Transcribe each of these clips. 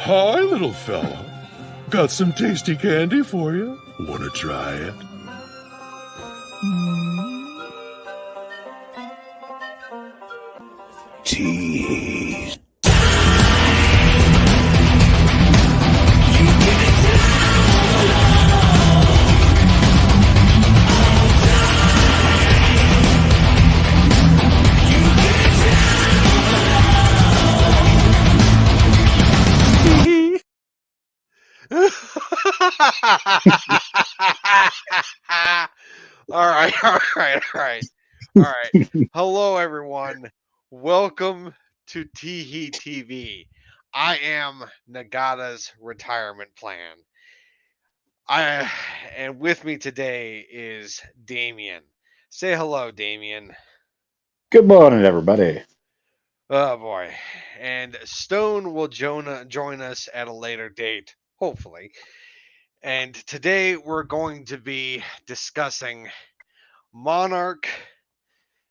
Hi, little fella. Got some tasty candy for you. Wanna try it? Tease. All right. Hello, everyone. Welcome to TEE TV. I am Nagata's retirement plan. And with me today is Damian. Say hello, Damian. Good morning, everybody. Oh boy. And Stone will join us at a later date, hopefully. And today we're going to be discussing Monarch,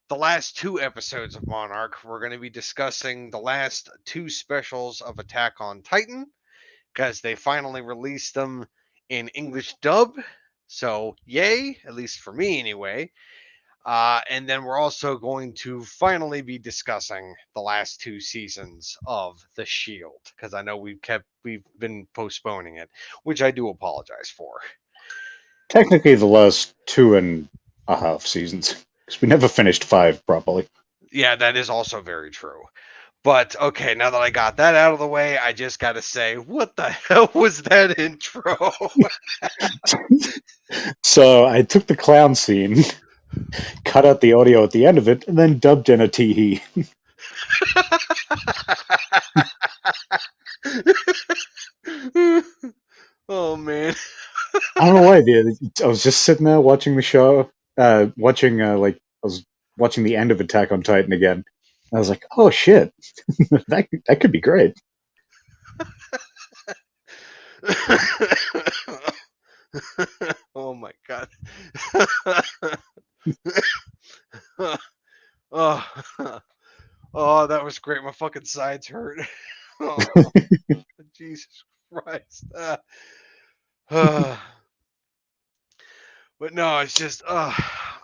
the last two episodes of Monarch. We're going to be discussing the last two specials of Attack on Titan because they finally released them in English dub. So, yay, at least for me anyway. And then we're also going to finally be discussing the last two seasons of The Shield because I know we've been postponing it, which I do apologize for. Technically, the last 2.5 seasons, because we never finished 5 properly. Yeah, that is also very true. But okay, now that I got that out of the way, I just got to say, what the hell was that intro? So I took the clown scene, cut out the audio at the end of it, and then dubbed in a TEE. Oh man. I don't know why. I was just sitting there watching the show, I was watching the end of Attack on Titan again. I was like, oh shit, that could be great. Oh my god. Oh, oh, that was great. My fucking sides hurt. Oh, Jesus Christ. But no, it's just all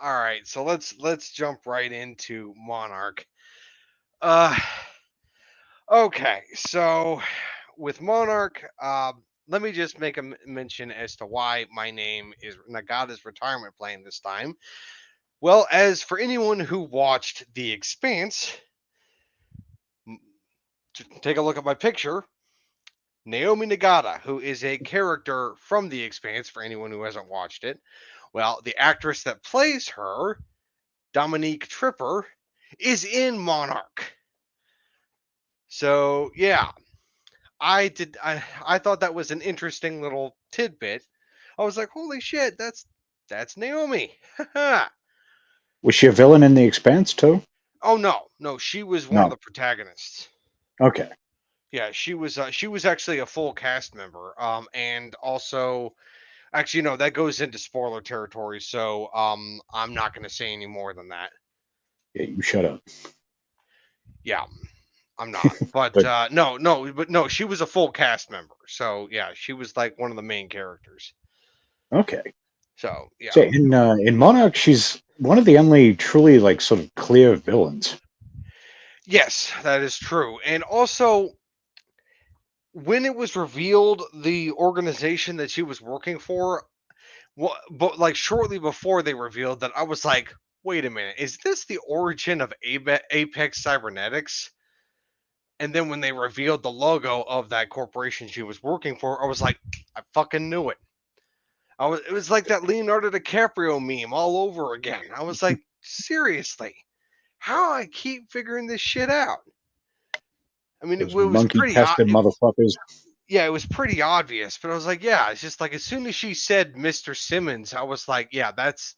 right. So let's jump right into Monarch. Uh okay. So with Monarch, let me just make a mention as to why my name is Nagata's retirement plan this time. Well, as for anyone who watched The Expanse, take a look at my picture. Naomi Nagata, who is a character from The Expanse, for anyone who hasn't watched it. Well, the actress that plays her, Dominique Tripper, is in Monarch. So yeah, I thought that was an interesting little tidbit. I was like, holy shit, that's Naomi. Was she a villain in The Expanse too? Oh no, she was one of No. the protagonists. Okay. Yeah, she was actually a full cast member. And also, actually, no, that goes into spoiler territory. So, I'm not going to say any more than that. Yeah, you shut up. Yeah, I'm not. But But no, she was a full cast member. So yeah, she was like one of the main characters. okay. So yeah, So in Monarch, she's one of the only truly sort of clear villains. yes, that is true. And also, when it was revealed the organization that she was working for, but like shortly before they revealed that, I was like, wait a minute, is this the origin of Apex Cybernetics? And then when they revealed the logo of that corporation she was working for, I was like, I fucking knew it. It was like that Leonardo DiCaprio meme all over again. I was like, seriously, how I keep figuring this shit out? I mean, it Those was monkey pretty tested motherfuckers. yeah, it was pretty obvious, but I was like, yeah, it's just like as soon as she said Mr. Simmons, I was like, yeah, that's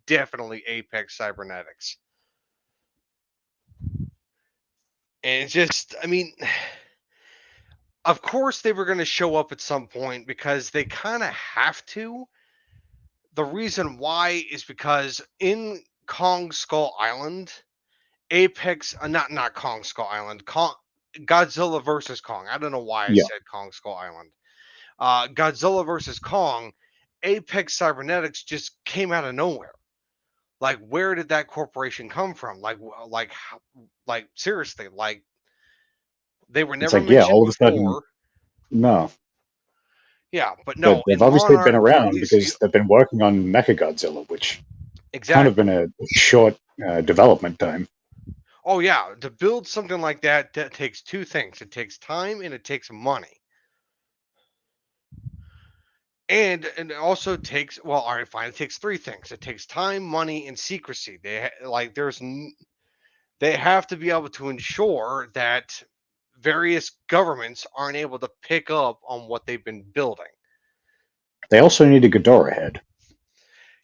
definitely Apex Cybernetics. And it's just, I mean, of course they were going to show up at some point because they kind of have to. The reason why is because in Kong Skull Island, Apex, not Kong Skull Island, Godzilla versus Kong. I don't know why I Yeah. said Kong Skull Island. Godzilla versus Kong, Apex Cybernetics just came out of nowhere. Like, where did that corporation come from? Like seriously, like they were It's never like, yeah, mentioned all of a sudden, before. no. Yeah, but But no, they've in obviously been Monarch, at around least because they've been working on Mechagodzilla, which kind of exactly. been a short development time. Oh yeah, to build something like that, that takes two things. It takes time and it takes money. And it also takes, well, all right, fine. It takes three things. It takes time, money, and secrecy. They have to be able to ensure that various governments aren't able to pick up on what they've been building. They also need a Ghidorah head.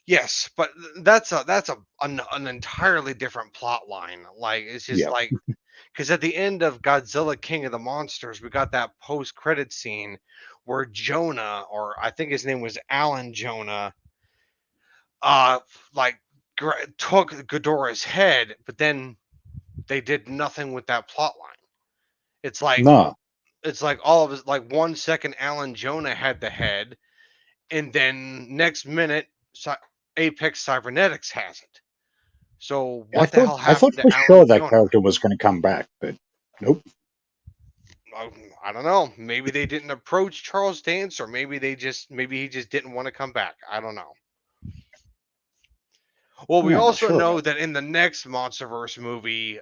Yes, but that's an entirely different plot line. Like it's just Yeah. like because at the end of Godzilla King of the Monsters, we got that post-credit scene where Jonah, or I think his name was Alan Jonah, uh, like took Ghidorah's head, but then they did nothing with that plot line. It's like No. it's like all of his like 1 second Alan Jonah had the head, and then next minute Apex Cybernetics has it. So I what the thought hell I thought happened to for Alan sure that Jonah? character was going to come back, but nope. I don't know. Maybe they didn't approach Charles Dance, or maybe he just didn't want to come back. I don't know. Well, we Yeah, I'm not also sure know about that in the next MonsterVerse movie,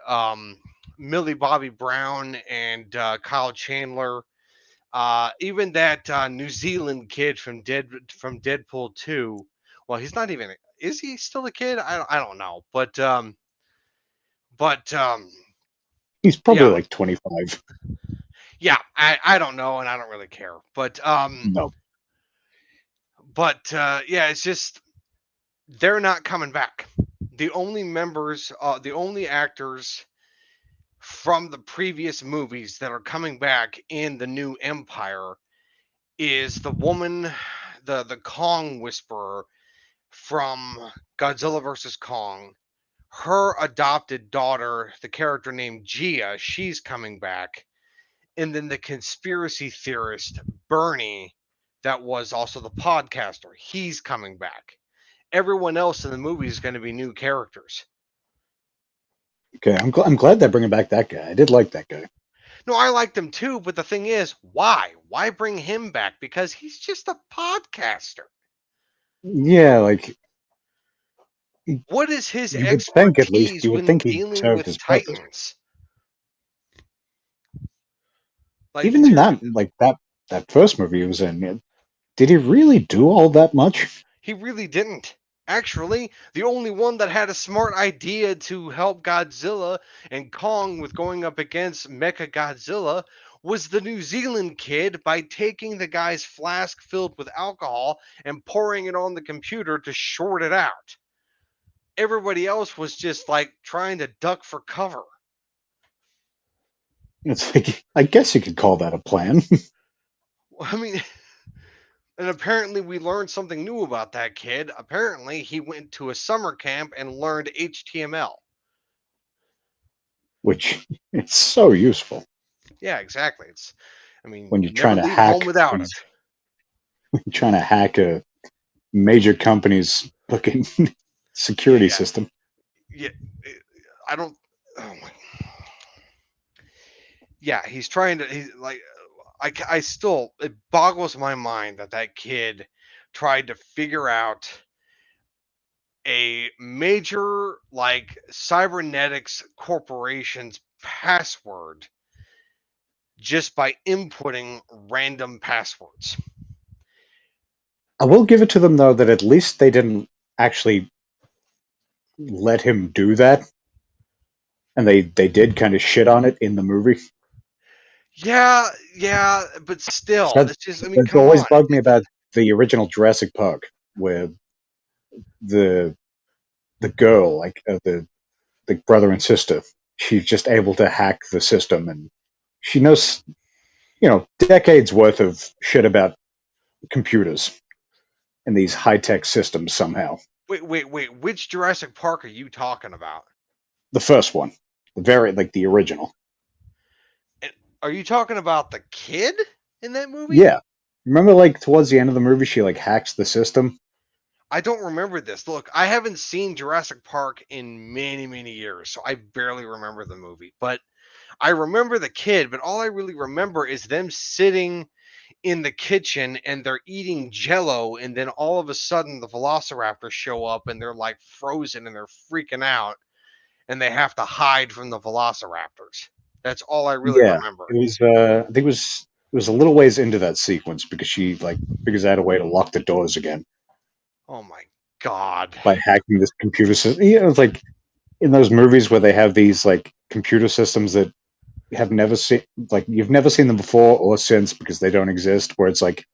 Millie Bobby Brown and Kyle Chandler, even that New Zealand kid from Deadpool 2. Well, he's not even. Is he still a kid? I don't know. But he's probably yeah, like 25. yeah. I don't know, and I don't really care. No. Yeah, it's just they're not coming back. The only actors from the previous movies that are coming back in the new Empire is the woman, the Kong Whisperer from Godzilla vs. Kong. Her adopted daughter, the character named Gia, she's coming back. And then the conspiracy theorist, Bernie, that was also the podcaster, he's coming back. Everyone else in the movie is going to be new characters. Okay, I'm glad they're bringing back that guy. I did like that guy. No, I liked him too, but the thing is, why? Why bring him back? Because he's just a podcaster. Yeah, like What is his you would think at least expertise you would when think he dealing served with his purpose. Titans? Like, Even in that first movie he was in, did he really do all that much? he really didn't. Actually, the only one that had a smart idea to help Godzilla and Kong with going up against Mecha Godzilla was the New Zealand kid by taking the guy's flask filled with alcohol and pouring it on the computer to short it out. Everybody else was just like trying to duck for cover. It's like I guess you could call that a plan. I mean, and apparently we learned something new about that kid. Apparently he went to a summer camp and learned HTML. Which it's so useful Yeah, exactly. I mean, when you're you never trying to leave home hack without it. these, trying to hack a major company's fucking Yeah, security yeah, system. yeah. I don't. Oh my. Yeah, he's trying to. He's like, I still. It boggles my mind that that kid tried to figure out a major like cybernetics corporation's password just by inputting random passwords. I will give it to them though that at least they didn't actually let him do that, and they did kind of shit on it in the movie. Yeah, yeah, but still, So it's just. I mean, that's come always on. bugged me about the original Jurassic Park, where the the girl, like the brother and sister, she's just able to hack the system, and she knows, decades worth of shit about computers and these high tech systems somehow. Wait. Which Jurassic Park are you talking about? The first one, the very like the original. Are you talking about the kid in that movie? Yeah. Remember, like, towards the end of the movie, she, like, hacks the system? I don't remember this. Look, I haven't seen Jurassic Park in many, many years, so I barely remember the movie. But I remember the kid, but all I really remember is them sitting in the kitchen and they're eating jello, and then all of a sudden the velociraptors show up and they're like frozen and they're freaking out and they have to hide from the velociraptors. That's all I really Yeah. remember. It was, I think it was a little ways into that sequence because she, like, figures out a way to lock the doors again Oh my god. by hacking this computer system. You know, it's like in those movies where they have these, like, computer systems that have never seen, like, you've never seen them before or since because they don't exist, where it's like,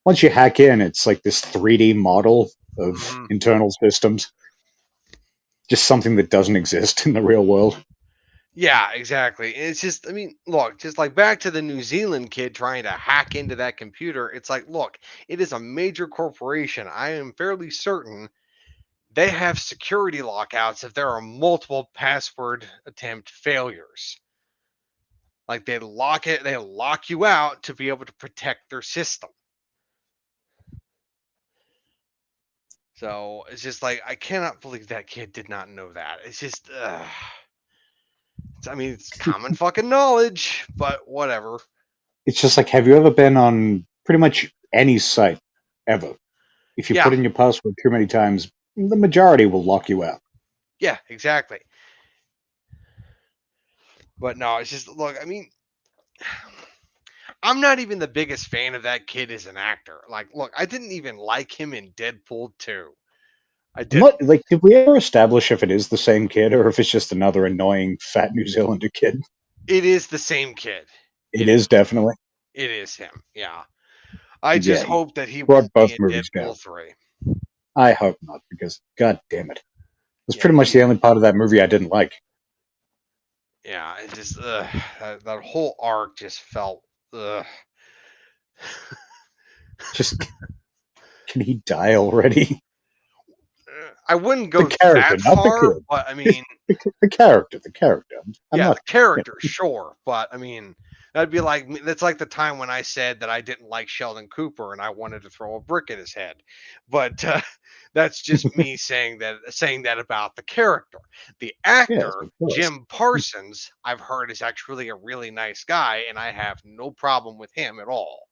once you hack in, it's like this 3D model of Mhm. internal systems. Just something that doesn't exist in the real world. Yeah, exactly. And it's just, I mean, look, just like back to the New Zealand kid trying to hack into that computer. It's like, look, it is a major corporation. I am fairly certain they have security lockouts if there are multiple password attempt failures. Like they lock you out to be able to protect their system. So it's just like I cannot believe that kid did not know that. It's just, I mean, it's common fucking knowledge, but whatever. It's just like, have you ever been on pretty much any site ever? If you Yeah, put in your password too many times, the majority will lock you out. yeah, exactly. But no, it's just look. I mean, I'm not even the biggest fan of that kid as an actor. Like, look, I didn't even like him in Deadpool 2. I I'm didn't. not like, did we ever establish if it is the same kid or if it's just another annoying fat New Zealander kid? It is the same kid. It is definitely. It is him. Yeah. I just Yeah, he hope that he brought won't be both in movies down. Deadpool 3. I hope not, because god damn it. That's Yeah, pretty much the only part of that movie I didn't like. yeah, it just that whole arc just felt Just, can he die already? I wouldn't The go character, that not the far, kid. but I mean, The character, the character. I'm yeah, not, the character, sure, but I mean, that'd be like that's like the time when I said that I didn't like Sheldon Cooper and I wanted to throw a brick at his head. But that's just me saying that about the character. The yes, actor, of course. Jim Parsons, I've heard is actually a really nice guy and I have no problem with him at all.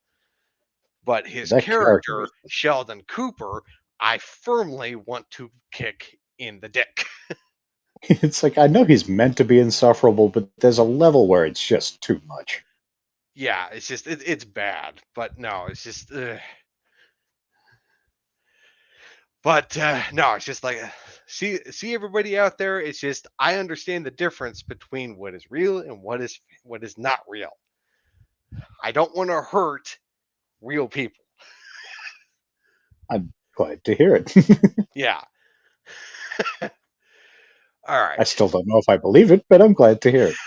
But his That character character, is, Sheldon Cooper, I firmly want to kick in the dick. it's like, I know he's meant to be insufferable, but there's a level where it's just too much. Yeah, it's just it's bad, but no, it's just. But no, it's just like see everybody out there. It's just I understand the difference between what is real and what is not real. I don't want to hurt real people. I'm glad to hear it. Yeah. All I right. still don't know if I believe it, but I'm glad to hear it.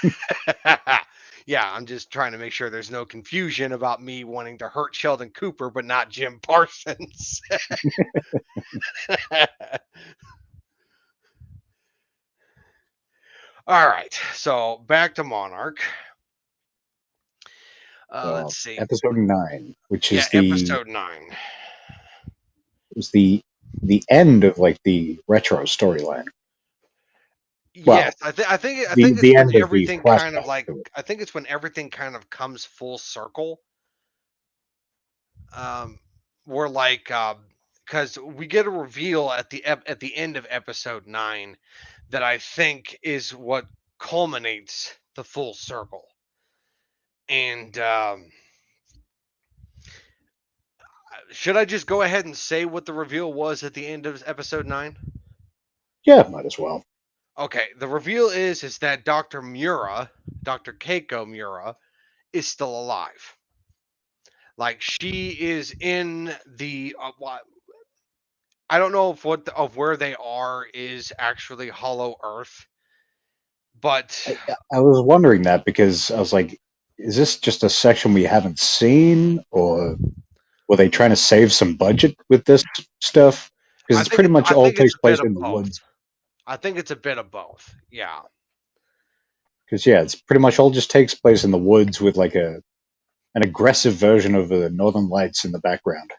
Yeah, I'm just trying to make sure there's no confusion about me wanting to hurt Sheldon Cooper, but not Jim Parsons. All right, so back to Monarch. Let's see. Episode 9, which Yeah, is episode 9. was the end of like the retro storyline. Well, Yes, I think it's the when end of the everything kind of flashback like to it. I think it's when everything kind of comes full circle. Um, we're like because we get a reveal at at the end of episode 9 that I think is what culminates the full circle. And should I just go ahead and say what the reveal was at the end of episode 9? Yeah, might as well. Okay, the reveal is that Dr. Mura, Dr. Keiko Mura, is still alive. Like she is in the I don't know if what of where they are is actually Hollow Earth, but I was wondering that because I was like, is this just a section we haven't seen, or were they trying to save some budget with this stuff? Because it's pretty much I all think it's takes a bit place of in the both. woods. I think it's a bit of both. Yeah. Because yeah, it's pretty much all just takes place in the woods with like an aggressive version of the Northern Lights in the background.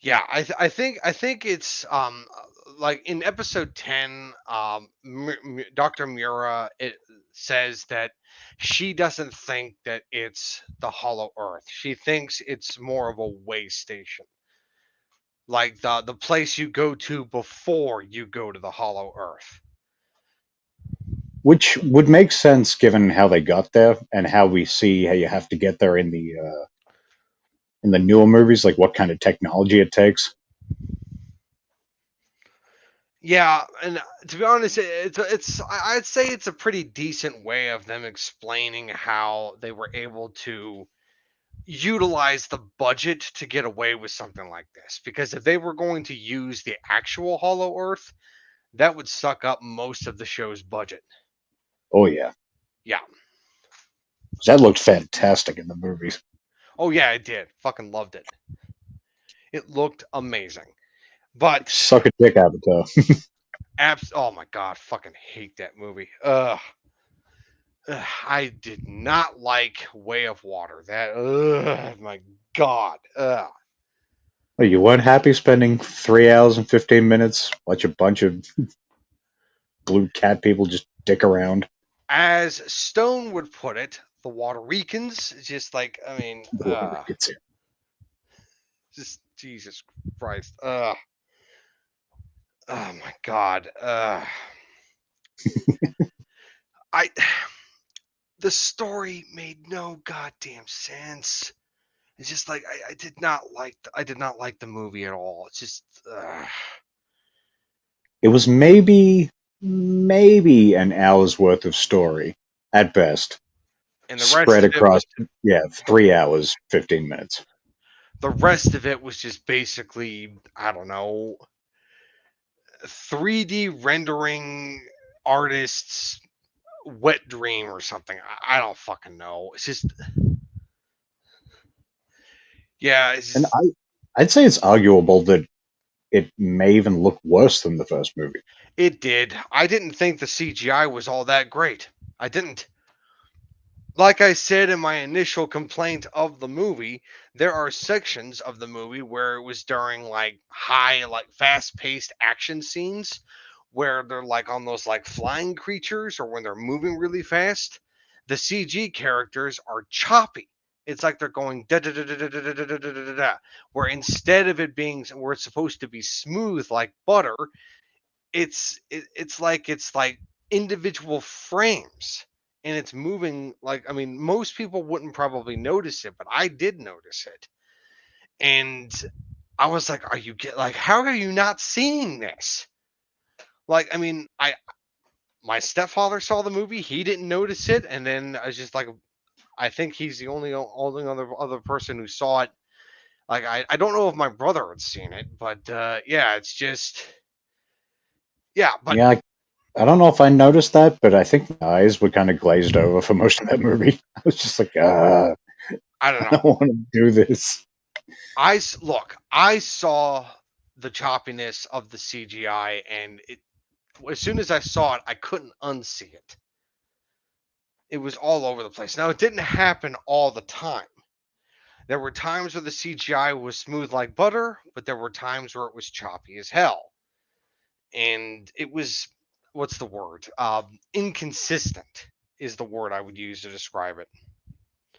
Yeah, I think it's like in episode 10, Dr. Mura it says that she doesn't think that it's the Hollow Earth. She thinks it's more of a way station, like the place you go to before you go to the Hollow Earth. Which would make sense given how they got there and how we see how you have to get there in the newer movies, like what kind of technology it takes. Yeah, and to be honest, I'd say it's a pretty decent way of them explaining how they were able to utilize the budget to get away with something like this. Because if they were going to use the actual Hollow Earth, that would suck up most of the show's budget. Oh yeah, Yeah. that looked fantastic in the movies. Oh yeah, it did. Fucking loved it. It looked amazing. But Suck a dick, Avatar. oh my god, fucking hate that movie. Ugh. I did not like Way of Water. My god. Ugh. Oh, you weren't happy spending 3 hours and 15 minutes watch a bunch of blue cat people just dick around? As Stone would put it, the Watericans, just like, I mean, It's here. just Jesus Christ. Oh my god. I the story made no goddamn sense. It's just like I did not like the movie at all. It's just It was maybe an hour's worth of story at best, and the rest spread of it across was 3 hours 15 minutes. the rest of it was just basically, I don't know, 3D rendering artists wet dream or something. I don't fucking know. It's just yeah, it's And just, I'd say it's arguable that it may even look worse than the first movie. it did. I didn't think the CGI was all that great. I didn't. Like I said in my initial complaint of the movie, there are sections of the movie where it was during like high, like fast paced action scenes where they're like on those like flying creatures or when they're moving really fast. The CG characters are choppy. It's like they're going da da da da da da da da da da da. Where instead of it being where it's supposed to be smooth like butter, it's like individual frames and it's moving like, I mean, most people wouldn't probably notice it, but I did notice it. And I was like, are you get like how are you not seeing this? Like, I mean, I my stepfather saw the movie, he didn't notice it, and then I was just like, I think he's the only other person who saw it. Like, I don't know if my brother had seen it, but yeah, it's just yeah, but Yeah, I don't know if I noticed that, but I think my eyes were kind of glazed over for most of that movie. I was just like, I don't I know. don't want to do this. Look, I saw the choppiness of the CGI, and as soon as I saw it, I couldn't unsee it. It was all over the place. Now, it didn't happen all the time. There were times where the CGI was smooth like butter, but there were times where it was choppy as hell. And it was, what's the word? Inconsistent is the word I would use to describe it.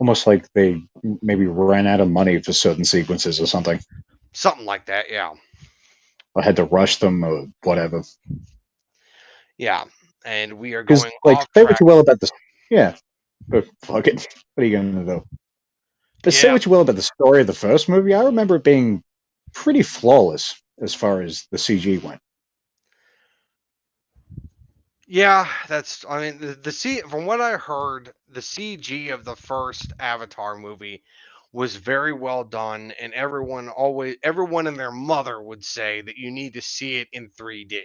Almost like they maybe ran out of money for certain sequences or something, Something like that, yeah. or had to rush them or whatever. Yeah. And we are Because, going like, off say what track. you will about this. Yeah, but fuck it. What are you going to do? But say Yeah. what you will about the story of the first movie, I remember it being pretty flawless as far as the CG went. Yeah, I mean, from what I heard, the CG of the first Avatar movie was very well done, and everyone and their mother would say that you need to see it in 3D.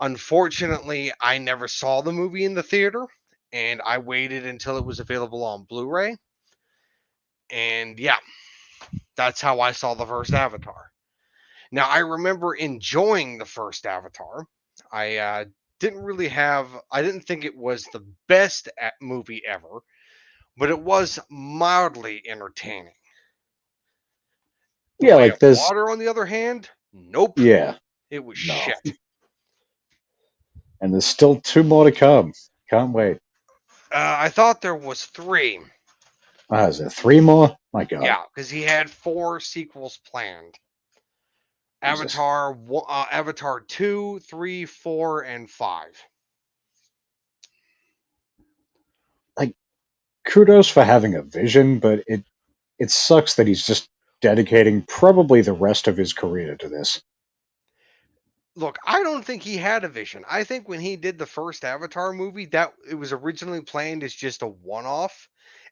Unfortunately, I never saw the movie in the theater, and I waited until it was available on Blu-ray. And yeah, that's how I saw the first Avatar. Now, I remember enjoying the first Avatar. I didn't really have. I didn't think it was the best movie ever, but it was mildly entertaining. The Yeah, Way like of this. Water, on the other hand, nope, Yeah, it was no. shit. And there's still 2 more to come. Can't wait. I thought there was 3. Is there 3 more? My God, Yeah, because he had 4 sequels planned. Jesus. Avatar 2, 3, 4, and 5. Like, kudos for having a vision, but it sucks that he's just dedicating probably the rest of his career to this. Look, I don't think he had a vision. I think when he did the first Avatar movie, that it was originally planned as just a one-off,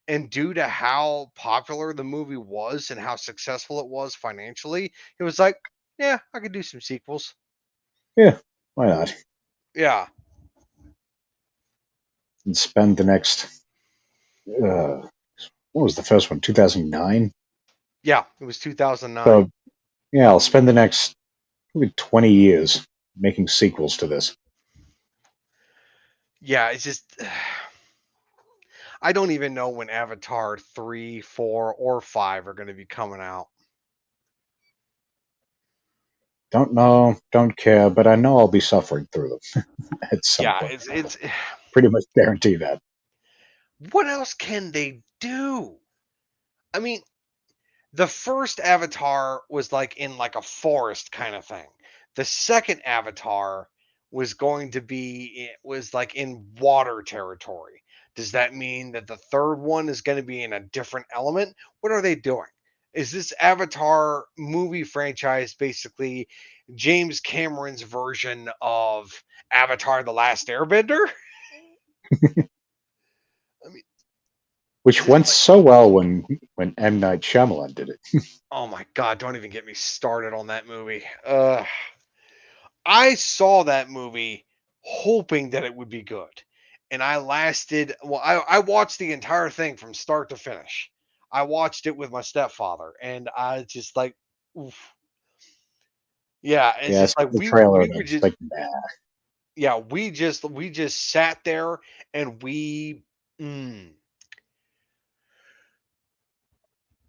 and due to how popular the movie was and how successful it was financially, it was like, yeah, I could do some sequels. Yeah, why not? Yeah, And spend the next. What was the first one? 2009. yeah, it was 2009. So yeah, I'll spend the next maybe 20 years making sequels to this. Yeah, it's just I don't even know when Avatar 3, 4, or 5 are going to be coming out. Don't know, don't care, but I know I'll be suffering through them at some Yeah, point. it's Pretty much guarantee that. what else can they do? I mean, the first Avatar was like in like a forest kind of thing. The second Avatar was going to be it was like in water territory. Does that mean that the third one is going to be in a different element? What are they doing? Is this Avatar movie franchise basically James Cameron's version of Avatar: The Last Airbender? I mean, it's Which just went like, so well when M. Night Shyamalan did it. oh my god, don't even get me started on that movie. I saw that movie hoping that it would be good. And I lasted, well, I watched the entire thing from start to finish. I watched it with my stepfather, and I just like, oof. Yeah, it's Yeah, I just saw like the trailer we and I were was just, like, nah. yeah, we just sat there and mm.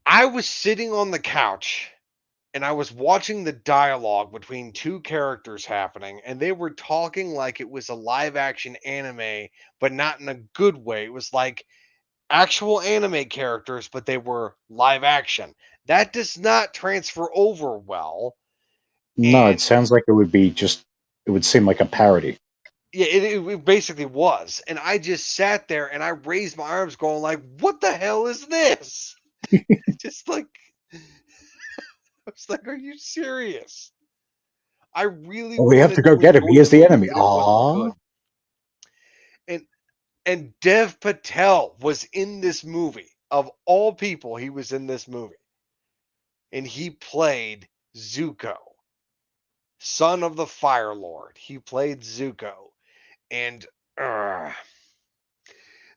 I was sitting on the couch and I was watching the dialogue between 2 characters happening, and they were talking like it was a live action anime, but not in a good way. It was like actual anime characters, but they were live action. That does not transfer over well. No, it And sounds like it would be just. It would seem like a parody. yeah, it basically was. And I just sat there and I raised my arms, going like, "What the hell is this?" Just like I was like, "Are you serious?" I really Oh, we have wanted to go to get him. enjoy He the is the movie, enemy. but it wasn't Aww. good. And Dev Patel was in this movie. Of all people, he was in this movie. And he played Zuko, son of the Fire Lord. He played Zuko. And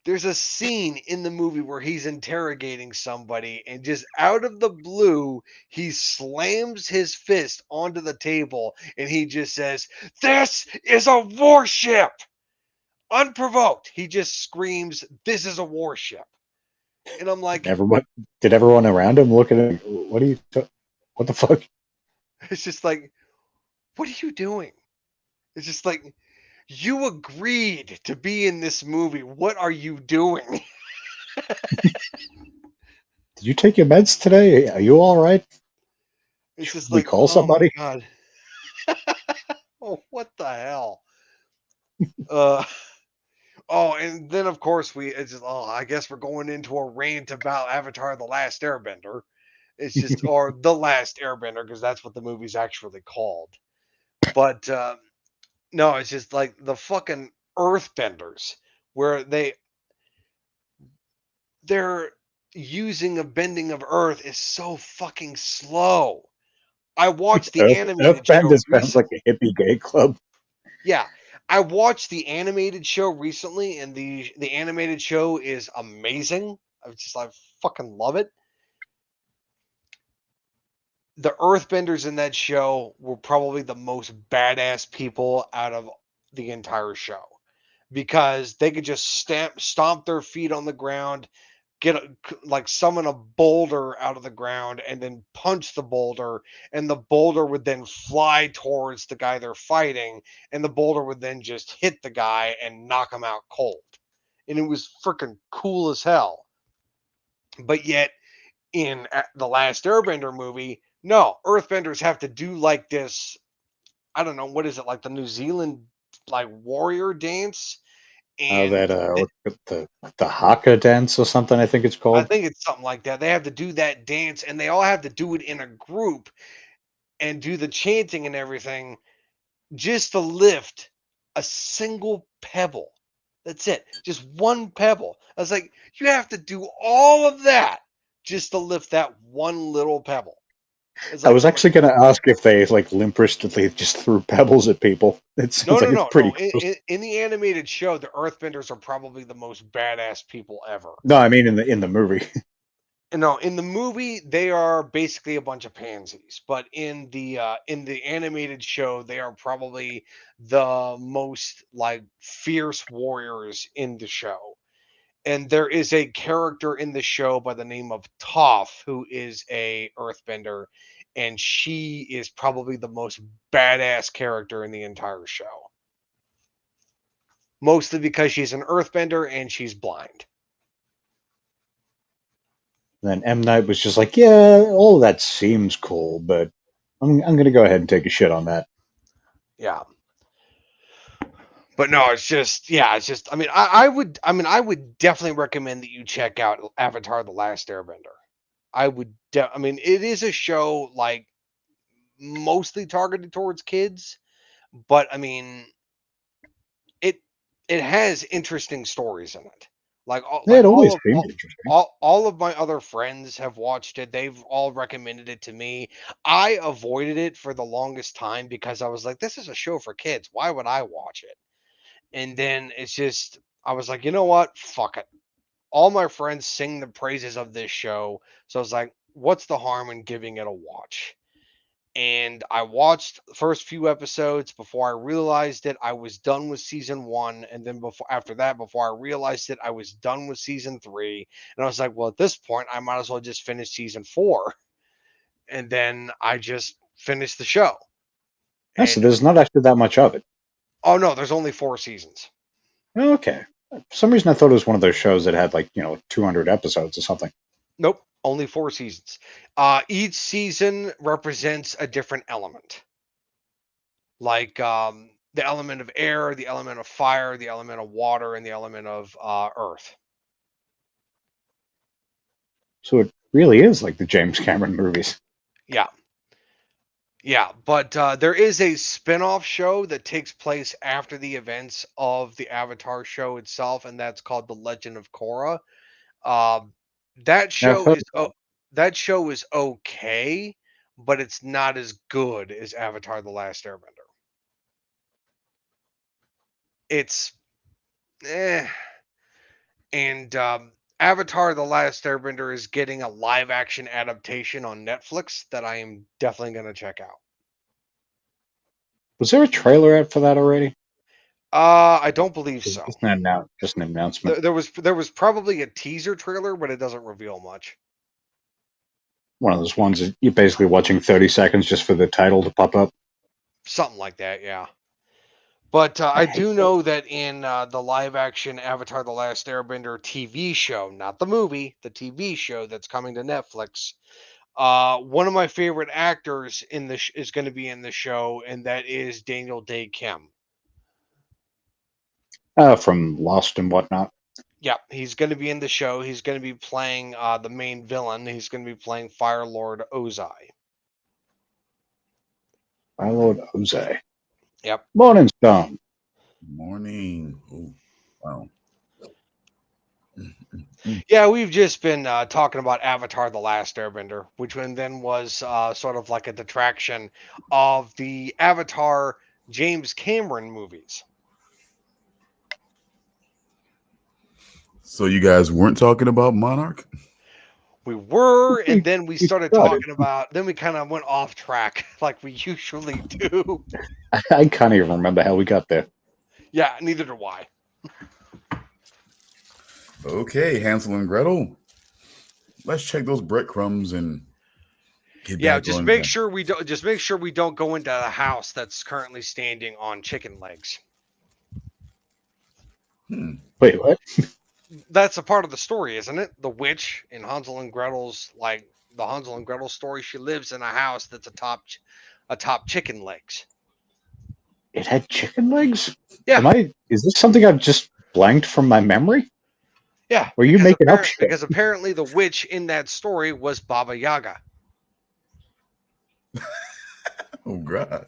there's a scene in the movie where he's interrogating somebody, and just out of the blue, he slams his fist onto the table and he just says, "This is a warship!" Unprovoked. He just screams, "This is a warship." And I'm like, Everyone did everyone around him look at him? What are you? What the fuck? it's just like, what are you doing? It's just like, you agreed to be in this movie. What are you doing? Did you take your meds today? Are you all right? It's Should just we like, call oh my somebody? God. Oh, what the hell? Uh, oh, and then of course it's just, oh, I guess we're going into a rant about Avatar: The Last Airbender. It's just, or The Last Airbender, because that's what the movie's actually called. But no, it's just like the fucking Earthbenders, where they're using a bending of Earth is so fucking slow. I watched the animated show Earthbender sounds like recently. a hippie gay club. Yeah, I watched the animated show recently, and the animated show is amazing. I fucking love it. The Earthbenders in that show were probably the most badass people out of the entire show because they could just stomp their feet on the ground, summon a boulder out of the ground and then punch the boulder, and the boulder would then fly towards the guy they're fighting, and the boulder would then just hit the guy and knock him out cold. And it was freaking cool as hell. But yet in the Last Airbender movie, no, earthbenders have to do like this, I don't know, what is it, like the New Zealand like warrior dance? And the Haka dance or something, I think it's I called. think it's something like that. They have to do that dance, and they all have to do it in a group and do the chanting and everything just to lift a single pebble. That's it. Just one pebble. I was like, you have to do all of that just to lift that one little pebble. I was actually going to ask if they like limp wristed, they just threw pebbles at people. It sounds like it's pretty cool. In the animated show, the Earthbenders are probably the most badass people ever. No, I mean in the movie. No, in the movie they are basically a bunch of pansies, but in the animated show they are probably the most like fierce warriors in the show. And there is a character in the show by the name of Toph who is a earthbender, and she is probably the most badass character in the entire show. Mostly because she's an earthbender and she's blind. Then M. Night was just like, yeah, all of that seems cool, but I'm going to go ahead and take a shit on that. Yeah. But no, it's just, I mean, I would definitely recommend that you check out Avatar: The Last Airbender. I mean, it is a show like mostly targeted towards kids, but I mean, it has interesting stories in it. It always seemed interesting. All of my other friends have watched it. They've all recommended it to me. I avoided it for the longest time because I was like, this is a show for kids. Why would I watch it? And then it's just, I was like, you know what? Fuck it. All my friends sing the praises of this show. So I was like, what's the harm in giving it a watch? And I watched the first few episodes. Before I realized it, I was done with season 1. And then before I realized it, I was done with season 3. And I was like, well, at this point, I might as well just finish season 4. And then I just finished the show. Yeah, so there's not actually that much of it. Oh, no, there's only 4 seasons. Okay. For some reason, I thought it was one of those shows that had 200 episodes or something. Nope, only 4 seasons. Each season represents a different element. Like the element of air, the element of fire, the element of water, and the element of earth. So it really is like the James Cameron movies. Yeah. Yeah, but there is a spin-off show that takes place after the events of the Avatar show itself, and that's called The Legend of Korra. That show is okay, but it's not as good as Avatar: The Last Airbender. It's and Avatar: The Last Airbender is getting a live action adaptation on Netflix that I am definitely going to check out. Was there a trailer out for that already? I don't believe so. Just an announcement. There was probably a teaser trailer, but it doesn't reveal much. One of those ones that you're basically watching 30 seconds just for the title to pop up. Something like that, yeah. But I do know that in the live-action Avatar: The Last Airbender TV show, not the movie, the TV show that's coming to Netflix, one of my favorite actors is going to be in the show, and that is Daniel Day Kim. From Lost and whatnot. Yeah, he's going to be in the show. He's going to be playing the main villain. He's going to be playing Fire Lord Ozai. Fire Lord Ozai. Yep. Morning, Stone. Morning. Ooh, wow. Yeah, we've just been talking about Avatar: The Last Airbender, which one then was sort of like a detraction of the Avatar James Cameron movies. So you guys weren't talking about Monarch? We were, and then we started talking about, then we kind of went off track like we usually do. I can't even remember how we got there. Yeah, neither do I. Okay, Hansel and Gretel. Let's check those breadcrumbs and get Yeah, back just on make track. sure we don't. Just make sure we don't go into the house that's currently standing on chicken legs. Wait, what? That's a part of the story, isn't it? The witch in Hansel and Gretel's, like the Hansel and Gretel story. She lives in a house that's atop chicken legs. It had chicken legs? Yeah, Is this something I've just blanked from my memory? yeah. Or are you making up shit? Because apparently the witch in that story was Baba Yaga. Oh God.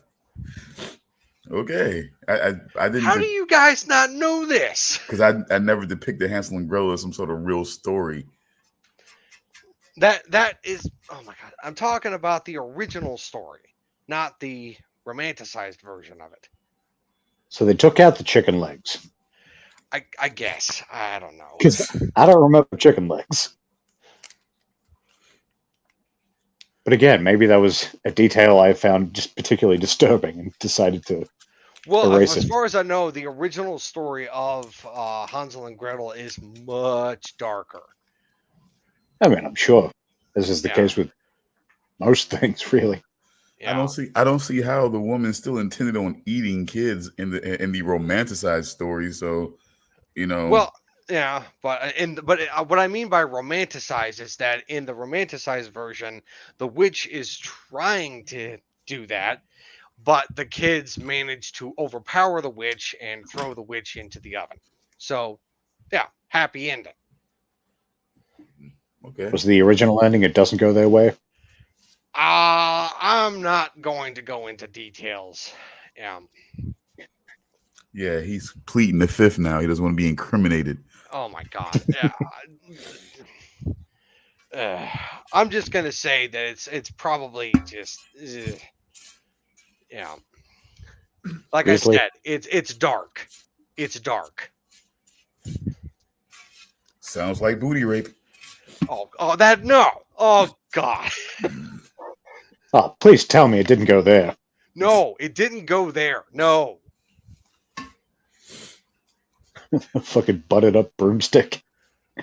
Okay, I didn't. How do you guys not know this? Because I never depicted Hansel and Gretel as some sort of real story. That is, oh my God. I'm talking about the original story, not the romanticized version of it. So they took out the chicken legs. I guess. I don't know. Because I don't remember chicken legs. But again, maybe that was a detail I found just particularly disturbing and decided to erase as it. far as I know, the original story of Hansel and Gretel is much darker. I mean, I'm sure this is the Yeah. case with most things, really. Yeah. I don't see how the woman still intended on eating kids in the romanticized story. So, you know. Well, yeah, but what I mean by romanticized is that in the romanticized version, the witch is trying to do that, but the kids manage to overpower the witch and throw the witch into the oven. So, yeah, happy ending. Okay. Was the original ending? It doesn't go their way. I'm not going to go into details. Yeah. Yeah, he's pleading the fifth now. He doesn't want to be incriminated. Oh my God. Yeah. I'm just gonna say that it's probably just yeah. Like Seriously? I said, it's dark. It's dark. Sounds like booty rape. Oh that no. Oh God. Oh, please tell me it didn't go there. No, it didn't go there. No. A fucking butted up broomstick.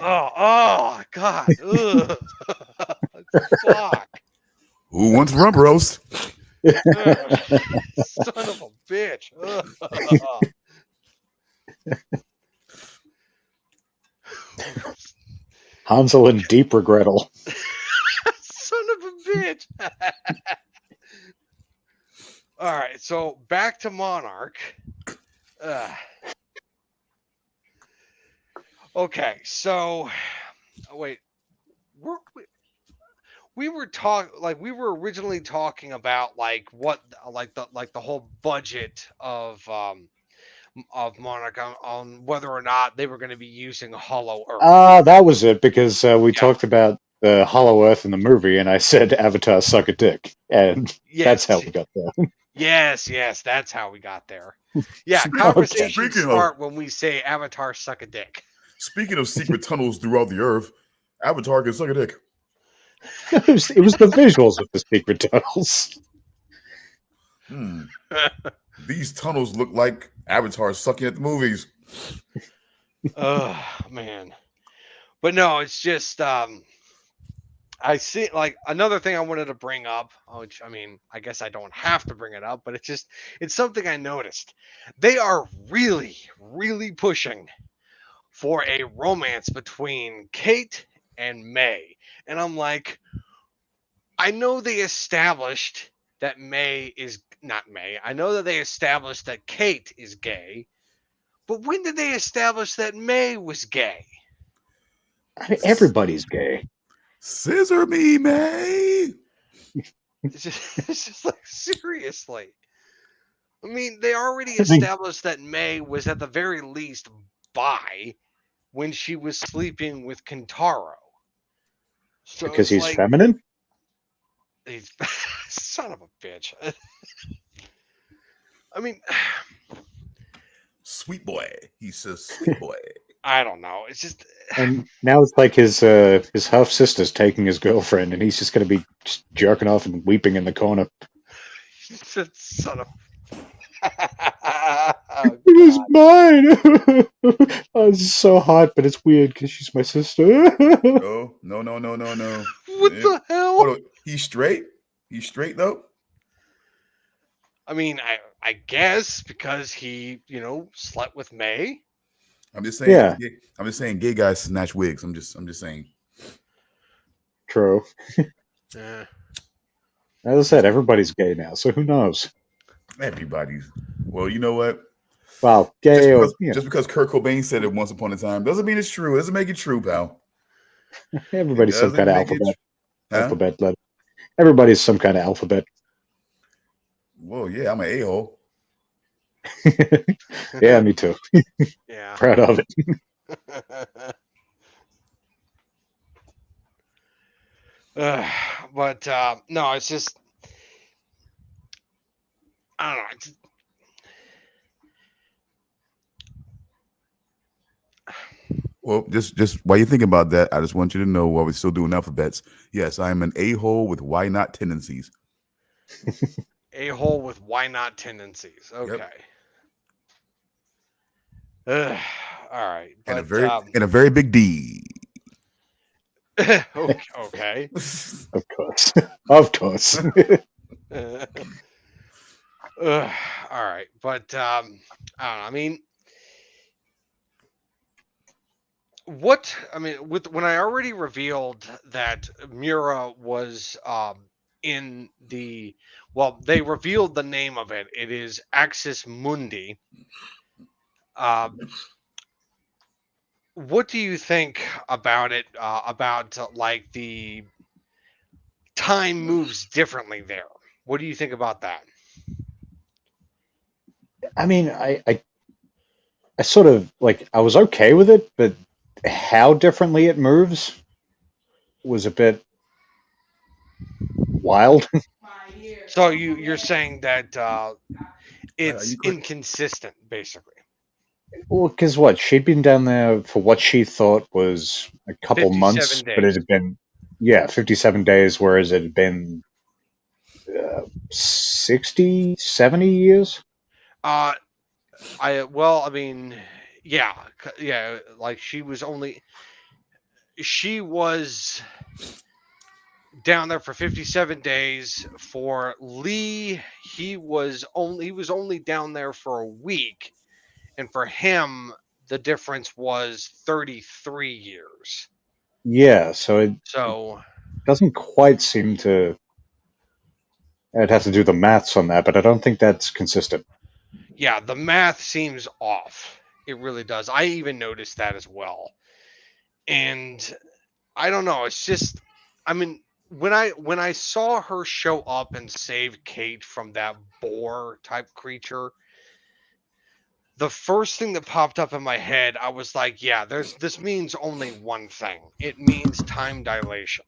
Oh God. Ugh. Fuck. Who wants rump roast? Ugh. Son of a bitch. Ugh. Hansel in deep regrettal. Son of a bitch. All right, so back to Monarch. Okay, so wait, we were originally talking about like what the whole budget of Monarch on whether or not they were going to be using Hollow Earth. That was it, because we talked about the Hollow Earth in the movie, and I said Avatar suck a dick, and that's how we got there. Yes, that's how we got there. Yeah, Okay. conversations Speaking start when we say Avatar suck a dick. Speaking of secret tunnels throughout the earth, Avatar can suck a dick. It was the visuals of the secret tunnels. These tunnels look like Avatar sucking at the movies. Oh man, but no, it's just I see, like, another thing I wanted to bring up, which I mean, I guess I don't have to bring it up, but it's something I noticed. They are really, really pushing for a romance between Kate and May. And I'm like, I know they established that May is not May. I know that they established that Kate is gay. But when did they establish that May was gay? I mean, everybody's gay. Scissor me, May. It's just like, seriously. I mean, they already established that May was at the very least bi when she was sleeping with Kentaro. So Because he's like, feminine? He's son of a bitch. I mean, sweet boy. He says, sweet boy. I don't know. It's just, and now it's like his half sister's taking his girlfriend, and he's just going to be just jerking off and weeping in the corner. son of. Oh, It is mine. Oh, it's so hot, but it's weird because she's my sister. No, no, no, no, no, no. what Eh, the hell? Hold on. He's straight? He's straight though? I mean, I guess because he, slept with May. I'm just saying Yeah. I'm just saying gay guys snatch wigs. I'm just saying. True. Yeah. As I said, everybody's gay now, so who knows? Everybody's. Well, you know what? Well, Just gay or because you just because Kurt Cobain said it once upon a time doesn't mean it's true. It doesn't make it true, pal. know, It everybody's some kind doesn't of make it huh? alphabet letter. Everybody's some kind of alphabet. Well, yeah, I'm an a-hole. Yeah, me too. Yeah. Proud of it. But no, it's just I don't know. Well, just while you're thinking about that, I just want you to know while we're still doing alphabets, yes, I am an a-hole with why not tendencies. A-hole with why not tendencies. Okay. Yep. All right, And but a very big D. okay. Of course. Of course. All right, but I don't know. I mean, when I already revealed that Mura was in the they revealed the name of it. It is Axis Mundi. What do you think about it? About like the time moves differently there. What do you think about that? I mean, I sort of like I was okay with it, but how differently it moves was a bit wild. So you're saying that it's You could, inconsistent, basically. Well, because what she'd been down there for what she thought was a couple 57 months, but it days. had been 57 days, whereas it had been 60, 70 years. I mean, yeah, yeah. Like she was down there for 57 days. For Lee, he was only down there for a week, and for him, the difference was 33 years. Yeah, so it So doesn't quite seem to. I'd have to do the maths on that, but I don't think that's consistent. yeah, the math seems off. It really does. I even noticed that as well. And I don't know. It's just, I mean, when I saw her show up and save Kate from that boar type creature, the first thing that popped up in my head, I was like, yeah, this means only one thing. It means time dilation.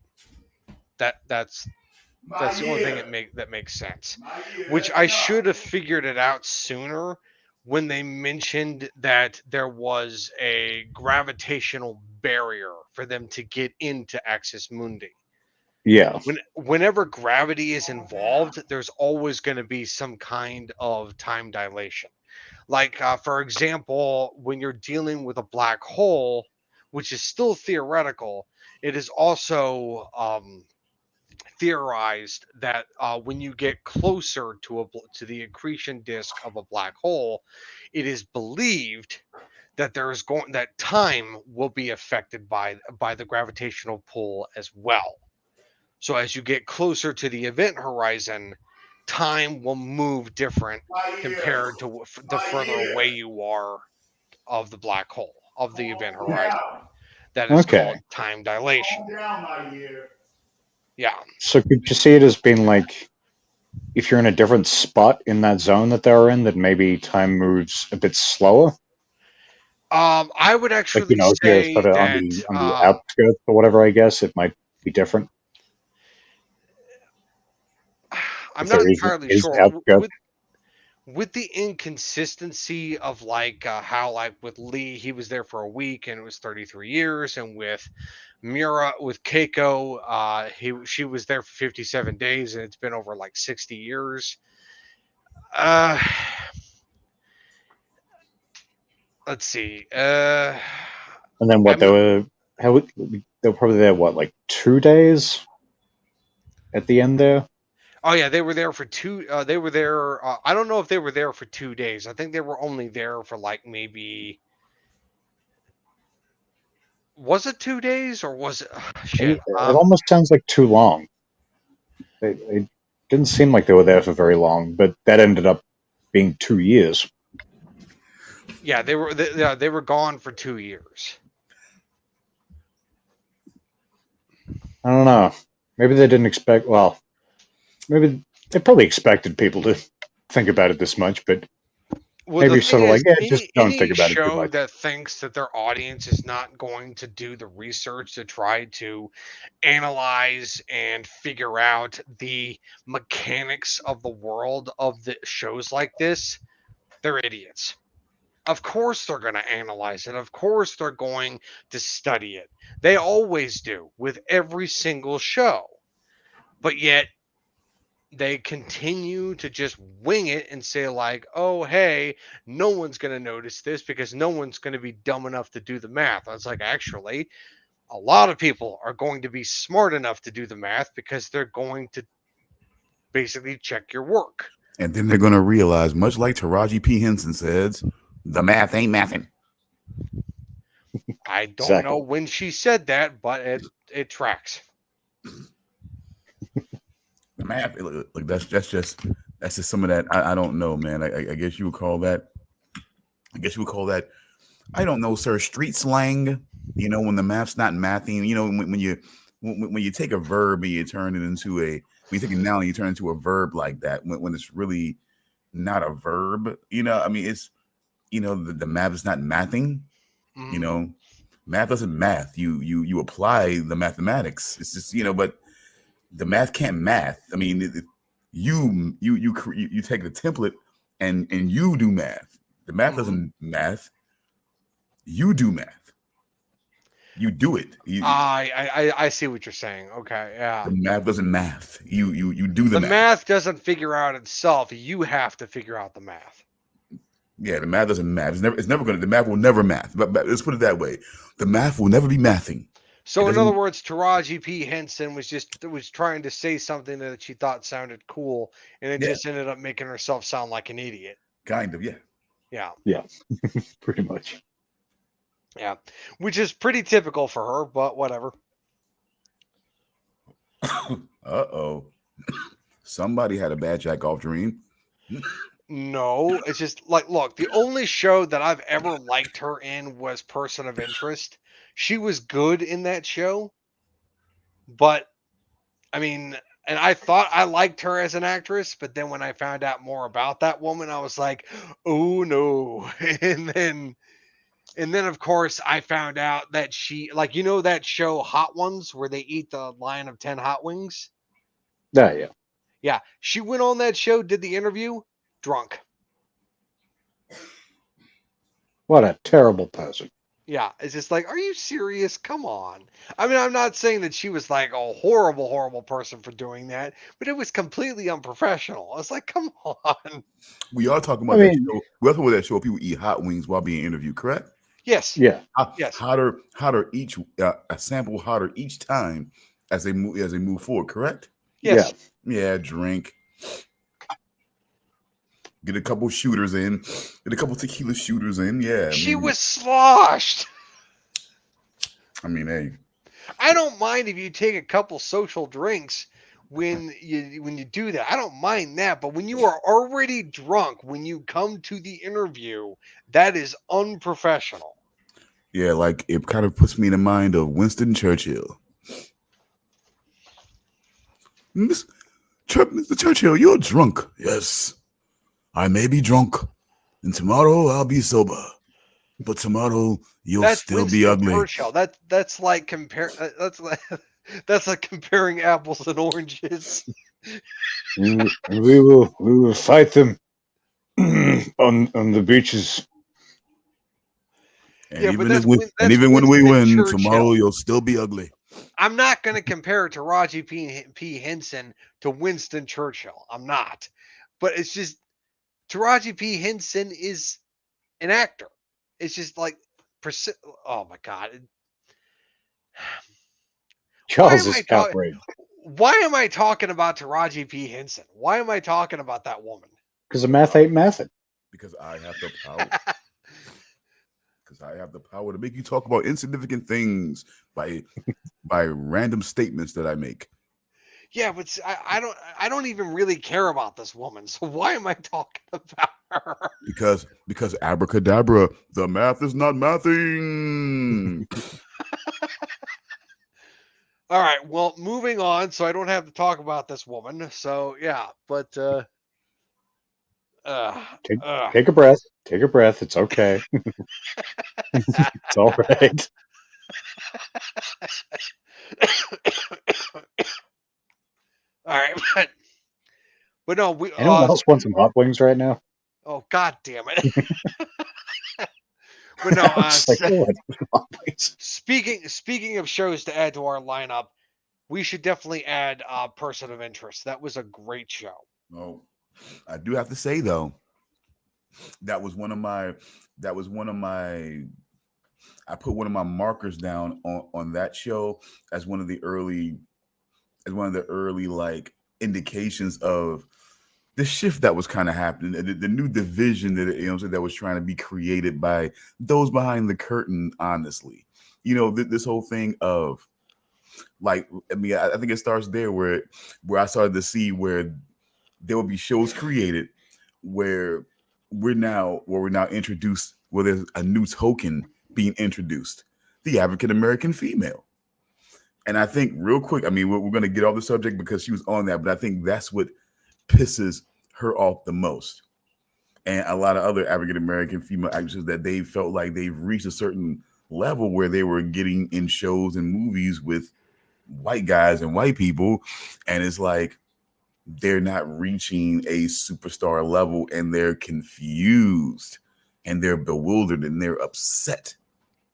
That's the only thing that makes sense. Which I should have figured it out sooner when they mentioned that there was a gravitational barrier for them to get into Axis Mundi. Yeah, Whenever gravity is involved, there's always going to be some kind of time dilation. Like, for example, when you're dealing with a black hole, which is still theoretical, it is also theorized that when you get closer to the accretion disk of a black hole, it is believed that that time will be affected by the gravitational pull as well. So as you get closer to the event horizon, time will move different compared to the further away you are of the black hole, of the event horizon. That is okay. called time dilation. Yeah. So could you see it as being like if you're in a different spot in that zone that they're in, that maybe time moves a bit slower? I would Like, actually if you're say sort of on that the outskirts or whatever, I guess it might be different. I'm If not there even entirely is sure outskirts. with the inconsistency of like how like with Lee he was there for a week and it was 33 years, and with Keiko she was there for 57 days and it's been over like 60 years. Uh, let's see. And then what? I'm- they were probably there what, like 2 days at the end there. Oh yeah, they were there for two. They were there. I don't know if they were there for 2 days. I think they were only there for like maybe. Was it 2 days or was it shit? It almost sounds like too long. It didn't seem like they were there for very long, but that ended up being 2 years. Yeah, they were gone for 2 years. I don't know. Maybe they didn't expect. Well, maybe they probably expected people to think about it this much, but Well, maybe the sort thing of is, like, yeah, just don't think any about it too show much. that thinks that their audience is not going to do the research to try to analyze and figure out the mechanics of the world of the shows like this, they're idiots. Of course they're going to analyze it. Of course they're going to study it. They always do with every single show. But yet they continue to just wing it and say like, oh hey, no one's going to notice this because no one's going to be dumb enough to do the math. I was like, actually, a lot of people are going to be smart enough to do the math because they're going to basically check your work. And then they're going to realize, much like Taraji P. Henson says, the math ain't mathing. I don't Exactly. know when she said that, but it tracks. The math, like that's just some of that. I don't know, man. I guess you would call that. I don't know, sir. Street slang. You know, when the math's not mathing. You know, when you take a verb and you turn it into a, when you take a noun and you turn it into a verb like that, when it's really not a verb. You know, I mean, it's, you know, the math is not mathing. Mhm. You know, math doesn't math. You apply the mathematics. It's just, you know, but the math can't math. I mean, you take the template and you do math. The math doesn't math. You do math. You do it. I see what you're saying. Okay, yeah. The math doesn't math. You do The math. math doesn't figure out itself. You have to figure out the math. Yeah, the math doesn't math. It's never going to. The math will never math. But let's put it that way. The math will never be mathing. So in other words, Taraji P. Henson was trying to say something that she thought sounded cool, and it just ended up making herself sound like an idiot. Kind of, yeah. Yeah. Yeah, pretty much. Yeah, which is pretty typical for her, but whatever. Uh-oh. Somebody had a bad jack off dream. No, it's just like, look, the only show that I've ever liked her in was Person of Interest. She was good in that show, but I mean, and I thought I liked her as an actress, but then when I found out more about that woman, I was like, oh no. And then of course I found out that she, like, you know that show Hot Ones where they eat the line of 10 hot wings? Yeah. Yeah, she went on that show, did the interview, drunk. What a terrible person. Yeah, it's just like, are you serious? Come on. I mean, I'm not saying that she was like a horrible, horrible person for doing that, but it was completely unprofessional. I was like, come on. We are talking about that show. We are talking about that show where people eat hot wings while being interviewed, correct? Yes. Yeah. Yes. Hotter each a sample hotter each time as they move forward, correct? Yes. Yeah, drink. Get a couple shooters in. Get a couple tequila shooters in. Yeah. She was sloshed. I mean, hey. I don't mind if you take a couple social drinks when you do that. I don't mind that, but when you are already drunk when you come to the interview, that is unprofessional. Yeah, like it kind of puts me in the mind of Winston Churchill. Mr. Churchill, you're drunk. Yes, I may be drunk, and tomorrow I'll be sober. But tomorrow you'll still Winston be ugly. Churchill. That's like that's like comparing apples and oranges. We will fight them on the beaches. And Yeah, even but even when we win, Churchill. tomorrow you'll still be ugly. I'm not going to compare Taraji P. Henson to Winston Churchill. I'm not. But it's just Taraji P. Henson is an actor. It's just like, oh my god, why Charles am I is talking? outraged Why am I talking about Taraji P Henson? Why am I talking about that woman? because the math ain't mathing. Because I have the power. Because I have the power to make you talk about insignificant things by random statements that I make. Yeah, but I don't even really care about this woman. So why am I talking about her? Because abracadabra, the math is not mathing. All right, well, moving on, so I don't have to talk about this woman. So yeah, but uh, Take, uh. take a breath. Take a breath. It's okay. It's all right. All right, but no, we Anyone else want some hot wings right now? oh god damn it. But no, I'm just like, oh, hot wings. speaking of shows to add to our lineup, we should definitely add Person of Interest. That was a great show. Oh, I do have to say though, that was one of my I put one of my markers down on that show as one of the early like indications of the shift that was kind of happening, the new division that that was trying to be created by those behind the curtain. Honestly, this whole thing of like, I mean, I think it starts there where I started to see where there will be shows created where we're now introduced, where there's a new token being introduced, the African American female. And I think real quick, I mean, we're going to get off the subject because she was on that, but I think that's what pisses her off the most. And a lot of other African American female actresses, that they felt like they've reached a certain level where they were getting in shows and movies with white guys and white people. And it's like, they're not reaching a superstar level, and they're confused and they're bewildered and they're upset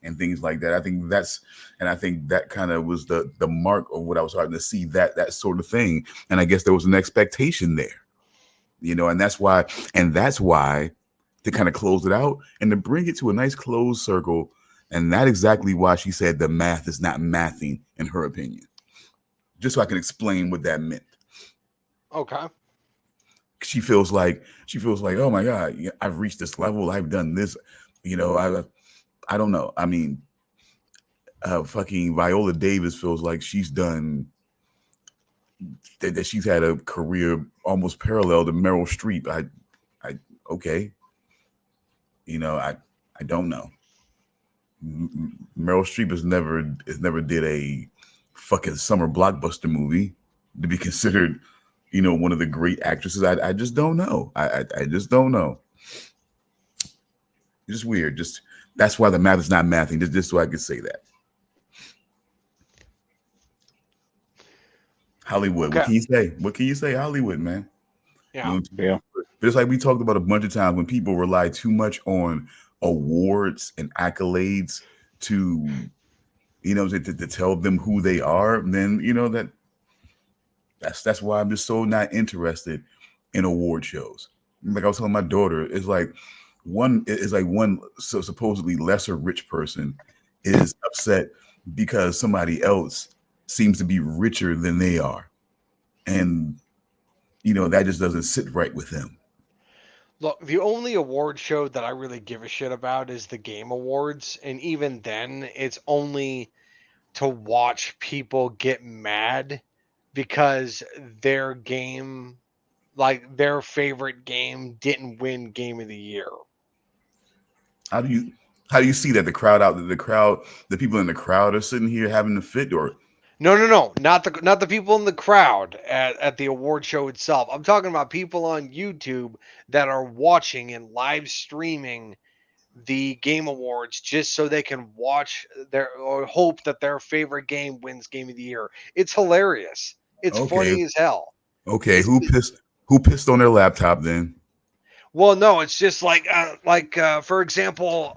and things like that. I think that kind of was the mark of what I was starting to see, that sort of thing. And I guess there was an expectation there, and that's why to kind of close it out and to bring it to a nice closed circle. And that's exactly why she said the math is not mathing, in her opinion. Just so I can explain what that meant. Okay. She feels like, oh my God, I've reached this level. I've done this, I don't know. I mean, fucking Viola Davis feels like she's done that. She's had a career almost parallel to Meryl Streep. Okay. I don't know. Meryl Streep has never did a fucking summer blockbuster movie to be considered, one of the great actresses. I just don't know. I just don't know. It's just weird. Just that's why the math is not mathing. Just so I can say that. Hollywood. Okay. What can you say? What can you say, Hollywood, man? Yeah. Yeah. But it's like we talked about a bunch of times, when people rely too much on awards and accolades to, to tell them who they are, then that's why I'm just so not interested in award shows. Like I was telling my daughter, it's like one supposedly lesser rich person is upset because somebody else seems to be richer than they are, and that just doesn't sit right with them. Look, the only award show that I really give a shit about is the Game Awards, and even then, it's only to watch people get mad because their game, like their favorite game, didn't win Game of the Year. How do you see that? The people in the crowd are sitting here having a fit, or No, not the people in the crowd at the award show itself. I'm talking about people on YouTube that are watching and live streaming the Game Awards just so they can watch or hope that their favorite game wins Game of the Year. It's hilarious. It's okay, funny as hell. okay, who pissed on their laptop then? Well, no, it's just like for example,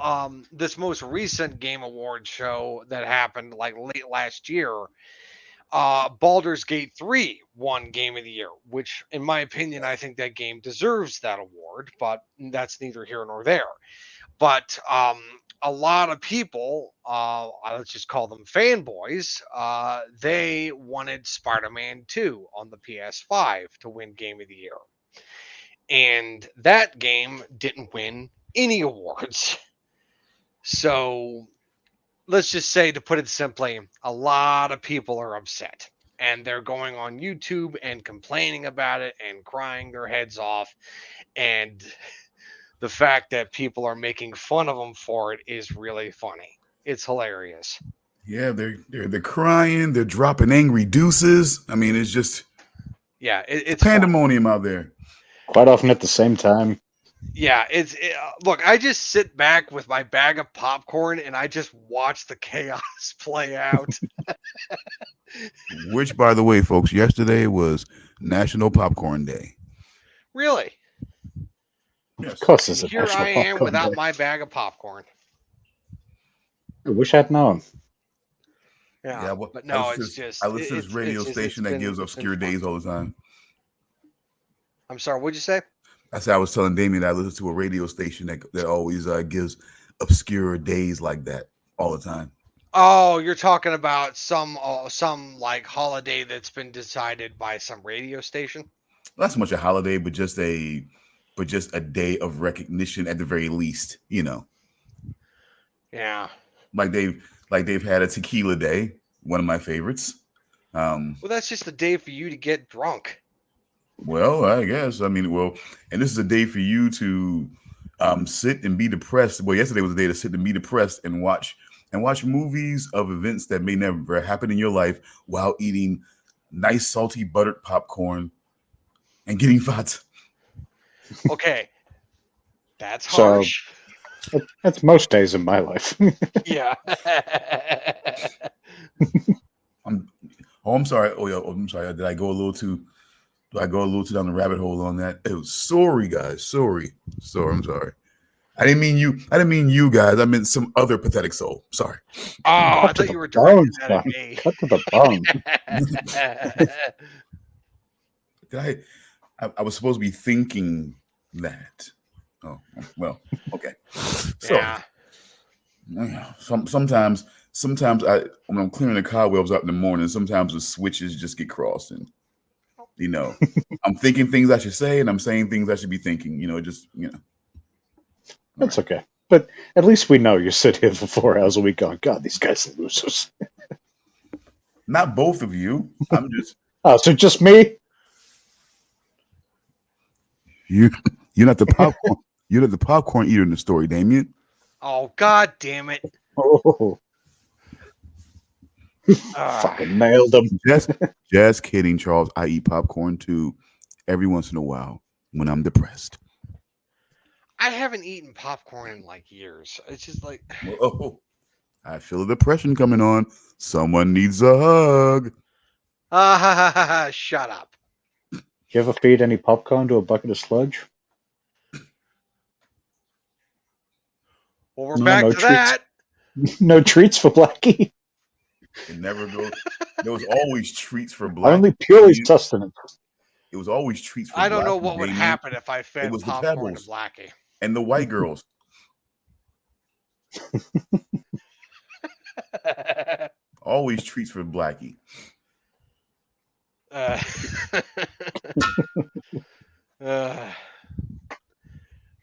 this most recent Game Awards show that happened like late last year. Baldur's Gate 3 won Game of the Year, which, in my opinion, I think that game deserves that award, but that's neither here nor there. But a lot of people, let's just call them fanboys, they wanted Spider-Man 2 on the PS5 to win Game of the Year. And that game didn't win any awards. So let's just say, to put it simply, a lot of people are upset. And they're going on YouTube and complaining about it and crying their heads off. And the fact that people are making fun of them for it is really funny. It's hilarious. Yeah, they're crying. They're dropping angry deuces. I mean, it's just it's pandemonium out there. Quite often at the same time. Yeah, look, I just sit back with my bag of popcorn and I just watch the chaos play out. Which, by the way, folks, yesterday was National Popcorn Day. Really? Yes. Of course, it's here I am without my bag of popcorn. I wish I'd known. Yeah, well, but no, it's just I listen to this radio station that gives obscure days all the time. I'm sorry, what'd you say? I said I was telling Damian that I listen to a radio station that always gives obscure days like that all the time. Oh, you're talking about some like holiday that's been decided by some radio station? Not so much a holiday, but just a day of recognition at the very least, you know. Yeah. Like they've had a tequila day, one of my favorites. Well, that's just a day for you to get drunk. Well, I guess. I mean, and this is a day for you to sit and be depressed. Well, yesterday was a day to sit and be depressed and watch movies of events that may never happen in your life while eating nice salty buttered popcorn and getting fat. Okay. That's harsh. So, that's most days of my life. Yeah. I'm sorry. I'm sorry. Did I go a little too down the rabbit hole on that? Sorry, guys. Sorry. I'm sorry. I didn't mean you guys. I meant some other pathetic soul. Sorry. Oh, I thought you were directing that at me. Cut to the bone. I was supposed to be thinking that. Oh, well, okay. So, yeah. Sometimes when I'm clearing the cobwebs out in the morning, sometimes the switches just get crossed, and you know, I'm thinking things I should say, and I'm saying things I should be thinking. You know, That's okay. But at least we know you sit here for 4 hours a week going, God, these guys are losers. Not both of you. I'm just. Oh, so just me? You're not the popcorn. You're not the popcorn eater in the story, Damian. Oh, God damn it. Oh. Fucking nailed them. Just kidding, Charles. I eat popcorn too every once in a while when I'm depressed. I haven't eaten popcorn in like years. It's just like, whoa, I feel a depression coming on. Someone needs a hug. Shut up. You ever feed any popcorn to a bucket of sludge? Well, we're back to that. No treats for Blackie. It never goes. There was always treats for Blackie. Only purely sustenance. It was always treats for I don't Blackie, know what would happen if I fed popcorn to Blackie. And the white girls. Always treats for Blackie.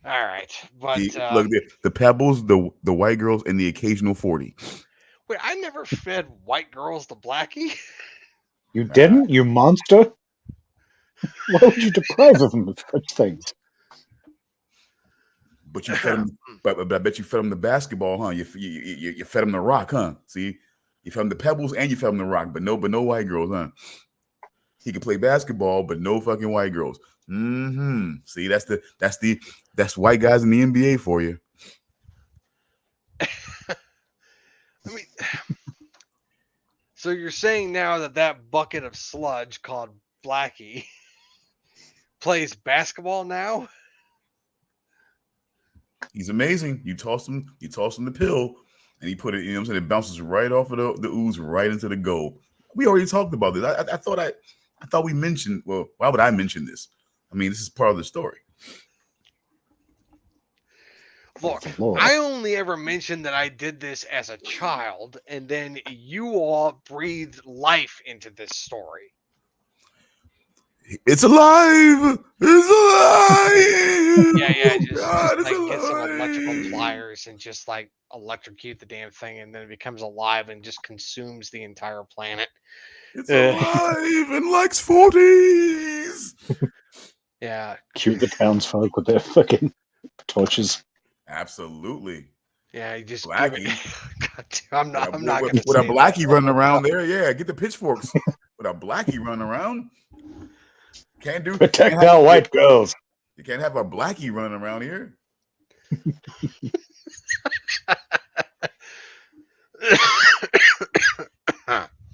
All right, but look, the Pebbles, the white girls, and the occasional 40. Wait, I never fed white girls to Blackie. You didn't, you monster? Why would you deprive them of such things? But you fed them. But I bet you fed them the basketball, huh? You fed them the rock, huh? See, you fed them the Pebbles and you fed them the rock, but no white girls, huh? He could play basketball, but no fucking white girls. Mm-hmm. See, that's white guys in the NBA for you. I mean, so you're saying now that bucket of sludge called Blackie plays basketball now? He's amazing. You toss him the pill, and he put it. You know what I'm saying? It bounces right off of the ooze right into the goal. We already talked about this. I thought we mentioned. Well, why would I mention this? I mean, this is part of the story. Look, Lord. I only ever mentioned that I did this as a child, and then you all breathed life into this story. It's alive! It's alive! Yeah, Oh, just God, it's like get some electrical alive! pliers and just like electrocute the damn thing, and then it becomes alive and just consumes the entire planet. It's alive and likes 40s! Yeah, Cue the townsfolk with their fucking torches. Absolutely. yeah, you just Blackie. give it. God damn, I'm not with, gonna with a say that. Blackie running around there. Yeah, get the pitchforks. With a Blackie running around. Protect our white girls. You can't have a Blackie running around here.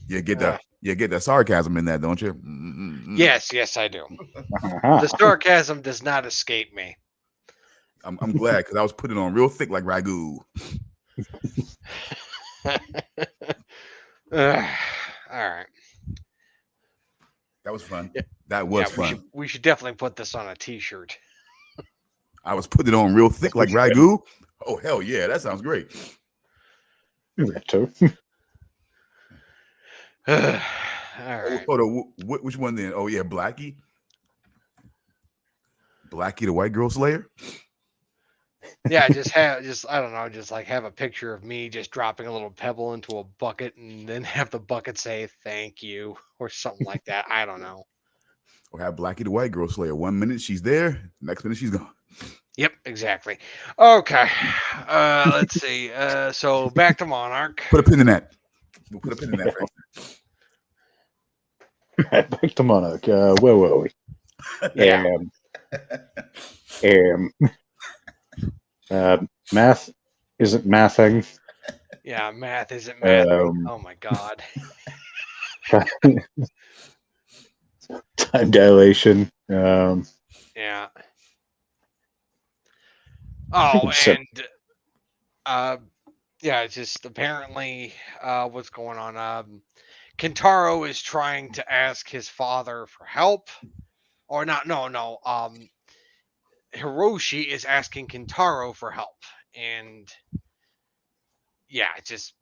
You get the sarcasm in that, don't you? Yes, I do. Uh-huh. The sarcasm does not escape me. I'm glad because I was putting it on real thick like ragu. All right. That was fun. Yeah. That was fun. We should definitely put this on a T-shirt. I was putting it on real thick like ragu. Oh hell yeah, that sounds great. That too. All right. Hold on, which one then? Oh yeah, Blackie. Blackie the white girl slayer. Yeah, I don't know, just like have a picture of me just dropping a little pebble into a bucket and then have the bucket say thank you or something like that. I don't know. Or have Blackie the white girl slayer. 1 minute she's there, next minute she's gone. Yep, exactly. Okay. Let's see. So back to Monarch. Put a pin in that. We'll put a pin in that right Back to Monarch. Where were we? Yeah. Math isn't mathing. Yeah, math isn't math. Oh my god. Time dilation. Yeah. Oh, So- and yeah, it's just apparently what's going on. Kentaro is trying to ask his father for help. Or not, no. Hiroshi is asking Kentaro for help. And yeah, it's just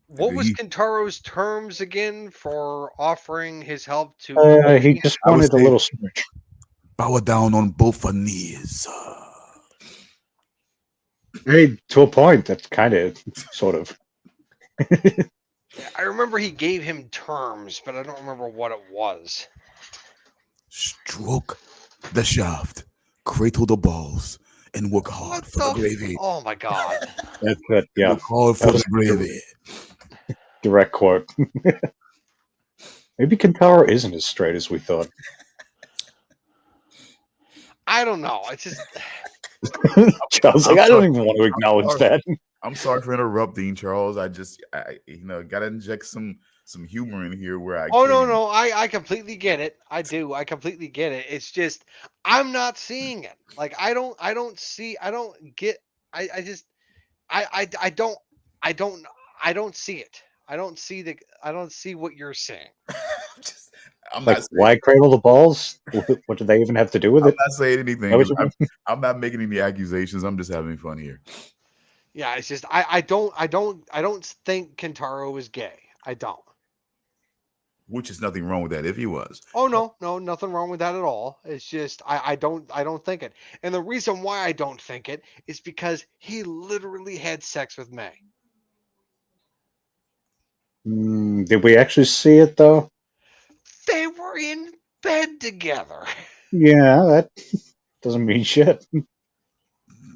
what was Kentaro's terms again for offering his help to he just wanted a little smooch. Bow down on both her knees. Hey, to a point, that's kind of, sort of. I remember he gave him terms, but I don't remember what it was. Stroke the shaft, cradle the balls, and work hard for the gravy. Oh my god. That's it, yeah. Work hard for the gravy. Direct quote. Maybe Kentaro isn't as straight as we thought. I don't know. It's just Charles, I don't even want to acknowledge that. I'm sorry for interrupting, Charles. I gotta inject some humor in here where I. Oh no, I completely get it. I do. I completely get it. It's just I'm not seeing it. Like I don't see it. I don't see it. I don't see what you're saying. I'm like, why cradle the balls? What do they even have to do with it? I'm not saying anything. I'm not making any accusations. I'm just having fun here. Yeah, it's just I don't think Kentaro is gay. I don't. Which is nothing wrong with that if he was. Oh no, nothing wrong with that at all. It's just I don't think it. And the reason why I don't think it is because he literally had sex with May. Did we actually see it though? They were in bed together. Yeah, that doesn't mean shit.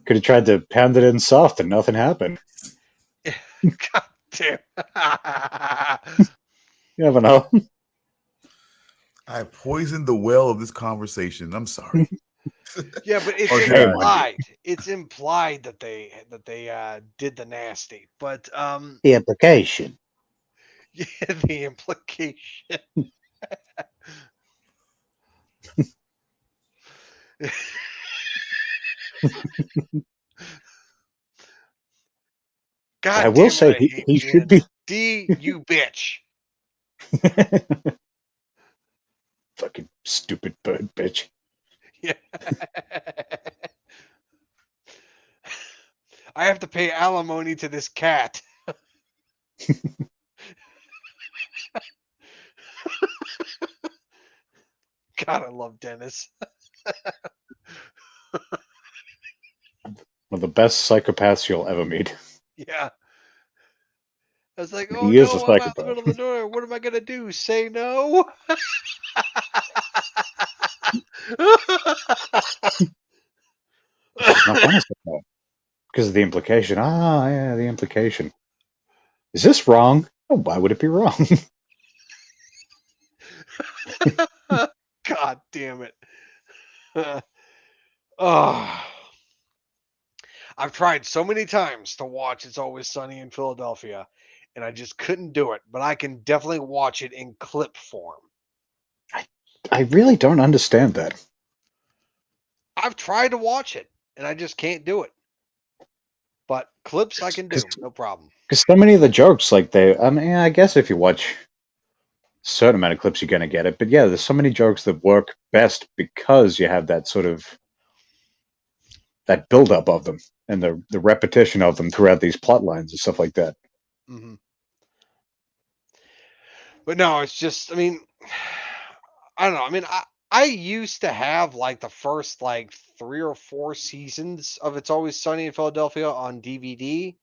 Could have tried to pound it in soft and nothing happened. God damn. You never know. I poisoned the well of this conversation. I'm sorry. Yeah, but it's Okay. implied. It's implied that they did the nasty. But The implication. yeah, the implication. God I will damn it, say I hate he Jen. should be D, you bitch. Fucking stupid bird bitch. Yeah. I have to pay alimony to this cat. God, I love Dennis. One of the best psychopaths you'll ever meet. Yeah. I was like, oh He is a no, I'm out in the psychopath. middle of the door. What am I going to do? Say no? He's not gonna say no. Because of the implication. Ah, yeah, the implication. Is this wrong? Oh, why would it be wrong? God damn it. Oh. I've tried so many times to watch It's Always Sunny in Philadelphia, and I just couldn't do it. But I can definitely watch it in clip form. I really don't understand that. I've tried to watch it, and I just can't do it. But clips I can do, no problem. Because so many of the jokes, like I mean, I guess if you watch a certain amount of clips, you're going to get it. But yeah, there's so many jokes that work best because you have that sort of that buildup of them and the repetition of them throughout these plot lines and stuff like that. Mm-hmm. But no, it's just, I mean, I don't know. I mean, I used to have like the first like 3 or 4 seasons of It's Always Sunny in Philadelphia on DVD,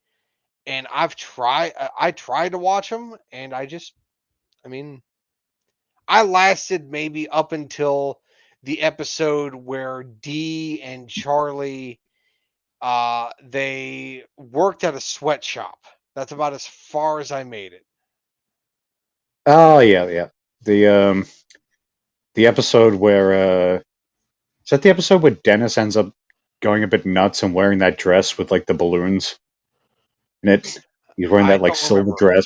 and I tried to watch them, and I mean, I lasted maybe up until the episode where Dee and Charlie they worked at a sweatshop. That's about as far as I made it. Oh yeah. The episode where is that the episode where Dennis ends up going a bit nuts and wearing that dress with like the balloons in it? He's wearing I that like don't silver remember. dress.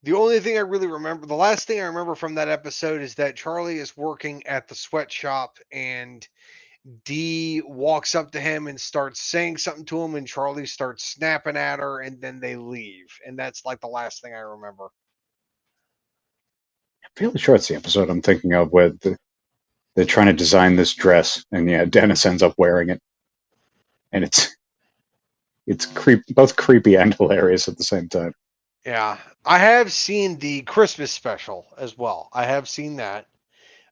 The only thing I really remember, the last thing I remember from that episode is that Charlie is working at the sweatshop and Dee walks up to him and starts saying something to him, and Charlie starts snapping at her, and then they leave. And that's like the last thing I remember. I'm fairly sure it's the episode I'm thinking of where they're trying to design this dress, and yeah, Dennis ends up wearing it, and it's both creepy and hilarious at the same time. Yeah, I have seen the Christmas special as well. I have seen that.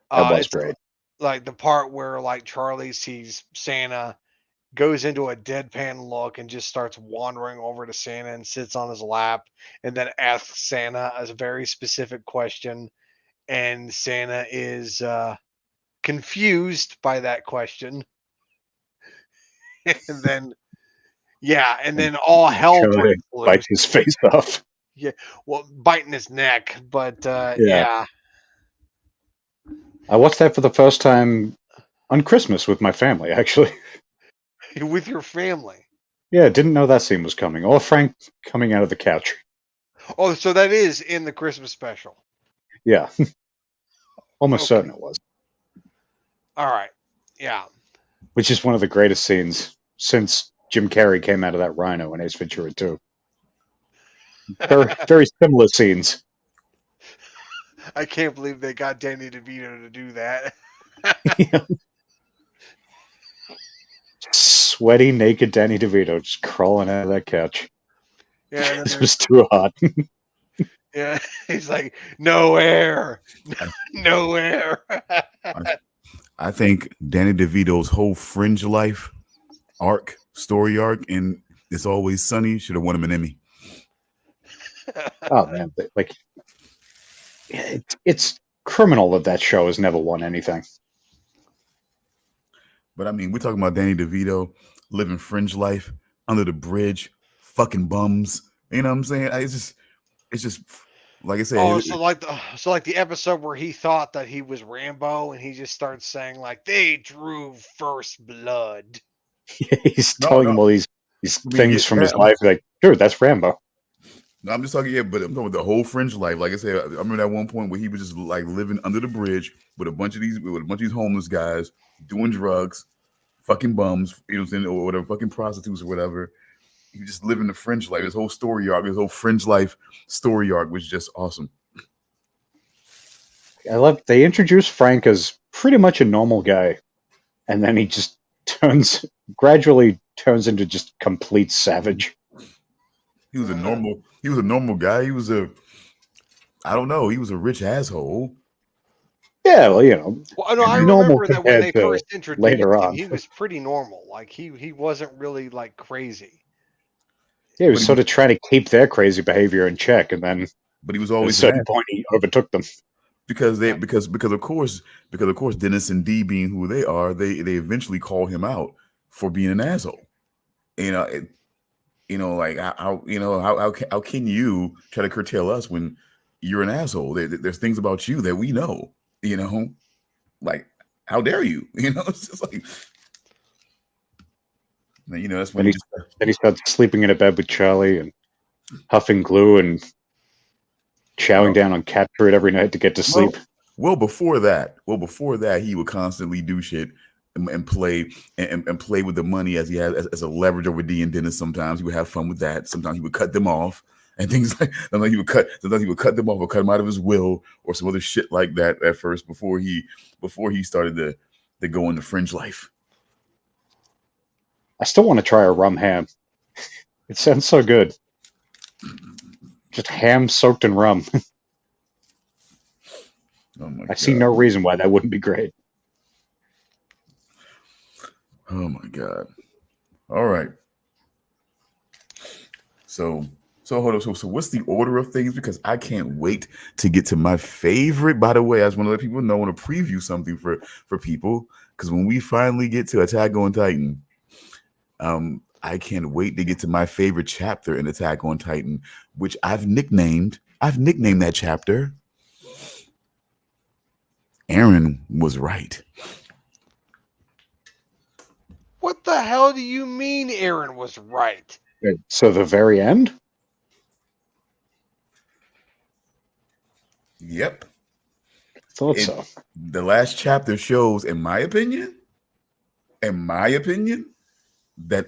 That was It's great. like the part where like Charlie sees Santa, goes into a deadpan look and just starts wandering over to Santa and sits on his lap and then asks Santa a very specific question, and Santa is confused by that question. And then all hell Charlie breaks loose. bites his face off. Yeah, well, biting his neck, but Yeah. yeah. I watched that for the first time on Christmas with my family, actually. With your family. Yeah, didn't know that scene was coming. Or Frank coming out of the couch. Oh, so that is in the Christmas special. Yeah. Almost Okay. certain it was. All right. Yeah. Which is one of the greatest scenes since Jim Carrey came out of that rhino in Ace Ventura 2. Very, very similar scenes. I can't believe they got Danny DeVito to do that. Yeah. Sweaty, naked Danny DeVito just crawling out of that couch. Yeah, This was too hot. yeah, he's like, no air, no air. I think Danny DeVito's whole Fringe life story arc in It's Always Sunny should have won him an Emmy. Oh man, like it's criminal that show has never won anything. But I mean, we're talking about Danny DeVito living Fringe life under the bridge, fucking bums. You know what I'm saying? It's just like I said. Oh, so like the episode where he thought that he was Rambo, and he just starts saying like, "They drew first blood." He's telling him all these things from his life. Like, sure, that's Rambo. No, I'm just talking, but I'm talking about the whole Fringe life. Like I said, I remember that one point where he was just like living under the bridge with a bunch of these homeless guys doing drugs, fucking bums, you know what I'm saying, or whatever, fucking prostitutes or whatever. he just living the fringe life. His whole story arc, his whole fringe life story arc was just awesome. I love they introduced Frank as pretty much a normal guy, and then he just gradually turns into just complete savage. He was a normal guy. He was I don't know, he was a rich asshole. Yeah, well, you know, Well, no, I normal remember that when compared they to first introduced later him, on. he was pretty normal. Like he wasn't really like crazy. Yeah, he was But sort of trying to keep their crazy behavior in check, and then but he was at a always an certain ass point he overtook them. because of course Dennis and Dee being who they are, they eventually call him out for being an asshole. You know, like how can you try to curtail us when you're an asshole? There's things about you that we know. Like how dare you? It's just like that's when And then he starts sleeping in a bed with Charlie and huffing glue and chowing down on cat food every night to get to sleep. Well, before that, he would constantly do shit and play and play with the money as he had as a leverage over Dee and Dennis. Sometimes he would have fun with that. Sometimes he would cut them off and things like. Sometimes he would cut them off or cut them out of his will or some other shit like that at first before he started to go into fringe life. I still want to try a rum ham. It sounds so good. Just ham soaked in rum. Oh my I God. see no reason why that wouldn't be great. Oh my God. All right. So hold up. So what's the order of things? Because I can't wait to get to my favorite. By the way, I just want to let people know I want to preview something for people. Because when we finally get to Attack on Titan, I can't wait to get to my favorite chapter in Attack on Titan, which I've nicknamed that chapter. Eren was right. What the hell do you mean Eren was right? So the very end? Yep. Thought so. The last chapter shows, in my opinion, that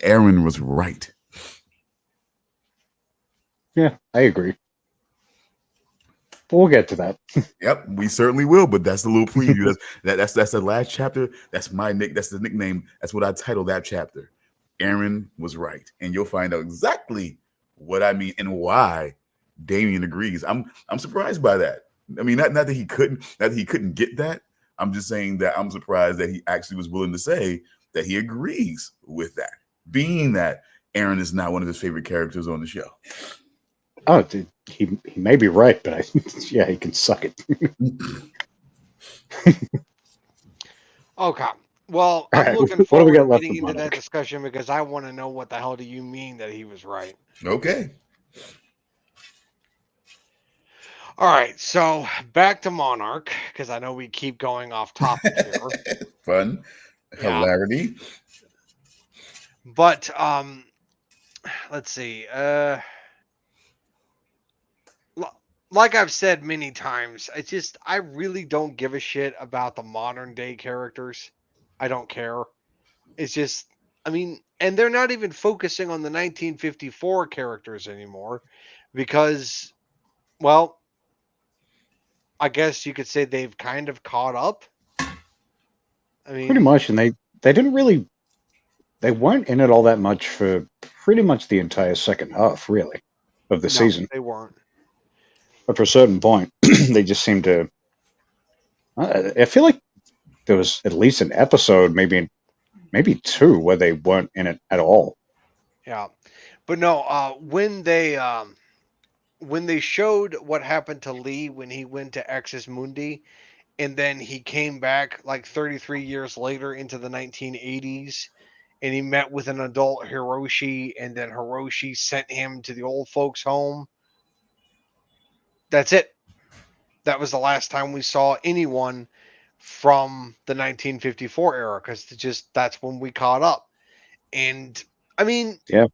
Eren was right. Yeah, I agree. But we'll get to that. Yep, we certainly will. But that's the little preview. That's the last chapter. That's the nickname. That's what I titled that chapter. Eren was right, and you'll find out exactly what I mean and why Damian agrees. I'm surprised by that. I mean, not that he couldn't get that. I'm just saying that I'm surprised that he actually was willing to say that he agrees with that, being that Eren is not one of his favorite characters on the show. Oh, dude, he may be right, but yeah, he can suck it. Okay. Well, All I'm right, looking what do we forward got to left getting with into that Monarch? discussion because I want to know what the hell do you mean that he was right. Okay. All right, so back to Monarch because I know we keep going off topic here. Fun, Yeah. hilarity. But let's see. Like I've said many times, I really don't give a shit about the modern day characters. I don't care. It's just, I mean, and they're not even focusing on the 1954 characters anymore because, well, I guess you could say they've kind of caught up. I mean, Pretty much, and they didn't really, they weren't in it all that much for pretty much the entire second half, really, of the season. they weren't. But for a certain point, they just seemed to. I feel like there was at least an episode, maybe two, where they weren't in it at all. Yeah, but no. When they showed what happened to Lee when he went to Axis Mundi, and then he came back like 33 years later into the 1980s, and he met with an adult Hiroshi, and then Hiroshi sent him to the old folks' home. That's it. That was the last time we saw anyone from the 1954 era because that's when we caught up. And I mean, Yeah,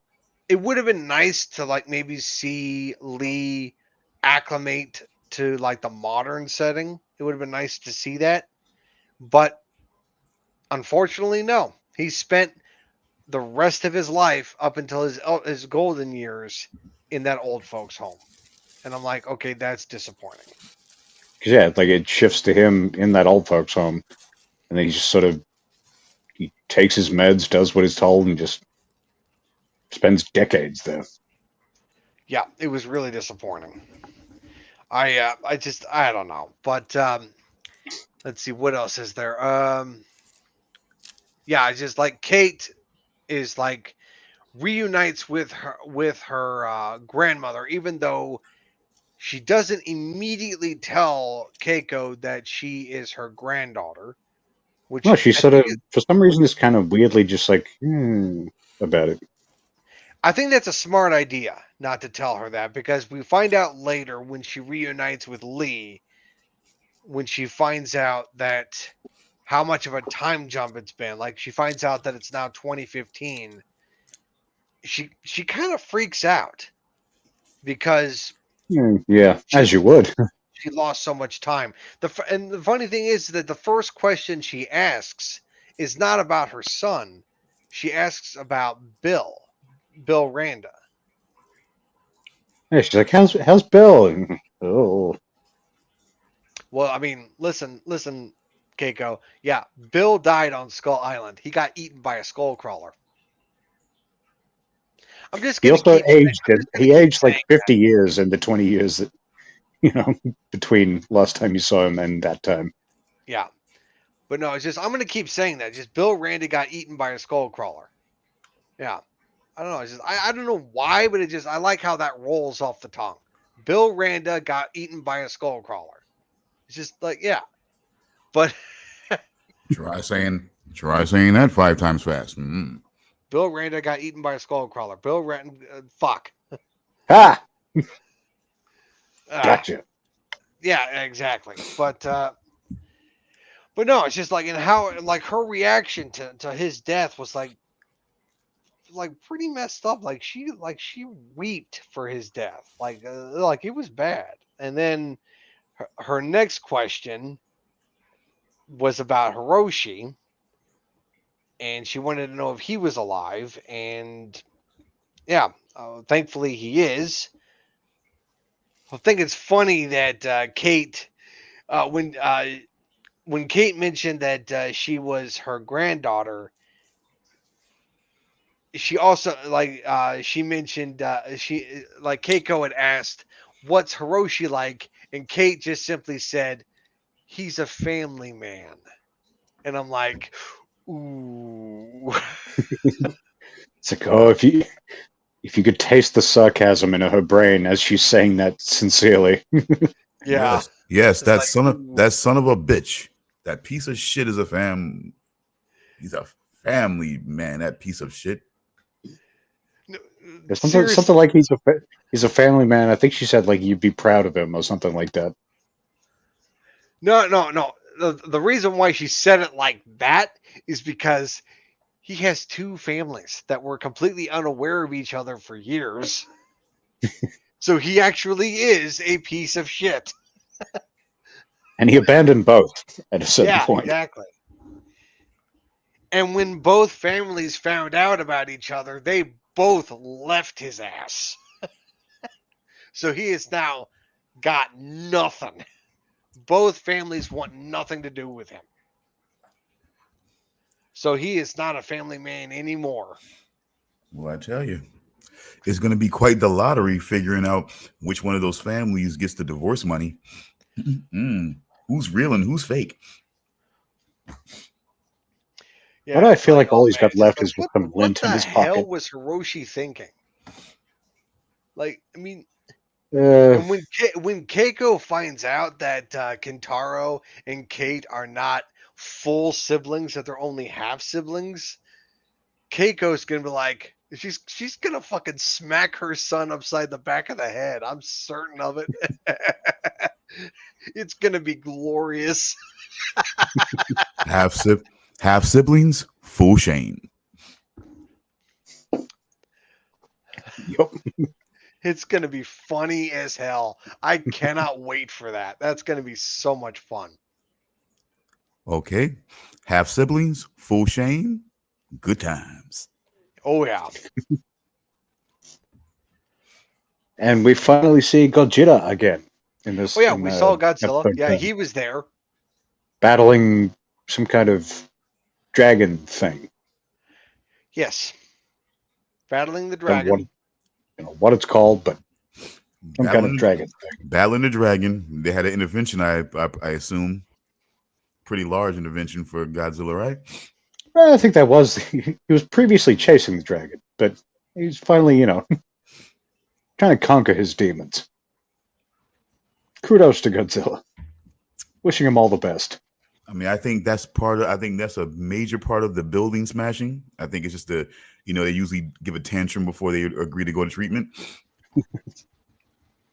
it would have been nice to like maybe see Lee acclimate to like the modern setting. It would have been nice to see that. But unfortunately, no. He spent the rest of his life up until his golden years in that old folks home. And I'm like, okay, that's disappointing. Because yeah, like it shifts to him in that old folks home, and then he just sort of he takes his meds, does what he's told, and just spends decades there. Yeah, it was really disappointing. I don't know, but let's see what else is there. Yeah, it's just like Kate is like reunites with her grandmother, even though she doesn't immediately tell Keiko that she is her granddaughter. Which No, she I sort of, think, for some reason, is kind of weirdly just like, about it. I think that's a smart idea not to tell her that, because we find out later when she reunites with Lee, when she finds out that how much of a time jump it's been. Like she finds out that it's now 2015. She kind of freaks out because Yeah, she as you would. she lost so much time. And the funny thing is that the first question she asks is not about her son. She asks about Bill Randa. Yeah, she's like, how's Bill? And, oh, Well, I mean, listen, Keiko. Yeah, Bill died on Skull Island. He got eaten by a skull crawler. I'm just he gonna also keep. aged I'm it. just gonna He keep aged like saying. 50 years in the 20 years that between last time you saw him and that time. Yeah, but no, it's just I'm gonna keep saying that. Just Bill Randa got eaten by a skull crawler. Yeah, I don't know. It's just I don't know why, but I like how that rolls off the tongue. Bill Randa got eaten by a skull crawler. It's just like yeah, but Try saying that 5 times fast. Bill Randa got eaten by a skull crawler. Bill Randa, fuck. Ha! Uh, Gotcha. yeah, exactly. But no, it's just like and how like her reaction to his death was like pretty messed up. Like she wept for his death. Like it was bad. And then her next question was about Hiroshi, and she wanted to know if he was alive. And yeah, thankfully he is. I think it's funny that Kate, when Kate mentioned that she was her granddaughter, she also she mentioned she like Keiko had asked, "What's Hiroshi like?" And Kate just simply said, "He's a family man." And I'm like, ooh. It's like, oh, if you could taste the sarcasm in her brain as she's saying that sincerely. Yeah. Yes. It's That like, son of a bitch. That piece of shit is a fam. He's a family man. That piece of shit. There's seriously, something like he's a family man. I think she said like you'd be proud of him or something like that. no. The reason why she said it like that is because he has two families that were completely unaware of each other for years. So he actually is a piece of shit. And he abandoned both at a certain point. Exactly. And when both families found out about each other, they both left his ass. So he has now got nothing. Both families want nothing to do with him. So he is not a family man anymore. Well, I tell you, it's going to be quite the lottery figuring out which one of those families gets the divorce money. Who's real and who's fake? Yeah, Why do I feel like all oh, he's man, got left like, is just some what lint in the his hell pocket? was Hiroshi thinking? Like, I mean, Uh, and when Keiko finds out that Kentaro and Kate are not full siblings, that they're only half siblings, Keiko's gonna be like, she's gonna fucking smack her son upside the back of the head. I'm certain of it. It's gonna be glorious. Half siblings, full shame. yup. It's gonna be funny as hell. I cannot wait for that. That's gonna be so much fun. Okay, half siblings, full shame, good times. Oh yeah. And we finally see Gojira again in this. Oh yeah, we saw Godzilla. episode Yeah, 10, he was there. battling some kind of dragon thing. Yes. Battling the Don't know dragon. what it's called, but some kind of Battling, dragon thing. battling the dragon. They had an intervention, I assume. Pretty large intervention for Godzilla, right? Well, I think that was he was previously chasing the dragon, but he's finally, trying to conquer his demons. Kudos to Godzilla. Wishing him all the best. I mean, I think that's a major part of the building smashing. I think it's just they usually give a tantrum before they agree to go to treatment.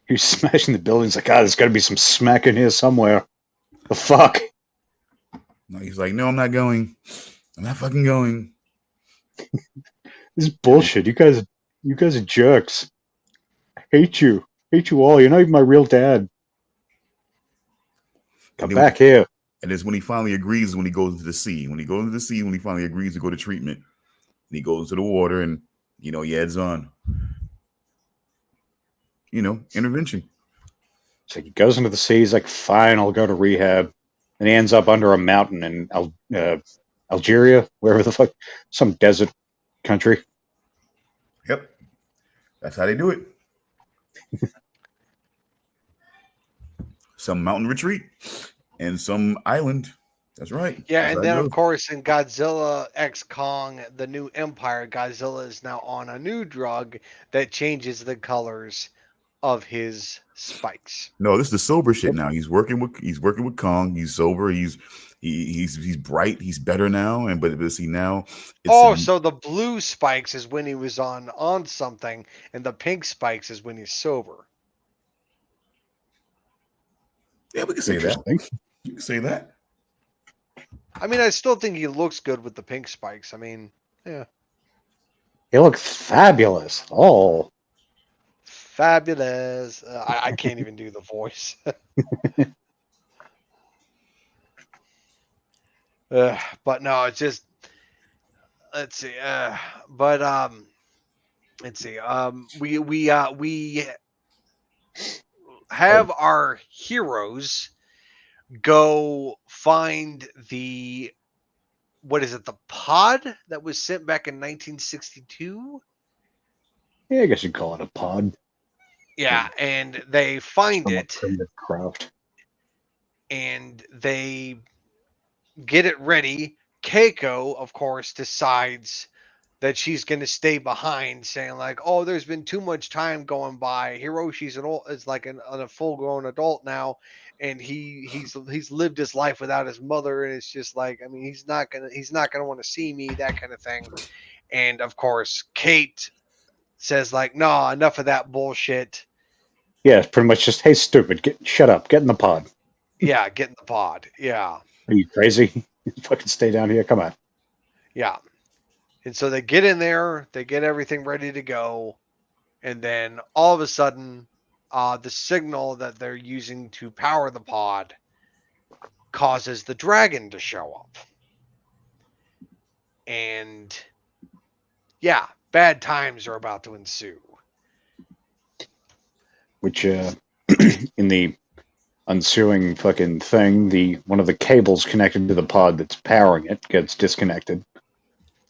He's smashing the buildings like, there's got to be some smack in here somewhere. The fuck? No, he's like, no, I'm not going. I'm not fucking going. This is bullshit. You guys are jerks. I hate you. Hate you all. You're not even my real dad. Come back here. And it's when he finally agrees when he goes into the sea. When he goes into the sea, when he finally agrees to go to treatment. And he goes to the water and, he heads on. Intervention. So he goes into the sea. He's like, fine, I'll go to rehab. And he ends up under a mountain in Algeria, wherever the fuck, some desert country. Yep. That's how they do it. Some mountain retreat and some island. That's right. Yeah, That's and then of course in Godzilla X Kong, the new Empire, Godzilla is now on a new drug that changes the colors of his spikes. No, this is the sober shit now. He's working with Kong. He's sober. He's bright. He's better now. And but see now. So the blue spikes is when he was on something, and the pink spikes is when he's sober. Yeah, we can say that. You can say that. I mean, I still think he looks good with the pink spikes. I mean, yeah. He looks fabulous. Oh. Fabulous. I can't even do the voice. But no, it's just, let's see. Let's see. We have our heroes go find the pod that was sent back in 1962. Yeah, I guess you'd call it a pod. Yeah, and they find it. Primitive craft. And they get it ready. Keiko, of course, decides that she's going to stay behind, saying like, "Oh, there's been too much time going by. Hiroshi's is like a full-grown adult now, and he's lived his life without his mother, and it's just like, I mean, he's not gonna want to see me, that kind of thing." And of course, Kate says like, "No, enough of that bullshit." Yeah, it's pretty much just, hey, stupid, shut up, get in the pod. Yeah, get in the pod. Yeah. Are you crazy? Fucking stay down here. Come on. Yeah. And so they get in there, they get everything ready to go, and then all of a sudden, the signal that they're using to power the pod causes the dragon to show up. And yeah, bad times are about to ensue. Which, in the ensuing fucking thing, one of the cables connected to the pod that's powering it gets disconnected.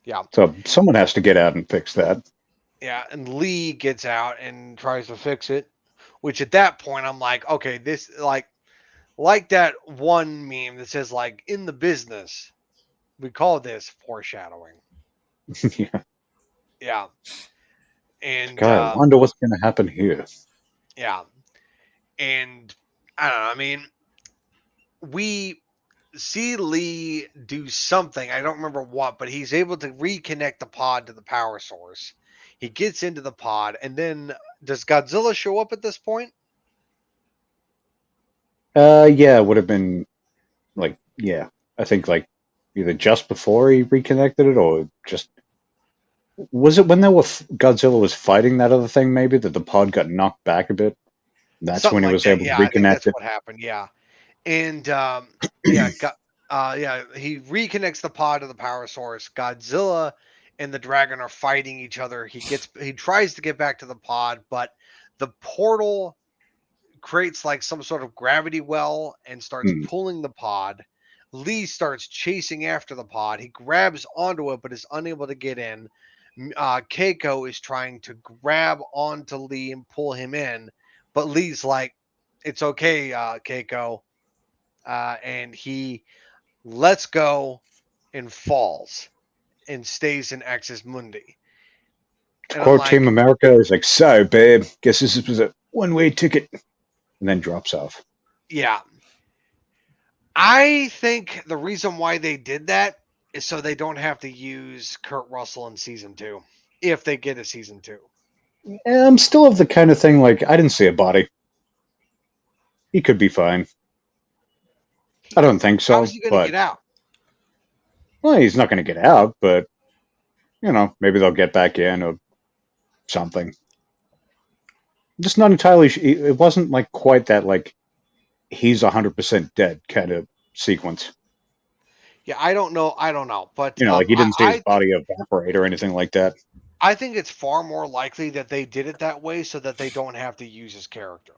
Yeah. So someone has to get out and fix that. Yeah, and Lee gets out and tries to fix it, which at that point I'm like, okay, this like that one meme that says like, in the business, we call this foreshadowing. Yeah. Yeah. And God, I wonder what's going to happen here. Yeah. And I don't know, I mean, we see Lee do something, I don't remember what, but he's able to reconnect the pod to the power source. He gets into the pod, and then does Godzilla show up at this point? Yeah, it would have been like, yeah, I think like either just before he reconnected it or just, was it when Godzilla was fighting that other thing maybe, that the pod got knocked back a bit? That's Something when he like was that. able to I think reconnect that's it. what happened, yeah. And he reconnects the pod to the power source. Godzilla and the dragon are fighting each other. He tries to get back to the pod, but the portal creates like some sort of gravity well and starts pulling the pod. Lee starts chasing after the pod. He grabs onto it, but is unable to get in. Keiko is trying to grab onto Lee and pull him in, but Lee's like, "It's okay, Keiko," and he lets go and falls and stays in Axis Mundi. To And I'm quote like, Team America, it's like, "So, babe, guess this was a one-way ticket," and then drops off. yeah. I think the reason why they did that is so they don't have to use Kurt Russell in season 2, if they get a season 2. I'm still of the kind of thing like, I didn't see a body. He could be fine. I don't think so. How's he going to but get out? Well, he's not going to get out, but maybe they'll get back in or something. I'm just not entirely. It wasn't like quite that like he's 100% dead kind of sequence. Yeah, I don't know. But Like he didn't see his body evaporate or anything like that. I think it's far more likely that they did it that way so that they don't have to use his character.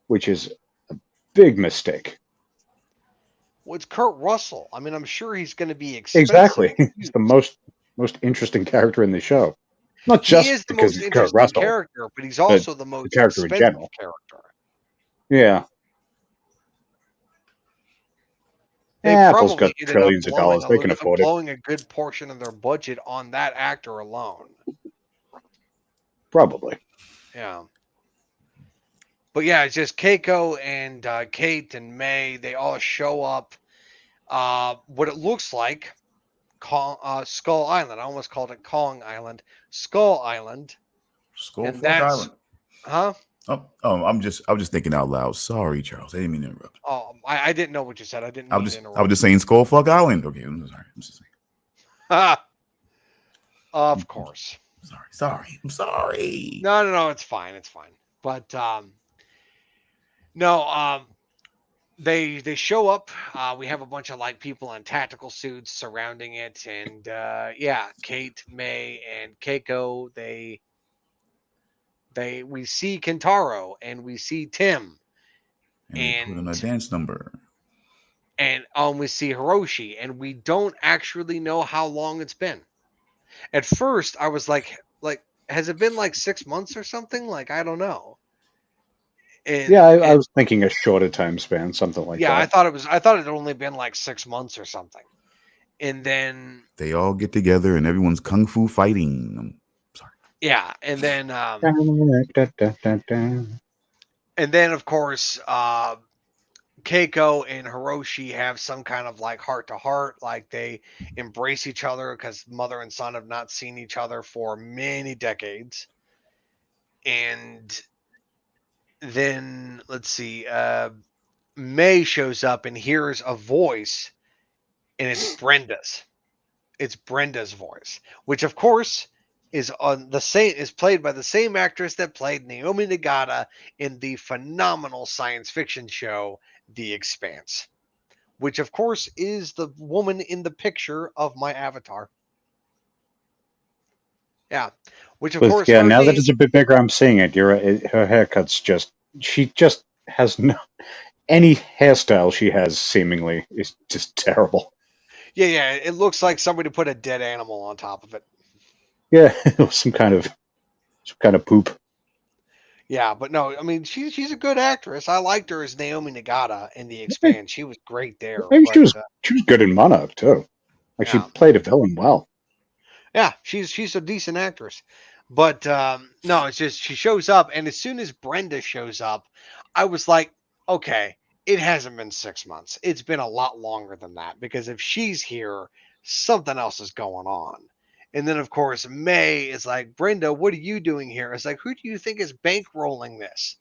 Which is a big mistake. Well, it's Kurt Russell. I mean, I'm sure he's going to be expensive. Exactly. He's the most interesting character in the show. Not just he is the because most he's Kurt interesting Russell, character, but he's also the most character in general. Character. Yeah. Apple's got trillions of dollars. They can afford it. Blowing a good portion of their budget on that actor alone. Probably. Yeah. But yeah, it's just Keiko and Kate and May. They all show up. What it looks like, Skull Island. I almost called it Kong Island. Skull Island. Skull Island. Huh? Oh, I was just thinking out loud. Sorry, Charles. I didn't mean to interrupt. Oh, I didn't know what you said. I didn't mean to interrupt. I was just saying Skull Island. Okay, I'm sorry. I'm just saying. Of course. Sorry. I'm sorry. No. It's fine. But no. They show up. We have a bunch of like people in tactical suits surrounding it, and yeah, Kate, May, and Keiko. We see Kentaro and we see Tim, and put in a dance number, and we see Hiroshi, and we don't actually know how long it's been. At first, I was like, has it been like 6 months or something? Like, I don't know. I was thinking a shorter time span, something like that. Yeah, I thought it had only been like 6 months or something. And then they all get together and everyone's kung fu fighting. I'm sorry. Yeah, and then of course Keiko and Hiroshi have some kind of like heart to heart, like they embrace each other because mother and son have not seen each other for many decades. And then let's see, May shows up and hears a voice, and it's Brenda's. It's Brenda's voice, which of course is played by the same actress that played Naomi Nagata in the phenomenal science fiction show The Expanse, which of course is the woman in the picture of my avatar. Yeah, which of course. Yeah, now that it's a bit bigger, I'm seeing it. Her haircut's she just has no any hairstyle she has seemingly is just terrible. Yeah, it looks like somebody put a dead animal on top of it. Yeah, some kind of poop. Yeah, but no, I mean she's a good actress. I liked her as Naomi Nagata in The Expanse. She was great there. Maybe she was good in Monarch too. Like she played a villain well. Yeah, she's a decent actress. But no, it's just she shows up, and as soon as Brenda shows up, I was like, okay, it hasn't been 6 months. It's been a lot longer than that, because if she's here, something else is going on. And then, of course, May is like, Brenda, what are you doing here? It's like, who do you think is bankrolling this?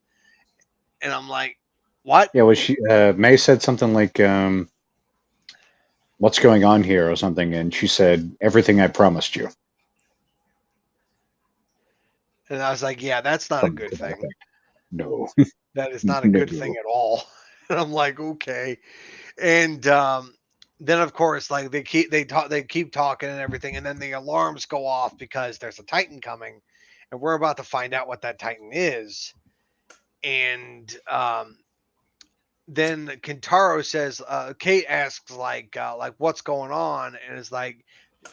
And I'm like, what? Yeah, well, May said something like, what's going on here or something, and she said, everything I promised you. And I was like, yeah, that's not a good thing. No. That is not a good thing at all. And I'm like, okay. And then of course, like they keep talking and everything, and then the alarms go off because there's a Titan coming, and we're about to find out what that Titan is. And then Kentaro says, Kate asks like what's going on, and it's like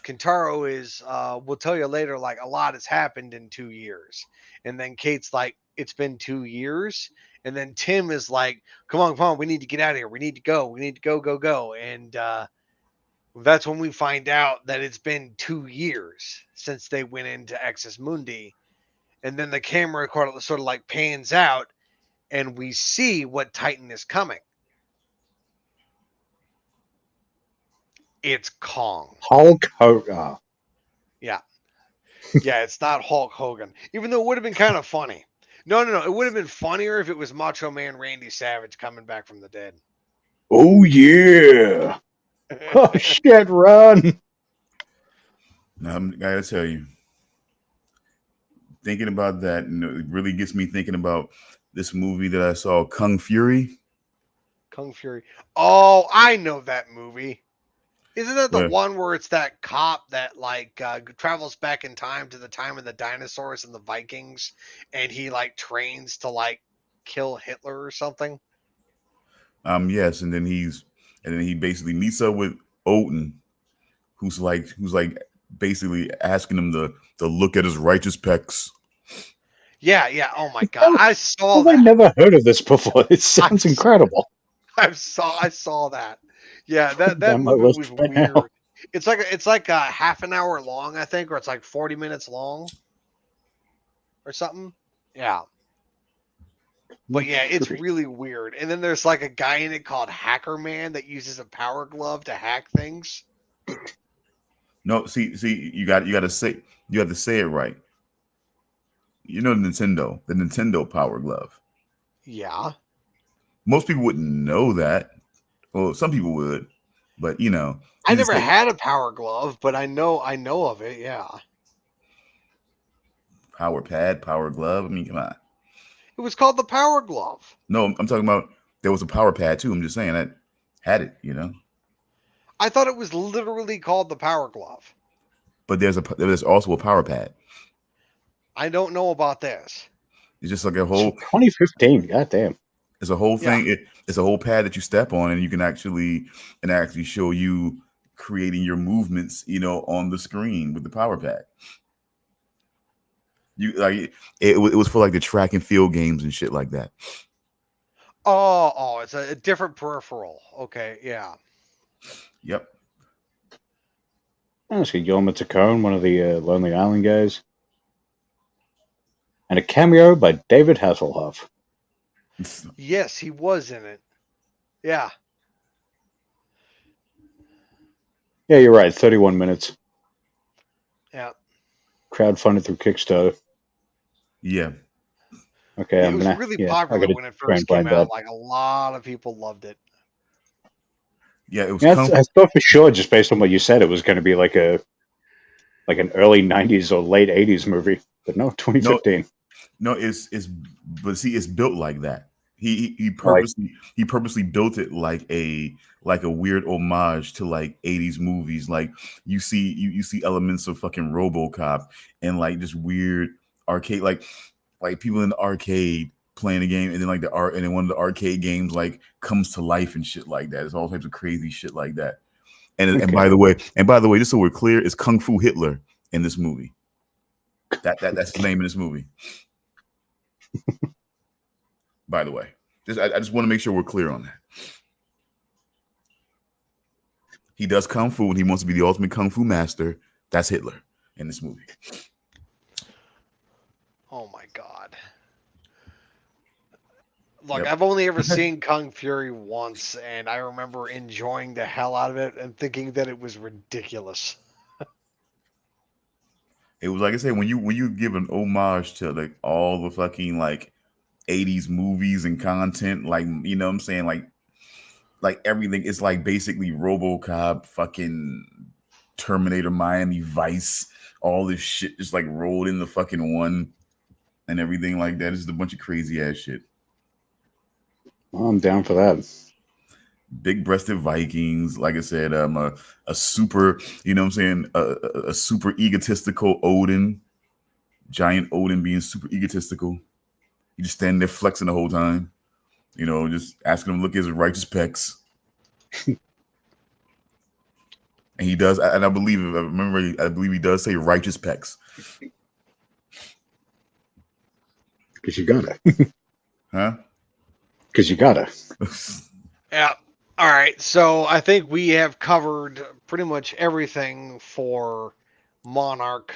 Kentaro is we'll tell you later, like a lot has happened in 2 years. And then Kate's like, it's been 2 years. And then Tim is like, come on, we need to get out of here, we need to go, go. And that's when we find out that it's been 2 years since they went into Exus Mundi. And then the camera sort of like pans out, and we see what Titan is coming. It's Kong. Hulk Hogan. Yeah. Yeah, it's not Hulk Hogan. Even though it would have been kind of funny. No. It would have been funnier if it was Macho Man Randy Savage coming back from the dead. Oh, yeah. Oh, shit, run. Now, I gotta tell you, thinking about that, it really gets me thinking about this movie that I saw, Kung Fury. Kung Fury. Oh, I know that movie. Isn't that the Where? one where it's that cop that like travels back in time to the time of the dinosaurs and the Vikings, and he like trains to like kill Hitler or something? Yes, and then he basically meets up with Odin, who's like basically asking him to look at his righteous pecs. Yeah. Oh my god, I saw I've that. never heard of this before. It sounds incredible. I saw that. Yeah, that On my movie list was right weird. now. It's like a half an hour long, I think, or it's like 40 minutes long or something. Yeah. But yeah, it's really weird. And then there's like a guy in it called Hacker Man that uses a power glove to hack things. No, see, you have to say it right. You know the Nintendo Power Glove. Yeah. Most people wouldn't know that. Well, some people would, but you know, I never had a power glove, but I know of it, yeah. power pad, power glove. I mean, come on. It was called the power glove. No, I'm talking about there was a power pad too. I'm just saying that had it, you know. I thought it was literally called the power glove. But there's also a power pad. I don't know about this. It's just like a whole 2015. Goddamn. It's a whole thing. Yeah. It's a whole pad that you step on, and you can actually show you creating your movements, you know, on the screen with the power pad. You like it was for like the track and field games and shit like that. Oh, it's a different peripheral. Okay, yeah. Yep. Oh, it's got Guillermo Tacone, one of the Lonely Island guys. And a cameo by David Hasselhoff. Yes, he was in it. Yeah. Yeah, you're right. 31 minutes. Yeah. Crowdfunded through Kickstarter. Yeah. Okay, It was really popular when it first came out. Like a lot of people loved it. Yeah, it was. Yeah, I thought for sure, just based on what you said, it was going to be like an early 90s or late 80s movie. But no, 2015. No, it's built like that. He purposely built it like a weird homage to like 80s movies. Like you see elements of fucking RoboCop and like just weird arcade, like people in the arcade playing a game, and then like and then one of the arcade games like comes to life and shit like that. It's all types of crazy shit like that. And by the way, just so we're clear, it's Kung Fu Hitler in this movie. That's his name in this movie. By the way, I just want to make sure we're clear on that. He does kung fu and he wants to be the ultimate kung fu master. That's Hitler in this movie. Oh my god. Look, Yep. I've only ever seen Kung Fury once, and I remember enjoying the hell out of it and thinking that it was ridiculous. It was like I said, when you give an homage to like all the fucking like 80s movies and content, like, you know what I'm saying, like everything is like basically RoboCop, fucking Terminator, Miami Vice, all this shit just like rolled in the fucking one and everything like that. It's just a bunch of crazy ass shit. Well, I'm down for that. big-breasted Vikings. Like I said, a super, you know what I'm saying, a super egotistical Odin, giant Odin being super egotistical. You just standing there flexing the whole time, you know, just asking him to look at his righteous pecs. And he does, and I believe, I believe he does say righteous pecs. Because you gotta. Huh? Because you gotta. Yeah. All right. So I think we have covered pretty much everything for Monarch.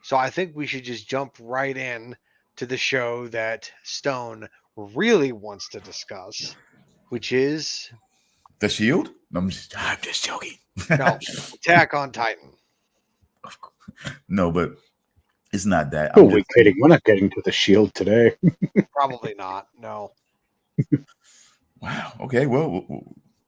So I think we should just jump right in to the show that Stone really wants to discuss, which is The Shield? No, I'm just joking. no, Attack on Titan. No, but it's not that. Oh, I'm we're just kidding. We're not getting to the shield today. Probably not. No. wow. Okay. Well,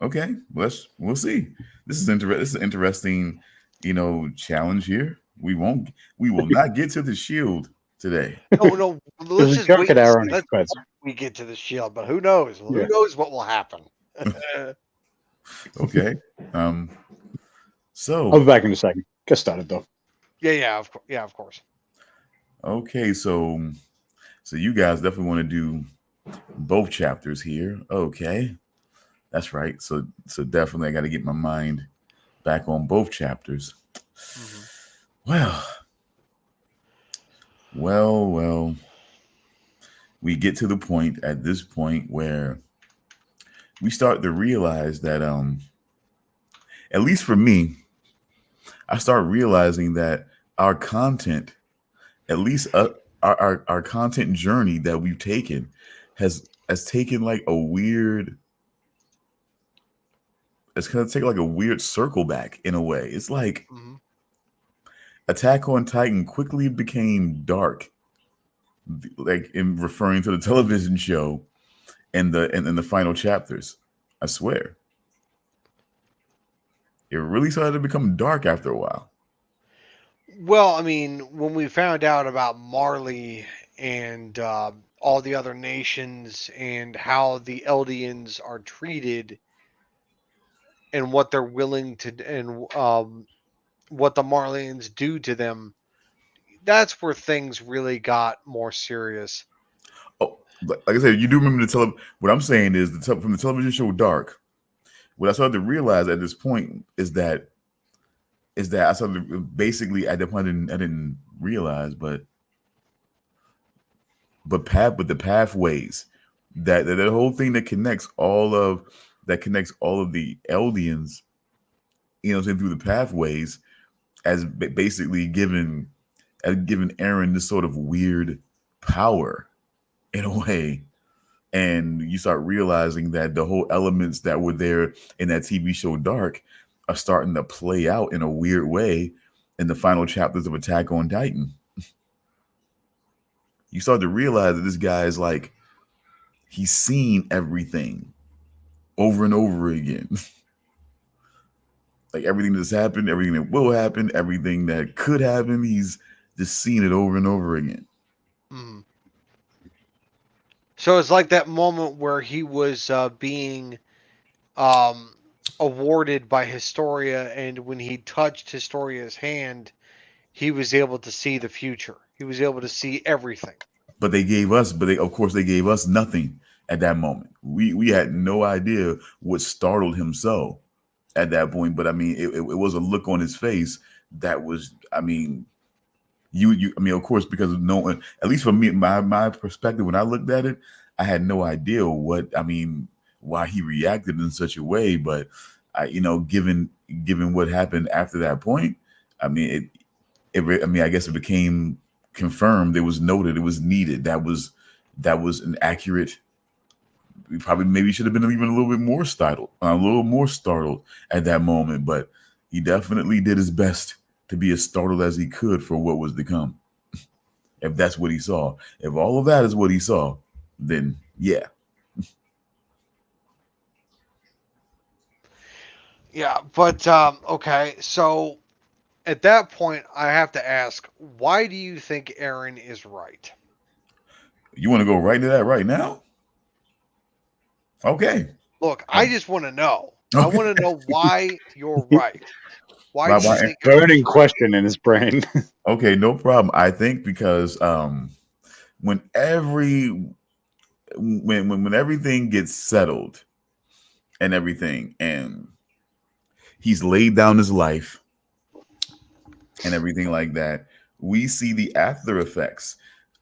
okay. We'll see. This is interesting. You know, challenge here. We will not get to the Shield today. No. It Let's was a just joke wait at and our see. own Let's expense. hope we get to the Shield, but who knows? Who Yeah. knows what will happen? Okay. So I'll be back in a second. Get started, though. Yeah, of course. okay. So you guys definitely want to do both chapters here. Okay. That's right. So definitely I got to get my mind back on both chapters. Mm-hmm. Well, we get to the point at this point where we start to realize that at least for me, I start realizing that our content, at least our content journey that we've taken has taken like a weird, it's going to take like a weird circle back in a way. It's like Mm-hmm. Attack on Titan quickly became dark, like in referring to the television show and the final chapters. I swear. It really started to become dark after a while. Well, I mean, when we found out about Marley and all the other nations and how the Eldians are treated and what they're willing to and what the Marleyans do to them, that's where things really got more serious. Oh, like I said, you do remember what I'm saying is from the television show Dark. What I started to realize at this point is that I started to, basically at that point I didn't realize, but the pathways that whole thing that connects all of the Eldians, you know, through the pathways, as basically given Aaron this sort of weird power in a way. And you start realizing that the whole elements that were there in that TV show Dark are starting to play out in a weird way in the final chapters of Attack on Titan. You start to realize that this guy is like, he's seen everything over and over again. Like everything that's happened, everything that will happen, everything that could happen, he's just seen it over and over again. Mm. So it's like that moment where he was being awarded by Historia, and when he touched Historia's hand, he was able to see the future. He was able to see everything. But they gave us nothing at that moment. We had no idea what startled him so at that point. But I mean, it was a look on his face that was, I mean, of course, because of no one, at least for me, my perspective, when I looked at it, I had no idea why he reacted in such a way. But given what happened after that point, I mean, I guess it became confirmed. It was noted. It was needed. That was an accurate. We probably maybe should have been even a little bit more startled, at that moment. But he definitely did his best to be as startled as he could for what was to come. If that's what he saw, if all of that is what he saw, then yeah. Yeah, but okay. So at that point, I have to ask, why do you think Aaron is right? You want to go right to that right now? Okay. Look, I just want to know. I Okay. want to know why you're right. Why do you Why- think Aaron's Burning right? question in his brain. Okay, no problem. I think because when when everything gets settled and everything, and he's laid down his life and everything like that, we see the after effects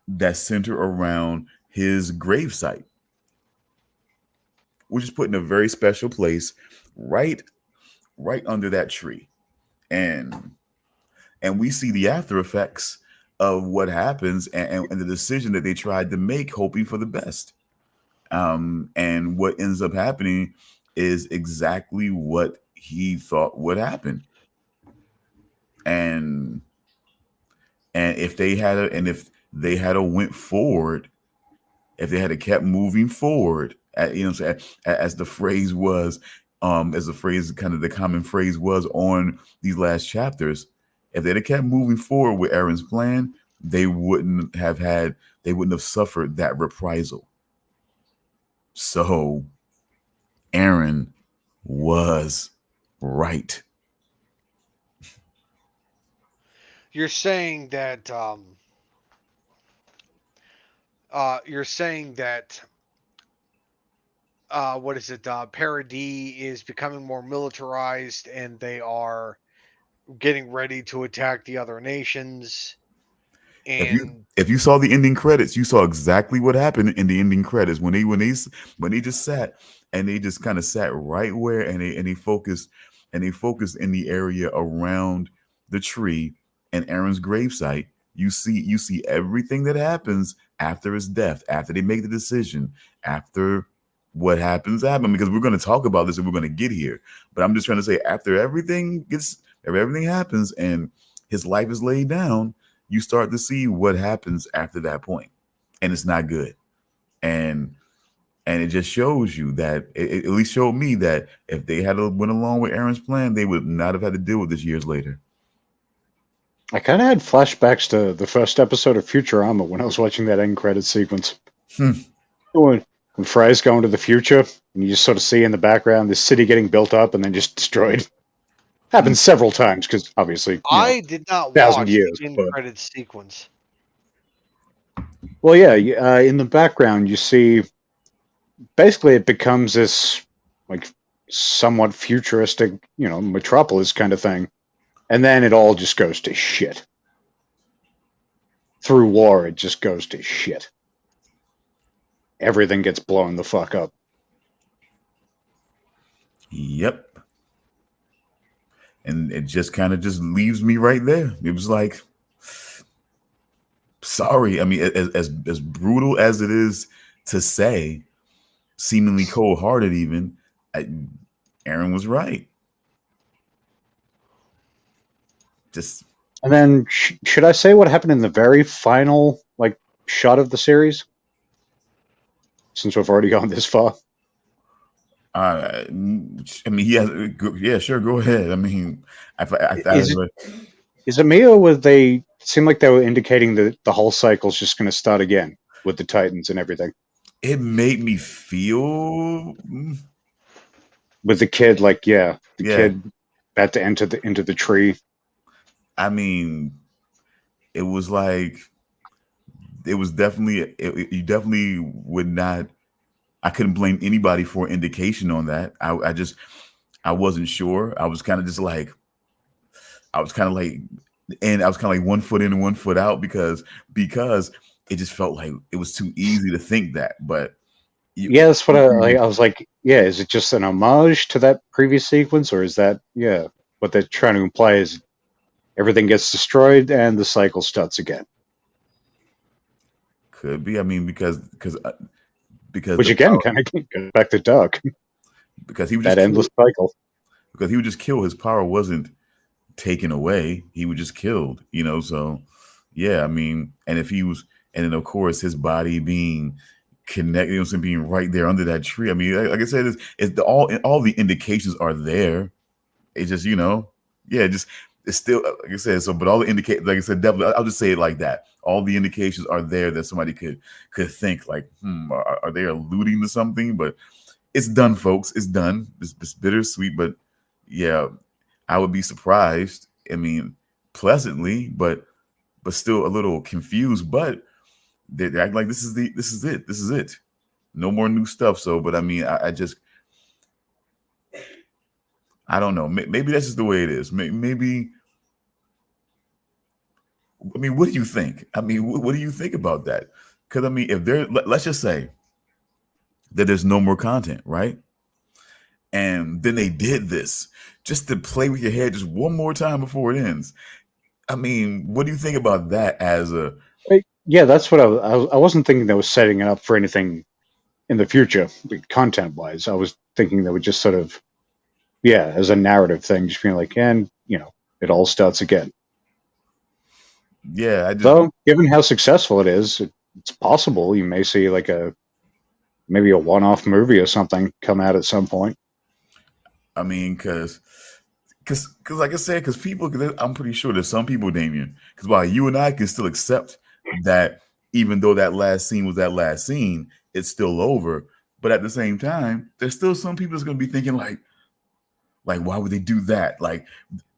that center around his gravesite, which is put in a very special place, right under that tree, and we see the after effects of what happens, and the decision that they tried to make, hoping for the best. And what ends up happening is exactly what he thought would happen. And if they had went forward, if they had kept moving forward, as the phrase was, as the phrase, kind of the common phrase was on these last chapters, if they'd have kept moving forward with Aaron's plan, they wouldn't have suffered that reprisal. So Aaron was right. You're saying that what is it? Paradis is becoming more militarized, and they are getting ready to attack the other nations. And If you saw the ending credits, you saw exactly what happened in the ending credits when they just sat, and they just kind of sat right where, and they focused in the area around the tree and Aaron's gravesite. You see everything that happens after his death, after they make the decision, after what happens, because we're going to talk about this and we're going to get here. But I'm just trying to say, after everything happens and his life is laid down, you start to see what happens after that point, and it's not good. And it just shows you that, it at least showed me that if they had went along with Aaron's plan, they would not have had to deal with this years later. I kind of had flashbacks to the first episode of Futurama when I was watching that end credit sequence. When Fry's going to the future, and you just sort of see in the background this city getting built up and then just destroyed. Happens several times because obviously I did not 1,000 watch years, the end but- credit sequence. Well, yeah, in the background you see basically it becomes this like somewhat futuristic, metropolis kind of thing, and then it all just goes to shit. Through war, it just goes to shit. Everything gets blown the fuck up. Yep. And it just kind of just leaves me right there. It was like, sorry. I mean, as brutal as it is to say, seemingly cold-hearted even, Aaron was right. And then, should I say what happened in the very final shot of the series? Since we've already gone this far. I mean, yeah, sure, go ahead. I mean, Is it me, or were they seem like they were indicating that the whole cycle's just going to start again with the Titans and everything? It made me feel with the kid, kid about to enter into the tree. I mean, it was like, it was definitely, you definitely would not. I couldn't blame anybody for an indication on that. I wasn't sure. I was kind of just like, and I was kind of like 1 foot in and 1 foot out because it just felt like it was too easy to think that. But yeah, that's what I was like. Yeah, is it just an homage to that previous sequence, or is that what they're trying to imply is everything gets destroyed and the cycle starts again? Could be. I mean, because which again kind of goes back to Doug, because he would that endless cycle. Because he would just kill. His power wasn't taken away; he was just killed. So yeah. I mean, and if he was, and then of course his body being connected, being right there under that tree. I mean, like I said, all the indications are there. It's just it's still, like I said. So, but all the like I said, definitely, I'll just say it like that. All the indications are there that somebody could think like, are they alluding to something? But it's done, folks. It's done. It's bittersweet, but yeah, I would be surprised. I mean, pleasantly, but still a little confused. But they act like this is it. No more new stuff. So, but I mean, I just I don't know. Maybe that's just the way it is. Maybe. I mean, what do you think? I mean, what do you think about that? Because I mean, if let's just say that there's no more content, right? And then they did this just to play with your head just one more time before it ends. I mean, what do you think about that as a? Yeah, that's what I wasn't thinking they were setting it up for anything in the future, content-wise. I was thinking they would just sort of, yeah, as a narrative thing, just being like, and it all starts again. Yeah, Though, given how successful it is, it's possible you may see like maybe a one-off movie or something come out at some point. I mean, because like I said, because people, I'm pretty sure there's some people, Damian, because while you and I can still accept that even though that last scene was that last scene, it's still over. But at the same time, there's still some people that's going to be thinking like, why would they do that? Like,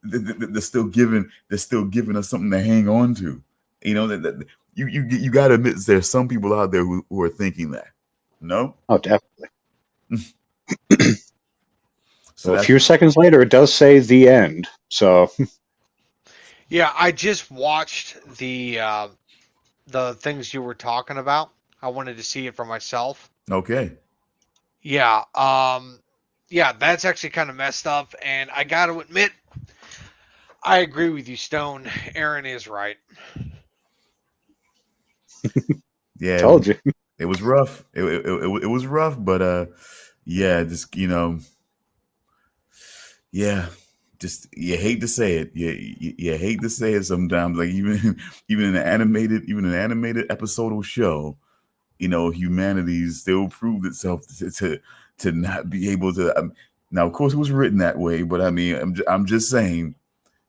they're still giving us something to hang on to. That you got to admit there's some people out there who are thinking that. No? Oh, definitely. So a few seconds later, it does say the end. So, yeah, I just watched the things you were talking about. I wanted to see it for myself. Okay. Yeah. Yeah, that's actually kind of messed up, and I got to admit, I agree with you, Stone. Aaron is right. Yeah, told you. It was rough. It was rough, but yeah, just yeah, just you hate to say it. You hate to say it sometimes. Like even in an animated episodal show, humanity still proved itself to not be able to. Now, of course, it was written that way, but I mean, I'm just saying,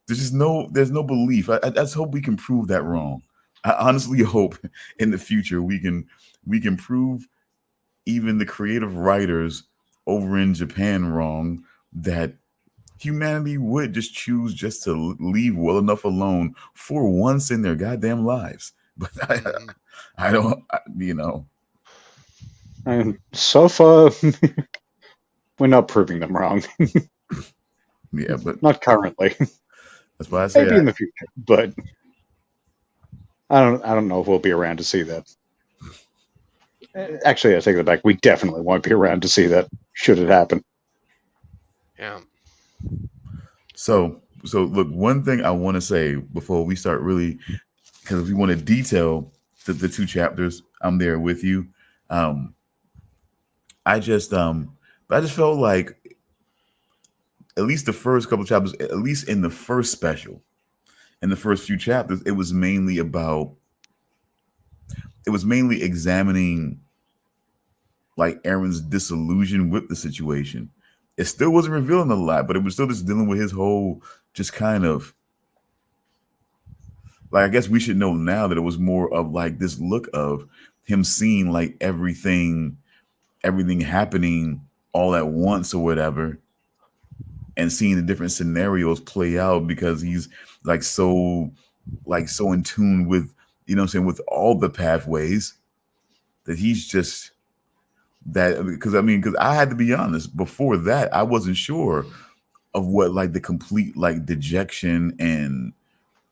there's no belief. I just hope we can prove that wrong. I honestly hope in the future we can prove even the creative writers over in Japan wrong, that humanity would just choose just to leave well enough alone for once in their goddamn lives. But I don't, And so far, we're not proving them wrong. Yeah, but not currently. That's why I say maybe in the future, but I don't know if we'll be around to see that. Actually, I take that back. We definitely won't be around to see that, should it happen. Yeah. So look, one thing I want to say before we start really, because we want to detail the two chapters, I'm there with you. I just felt like at least the first couple of chapters, at least in the first special, in the first few chapters, it was mainly examining like Aaron's disillusion with the situation. It still wasn't revealing a lot, but it was still just dealing with his whole just kind of like, I guess we should know now that it was more of like this look of him seeing like everything happening all at once or whatever, and seeing the different scenarios play out because he's so in tune with, with all the pathways, that he's just that. Because I had to be honest, before that I wasn't sure of what like the complete like dejection and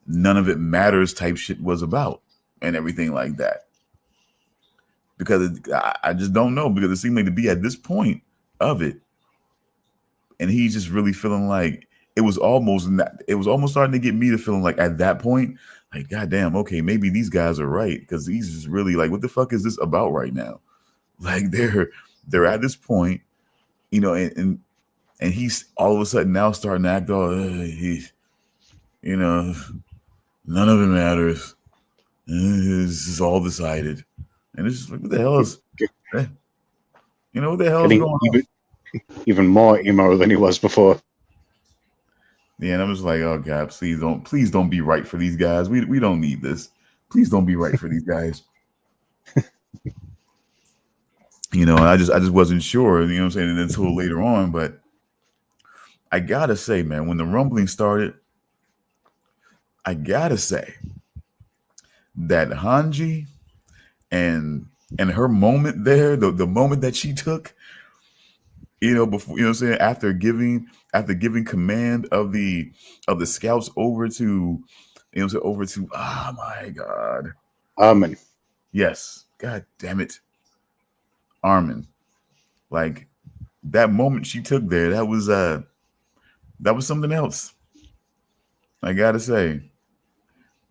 none of it matters type shit was about and everything like that, because I just don't know, because it seemed like to be at this point of it, and he's just really feeling like it was almost starting to get me to feeling like at that point, like, goddamn, okay, maybe these guys are right, because he's just really like, what the fuck is this about right now? Like they're at this point, and he's all of a sudden now starting to act all none of it matters. This is all decided, and it's just like, what the hell is, what the hell is going on? Even more emo than he was before. Yeah, and I'm just like, oh God, please don't be right for these guys. We don't need this. Please don't be right for these guys. I just wasn't sure, what I'm saying, until later on. But I gotta say, man, when the rumbling started, I gotta say that Hanji and her moment there, the moment that she took, before, what I'm saying, after giving command of the scouts over to, oh my God. Armin. Yes. God damn it. Armin. Like, that moment she took there, that was something else. I gotta say,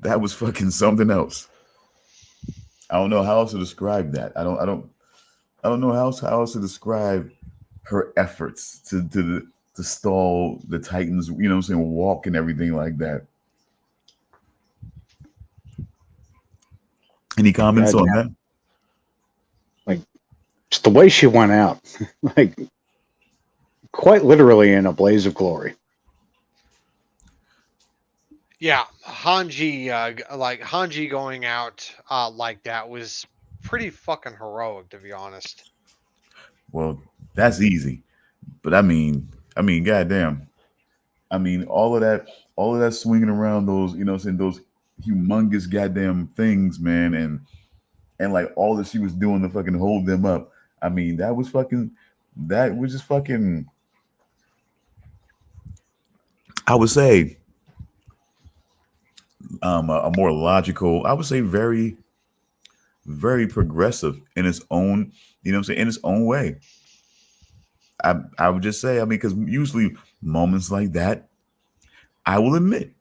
that was fucking something else. I don't know how else to describe that. I don't know how else to describe her efforts to stall the Titans, walk and everything like that. Any comments on that? Like, just the way she went out, like, quite literally in a blaze of glory. Yeah, Hanji, Hanji going out like that was pretty fucking heroic, to be honest. Well, that's easy, but I mean, goddamn. I mean, all of that swinging around those, those humongous goddamn things, man, and like all that she was doing to fucking hold them up. I mean, that was just fucking. I would say, a more logical. I would say very, very progressive in its own, in its own way. I would just say, I mean, because usually moments like that, I will admit,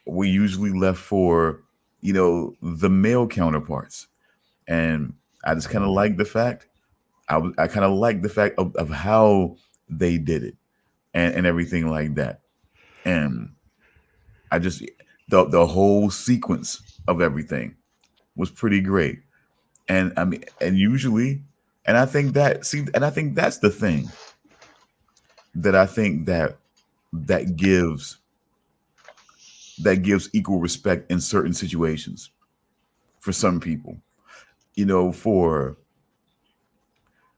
we usually left for, the male counterparts. And I just kind of like the fact, I kind of like the fact of how they did it and everything like that. And I just, the whole sequence of everything was pretty great. And I mean, and usually, and I think that's the thing that I think that gives equal respect in certain situations for some people, for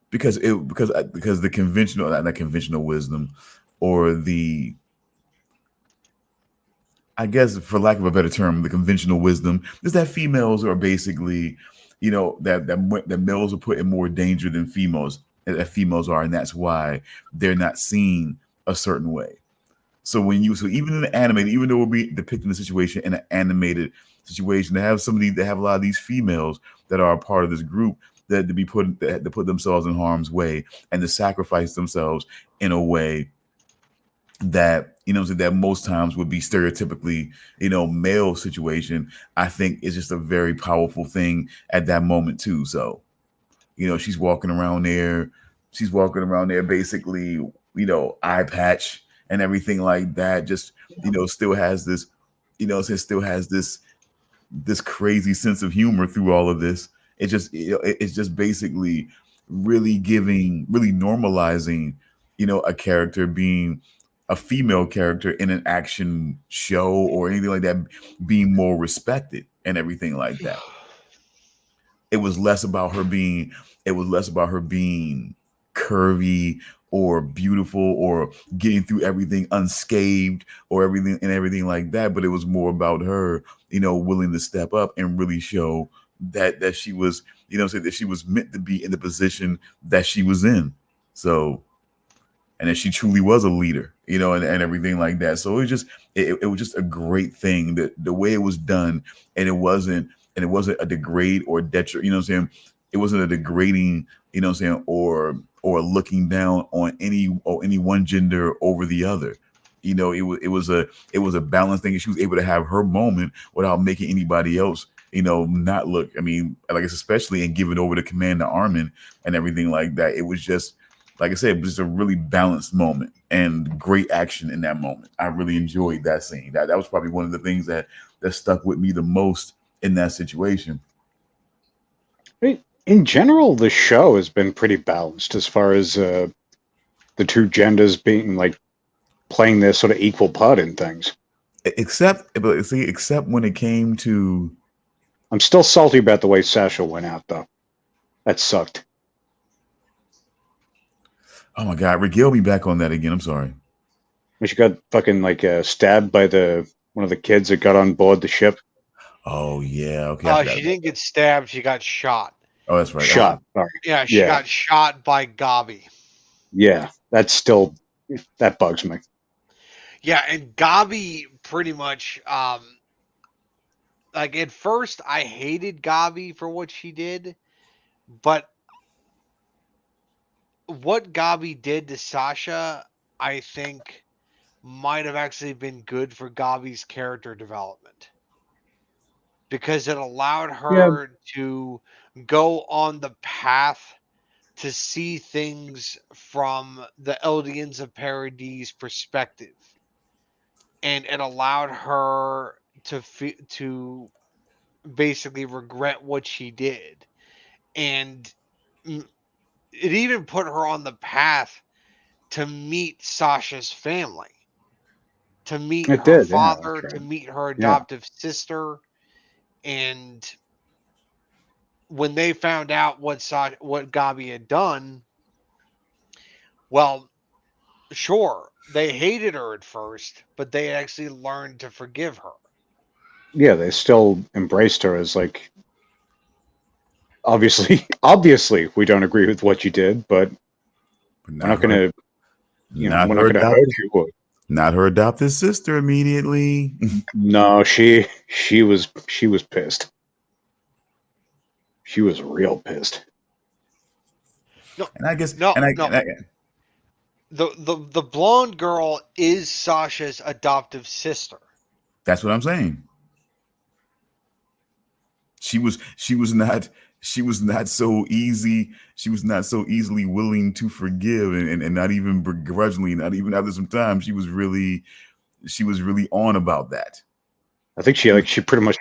because the conventional, not conventional wisdom, or the, I guess, for lack of a better term, the conventional wisdom is that females are basically, that males are put in more danger than females are, and that's why they're not seen a certain way. So even in the animated, even though we'll be depicting the situation in an animated situation, to have a lot of these females that are a part of this group that to put themselves in harm's way and to sacrifice themselves in a way that, that most times would be stereotypically, male situation, I think is just a very powerful thing at that moment too. So, she's walking around there basically, eye patch and everything like that, just, still has this, still has this crazy sense of humor through all of this. It's just basically really normalizing, a character being a female character in an action show or anything like that, being more respected and everything like that. It was less about her being curvy or beautiful or getting through everything unscathed or everything like that. But it was more about her, willing to step up and really show that she was, that she was meant to be in the position that she was in. So, and that she truly was a leader, and everything like that. So it was just a great thing, that the way it was done, and it wasn't a degrade or detriment, it wasn't a degrading, or looking down on any one gender over the other. It was a balanced thing. And she was able to have her moment without making anybody else, not look. I mean, like, especially in giving over the command to Armin and everything like that. It was just, like I said, it was just a really balanced moment and great action in that moment. I really enjoyed that scene. That was probably one of the things that stuck with me the most in that situation. In general, the show has been pretty balanced as far as the two genders being, like, playing their sort of equal part in things. Except when it came to, I'm still salty about the way Sasha went out, though. That sucked. Oh my God, regale me back on that again. I'm sorry. When she got fucking like stabbed by one of the kids that got on board the ship. Oh yeah, okay, I forgot She about didn't that. get stabbed. She got shot. Oh, that's right. Okay. Shot. Sorry. Yeah, she Yeah. got shot by Gabi. Yeah. That's still that bugs me. Yeah, and Gabi pretty much, like at first I hated Gabi for what she did, but what Gabi did to Sasha, I think, might have actually been good for Gabi's character development because it allowed Yeah. her to go on the path to see things from the Eldians of Paradis' perspective, and it allowed her to basically regret what she did, and it even put her on the path to meet Sasha's family, to meet It her did. Yeah. That's father, to right. meet her Yeah. adoptive sister, and when they found out what Gabi had done, well, sure, they hated her at first, but they actually learned to forgive her. Yeah. They still embraced her as like obviously we don't agree with what you did, but But we're not gonna not we're her not gonna hurt adopted, you. not her adopted sister immediately. No, she was pissed. She was real pissed. No, And I guess, no, no. and I The blonde girl is Sasha's adoptive sister. that's what I'm saying. She was not so easy. She was not so easily willing to forgive, and not even begrudgingly, not even after some time. She was really on about that. I think she pretty much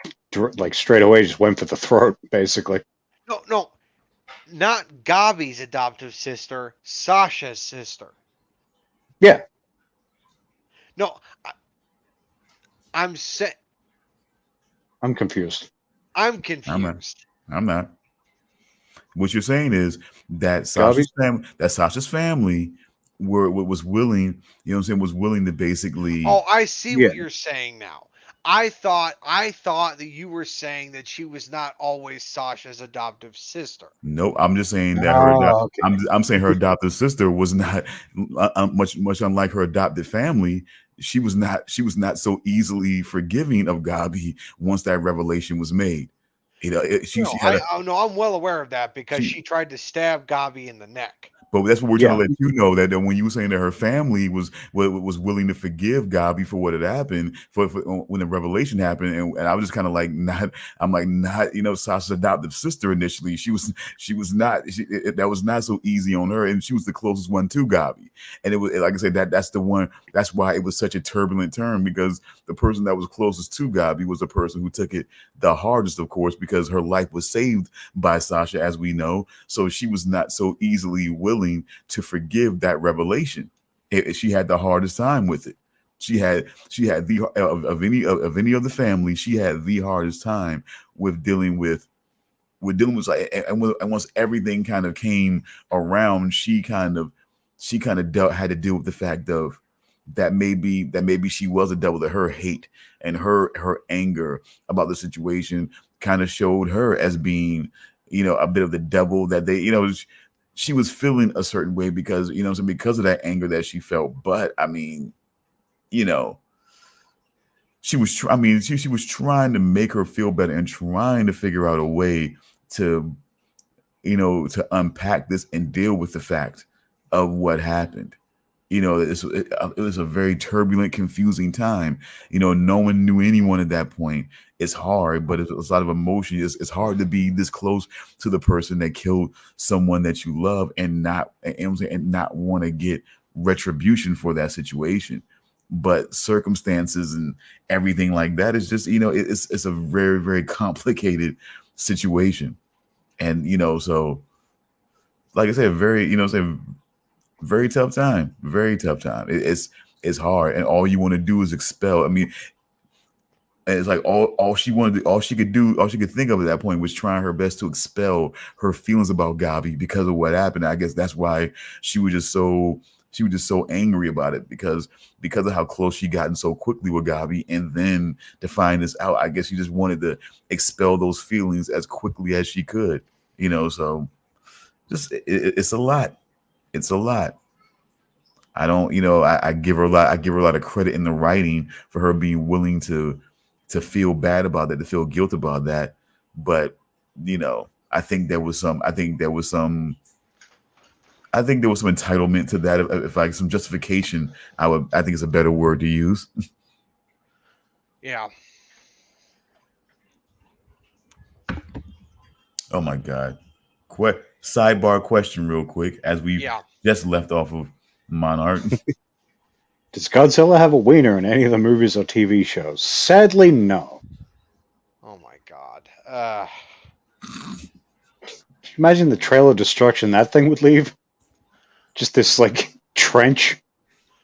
like straight away just went for the throat, basically. No, no, not Gabi's adoptive sister, Sasha's sister. Yeah, No, I'm sa- I'm confused. I'm I'm not. confused. I'm not. What you're saying is that Gabi, Sasha's family was willing, you know what I'm saying, was willing to basically. Oh, I see yeah, what you're saying now. I thought that you were saying that she was not always Sasha's adoptive sister. Nope, I'm just saying that okay. I'm saying her adopted sister was not much unlike her adopted family. She was not so easily forgiving of Gabi once that revelation was made. She No, had a no, I'm well aware of that because she she tried to stab Gabi in the neck. But that's what we're trying Yeah, to let you know, that when you were saying that her family was willing to forgive Gabi for what had happened, for when the revelation happened, and I was just kind of like not. I'm like not, Sasha's adoptive sister initially. She was not. That was not so easy on her, and she was the closest one to Gabi. And it was, like I said, that's the one. That's why it was such a turbulent term, because the person that was closest to Gabi was the person who took it the hardest, of course, because her life was saved by Sasha, as we know. So she was not so easily willing to forgive that revelation. She had the hardest time with it. She had the of any of the family. She had the hardest time with dealing with like, and once everything kind of came around, she kind of had to deal with the fact of that maybe she was a devil, that her hate and her anger about the situation kind of showed her as being, a bit of the devil, that she was feeling a certain way because, so because of that anger that she felt. But I mean, you know, she was trying to make her feel better and trying to figure out a way to, to unpack this and deal with the fact of what happened. It was a very turbulent, confusing time. No one knew anyone at that point. It's hard, but it's a lot of emotion. It's hard to be this close to the person that killed someone that you love and not want to get retribution for that situation. But circumstances and everything like that is just, it's a very, very complicated situation. And, so like I said, very tough time. Very tough time. It's hard, and all you want to do is expel. I mean, And it's like all she wanted, all she could do, all she could think of at that point was trying her best to expel her feelings about Gabi because of what happened. I guess that's why she was just so angry about it because of how close she gotten so quickly with Gabi, and then to find this out, I guess she just wanted to expel those feelings as quickly as she could, So just it's a lot. It's a lot. I don't, I give her a lot. I give her a lot of credit in the writing for her being willing to feel bad about that, to feel guilt about that. But I think there was some. I think there was some entitlement to that. If like some justification, I think it's a better word to use. Yeah. Oh my God. Sidebar question real quick as we just left off of Monarch. Does Godzilla have a wiener in any of the movies or TV shows? Sadly, no. Oh my God. Imagine the trail of destruction that thing would leave. Just this like trench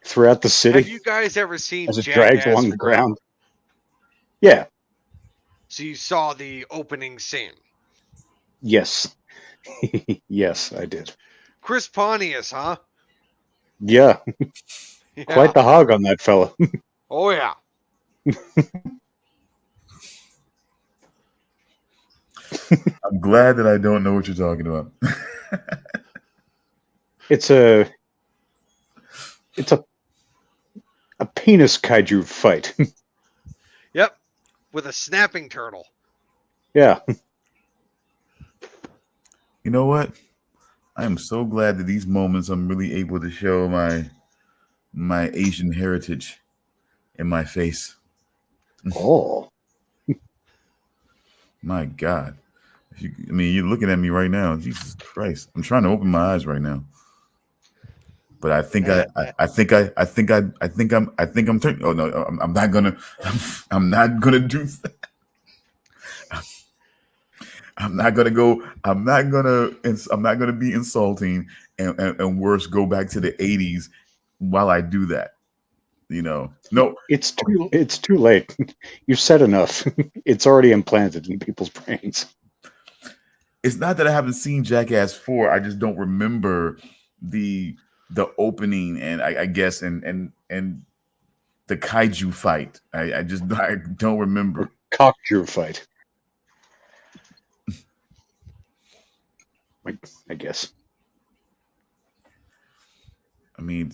throughout the city. Have you guys ever seen as it drags Jackass along the 4? ground? Yeah. So you saw the opening scene. Yes. Yes, I did. Chris Pontius, huh? Yeah. Yeah. Quite the hog on that fella. Oh yeah. I'm glad that I don't know what you're talking about. It's a penis kaiju fight. Yep. With a snapping turtle. Yeah. You know what? I am so glad that these moments I'm really able to show my Asian heritage in my face. Oh. My God. You're looking at me right now. Jesus Christ. I'm trying to open my eyes right now. But I think I'm turning. Oh no, I'm not gonna do that. I'm not gonna be insulting and worse, go back to the 80s while I do that. No. It's too late. You've said enough. It's already implanted in people's brains. It's not that I haven't seen Jackass 4. I just don't remember the opening and I guess and the kaiju fight. I don't remember. Cockju fight. I guess. I mean,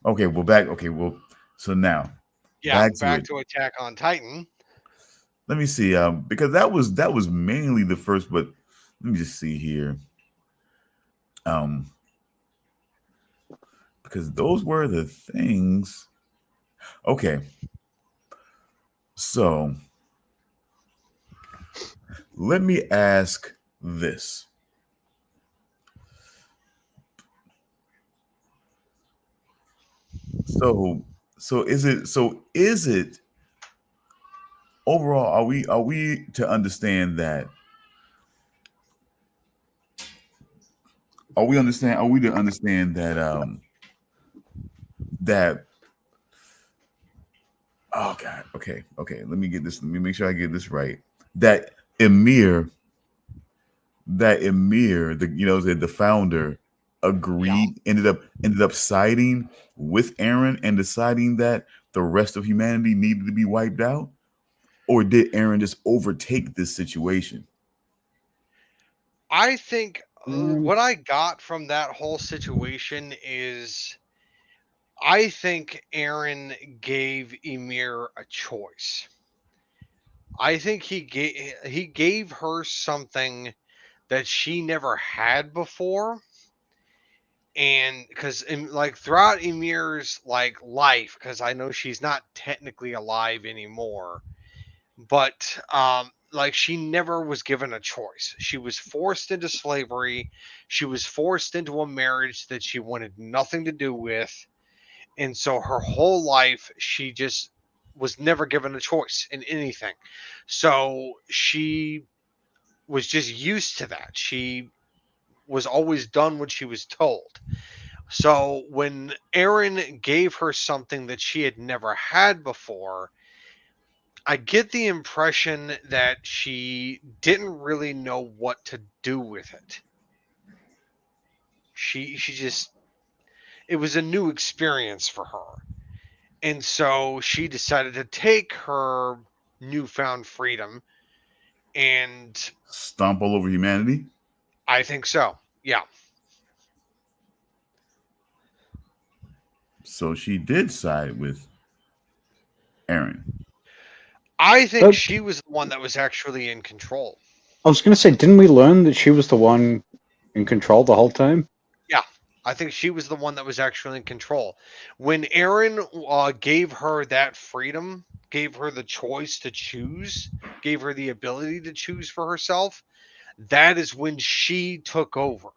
okay, well back. Okay, well, so now, back to Attack on Titan. Let me see, because that was mainly the first, but let me just see here, because those were the things. Okay, so let me ask this. So is it overall, are we to understand that that oh God, okay, let me make sure I get this right. That Emir, the founder agreed, ended up siding with Eren and deciding that the rest of humanity needed to be wiped out? Or did Eren just overtake this situation? I think what I got from that whole situation is I think Eren gave Ymir a choice. I think he gave her something that she never had before. And because like throughout Ymir's like life, because I know she's not technically alive anymore, but like she never was given a choice. She was forced into slavery. She was forced into a marriage that she wanted nothing to do with. And so her whole life, she just was never given a choice in anything. So she was just used to that. She was always done what she was told. So when Aaron gave her something that she had never had before, I get the impression that she didn't really know what to do with it. She just, it was a new experience for her. And so she decided to take her newfound freedom, and Stomp all over humanity. I think so. Yeah. So she did side with Aaron. I think But she was the one that was actually in control. I was going to say, didn't we learn that she was the one in control the whole time? Yeah. I think she was the one that was actually in control. When Aaron gave her that freedom, gave her the choice to choose, gave her the ability to choose for herself, that is when she took over.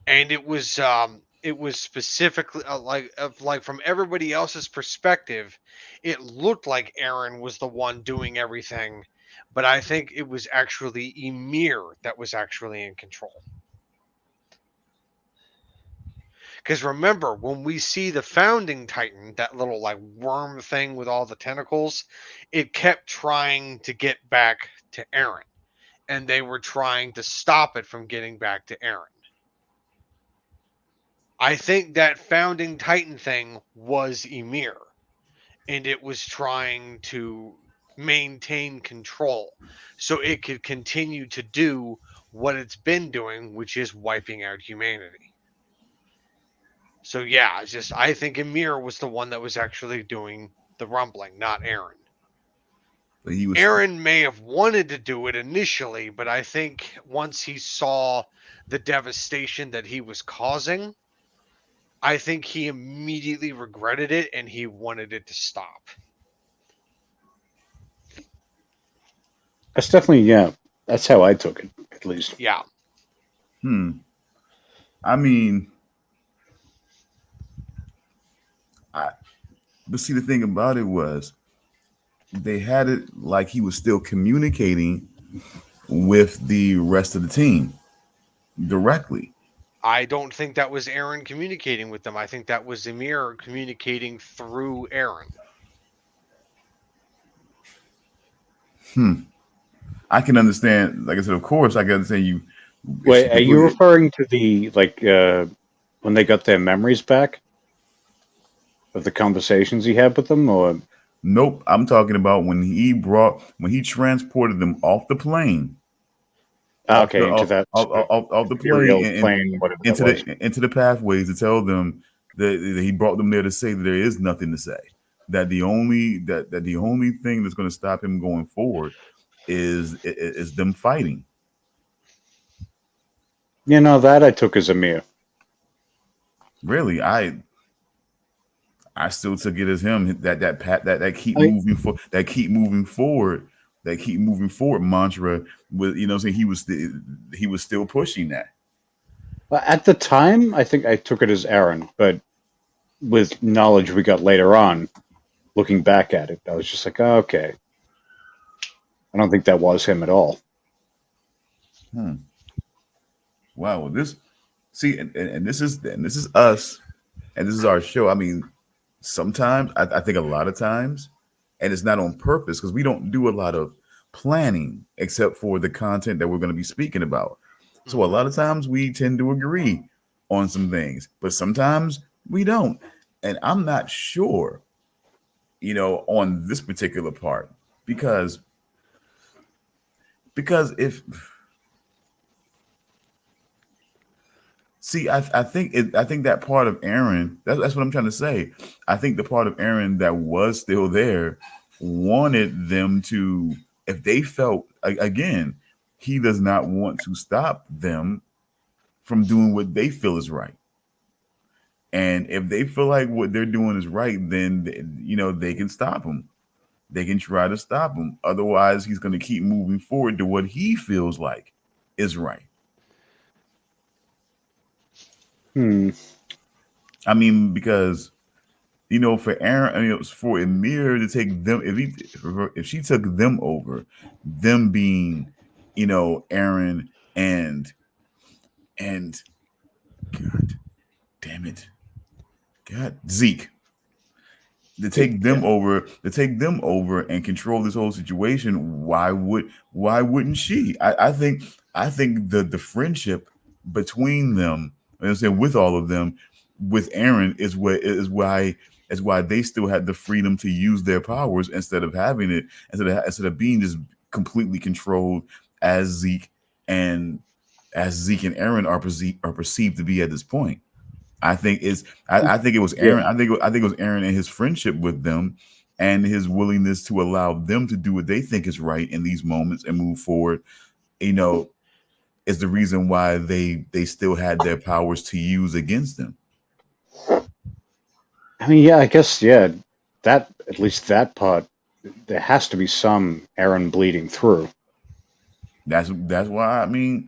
And it was specifically like from everybody else's perspective, it looked like Aaron was the one doing everything, but I think it was actually Emir that was actually in control. Because remember, when we see the founding Titan, that little like worm thing with all the tentacles, it kept trying to get back to Aaron, and they were trying to stop it from getting back to Aaron. I think that founding Titan thing was Emir, and it was trying to maintain control so it could continue to do what it's been doing, which is wiping out humanity. So yeah, it's just I think Emir was the one that was actually doing the rumbling, not Aaron. But he was Aaron may have wanted to do it initially, but I think once he saw the devastation that he was causing, I think he immediately regretted it and he wanted it to stop. That's definitely, yeah, that's how I took it, at least. Yeah. I mean, but see, the thing about it was they had it like he was still communicating with the rest of the team directly. I don't think that was Aaron communicating with them. I think that was Emir communicating through Aaron. I can understand, like I said, of course, I can understand you. Wait, are you referring to the, like, when they got their memories back? Of the conversations he had with them, or? Nope, I'm talking about when he transported them off the plane. Okay, into that off the plane and into the pathways to tell them that he brought them there to say that there is nothing to say. That the only thing that's going to stop him going forward is them fighting. You know, that I took as Emir. Really, I still took it as him. That keep moving forward mantra with, you know, saying he was still pushing that. Well, at the time, I think I took it as Aaron, but with knowledge we got later on, looking back at it, I was just like, oh, okay. I don't think that was him at all. Wow, and this is us, and this is our show. I mean, sometimes I think a lot of times, and it's not on purpose because we don't do a lot of planning except for the content that we're going to be speaking about. So a lot of times we tend to agree on some things, but sometimes we don't. And I'm not sure, you know, on this particular part because if see, I think that part of Aaron, that's what I'm trying to say. I think the part of Aaron that was still there wanted them to, if they felt, again, he does not want to stop them from doing what they feel is right. And if they feel like what they're doing is right, then, you know, they can stop him. They can try to stop him. Otherwise, he's going to keep moving forward to what he feels like is right. I mean, because, you know, for Aaron, I mean, for Emir to take them, if she took them over, them being, you know, Aaron and God damn it. God, Zeke. To Zeke, take them over, and control this whole situation. Why wouldn't she? I think the friendship between them, I'm saying with all of them, with Aaron is why they still had the freedom to use their powers instead of having it instead of being just completely controlled as Zeke and Aaron are perceived to be at this point. I think I think it was Aaron. yeah. I think it was Aaron and his friendship with them and his willingness to allow them to do what they think is right in these moments and move forward, you know, is the reason why they still had their powers to use against them. I mean, yeah, I guess, yeah, that, at least that part, there has to be some Aaron bleeding through. That's why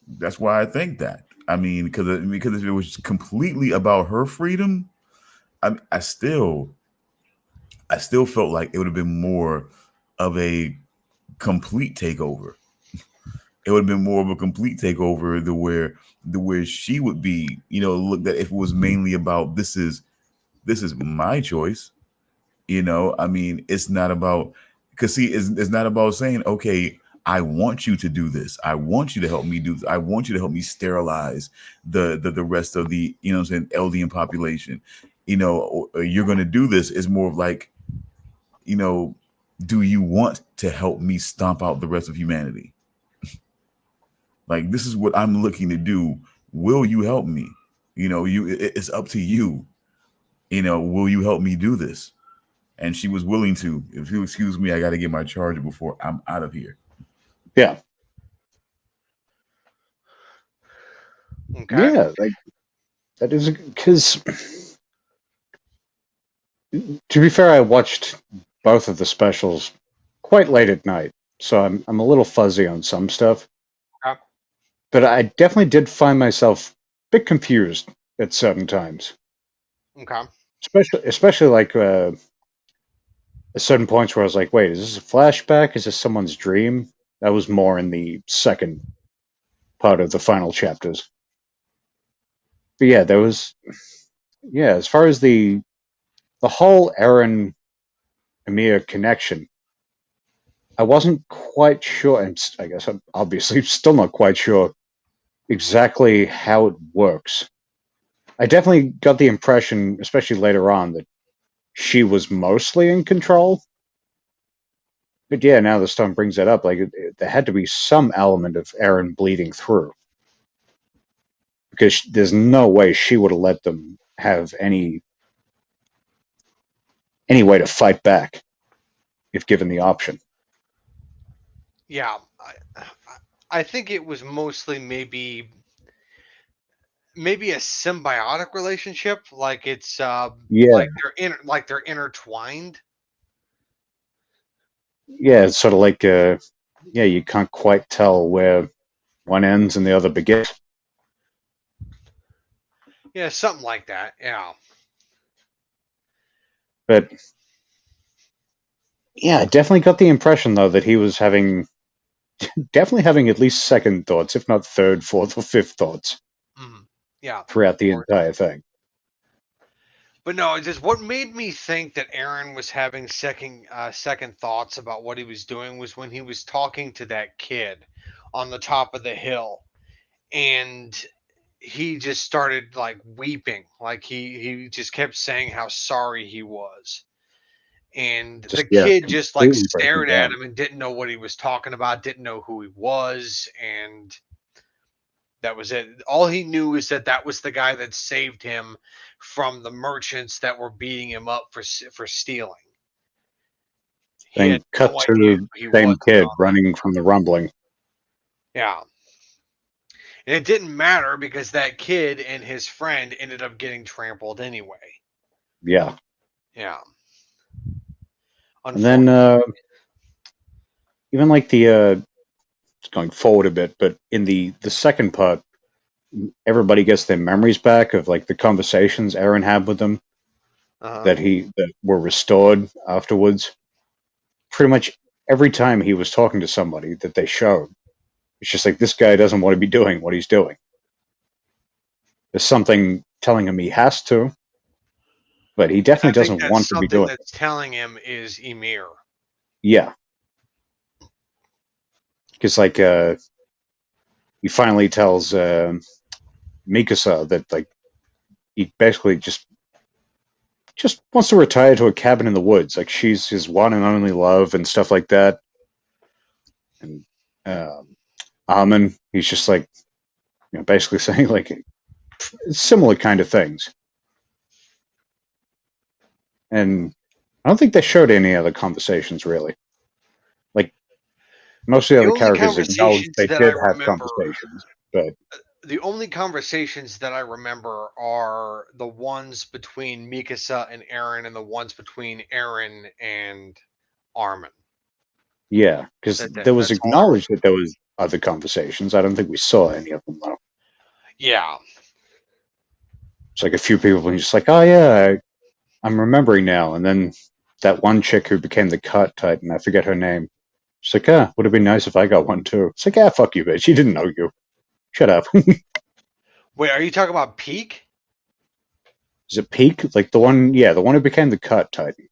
that's why I think that. I mean, because if it was completely about her freedom, I still felt like it would have been more of a complete takeover. It would have been more of a complete takeover the where she would be, look, that if it was mainly about this is my choice, I mean, it's not about, because see, it's not about saying, okay, I want you to do this. I want you to help me do this. I want you to help me sterilize the rest of the, Eldian population, or you're going to do this. Is more of like, do you want to help me stomp out the rest of humanity? Like, this is what I'm looking to do. Will you help me? It's up to you. Will you help me do this? And she was willing to. If you excuse me, I got to get my charger before I'm out of here. Yeah. Okay. Yeah, like, that is because, to be fair, I watched both of the specials quite late at night, so I'm a little fuzzy on some stuff. Okay. But I definitely did find myself a bit confused at certain times. Okay. Especially like at certain points where I was like, wait, is this a flashback? Is this someone's dream? That was more in the second part of the final chapters. But yeah, there was, yeah, as far as the whole Aaron Amir connection, I wasn't quite sure, and I guess I'm obviously still not quite sure exactly how it works. I definitely got the impression, especially later on, that she was mostly in control. But yeah, now the stone brings that up. Like, there had to be some element of Aaron bleeding through, because there's no way she would have let them have any way to fight back if given the option. Yeah. I think it was mostly maybe a symbiotic relationship, like it's Yeah, like they're intertwined. yeah, it's sort of like yeah, you can't quite tell where one ends and the other begins. Yeah, something like that. Yeah. But yeah, I definitely got the impression though that he was definitely having at least second thoughts, if not third, fourth, or fifth thoughts. Yeah. Throughout the entire thing. But no, it's just what made me think that Aaron was having second thoughts about what he was doing was when he was talking to that kid on the top of the hill, and he just started like weeping, like he just kept saying how sorry he was, and the kid just like stared at him and didn't know what he was talking about, didn't know who he was, and that was it. All he knew is that was the guy that saved him from the merchants that were beating him up for stealing. Then cut to the same kid running from the rumbling. Yeah. And it didn't matter because that kid and his friend ended up getting trampled anyway. Yeah. Yeah. And then even like the going forward a bit, but in the second part, everybody gets their memories back of like the conversations Aaron had with them that were restored afterwards. Pretty much every time he was talking to somebody that they showed, it's just like, this guy doesn't want to be doing what he's doing. There's something telling him he has to, but he definitely I think doesn't want that's to be something doing it. that's telling him is Ymir. Yeah, because like he finally tells Mikasa that like he basically just wants to retire to a cabin in the woods. Like she's his one and only love and stuff like that. And Armin, he's just like basically saying like similar kind of things. And I don't think they showed any other conversations really. Like most of the The other only characters acknowledged conversations they that I did have remember, conversations, but the only conversations that I remember are the ones between Mikasa and Eren, and the ones between Eren and Armin. yeah, because there was That's all I acknowledged that there was other conversations. I don't think we saw any of them though. Yeah. It's like a few people and just like, oh yeah, I'm remembering now. And then that one chick who became the cut titan, I forget her name. She's like, ah, would have been nice if I got one too. It's like, ah, fuck you, bitch. She didn't know you. Shut up. Wait, are you talking about Peak? Is it Peak? Like the one, yeah, the one who became the cut titan.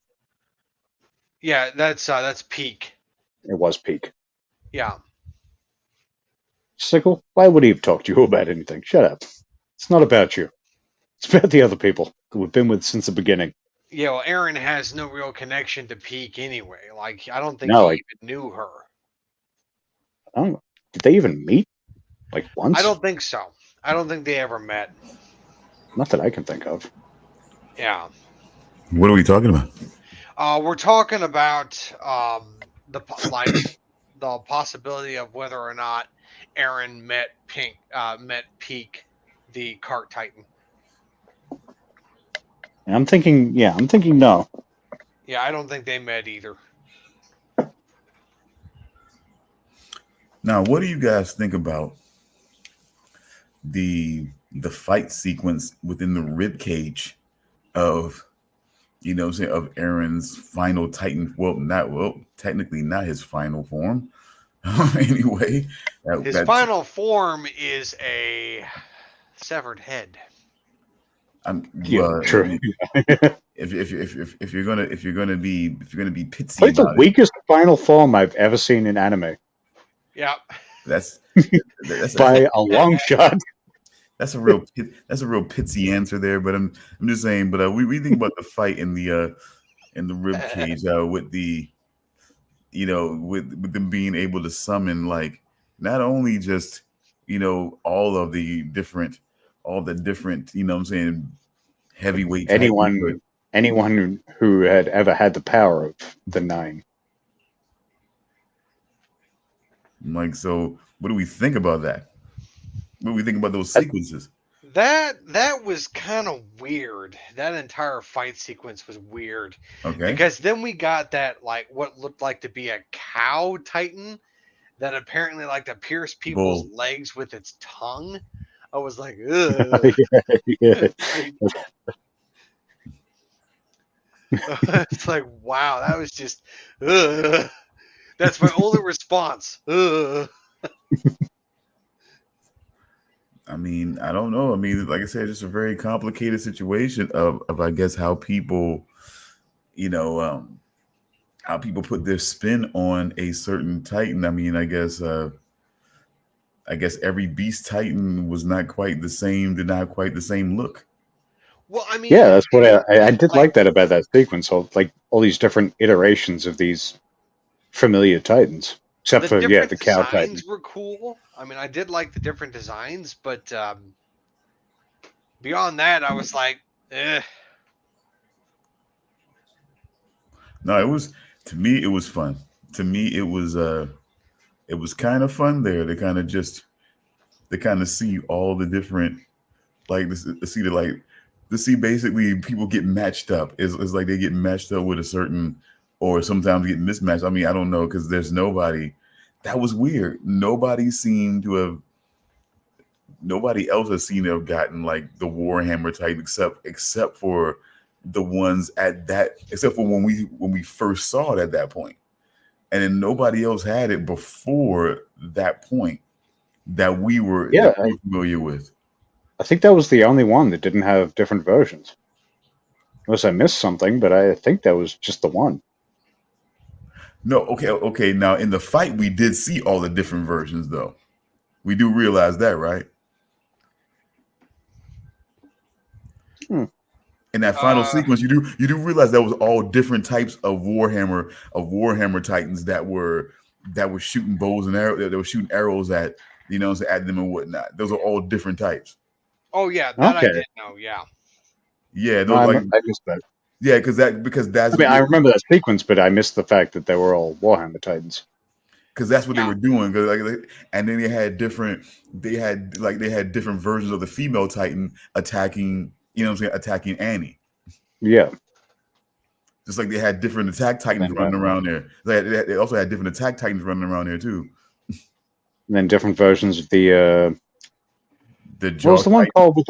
Yeah, that's Peak. It was Peak. Yeah. It's like, well, why would he have talked to you about anything? Shut up. It's not about you. It's about the other people who we've been with since the beginning. Yeah, well, Eren has no real connection to Peak anyway. Like, I don't think No, he like, even knew her. I don't know. Did they even meet? Like once? I don't think so. I don't think they ever met. Not that I can think of. Yeah. What are we talking about? We're talking about the possibility of whether or not Eren met Peak, the Cart Titan. And I'm thinking no. Yeah, I don't think they met either. Now, what do you guys think about the fight sequence within the rib cage of what I'm saying, of Aaron's final Titan? Technically not his final form. Anyway, His final form is a severed head. True. If you're gonna be pitsy Probably the about it, weakest final form I've ever seen in anime. Yeah. that's by a long shot. That's a real pitsy answer there, but I'm just saying. But we think about the fight in the rib cage with the with them being able to summon like not only just all the different what I'm saying, heavyweight Titans, anyone who had ever had the power of the Nine. like, so what do we think about that? What do we think about those sequences? That was kind of weird. That entire fight sequence was weird. Okay. Because then we got that like what looked like to be a cow titan that apparently like to pierce people's legs with its tongue. I was like, ugh. Yeah. It's like, wow, that was just ugh. That's my only response. Ugh. I mean, I don't know. I mean, like I said, it's just a very complicated situation of I guess how people, how people put their spin on a certain Titan. I mean, I guess every Beast Titan was not quite the same, did not have quite the same look. Well, I mean, yeah, that's what I did like that about that sequence. So, like all these different iterations of these familiar Titans, except for the cow Titan. Designs were cool. I mean, I did like the different designs, but beyond that, I was like, eh. No, it was, to me, it was fun. To me, it was kind of fun there to kind of see all the different, like, to see basically people get matched up. It's like they get matched up with a certain, or sometimes get mismatched. I mean, I don't know, because there's nobody. That was weird. Nobody else has seemed to have gotten like the Warhammer type, except for the ones except for when we first saw it at that point. And then nobody else had it before that point that we were familiar with. I think that was the only one that didn't have different versions. Unless I missed something, but I think that was just the one. No, okay. Now in the fight, we did see all the different versions, though. We do realize that, right? In that final sequence, you do realize that was all different types of Warhammer Titans that were shooting bows and arrows. That were shooting arrows at at them and whatnot. Those are all different types. Oh yeah, that Okay. I did know. Yeah. Yeah, No, those I missed that. yeah, because that's I mean, I remember that sequence, but I missed the fact that they were all Warhammer Titans. because that's what they Yeah. were doing. And then they had different versions of the female Titan attacking. Attacking Annie. Yeah. Just like they had different attack Titans running around there. They also had different attack Titans running around there too. And then different versions of the Jaw. what was the one called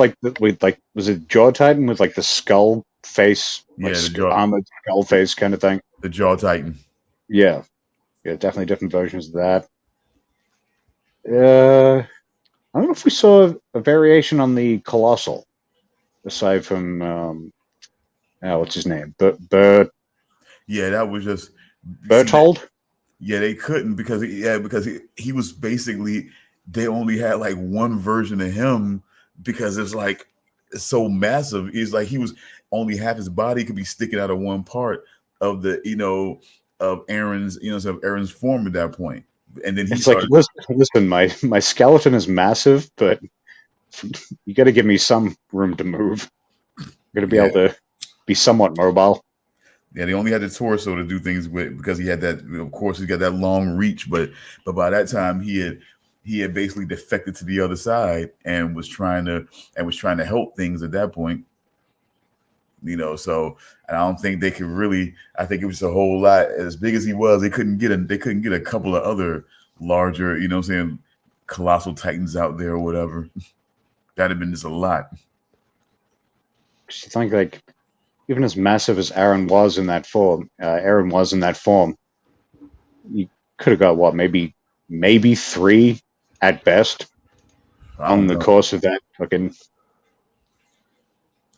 was it Jaw Titan with like the skull face, Yeah, the jaw armored skull face kind of thing? The Jaw Titan. Yeah, definitely different versions of that. I don't know if we saw a variation on the Colossal, aside from what's his name, Yeah, that was just Berthold. Yeah, they couldn't because he was basically, they only had like one version of him because it's so massive. It's like he was only half his body could be sticking out of one part of the of Aaron's of Aaron's form at that point. And then It's like, listen, my skeleton is massive, but you got to give me some room to move. I'm gonna be able to be somewhat mobile. Yeah, they only had the torso to do things with because he had that. Of course, he got that long reach, but by that time he had basically defected to the other side and was trying to help things at that point. So and I don't think they could really. I think it was a whole lot. As big as he was, they couldn't get a couple of other larger, colossal Titans out there or whatever. That'd have been just a lot. I think like, even as massive as Aaron was in that form, you could have got what, maybe 3 at best on the course of that fucking.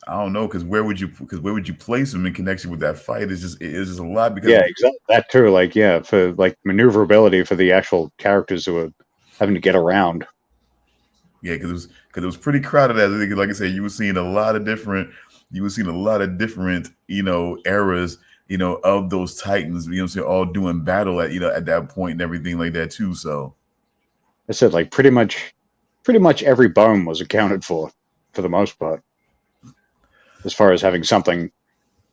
I don't know, because where would you place him in connection with that fight? It's just a lot because exactly that too. For like maneuverability for the actual characters who are having to get around. Yeah, because it was pretty crowded. Like I said, you were seeing a lot of different eras, of those Titans, all doing battle at that point and everything like that too. So I said, like, pretty much every bone was accounted for the most part, as far as having something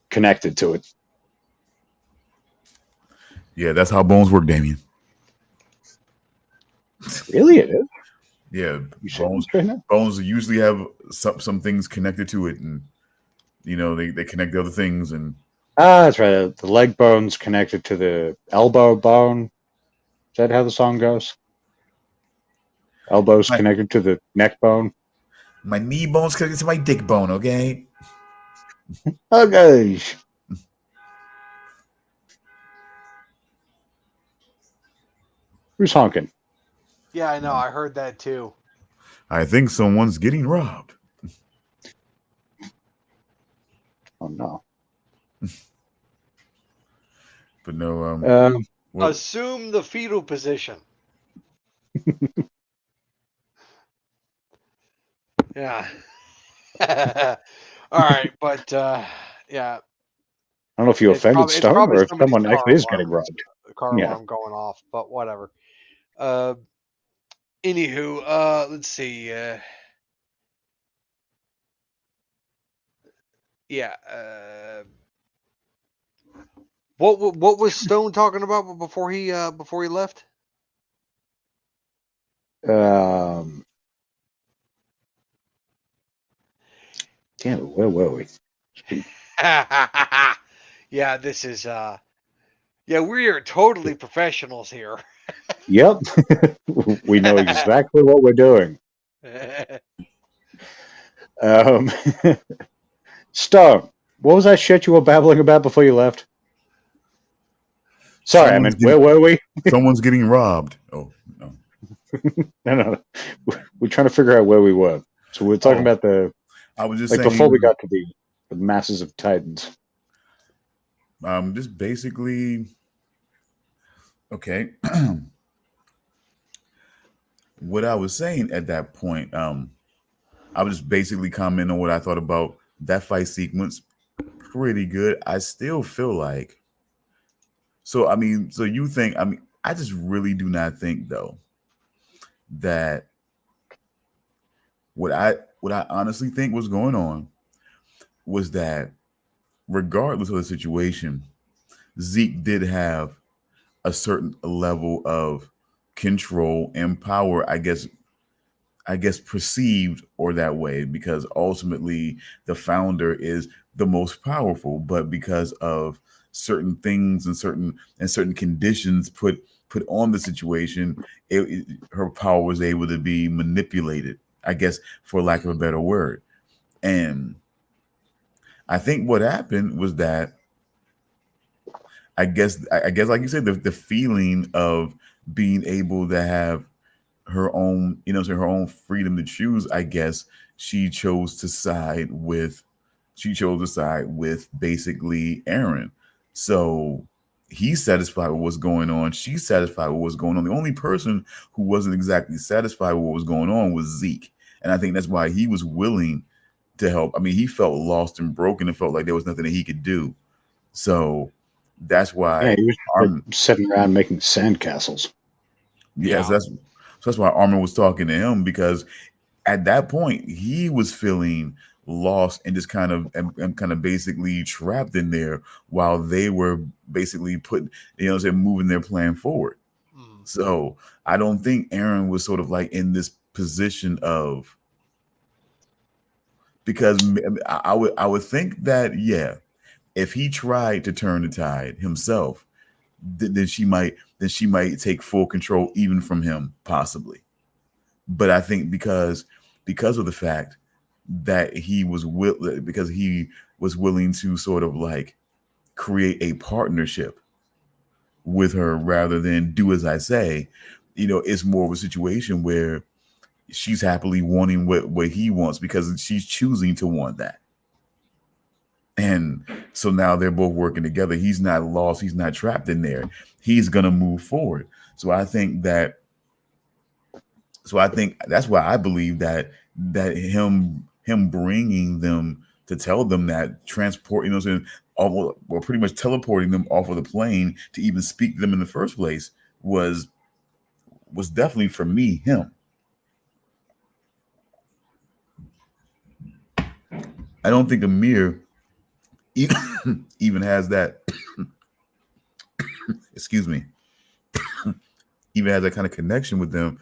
connected to it. Yeah, that's how bones work, Damian. Really, it is. Yeah, bones usually have some things connected to it, and they connect the other things. And that's right. The leg bone's connected to the elbow bone. Is that how the song goes? Elbow's connected to the neck bone. My knee bone's connected to my dick bone. Okay. Okay. Who's honking? Yeah, I know. I heard that too. I think someone's getting robbed. Oh no. But no. Assume the fetal position. Yeah. All right, but yeah. I don't know if you offended Stone or if someone actually is getting robbed. The car alarm going off, but whatever. Anywho, let's see. What was Stone talking about before he left? Damn it, where were we? Yeah, this is we are totally professionals here. Yep. We know exactly what we're doing. Stone, what was that shit you were babbling about before you left? Sorry, where were we? Someone's getting robbed. Oh, no. No. We're trying to figure out where we were. So we're talking Oh, about the I was just like before we saying, got to the masses of Titans. just basically, okay. What I was saying at that point, I was just basically commenting on what I thought about that fight sequence. Pretty good. I still feel like, so I mean, so you think, I mean, I just really do not think though that what I honestly think was going on was that regardless of the situation, Zeke did have a certain level of control and power, I guess perceived or that way, because ultimately the founder is the most powerful, but because of certain things and certain conditions put on the situation, her power was able to be manipulated, I guess, for lack of a better word. And I think what happened was that I guess like you said, the feeling of being able to have her own, so her own freedom to choose, I guess she chose to side with basically Aaron. So he's satisfied with what's going on. She's satisfied with what's going on. The only person who wasn't exactly satisfied with what was going on was Zeke. And I think that's why he was willing to help. I mean, he felt lost and broken and felt like there was nothing that he could do. So that's Yeah, why he was like Armin, sitting around making sandcastles. yes, Yeah. that's why Armin was talking to him, because at that point he was feeling lost and just and kind of basically trapped in there while they were basically moving their plan forward. Mm. So I don't think Aaron was sort of like in this position of, because I would think that, yeah, if he tried to turn the tide himself, then she might take full control even from him, possibly. But I think because of the fact that because he was willing to sort of like create a partnership with her rather than do as I say, it's more of a situation where she's happily wanting what he wants because she's choosing to want that. And so now they're both working together. He's not lost. He's not trapped in there. He's going to move forward. So I think that's why I believe that him bringing them to tell them that transport, or pretty much teleporting them off of the plane to even speak to them in the first place was definitely, for me, him. I don't think Amir even has that, excuse me, even has that kind of connection with them,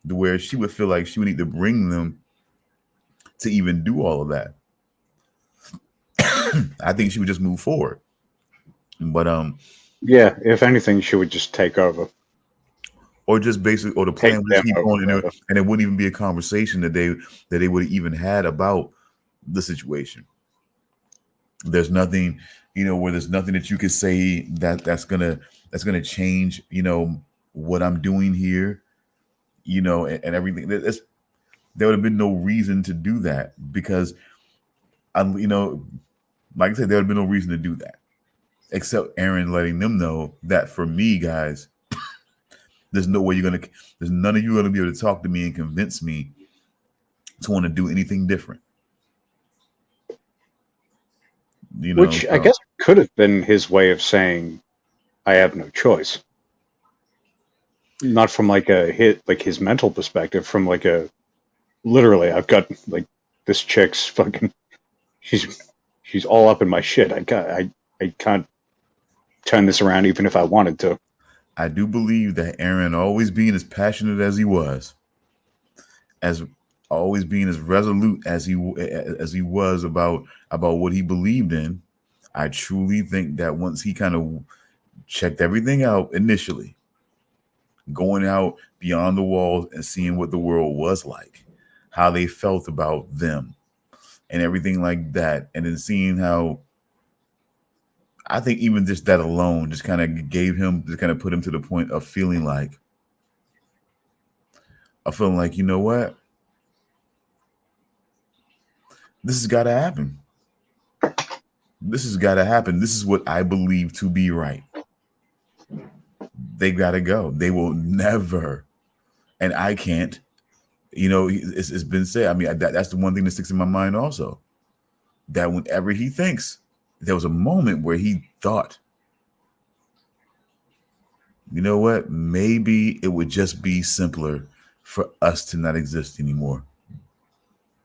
to where she would feel like she would need to bring them to even do all of that. I think she would just move forward. But Yeah, if anything, she would just take over, or just basically, or the take plan would them keep over, going, rather. and it wouldn't even be a conversation that they would have even had about the situation. There's nothing, where there's nothing that you could say that's gonna change, what I'm doing here, and everything. There would have been no reason to do that, because I'm, like I said, there would have been no reason to do that except Aaron letting them know that, for me, guys, there's no way there's none of you gonna be able to talk to me and convince me to want to do anything different. Which I So guess could have been his way of saying, "I have no choice." Not from like his mental perspective, from like a literally, I've got like this chick's fucking, she's she's all up in my shit. I can't turn this around even if I wanted to. I do believe that Aaron, always being as passionate as he was, as always being as resolute as he was about what he believed in, I truly think that once he kind of checked everything out initially, going out beyond the walls and seeing what the world was like, how they felt about them and everything like that, and then seeing how, I think even just that alone just kind of put him to the point of feeling like, you know what? This has got to happen. This has got to happen. This is what I believe to be right. They got to go. They will never, and I can't. It's been said. I mean, that's the one thing that sticks in my mind also. That whenever he thinks, there was a moment where he thought, you know what? Maybe it would just be simpler for us to not exist anymore.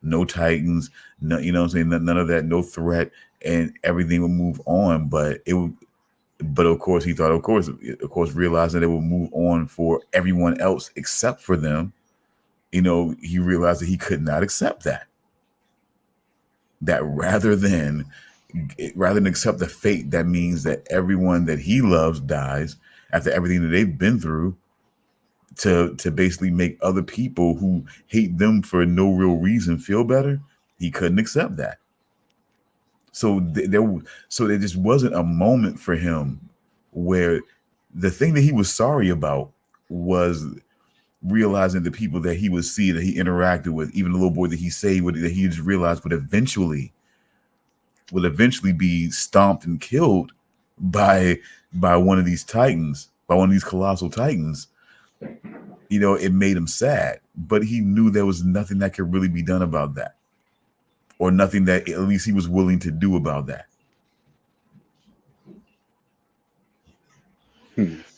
No Titans, no, you know what I'm saying? None of that, no threat, and everything would move on. But of course, he thought, of course, realizing it would move on for everyone else except for them. He realized that he could not accept that. That rather than accept the fate that means that everyone that he loves dies after everything that they've been through, to basically make other people who hate them for no real reason feel better, he couldn't accept that. So there just wasn't a moment for him where the thing that he was sorry about was realizing the people that he would see, that he interacted with, even the little boy that he saved, that he just realized would eventually be stomped and killed by one of these titans, by one of these colossal titans. It made him sad, but he knew there was nothing that could really be done about that, or nothing that at least he was willing to do about that.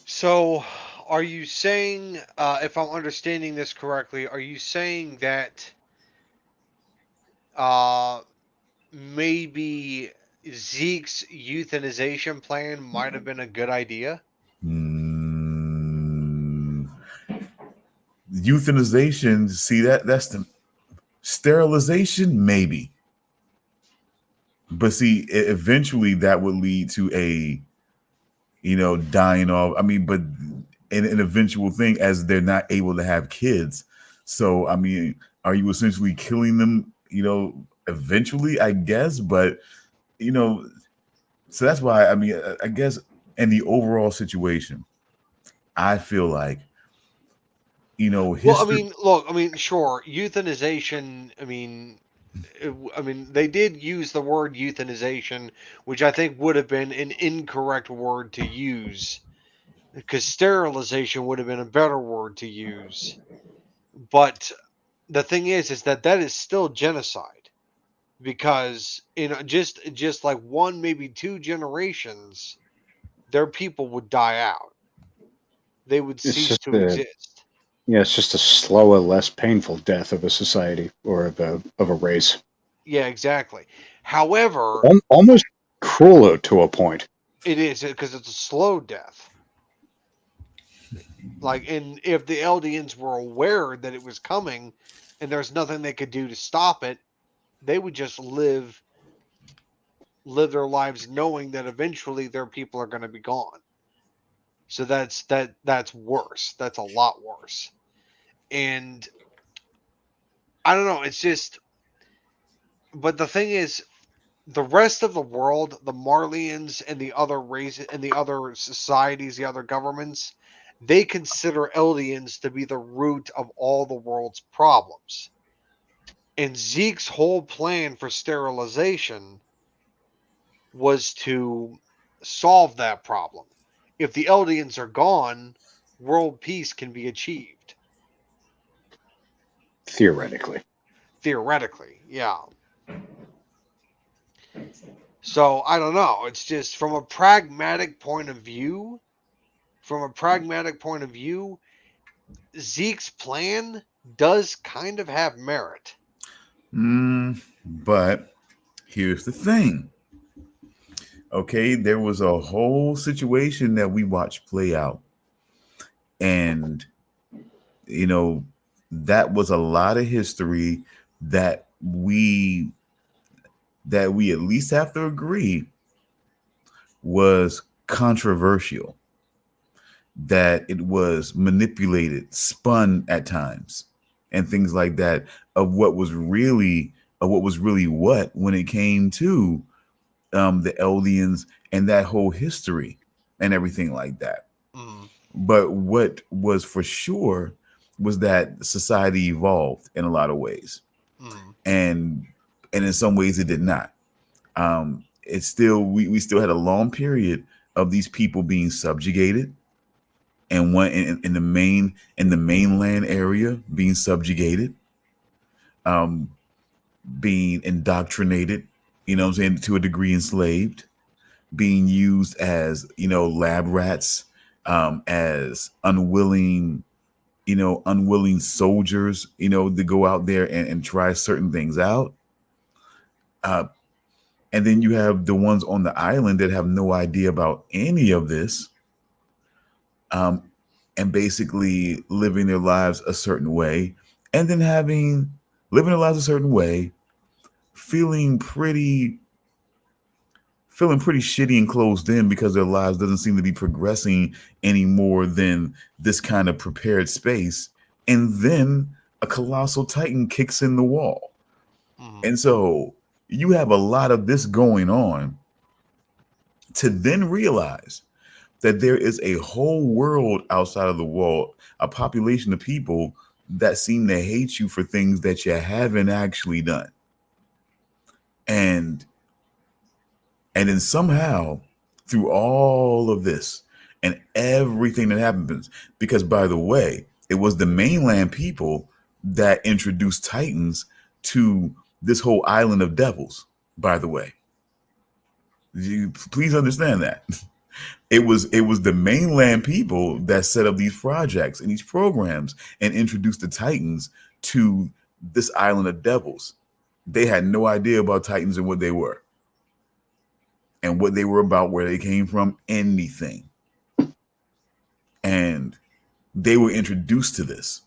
So, are you saying, if I'm understanding this correctly, are you saying that maybe Zeke's euthanization plan might have been a good idea? Euthanization, see, that's the sterilization, maybe. But see, eventually that would lead to a, dying off. I mean, but an eventual thing, as they're not able to have kids. So, I mean, are you essentially killing them, eventually, I guess? But, so that's why, I mean, I guess in the overall situation, I feel like, history. Well, I mean, look, sure, euthanization, they did use the word euthanization, which I think would have been an incorrect word to use, because sterilization would have been a better word to use. But the thing is that is still genocide, because just like one, maybe 2 generations, their people would die out. They would cease to exist. It's just a slower, less painful death of a society or of a race. Yeah, exactly. However, almost crueler to a point. It is, because it's a slow death. And if the Eldians were aware that it was coming, and there's nothing they could do to stop it, they would just live their lives knowing that eventually their people are going to be gone. So that's worse. That's a lot worse. And I don't know. It's just, but the thing is, the rest of the world, the Marlians and the other races and the other societies, the other governments, they consider Eldians to be the root of all the world's problems. And Zeke's whole plan for sterilization was to solve that problem. If the Eldians are gone, world peace can be achieved. Theoretically, yeah. So, I don't know. It's just from a pragmatic point of view, Zeke's plan does kind of have merit. But here's the thing. Okay, there was a whole situation that we watched play out. And, that was a lot of history that we at least have to agree was controversial, that it was manipulated, spun at times, and things like that, of what was really what when it came to the Eldians and that whole history and everything like that. But what was for sure was that society evolved in a lot of ways. And and in some ways it did not. It's still we still had a long period of these people being subjugated, and one in the mainland area being subjugated, being indoctrinated, you know what I'm saying, to a degree enslaved, being used as, you know, lab rats, as unwilling soldiers, you know, to go out there and try certain things out. And then you have the ones on the island that have no idea about any of this, and basically living their lives a certain way, and then living their lives a certain way, feeling pretty shitty and closed in because their lives doesn't seem to be progressing any more than this kind of prepared space. And then a colossal titan kicks in the wall. And so you have a lot of this going on to then realize that there is a whole world outside of the wall, a population of people that seem to hate you for things that you haven't actually done. And then somehow, through all of this and everything that happens, because by the way, it was the mainland people that introduced Titans to this whole island of devils, by the way. You please understand that. It was the mainland people that set up these projects and these programs and introduced the Titans to this island of devils. They had no idea about Titans and what they were. And what they were about, where they came from, anything. And they were introduced to this.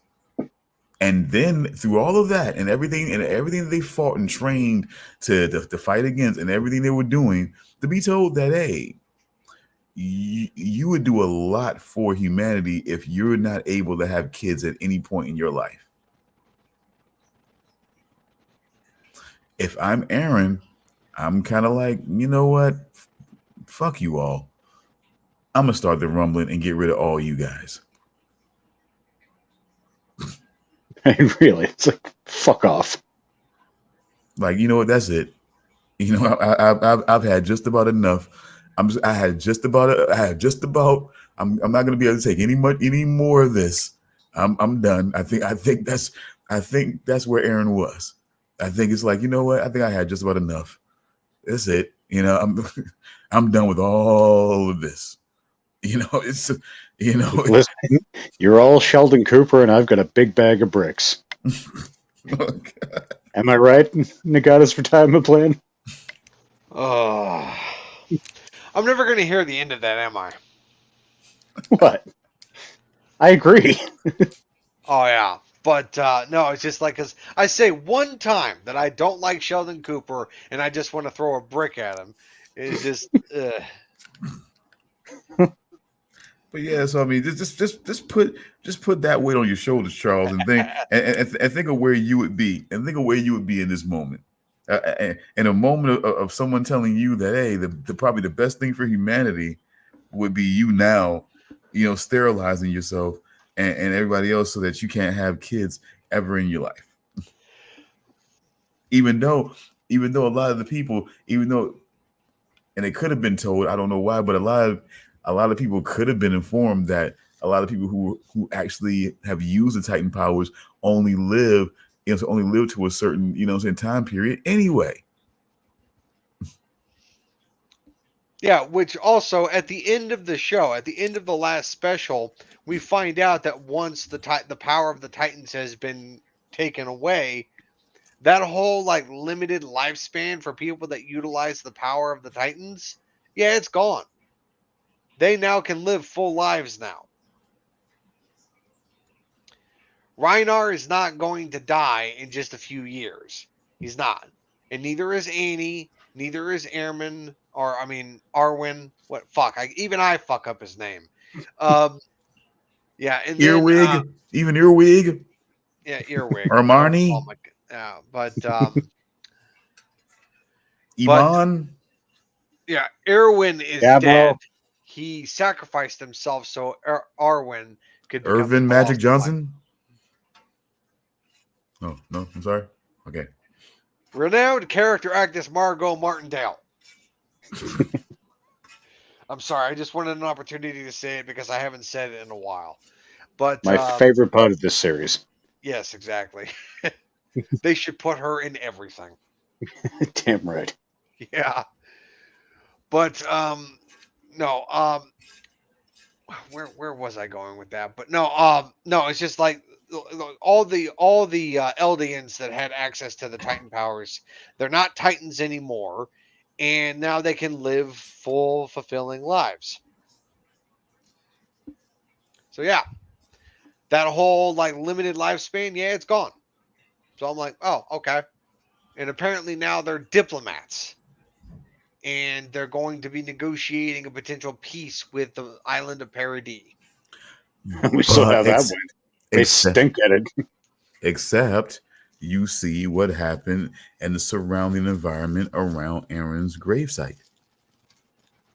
And then through all of that and everything that they fought and trained to fight against and everything they were doing, to be told that, hey, you would do a lot for humanity if you're not able to have kids at any point in your life. If I'm Aaron, I'm kind of like, you know what? Fuck you all. I'm going to start the rumbling and get rid of all you guys. And really, it's like, fuck off. Like, you know what? That's it. You know, I've had just about enough. I'm not going to be able to take any more of this. I'm done. I think that's where Aaron was. I think it's like, you know what? I think I had just about enough. That's it. You know, I'm done with all of this. You know, it's, you know. Listen, you're all Sheldon Cooper, and I've got a big bag of bricks. Oh, am I right, Nagata's retirement plan? Oh, I'm never going to hear the end of that, am I? What? I agree. Oh, yeah. But no, it's just like, because I say one time that I don't like Sheldon Cooper and I just want to throw a brick at him. It's just. But yeah, so I mean, just put that weight on your shoulders, Charles, and think and think of where you would be, and think of where you would be in this moment, in a moment of someone telling you that, hey, the probably the best thing for humanity would be you now, you know, sterilizing yourself and everybody else so that you can't have kids ever in your life. Even though a lot of the people, and it could have been told, I don't know why, but a lot of people could have been informed that a lot of people who actually have used the Titan powers only live to a certain, you know, time period anyway. Yeah, which also at the end of the show, at the end of the last special, we find out that once the power of the Titans has been taken away, that whole like limited lifespan for people that utilize the power of the Titans, yeah, it's gone. They now can live full lives now. Reinar is not going to die in just a few years. He's not. And neither is Annie, neither is Arwen. What fuck? Even I fuck up his name. Yeah, and Earwig, then, even Earwig. Yeah, Earwig. Armani. Oh my god. But Iman. Yeah, Erwin is dead. He sacrificed himself so Arwen could become Irvin Magic Johnson. Oh, no, I'm sorry. Okay. Renowned character actress Margot Martindale. I'm sorry, I just wanted an opportunity to say it because I haven't said it in a while. But My favorite part of this series. yes, exactly. They should put her in everything. Damn right. Yeah. But no, where was I going with that? But no, it's just like all the Eldians that had access to the Titan powers, they're not Titans anymore, and now they can live full, fulfilling lives. So yeah, that whole like limited lifespan, yeah, it's gone. So I'm like, oh, okay. And apparently now they're diplomats, and they're going to be negotiating a potential peace with the island of Paradis. We saw how But that went. They except stink at it. except you see what happened in the surrounding environment around Aaron's gravesite.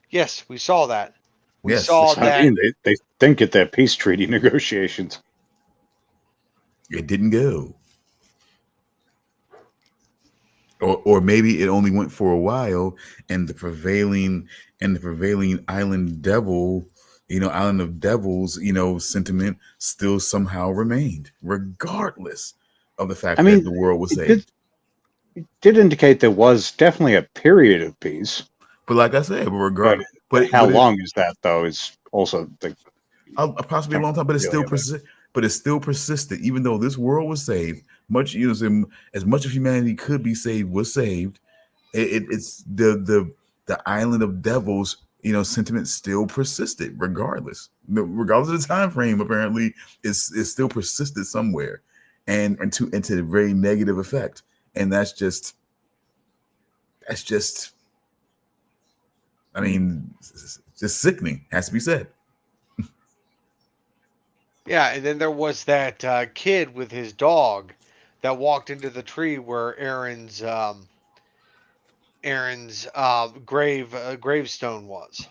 Yes, we saw that. We Yes, saw I that. mean, they stink at that peace treaty negotiations. it didn't go. Or maybe it only went for a while, and the prevailing island devil, island of devils, sentiment still somehow remained, regardless of the fact I that mean, the world was it saved. did indicate there was definitely a period of peace. But like I said, But but how long is that, though, is also the possibly a long time, but it's really still but it's still persistent, even though this world was saved. Much as much of humanity could be saved was saved. It's the island of devils. Sentiment still persisted, regardless of the time frame. Apparently, it's still persisted somewhere, and to a very negative effect. And that's just. I mean, it's just sickening. Has to be said. Yeah, and then there was that kid with his dog that walked into the tree where Aaron's gravestone was,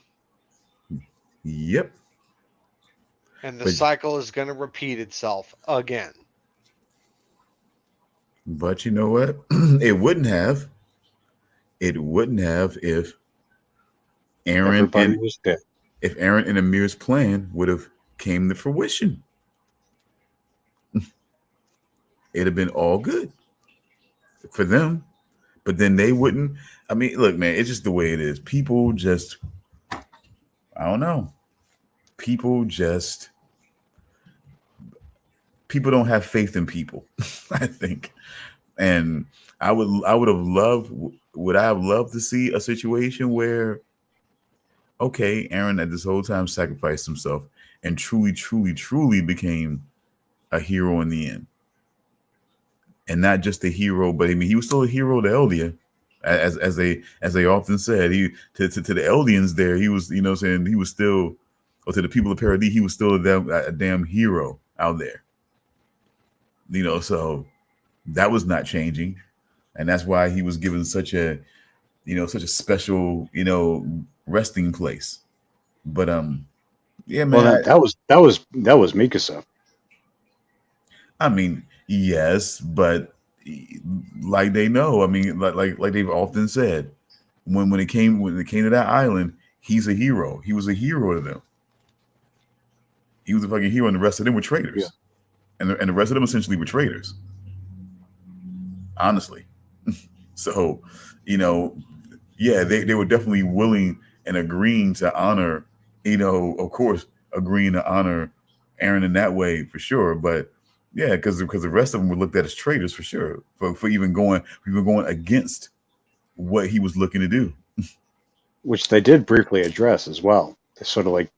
Yep. and the But cycle is going to repeat itself again. but you know what? It wouldn't have. It wouldn't have Aaron everybody and was dead. if Aaron and Amir's plan would have came to fruition. It'd have been all good for them. But then they wouldn't. I mean, look, man, it's just the way it is. People just, I don't know. People just, people don't have faith in people, I think. And I would have loved, would I have loved to see a situation where, okay, Aaron at this whole time sacrificed himself and truly, truly, truly became a hero in the end. And not just a hero, but I mean, he was still a hero to Eldia, as they often said. He to the Eldians there, he was, saying he was still, or to the people of Paradis, he was still a damn hero out there. So that was not changing, and that's why he was given such a special, resting place. But yeah, man. Well, that was Mikasa. I mean, yes, but like they know, I mean, like they've often said, when it came to that island, he's a hero. He was a hero to them. He was a fucking hero, and the rest of them were traitors. Yeah. And the rest of them essentially were traitors. Honestly. So, yeah, they were definitely willing and agreeing to honor, of course, agreeing to honor Aaron in that way for sure. But yeah, because the rest of them were looked at as traitors for sure, for even going against what he was looking to do. Which they did briefly address as well. They sort of like,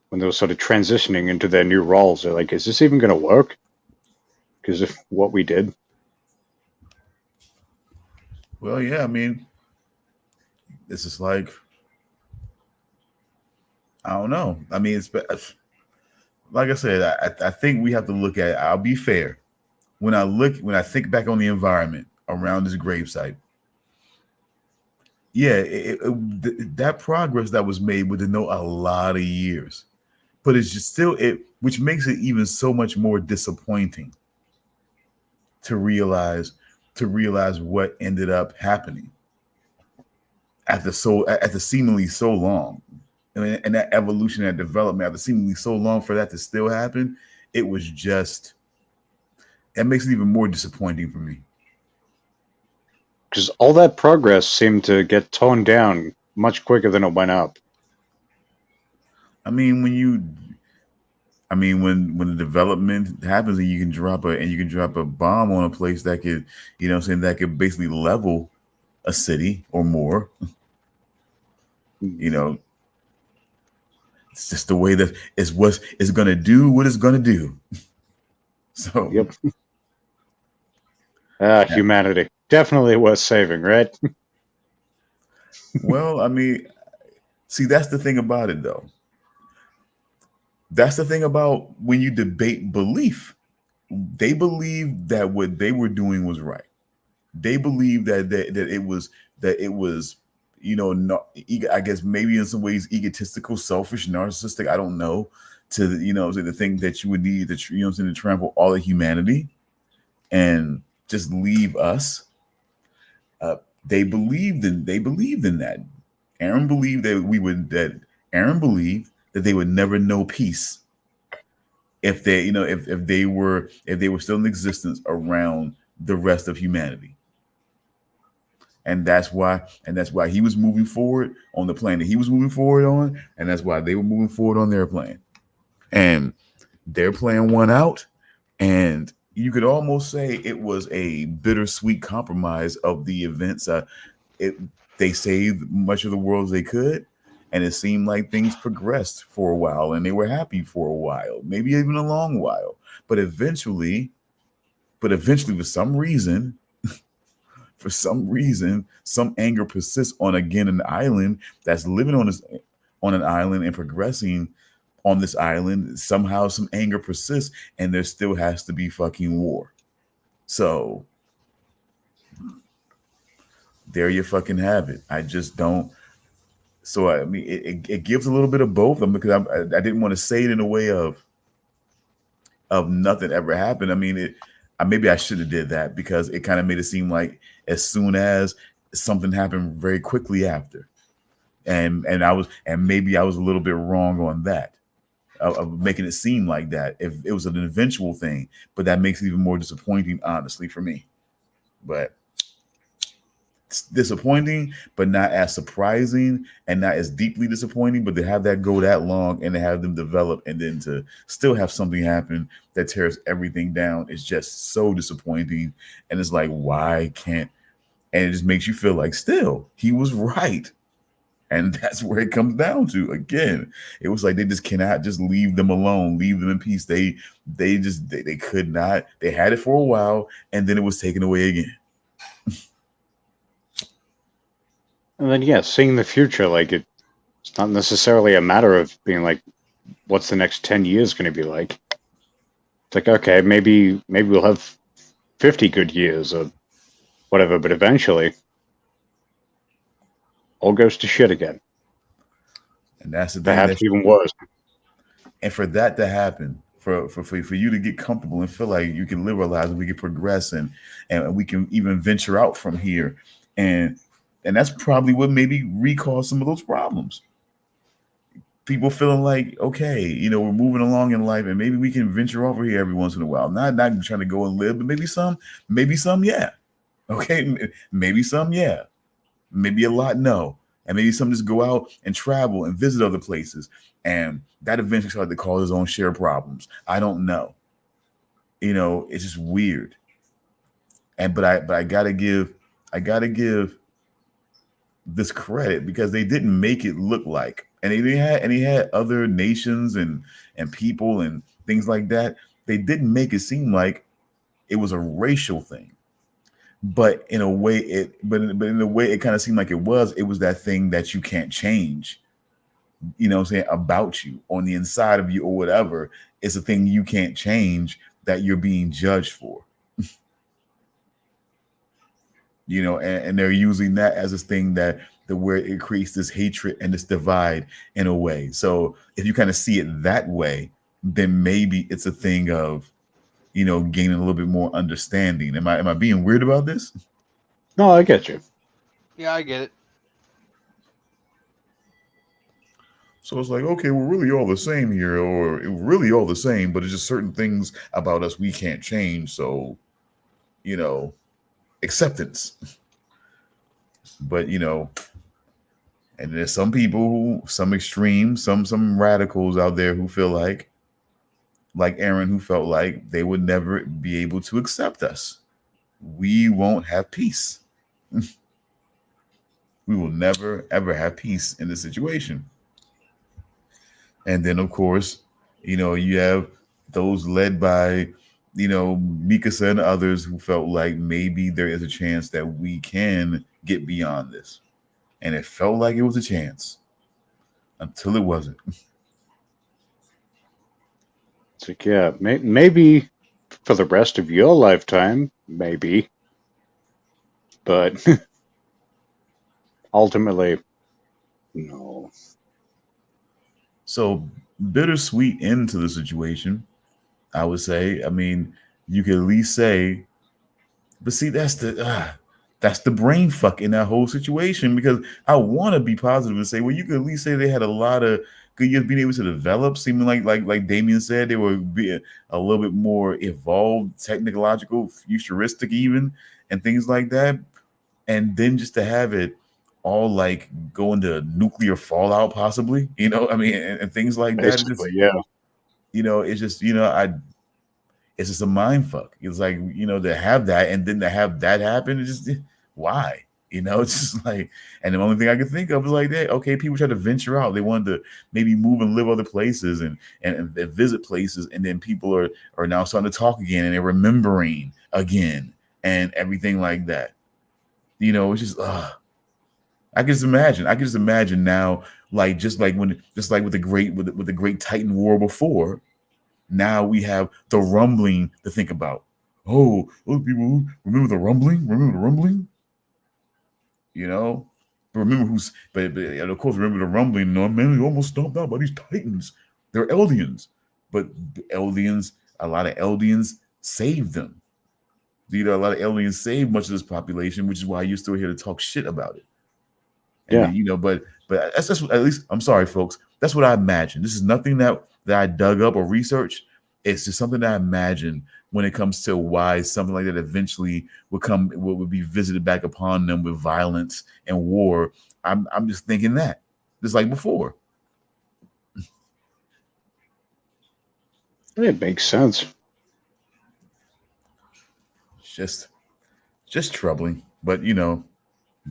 when they were sort of transitioning into their new roles, they're like, is this even going to work? Because of what we did. Well, yeah, I mean, it's just like, I don't know. I mean, it's like I said, I think we have to look at, I'll be fair. When I think back on the environment around this gravesite, yeah, that progress that was made would denote a lot of years, but it's just still which makes it even so much more disappointing to realize to realize what ended up happening after seemingly so long. And that evolution and development after seemingly so long for that to still happen, it makes it even more disappointing for me. Because all that progress seemed to get toned down much quicker than it went up. I mean, when the development happens and you can drop a bomb on a place that could, that could basically level a city or more. It's just the way that it's what it's gonna do what it's gonna do. So yep. Humanity. Definitely worth saving, right? Well, I mean, see, that's the thing about it, though. That's the thing about when you debate belief. They believed that what they were doing was right. They believed that it was, not, I guess maybe in some ways egotistical, selfish, narcissistic. I don't know. To think that you would need to trample all of humanity and just leave us. They believed in that. Aaron believed that they would never know peace if they, if they were still in existence around the rest of humanity. And that's why he was moving forward on the plan that he was moving forward on, and that's why they were moving forward on their plan. And their plan won out, and you could almost say it was a bittersweet compromise of the events. They saved much of the world as they could, and it seemed like things progressed for a while, and they were happy for a while, maybe even a long while. But eventually, for some reason, some anger persists on an island that's living on an island and progressing on this island. Somehow some anger persists, and there still has to be fucking war. So there you fucking have it. I just don't. So I mean, it gives a little bit of both of them, because I didn't want to say it in a way of nothing ever happened. I mean, maybe I should have did that, because it kind of made it seem like as soon as something happened very quickly after, and maybe I was a little bit wrong on that, of making it seem like that if it was an eventual thing. But that makes it even more disappointing, honestly, for me. But it's disappointing, but not as surprising, and not as deeply disappointing. But to have that go that long, and to have them develop, and then to still have something happen that tears everything down, is just so disappointing. And it's like, why can't? And it just makes you feel like still he was right. And that's where it comes down to. Again, it was like they just cannot just leave them alone, leave them in peace. They could not. They had it for a while, and then it was taken away again. And then, seeing the future, like it's not necessarily a matter of being like, what's the next 10 years going to be like? It's like, okay, maybe we'll have 50 good years or whatever, but eventually all goes to shit again. And that's the thing. Perhaps even worse. And for that to happen, for you to get comfortable and feel like you can live our lives, and we can progress, and we can even venture out from here, and that's probably what maybe recalls some of those problems. People feeling like, okay, we're moving along in life, and maybe we can venture over here every once in a while. Not trying to go and live, but maybe some, yeah. Okay, maybe some, yeah. Maybe a lot, no. And maybe some just go out and travel and visit other places, and that eventually started to cause its own share of problems. I don't know. It's just weird. But I gotta give this credit, because they didn't make it look like, and he had other nations and people and things like that. They didn't make it seem like it was a racial thing, but in a way it kind of seemed like it was that thing that you can't change, about you on the inside of you or whatever. It's a thing you can't change that you're being judged for. And they're using that as a thing that where it creates this hatred and this divide in a way. So if you kind of see it that way, then maybe it's a thing of gaining a little bit more understanding. Am I being weird about this? No, I get you. Yeah, I get it. So it's like, okay, we're really all the same here, or we're really all the same, but it's just certain things about us we can't change. So, acceptance. But and there's some people, some extremes, some radicals out there who feel like Aaron, who felt like they would never be able to accept us. We won't have peace. We will never ever have peace in this situation. And then, of course, you have those led by, Mikasa and others who felt like maybe there is a chance that we can get beyond this. And it felt like it was a chance until it wasn't. It's like, yeah, maybe for the rest of your lifetime, maybe. But ultimately, no. So bittersweet end to the situation, I would say. I mean, you could at least say, but see, that's the brain fuck in that whole situation, because I want to be positive and say, well, you could at least say they had a lot of good years being able to develop, seeming like Damian said, they were be a little bit more evolved, technological, futuristic even, and things like that. And then just to have it all like go into nuclear fallout, possibly, I mean, and things like that. Basically, yeah. It's just, it's just a mind fuck. It's like, to have that and then to have that happen, it's just, why? It's just like, and the only thing I could think of is like that. Okay, people try to venture out. They wanted to maybe move and live other places and visit places, and then people are now starting to talk again and they're remembering again and everything like that. It's just I can just imagine now, just like with the great Titan War before. Now we have the rumbling to think about. Oh, those people remember the rumbling? Remember the rumbling? But remember but of course remember the rumbling. No, man, we almost stomped out by these Titans. They're Eldians, but a lot of Eldians saved them. A lot of Eldians saved much of this population, which is why you're still here to talk shit about it. And Yeah. then, but that's at least, I'm sorry, folks. That's what I imagine. This is nothing that I dug up or researched. It's just something that I imagine when it comes to why something like that eventually would be visited back upon them with violence and war. I'm just thinking that, just like before. It makes sense. Just troubling, but Because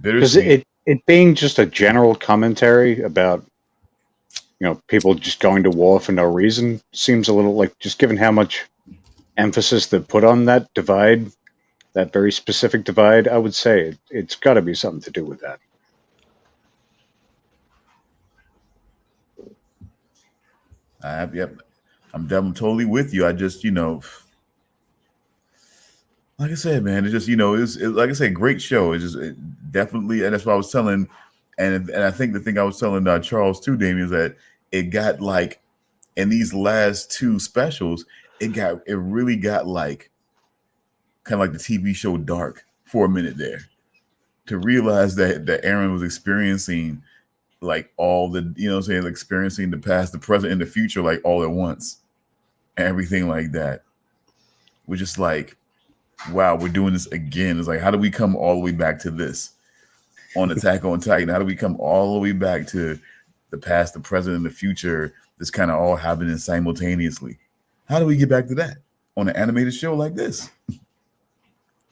bittersweet. it being just a general commentary about people just going to war for no reason seems a little like, just given how much emphasis they put on that divide, that very specific divide, I would say it's got to be something to do with that. Yep, I'm totally with you. I just, like I said, man, it's just, it's like I said, great show. It's just definitely, and that's what I was telling, and I think the thing I was telling Charles too, Damian, is that it got like in these last two specials, it really got like kind of like the TV show Dark for a minute there, to realize that Aaron was experiencing like all the, experiencing the past, the present, and the future, like all at once, and everything like that. We're just like, wow, we're doing this again. It's like, how do we come all the way back to this on Attack on Titan? How do we come all the way back to the past, the present, and the future? This kind of all happening simultaneously. How do we get back to that on an animated show like this?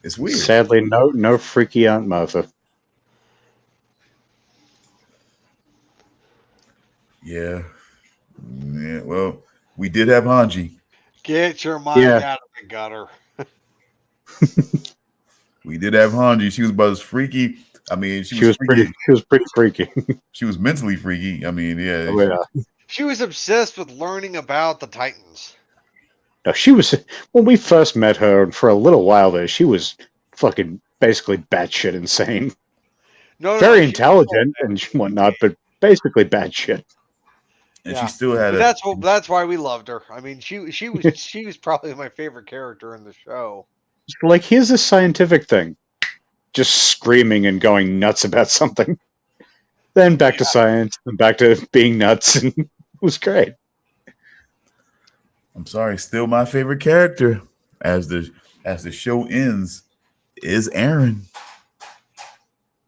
It's weird. Sadly, no freaky Aunt Martha. Yeah. Well, we did have Hanji. Get your mind Yeah. out of the gutter. We did have Hanji. She was about as freaky. I mean, she was pretty freaky. She was mentally freaky. I mean, yeah. Oh, yeah. She was obsessed with learning about the Titans. No, she was, when we first met her, and for a little while there, she was fucking basically batshit insane. No, Very intelligent and whatnot, but basically batshit. and she Yeah, still had but a. that's why we loved her. I mean, she was probably my favorite character in the show. Like, here's a scientific thing, just screaming and going nuts about something. Then back to Yeah. science and back to being nuts, and it was great. I'm sorry, still my favorite character as the show ends is Aaron.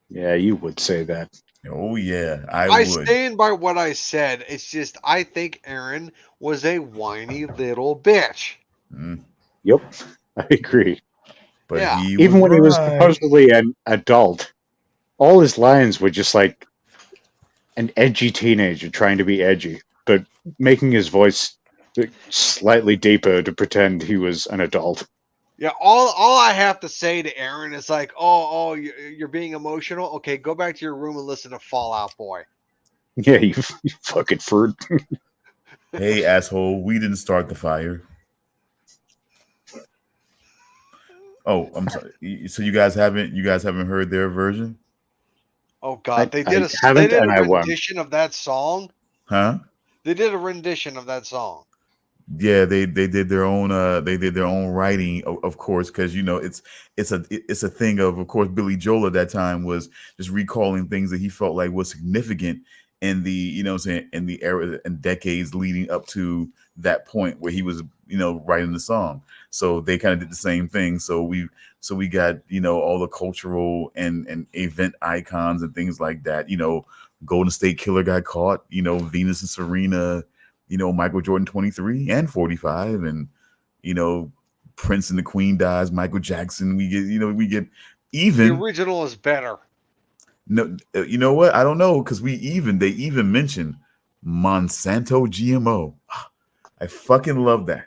Yeah, you would say that. Oh yeah, I I would. stand by what I said. It's just I think Aaron was a whiny little bitch. Mm, Yep, I agree. but Yeah. he was Even when he was right. supposedly an adult, all his lines were just like an edgy teenager trying to be edgy, but making his voice slightly deeper to pretend he was an adult. Yeah, all I have to say to Aaron is like, oh, you're being emotional. Okay, go back to your room and listen to Fall Out Boy. Yeah, you fucking fruit. Hey asshole, we didn't start the fire. Oh, I'm sorry. So you guys haven't heard their version, Oh God, I they haven't, did and a I won't. rendition of that song. huh? They did a rendition of that song. Yeah, they did their own writing, of course, because it's a thing of course Billy Joel at that time was just recalling things that he felt like was significant in the what I'm saying, in the era and decades leading up to that point where he was writing the song. So they kind of did the same thing. So we got all the cultural and event icons and things like that. Golden State Killer got caught. Venus and Serena. Michael Jordan 23 and 45, and Prince and the Queen dies, Michael Jackson. We get The even. original is better. No, you know what? I don't know because they even mentioned Monsanto GMO. I fucking love that.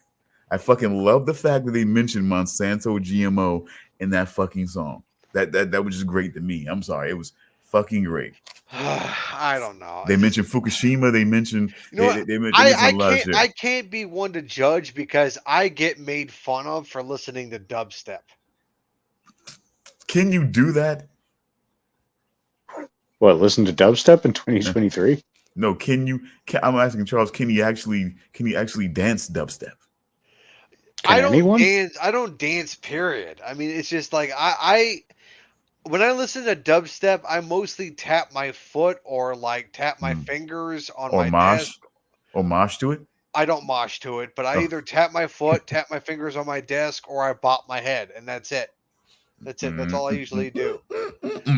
I fucking love the fact that they mentioned Monsanto GMO in that fucking song. That was just great to me. I'm sorry, it was fucking great. I don't know. They mentioned Fukushima. They mentioned You know what? they mentioned a lot of shit. I can't be one to judge because I get made fun of for listening to dubstep. Can you do that? What, listen to dubstep in 2023? No, I'm asking Charles, can he actually dance dubstep? Can anyone? I don't dance, period. I mean, it's just like I when I listen to dubstep, I mostly tap my foot or like tap my Mm. fingers on Or my desk. mosh to it? I don't mosh to it, but I Oh. either tap my foot, tap my fingers on my desk, or I bop my head, and that's it. That's it. That's all I usually do.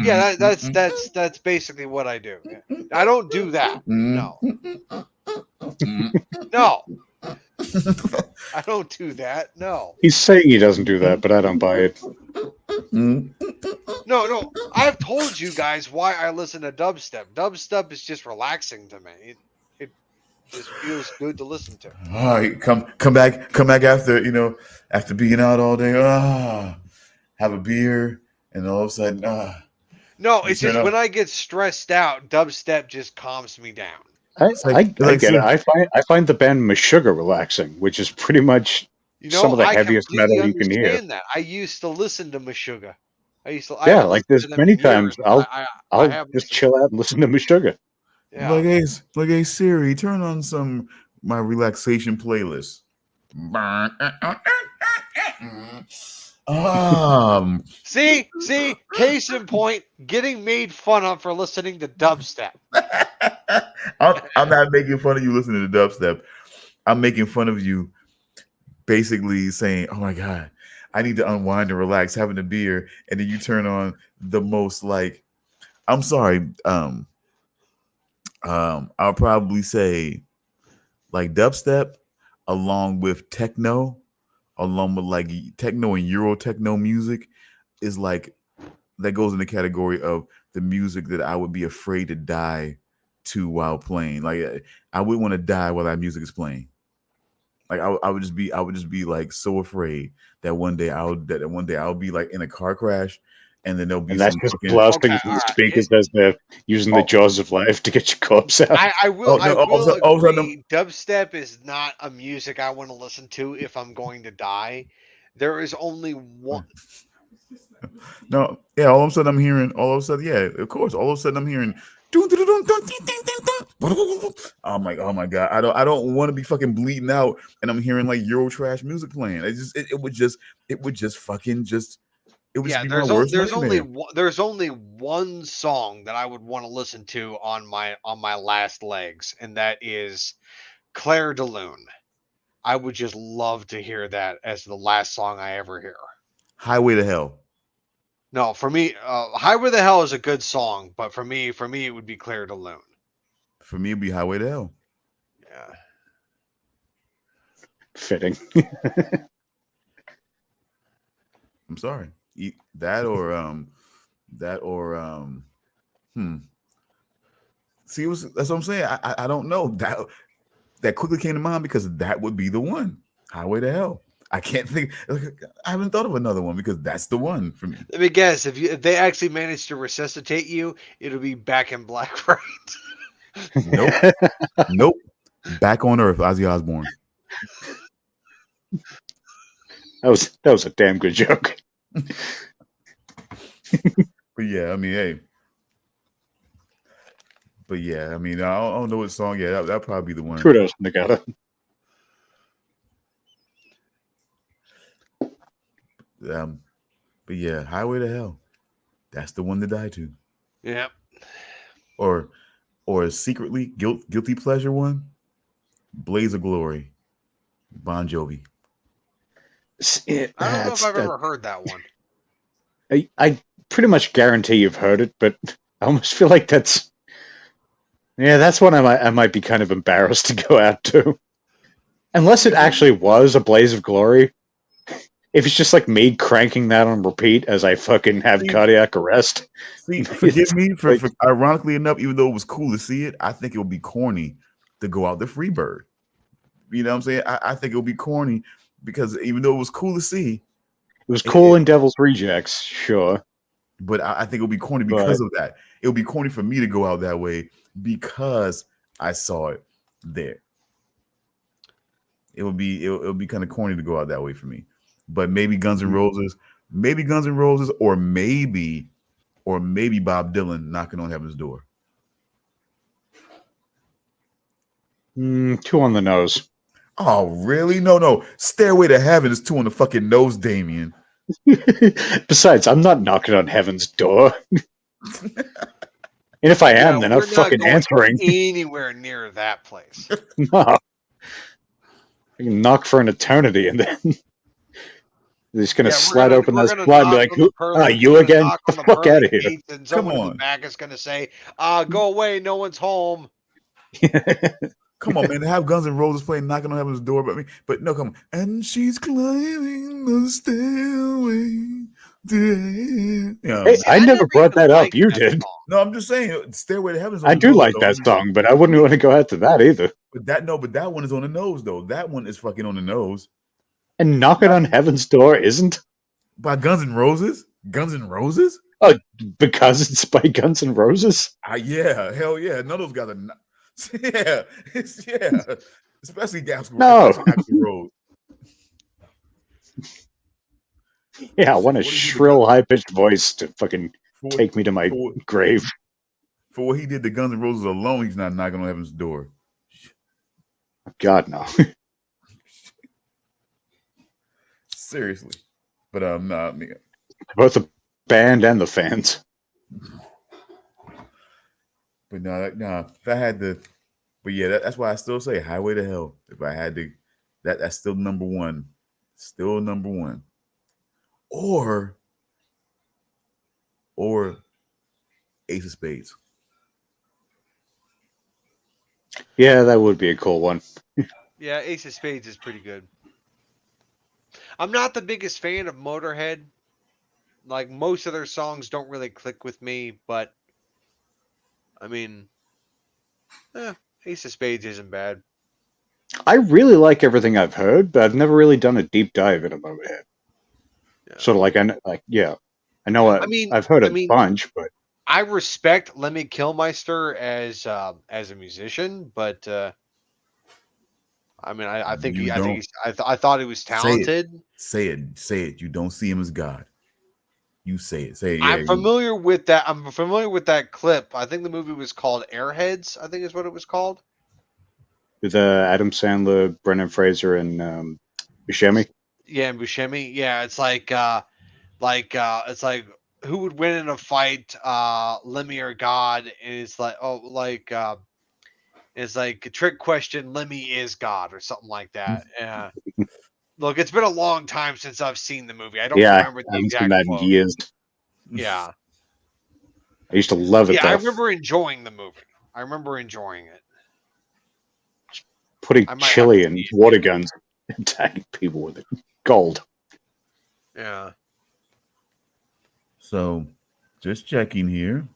Yeah, that's basically what I do. Yeah. I don't do that. No, no, I don't do that. No, He's saying he doesn't do that, but I don't buy it. no. I've told you guys why I listen to dubstep. Dubstep is just relaxing to me. It just feels good to listen to. All right, come back after being out all day. Have a beer, and all of a sudden, No, you it's turn just up. when I get stressed out, dubstep just calms me down. I get so- it. I find the band Meshuggah relaxing, which is pretty much You some know, of the I heaviest metal completely you can hear. understand that. I used to listen to Meshuggah. I Yeah, haven't like listened there's to them many in years, times but I I'll have just listened. chill out and listen to Meshuggah. Yeah. Hey Siri, turn on my relaxation playlist. See, case in point, getting made fun of for listening to dubstep. I'm not making fun of you listening to dubstep. I'm making fun of you basically saying, "Oh my god, I need to unwind and relax, having a beer," and then you turn on the most like, I'm sorry, I'll probably say like dubstep, along with techno, along with like techno and Euro techno music, is like that goes in the category of the music that I would be afraid to die to while playing. Like I wouldn't want to die while that music is playing. Like I would just be like so afraid that one day I'll be like in a car crash, and then there'll be And that's some just fucking blasting Okay, from all the right. speakers as they're using the oh jaws of life to get your corpse out. I will no all of a sudden agree. Dubstep is not a music I want to listen to if I'm going to die. There is only one. no yeah all of a sudden I'm hearing all of a sudden yeah of course all of a sudden I'm hearing Oh my god! I don't want to be fucking bleeding out, and I'm hearing like Euro trash music playing. It would just be my worst nightmare. There's only one song that I would want to listen to on my last legs, and that is Claire de Lune. I would just love to hear that as the last song I ever hear. Highway to Hell. No, for me, Highway to Hell is a good song, but for me, it would be Claire de Lune. For me, it'd be Highway to Hell. Yeah. Fitting. I'm sorry. That or See, that's what I'm saying. I don't know. That quickly came to mind because that would be the one. Highway to Hell. I can't think. I haven't thought of another one because that's the one for me. Let me guess. If they actually manage to resuscitate you, it'll be Back in Black, right? Nope. Back on Earth, Ozzy Osbourne. That was a damn good joke. But yeah, I mean, hey. But yeah, I mean, I don't know what song. Yeah, that'll probably be the one. Kudos, Nagata. But yeah, Highway to Hell. That's the one to die to. Yeah. Or secretly guilty pleasure one. Blaze of Glory. Bon Jovi. I don't know if I've ever heard that one. I pretty much guarantee you've heard it, but I almost feel like that's one I might be kind of embarrassed to go out to. Unless it actually was a Blaze of Glory. If it's just like me cranking that on repeat as I fucking have cardiac arrest. See, forgive me for ironically enough, even though it was cool to see it, I think it would be corny to go out the Freebird. You know what I'm saying? I think it would be corny because even though it was cool to see. It was cool in Devil's Rejects, sure. But I think it would be corny because of that. It would be corny for me to go out that way because I saw it there. It would be kind of corny to go out that way for me. But maybe Guns N' Roses, or maybe Bob Dylan knocking on heaven's door. Two on the nose. Oh, really? No. Stairway to Heaven is two on the fucking nose, Damian. Besides, I'm not knocking on heaven's door. And if I am, then I'm fucking answering. Anywhere near that place. No. I can knock for an eternity and then they're just going to slide open that spot and be like, you again? Get the fuck out of here. And someone in the back is going to say, go away, no one's home. Come on, man. They have Guns N' Roses playing Knocking on Heaven's Door, but no, come on. And she's climbing the stairway. Hey, I never brought that up. You did. No, I'm just saying, Stairway to Heaven. I do like that song, but I wouldn't want to go out to that either. But that one is on the nose, though. That one is fucking on the nose. And Knocking on Heaven's Door isn't? By Guns N' Roses? Guns N' Roses? Oh, because it's by Guns N' Roses? Yeah, hell yeah. None of those guys are yeah. Especially Axl Rose. Yeah, I want a shrill, high-pitched voice to fucking take me to my grave. For what he did to Guns N' Roses alone, he's not knocking on heaven's door. God, no. Seriously. But no, both the band and the fans. But no, if I had to, but yeah, that's why I still say Highway to Hell. If I had to, that's still number one. Still number one. Or Ace of Spades. Yeah, that would be a cool one. Yeah, Ace of Spades is pretty good. I'm not the biggest fan of Motorhead. Like, most of their songs don't really click with me, but I mean, Ace of Spades isn't bad. I really like everything I've heard, but I've never really done a deep dive into Motorhead. Yeah. Sort of like, I know I've heard a bunch, but I respect Lemmy Kilmister as a musician, but I mean, I thought he was talented. Say it. You don't see him as God. You say it. Say it. Yeah. I'm familiar with that. I'm familiar with that clip. I think the movie was called Airheads. I think is what it was called. With Adam Sandler, Brendan Fraser, and Buscemi. Yeah, and Buscemi. Yeah, it's like it's like who would win in a fight, Lemmy or God? And it's like it's like a trick question. Lemmy is God or something like that. Yeah. Look, it's been a long time since I've seen the movie. I don't Yeah, remember I the haven't seen exact that in quote. years. Yeah. I used to love it Yeah, I though. remember enjoying the movie. I remember enjoying it. Putting I might have chili to and see it. water guns and attacking people with it. Gold. Yeah. So, just checking here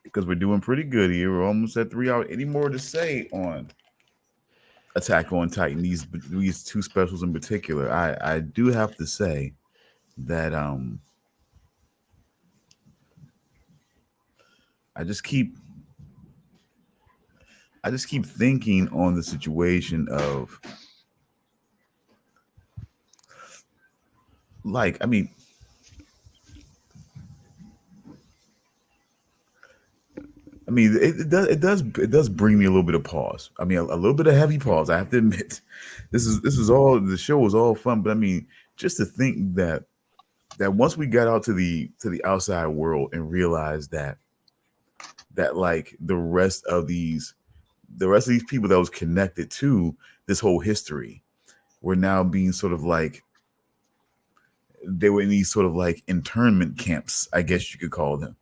because we're doing pretty good here. We're almost at 3 hours. Any more to say on Attack on Titan? These two specials in particular. I do have to say that I just keep thinking on the situation of like, I mean, it does bring me a little bit of pause. I mean, a little bit of heavy pause. I have to admit, this is all, the show was all fun, but I mean, just to think that once we got out to the outside world and realized that like the rest of these people that was connected to this whole history were now being sort of like, they were in these sort of like internment camps, I guess you could call them.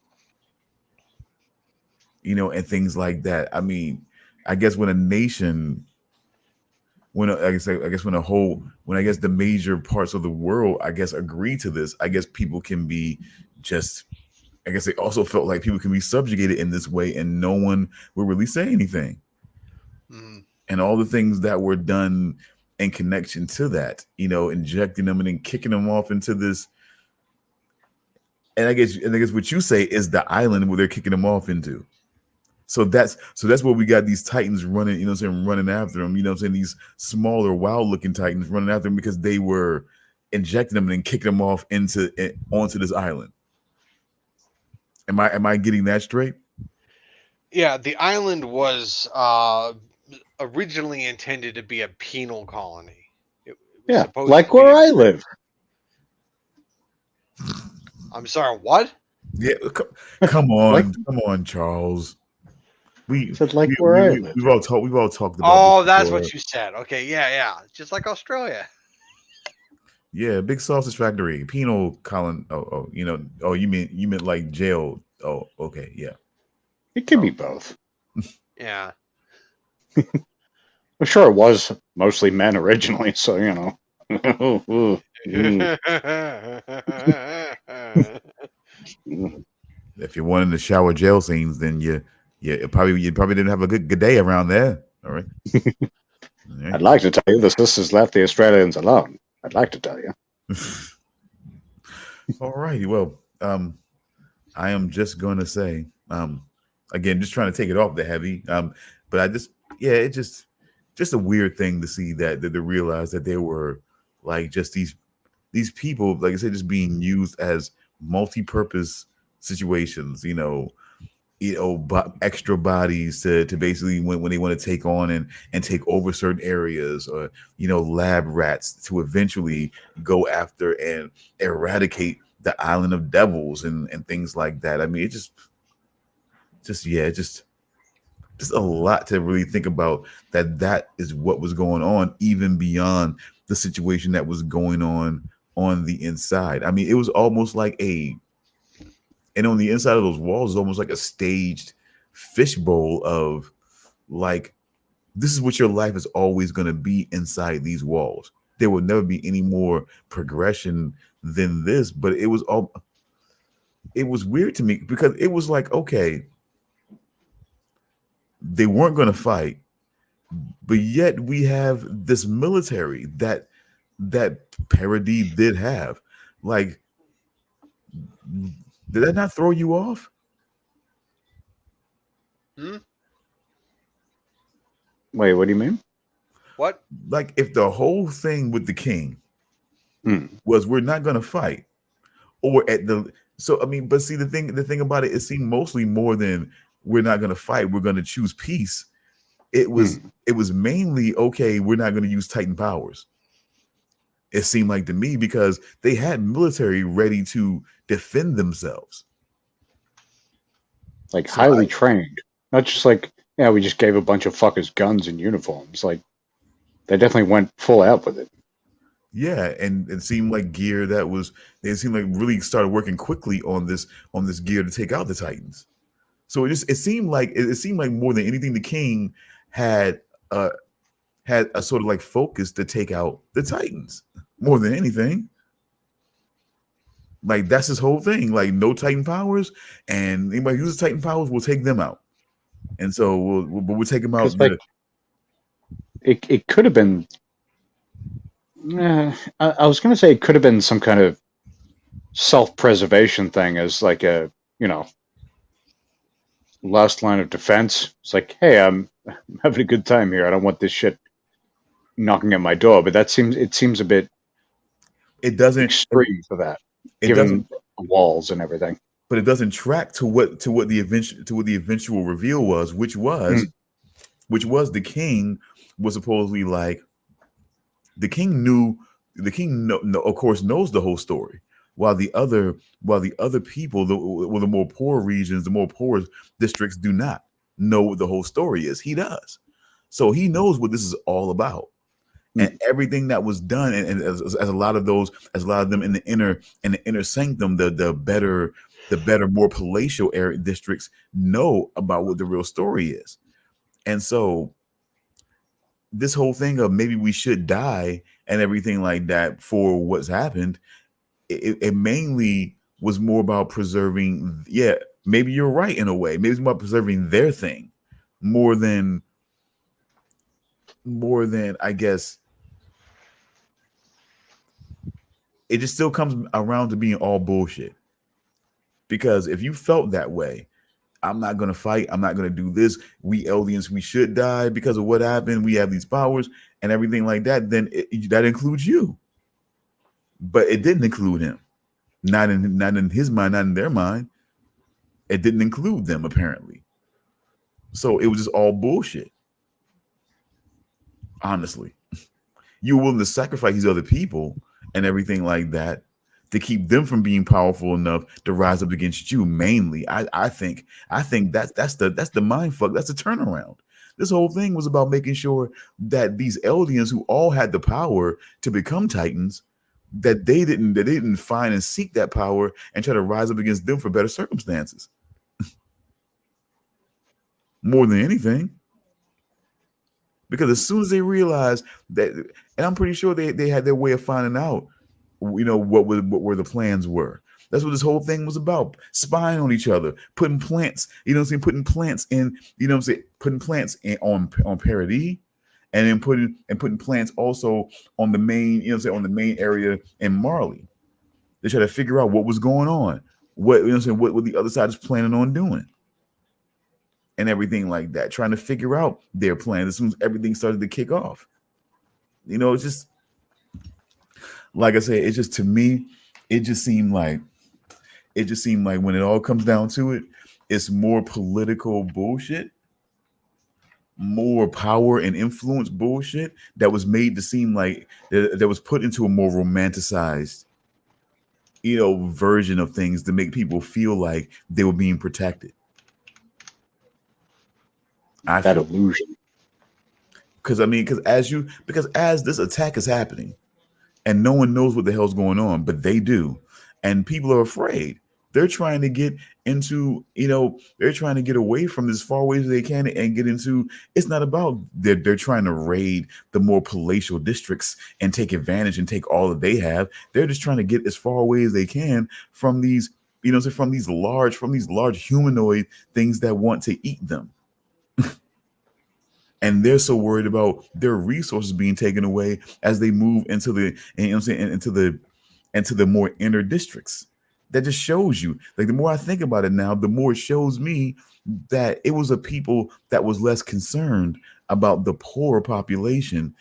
You know, and things like that. I mean, I guess when a nation, when I guess when the major parts of the world, I guess, agree to this, I guess people can be just, I guess they also felt like people can be subjugated in this way and no one will really say anything. Mm. And all the things that were done in connection to that, you know, injecting them and then kicking them off into this. And I guess what you say is the island where they're kicking them off into. So that's what we got, these Titans running, you know what I'm saying, running after them, you know what I'm saying, these smaller, wild-looking Titans running after them because they were injecting them and then kicking them off onto this island. Am I getting that straight? Yeah, the island was originally intended to be a penal colony. It was Yeah, supposed like to be. where I live. I'm sorry, what? Yeah, come on, Charles. I said like where I live. We've all talked about. Oh, this that's before. what you said. Okay, yeah, just like Australia. Yeah, big sausage factory, penal colony. Oh, you know. Oh, you meant like jail. Oh, okay, yeah. It can be both. Yeah. I'm sure it was mostly men originally, so you know. If you're wanting to shower jail scenes, then you probably didn't have a good day around there. All right. I'd like to tell you the sisters left the Australians alone. I'd like to tell you. All righty. Well, I am just going to say, again, just trying to take it off the heavy. But I just, yeah, it just a weird thing to see that to realize that there were like just these people, like I said, just being used as multi-purpose situations, you know, extra bodies to basically when they want to take on and take over certain areas, or, you know, lab rats to eventually go after and eradicate the island of devils and things like that. I mean, it just a lot to really think about, that is what was going on, even beyond the situation that was going on the inside. I mean, it was almost like and on the inside of those walls is almost like a staged fishbowl of like, this is what your life is always going to be inside these walls. There will never be any more progression than this. But it was weird to me because it was like, okay, they weren't going to fight, but yet we have this military that Parody did have. Like, did that not throw you off? Wait, what do you mean? What? Like, if the whole thing with the king was we're not going to fight, or at the so I mean, but see the thing about it seemed mostly more than we're not going to fight, we're going to choose peace. It was Hmm. it was mainly okay, we're not going to use Titan powers. It seemed like to me because they had military ready to defend themselves. Like So I highly trained, not just like, yeah, we just gave a bunch of fuckers guns and uniforms. Like they definitely went full out with it. yeah, and it seemed like gear that was they seemed like really started working quickly on this gear to take out the Titans. So it seemed like more than anything the king had uh had a sort of like focus to take out the Titans more than anything. Like that's his whole thing. Like no Titan powers, and anybody who uses Titan powers, we'll take them out. And so we'll take them Because out. like it could have been. I was gonna say it could have been some kind of self-preservation thing as like a, you know, last line of defense. It's like, hey, I'm having a good time here. I don't want this shit knocking at my door. But it seems a bit It doesn't. extreme for that, It doesn't. given the walls and everything. But it doesn't track to what the eventual reveal was, Mm. which was the king was supposedly like the king knew the king of course knows the whole story, while the other people the more poor regions, the more poor districts do not know what the whole story is. He does, so he knows what this is all about. Mm. And everything that was done, and as a lot of them in the inner sanctum, the better, more palatial area districts know about what the real story is. And so this whole thing of maybe we should die and everything like that for what's happened, it mainly was more about preserving. Yeah, maybe you're right in a way. Maybe it's about preserving their thing more than I guess. It just still comes around to being all bullshit. Because if you felt that way, I'm not going to fight. I'm not going to do this. We Eldians, we should die because of what happened. We have these powers and everything like that. Then that includes you. But it didn't include him. Not in his mind, not in their mind. It didn't include them, apparently. So it was just all bullshit. Honestly. You were willing to sacrifice these other people and everything like that to keep them from being powerful enough to rise up against you. Mainly, I think that's the mind fuck. That's the turnaround. This whole thing was about making sure that these Eldians who all had the power to become Titans, that they didn't find and seek that power and try to rise up against them for better circumstances. More than anything. Because as soon as they realized that, and I'm pretty sure they had their way of finding out, you know, what were the plans were. That's what this whole thing was about. Spying on each other, putting plants, you know what I'm saying, putting plants in, you know what I'm saying, putting plants in on Paradis, and then putting plants also on the main, you know what I'm saying, on the main area in Marley. They try to figure out what was going on, what, you know what I'm saying, what the other side is planning on doing. And everything like that, trying to figure out their plan as soon as everything started to kick off. You know, it's just like I said, it's just, to me, it just seemed like when it all comes down to it, it's more political bullshit, more power and influence bullshit that was made to seem like that was put into a more romanticized, you know, version of things to make people feel like they were being protected. That illusion. Because as this attack is happening and no one knows what the hell's going on, but they do, and people are afraid. They're trying to get into, you know, they're trying to get away from this as far away as they can and get into. It's not about they're trying to raid the more palatial districts and take advantage and take all that they have. They're just trying to get as far away as they can from these, you know, from these large humanoid things that want to eat them. And they're so worried about their resources being taken away as they move into the, you know what I'm saying, into the more inner districts. That just shows you, like, the more I think about it now, the more it shows me that it was a people that was less concerned about the poor population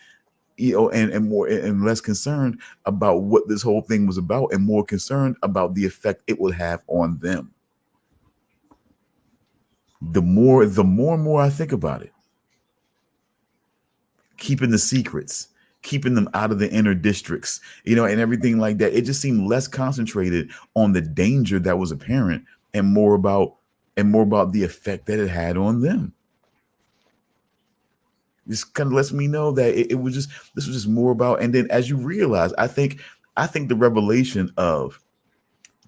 and more and less concerned about what this whole thing was about, and more concerned about the effect it would have on them. The more and more I think about it, keeping the secrets, keeping them out of the inner districts, and everything like that. It just seemed less concentrated on the danger that was apparent, and more about the effect that it had on them. This kind of lets me know that this was just more about. And then as you realize, I think the revelation of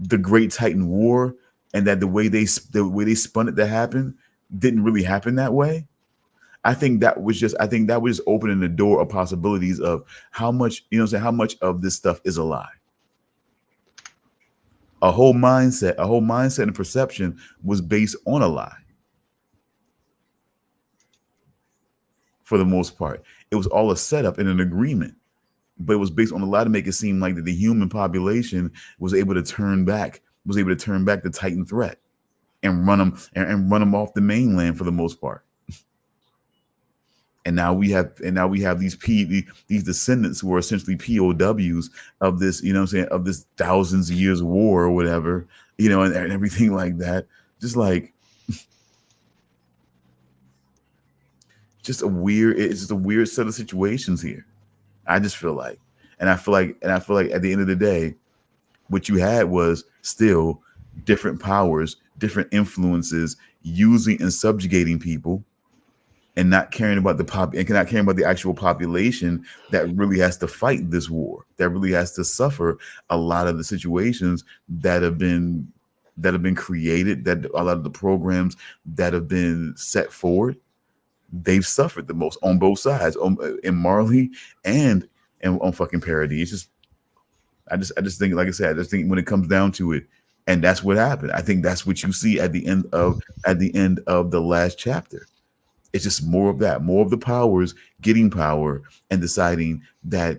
the Great Titan War, and that the way they spun it to happen didn't really happen that way. I think that was just opening the door of possibilities of how much, how much of this stuff is a lie. A whole mindset and perception was based on a lie. For the most part, it was all a setup and an agreement, but it was based on a lie to make it seem like that the human population was able to turn back the Titan threat and run them off the mainland for the most part. And now we have these descendants who are essentially POWs of this, of this thousands of years war or whatever, and everything like that. Just like, it's just a weird set of situations here. I just feel like, and I feel like at the end of the day, what you had was still different powers, different influences using and subjugating people, and not caring about the actual population that really has to fight this war, that really has to suffer a lot of the situations that have been created, that a lot of the programs that have been set forward. They've suffered the most on both sides, in Marley and on fucking Parody. It's just, I just think, like I said, I just think when it comes down to it, and that's what happened. I think that's what you see at the end of the last chapter. It's just more of that, more of the powers getting power and deciding that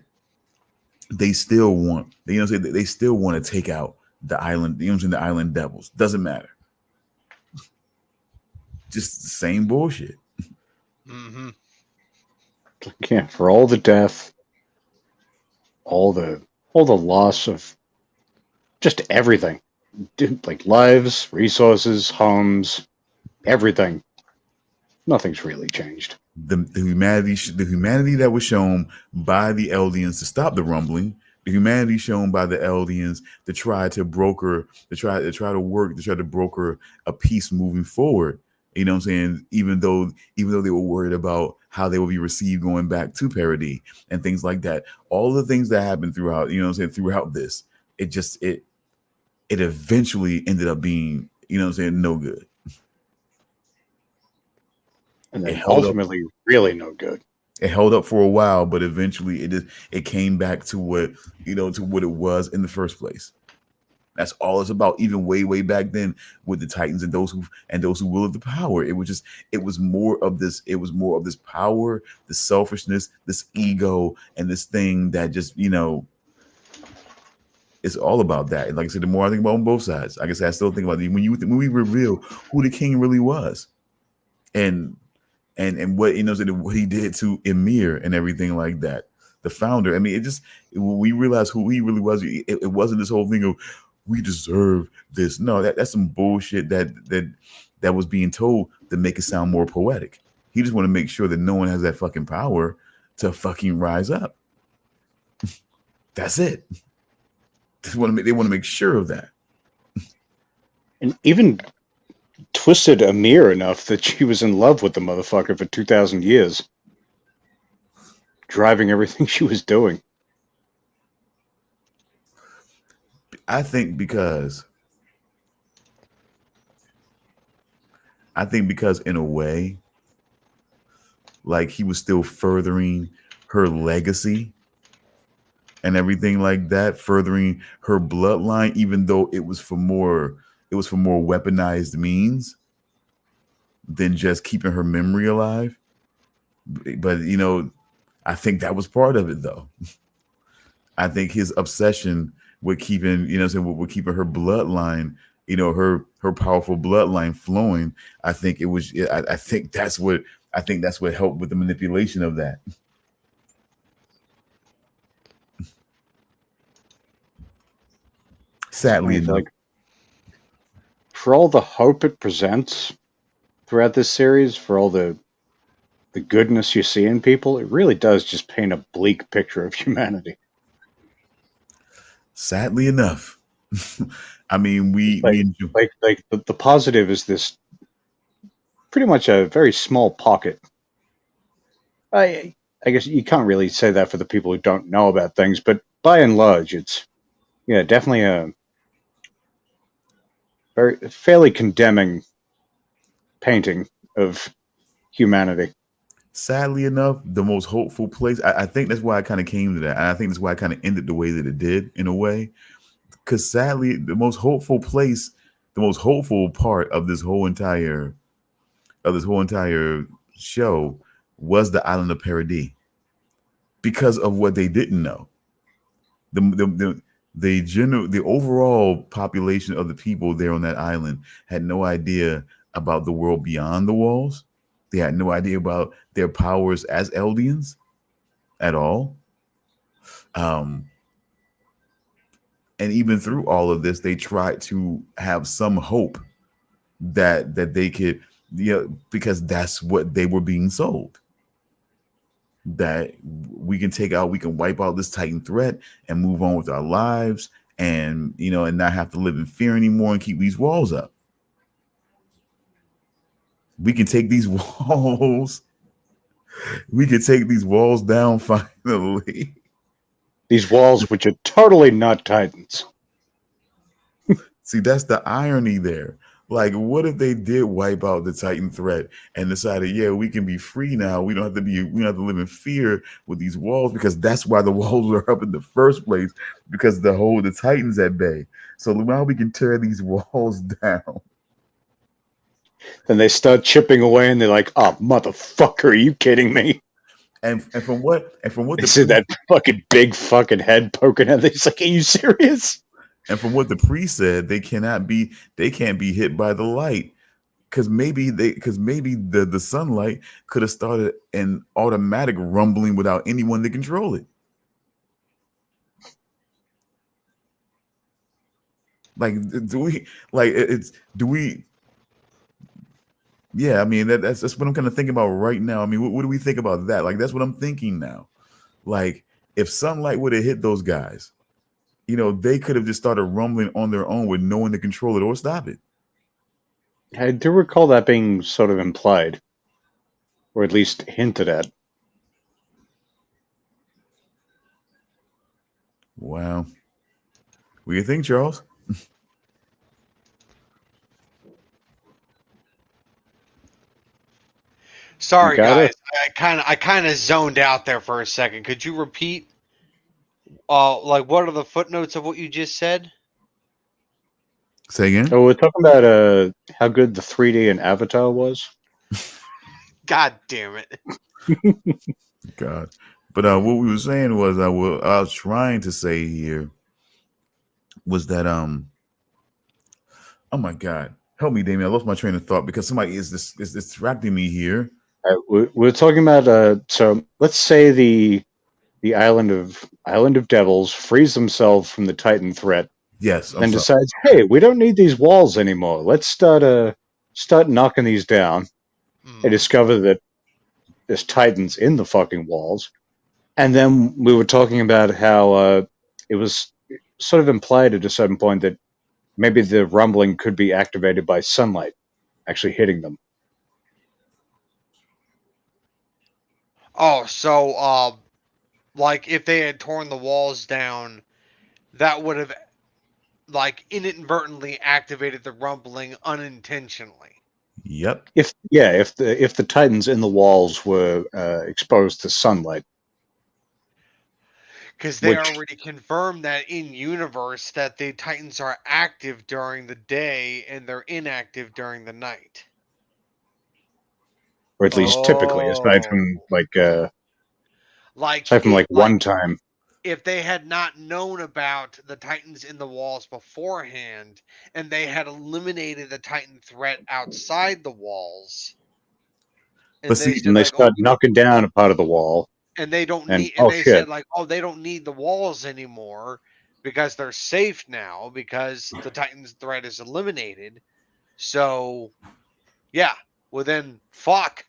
they still want, they still want to take out the island, the island devils. Doesn't matter. Just the same bullshit. Mm-hmm. Yeah, for all the death, all the loss of just everything, like lives, resources, homes, everything. Nothing's really changed. The humanity that was shown by the Eldians to stop the rumbling, the humanity shown by the Eldians to try to broker a peace moving forward. You know what I'm saying? Even though they were worried about how they will be received going back to Parody and things like that. All the things that happened throughout, throughout this, it eventually ended up being, no good. And then ultimately really no good. It held up for a while, but eventually it came back to what it was in the first place. That's all it's about. Even way back then with the Titans and those who wielded the power, it was more of this power, the selfishness, this ego, and this thing that just it's all about that. And like I said, the more I think about on both sides, like I said, I still think about it when we reveal who the king really was, and what what he did to Emir and everything like that, the founder. I mean, we realized who he really was. It wasn't this whole thing of we deserve this. No, that's some bullshit that was being told to make it sound more poetic. He just want to make sure that no one has that fucking power to fucking rise up. That's it. They want to make sure of that. And even twisted Amir enough that she was in love with the motherfucker for 2,000 years, driving everything she was doing. I think because in a way, like he was still furthering her legacy and everything like that, furthering her bloodline, even though it was for more weaponized means than just keeping her memory alive. But I think that was part of it, though. I think his obsession with keeping, with keeping her bloodline, her powerful bloodline flowing. I think that's what helped with the manipulation of that. Sadly I feel enough. like for all the hope it presents throughout this series, for all the goodness you see in people, it really does just paint a bleak picture of humanity. Sadly enough. I mean, we enjoy. Like the positive is this pretty much a very small pocket. I guess you can't really say that for the people who don't know about things, but by and large, it's definitely a very fairly condemning painting of humanity. Sadly enough, the most hopeful place. I think that's why I kind of came to that. And I think that's why I kind of ended the way that it did, in a way. Because sadly, the most hopeful place, the most hopeful part of this whole entire show was the island of Paradis, because of what they didn't know. The overall population of the people there on that island had no idea about the world beyond the walls. They had no idea about their powers as Eldians at all. And even through all of this, they tried to have some hope that they could, because that's what they were being sold. That we can wipe out this Titan threat and move on with our lives, and and not have to live in fear anymore and keep these walls up. We can take these walls. We can take these walls down finally. These walls, which are totally not Titans. See, that's the irony there. Like, what if they did wipe out the Titan threat and decided, yeah, we can be free now. We don't have to live in fear with these walls, because that's why the walls were up in the first place, because the Titans at bay. So now we can tear these walls down. And they start chipping away, and they're like, "Oh, motherfucker, are you kidding me?" And from what They see that fucking big fucking head poking out. He's like, "Are you serious?" And from what the priest said, they can't be hit by the light, because maybe the sunlight could have started an automatic rumbling without anyone to control it. Like, do we like it's do we? Yeah, I mean that's what I'm kind of thinking about right now. I mean, what do we think about that? Like, that's what I'm thinking now. Like, if sunlight would have hit those guys, they could have just started rumbling on their own with no one to control it or stop it. I do recall that being sort of implied, or at least hinted at. Wow. What do you think, Charles? Sorry, You got guys. it? I kind of zoned out there for a second. Could you repeat? Like, what are the footnotes of what you just said? Say again. Oh, we're talking about how good the 3D in Avatar was. God damn it! God. But what we were saying was, I was trying to say here was that oh my God, help me, Damian. I lost my train of thought because somebody is distracting me here. We're talking about so let's say the island of devils frees themselves from the Titan threat, Yes, I'm and sorry. decides, hey, we don't need these walls anymore. Let's start knocking these down. They discover that there's Titans in the fucking walls. And then we were talking about how it was sort of implied at a certain point that maybe the rumbling could be activated by sunlight actually hitting them. Oh, so like if they had torn the walls down, that would have like inadvertently activated the rumbling unintentionally. Yep. If the Titans in the walls were exposed to sunlight. Because they already confirmed that in universe that the Titans are active during the day and they're inactive during the night. Or at least typically, aside from one time. If they had not known about the Titans in the walls beforehand and they had eliminated the Titan threat outside the walls, and they start knocking down a part of the wall, and they don't and need, and they said like, oh, they don't need the walls anymore. because they're safe now because the Titans threat is eliminated. So, yeah. Well, then, fuck.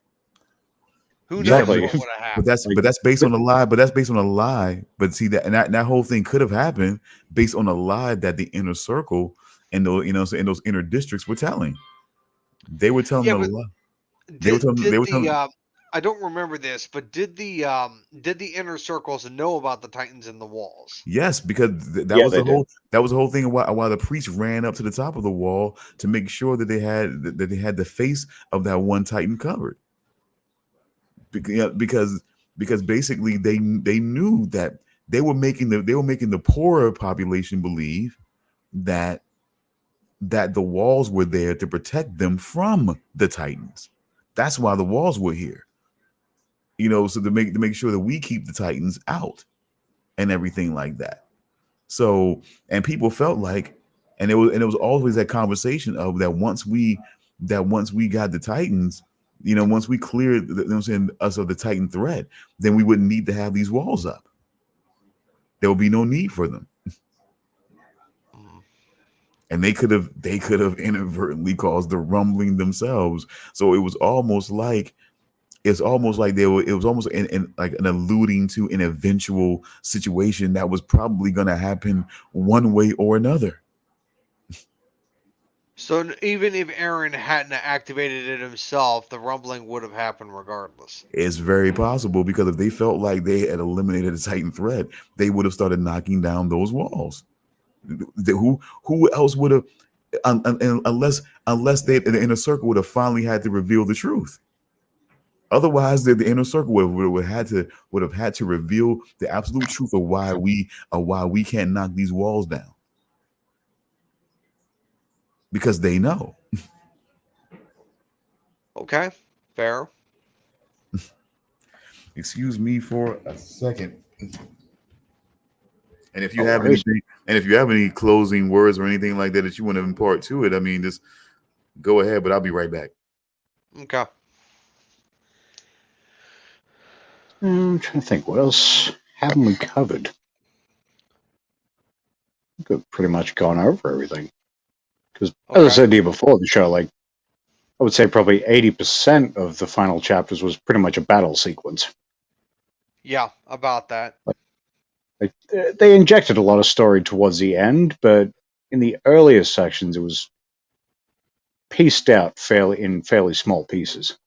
Who knows Exactly. what would have But happened? that's based on a lie. But that's based on a lie. But see that whole thing could have happened based on a lie that the inner circle and those so in those inner districts were telling. They were telling Yeah, a but lie. They were did telling. They did were the telling. I don't remember this, but did the inner circles know about the Titans in the walls? Yes, because Yeah, they did. that was the whole thing of why the priest ran up to the top of the wall to make sure that they had the face of that one Titan covered. Because basically they knew that they were making the poorer population believe that the walls were there to protect them from the Titans. That's why the walls were here. So to make sure that we keep the Titans out and everything like that. So, and people felt like, and it was always that conversation of that once we got the Titans, once we cleared us of the Titan threat, then we wouldn't need to have these walls up. There would be no need for them. Mm. And they could have inadvertently caused the rumbling themselves. So it was almost like it was almost like an alluding to an eventual situation that was probably going to happen one way or another. So even if Aaron hadn't activated it himself, the rumbling would have happened regardless. It's very possible because if they felt like they had eliminated a Titan threat, they would have started knocking down those walls. Who else would have, unless the inner circle would have finally had to reveal the truth. Otherwise, the inner circle would have had to reveal the absolute truth of why we can't knock these walls down. Because they know. Okay, fair. Excuse me for a second. And if you Oh, have worries. anything, and if you have any closing words or anything like that you want to impart to it, I mean, just go ahead. But I'll be right back. Okay. I'm trying to think, what else haven't we covered? We've pretty much gone over everything. Because, as I said to you before the show, like, I would say probably 80% of the final chapters was pretty much a battle sequence. Yeah, about that. Like, they injected a lot of story towards the end, but in the earlier sections, it was pieced out in fairly small pieces.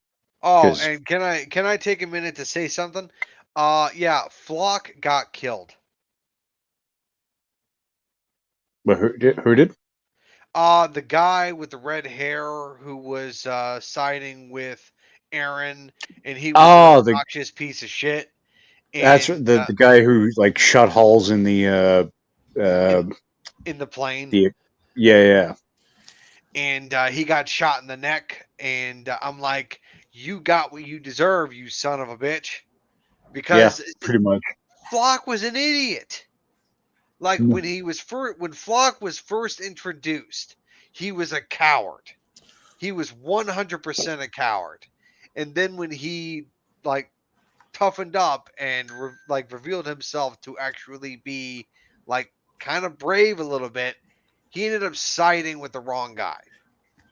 Oh, 'Cause- and can I take a minute to say something? Yeah, Flock got killed. But who did? The guy with the red hair who was siding with Aaron, and he was Oh, an obnoxious piece of shit. that's And the guy who like shot holes in the in the plane, yeah. and he got shot in the neck. And I'm like, you got what you deserve, you son of a bitch, because Pretty much. Flock was an idiot. Like Mm. when Flock was first introduced, he was a coward. He was 100% a coward. And then when he like toughened up and revealed himself to actually be like kind of brave a little bit, he ended up siding with the wrong guy.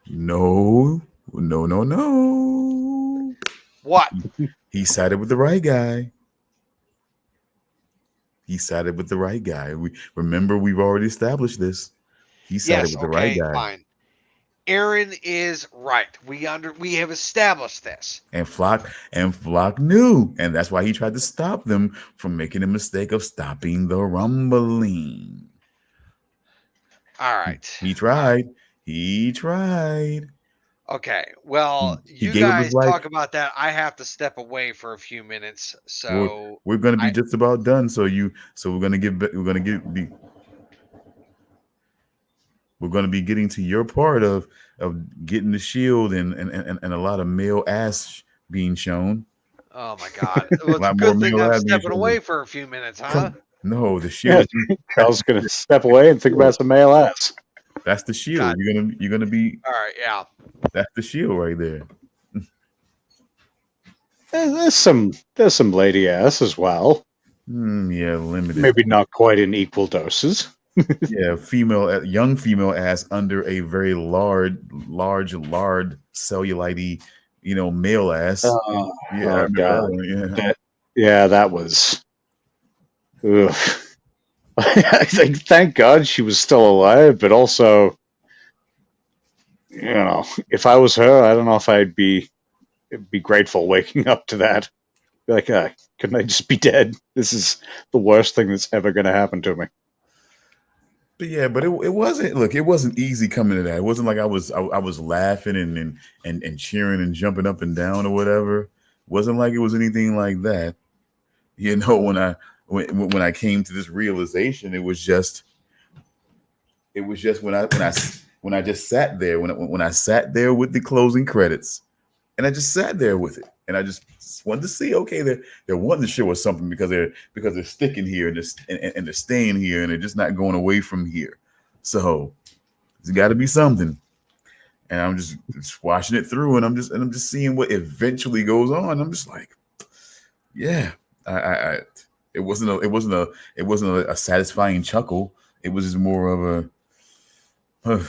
No. What? He sided with the right guy. We've already established this. He sided Yes, with the right guy. fine. Aaron is right. We have established this. And Flock knew, and that's why he tried to stop them from making the mistake of stopping the rumbling. All right. He tried. He tried. Okay. Well, He you gave up guys his life. talk about that. I have to step away for a few minutes. So We're going to be just about done. So we're going to be getting to your part of getting the shield and a lot of male ass being shown. Oh my God! Well, it's a good thing I'm stepping away for a few minutes, huh? No, the shield. Carl's gonna step away and think about some male ass. That's the shield. God. You're gonna be. All right, yeah. That's the shield right there. There's some lady ass as well. Yeah, limited. Maybe not quite in equal doses. Yeah, young female ass under a very large cellulite, male ass. Oh, Yeah, I oh remember that God. one. Yeah. That was. Ugh. I think, thank God she was still alive, but also, if I was her, I don't know if I'd be grateful waking up to that. Be like, couldn't I just be dead? This is the worst thing that's ever going to happen to me. But yeah, but it wasn't. Look, it wasn't easy coming to that. It wasn't like I was laughing and cheering and jumping up and down or whatever. It wasn't like it was anything like that. When I came to this realization, it was just when I just sat there when I sat there with the closing credits, and I just sat there with it, and I just wanted to see, okay, they're wanting to show us something because they're sticking here and they're staying here and they're just not going away from here. So there's got to be something, and I'm just watching it through, and I'm just seeing what eventually goes on. I'm just like, yeah, it wasn't a satisfying chuckle. It was just more of a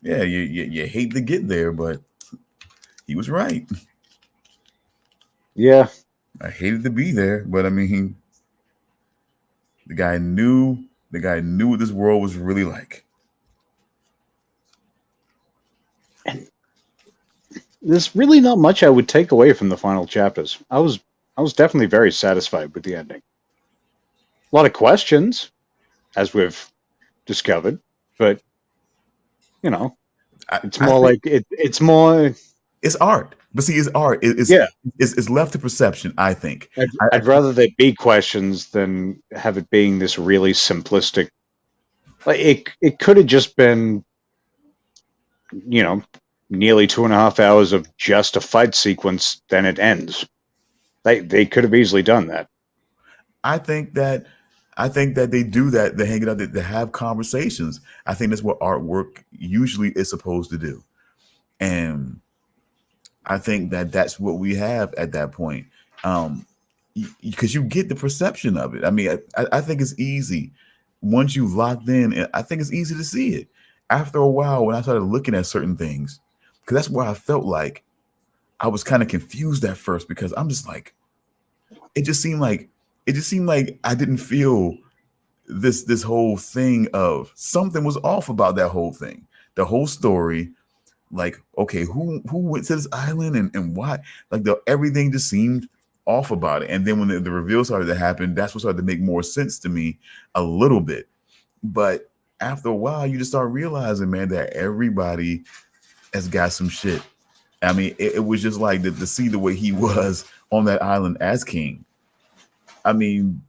yeah, you hate to get there, but he was right. Yeah. I hated to be there, but I mean, the guy knew what this world was really like. There's really not much I would take away from the final chapters. I was definitely very satisfied with the ending. A lot of questions, as we've discovered, but it's more like it's more. It's art, but see, it's art. It's left to perception. I think. I'd rather there be questions than have it being this really simplistic. Like it could have just been, nearly 2.5 hours of just a fight sequence. Then it ends. They could have easily done that. I think that they do that. They hang out. They have conversations. I think that's what artwork usually is supposed to do, and I think that that's what we have at that point, because you get the perception of it. I mean, I think it's easy once you've locked in. I think it's easy to see it. After a while, when I started looking at certain things, because that's where I felt like I was kind of confused at first, because I'm just like, it just seemed like I didn't feel this whole thing of something was off about that whole thing, the whole story. Like, okay, who went to this island and why? Like everything just seemed off about it. And then when the reveal started to happen, that's what started to make more sense to me a little bit. But after a while, you just start realizing, man, that everybody has got some shit. I mean, it was just like to see the way he was on that island as king. I mean,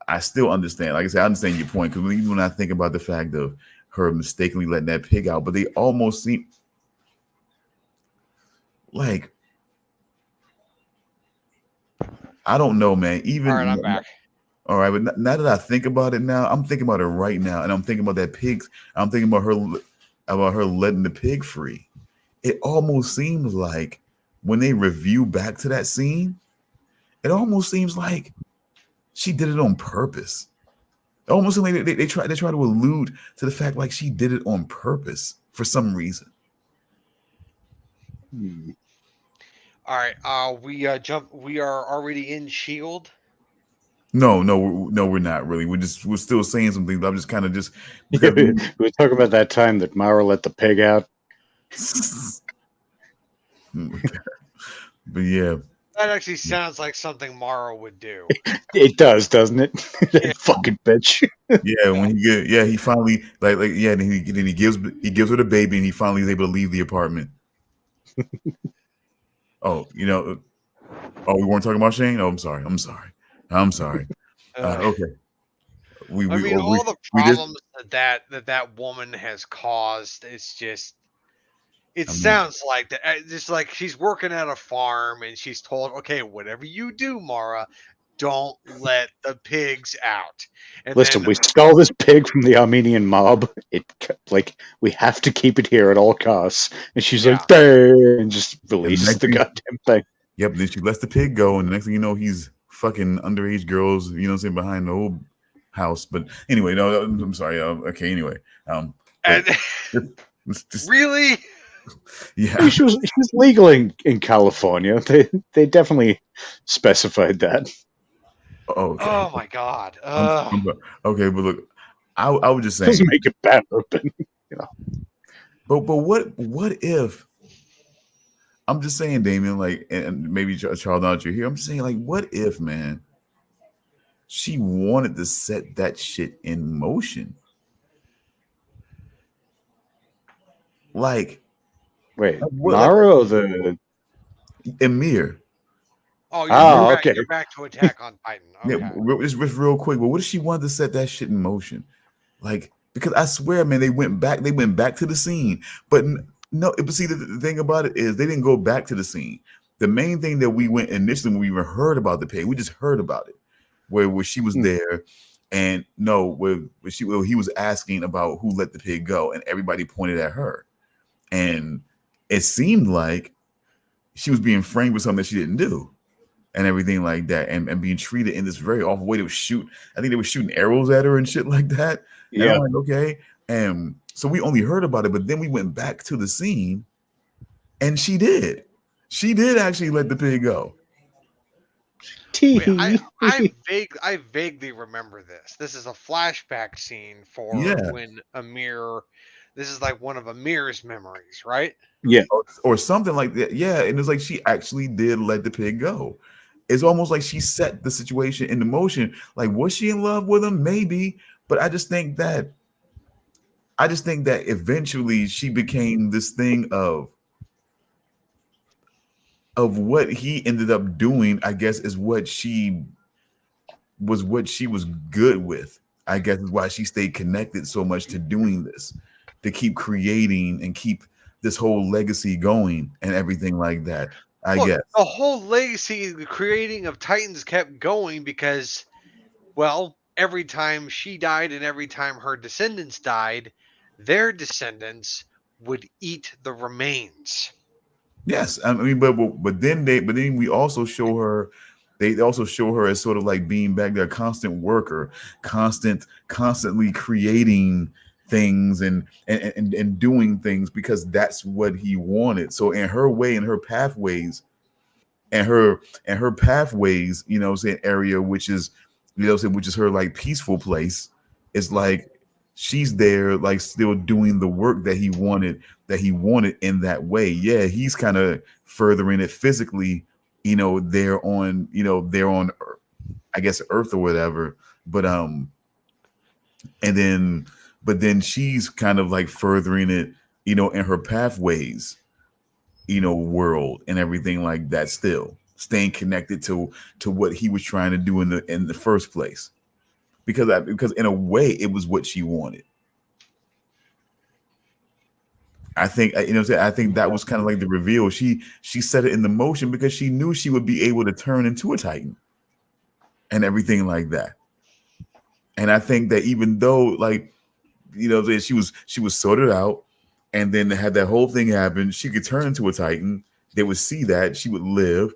I still understand. Like I said, I understand your point, because even when I think about the fact of her mistakenly letting that pig out, but they almost seem like, I don't know, man. Even all right, I'm back. All right, but now that I think about it now, I'm thinking about it right now, and I'm thinking about that pig. I'm thinking about her letting the pig free. It almost seems like when they review back to that scene, it almost seems like she did it on purpose. It almost seems like they try to allude to the fact like she did it on purpose for some reason. All right, we are already in Shield. No, we're not really. We're still saying some things. But I'm just kind of just because We were talking about that time that Mara let the pig out. But yeah, That actually sounds like something Mara would do. It does, doesn't it? That Yeah. fucking bitch. yeah. When he finally then he gives her the baby, and he finally is able to leave the apartment. Oh, we weren't talking about Shane. Oh, I'm sorry. Okay. All the problems that woman has caused, it's just, sounds like that. Just like she's working at a farm and she's told, okay, whatever you do, Mara, don't let the pigs out. And Listen, then, we stole this pig from the Armenian mob. We have to keep it here at all costs. And she's like, "Bah," and just releases the goddamn thing. Yep. Then she lets the pig go, and the next thing you know, he's fucking underage girls. You know what I'm saying, behind the old house. But anyway, no, I'm sorry. Okay, anyway, And just really? yeah. She was legal in California. They definitely specified that. Okay. Oh my God. Okay, but look, I was just saying. Doesn't make it better, but But what if I'm just saying, Damian, like, and maybe Charles, not you're here. I'm just saying, like, what if, man, she wanted to set that shit in motion? Like, wait, what, like Nara or the Emir? Oh, ah okay. you're back to Attack on Titan. Yeah, Okay. just real quick. But what if she wanted to set that shit in motion? Like, because I swear, man, they went back to the scene. But no, but see, the thing about it is they didn't go back to the scene. The main thing that we went initially when we even heard about the pig, we just heard about it, where she was there, and no, where he was asking about who let the pig go, and everybody pointed at her, and it seemed like she was being framed with something that she didn't do. And everything like that, and being treated in this very awful way. I think they were shooting arrows at her and shit like that. And Yeah. I'm like, okay. And so we only heard about it, but then we went back to the scene, and she did actually let the pig go. Wait, TEE-HEE. I vaguely remember this. This is a flashback scene for Yeah. when Amir. This is like one of Amir's memories, right? Yeah. Or something like that. Yeah. And it's like she actually did let the pig go. It's almost like she set the situation into motion. Like, was she in love with him? Maybe. But I just think that eventually she became this thing of what he ended up doing, I guess, is what she was good with. I guess is why she stayed connected so much to doing this, to keep creating and keep this whole legacy going and everything like that. I guess. The whole legacy, the creating of Titans kept going because, well, every time she died and every time her descendants died, their descendants would eat the remains. Yes, I mean, but then we also show her. They also show her as sort of like being back there, a constant worker, constantly creating things and doing things because that's what he wanted. So in her way, in her pathways, you know, say area, which is, you know, which is her like peaceful place. It's like she's there, like still doing the work that he wanted in that way. Yeah, he's kind of furthering it physically, you know, they're on I guess Earth or whatever. But then she's kind of like furthering it, you know, in her pathways, you know, world and everything like that, still staying connected to what he was trying to do in the first place. Because in a way it was what she wanted. I think, you know, I think that was kind of like the reveal. She set it in the motion because she knew she would be able to turn into a Titan and everything like that. And I think that even though, like, you know, she was sorted out, and then had that whole thing happen, she could turn into a Titan. They would see that she would live,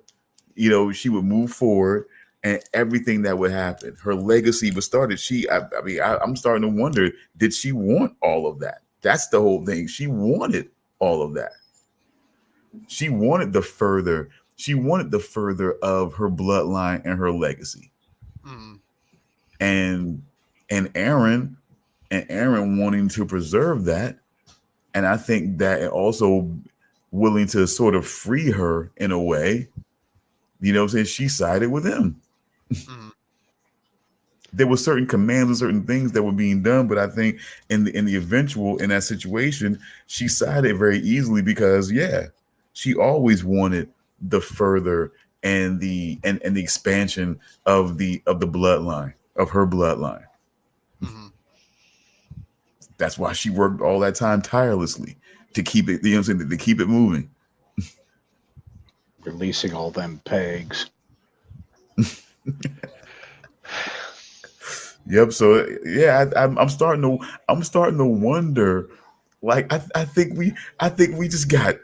you know, she would move forward, and everything that would happen, her legacy was started. I'm starting to wonder, did she want all of that? That's the whole thing. She wanted all of that. She wanted the further of her bloodline and her legacy. Mm. And Aaron wanting to preserve that. And I think that also willing to sort of free her in a way, you know what I'm saying? She sided with him. Mm. There were certain commands and certain things that were being done, but I think in the eventual, in that situation, she sided very easily because, yeah, she always wanted the further and the expansion of the bloodline, of her bloodline. Mm-hmm. That's why she worked all that time tirelessly to keep it, you know what I'm saying, to keep it moving. Releasing all them pegs. Yep. So yeah, I'm starting to wonder. Like I think we just got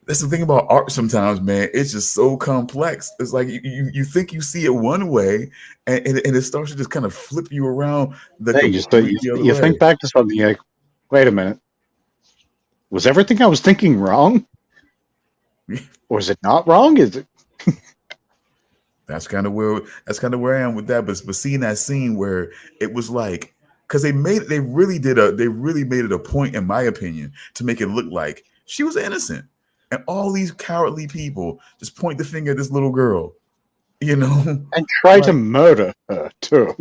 That's the thing about art sometimes, man. It's just so complex. It's like you think you see it one way, and it starts to just kind of flip you around the Hey, completely other you way. think back to something, you're like, wait a minute. Was everything I was thinking wrong? Or is it not wrong? Is it? That's kind of where I am with that. But seeing that scene where it was like, because they really made it a point, in my opinion, to make it look like she was innocent, and all these cowardly people just point the finger at this little girl, you know, And try to like, murder her, too.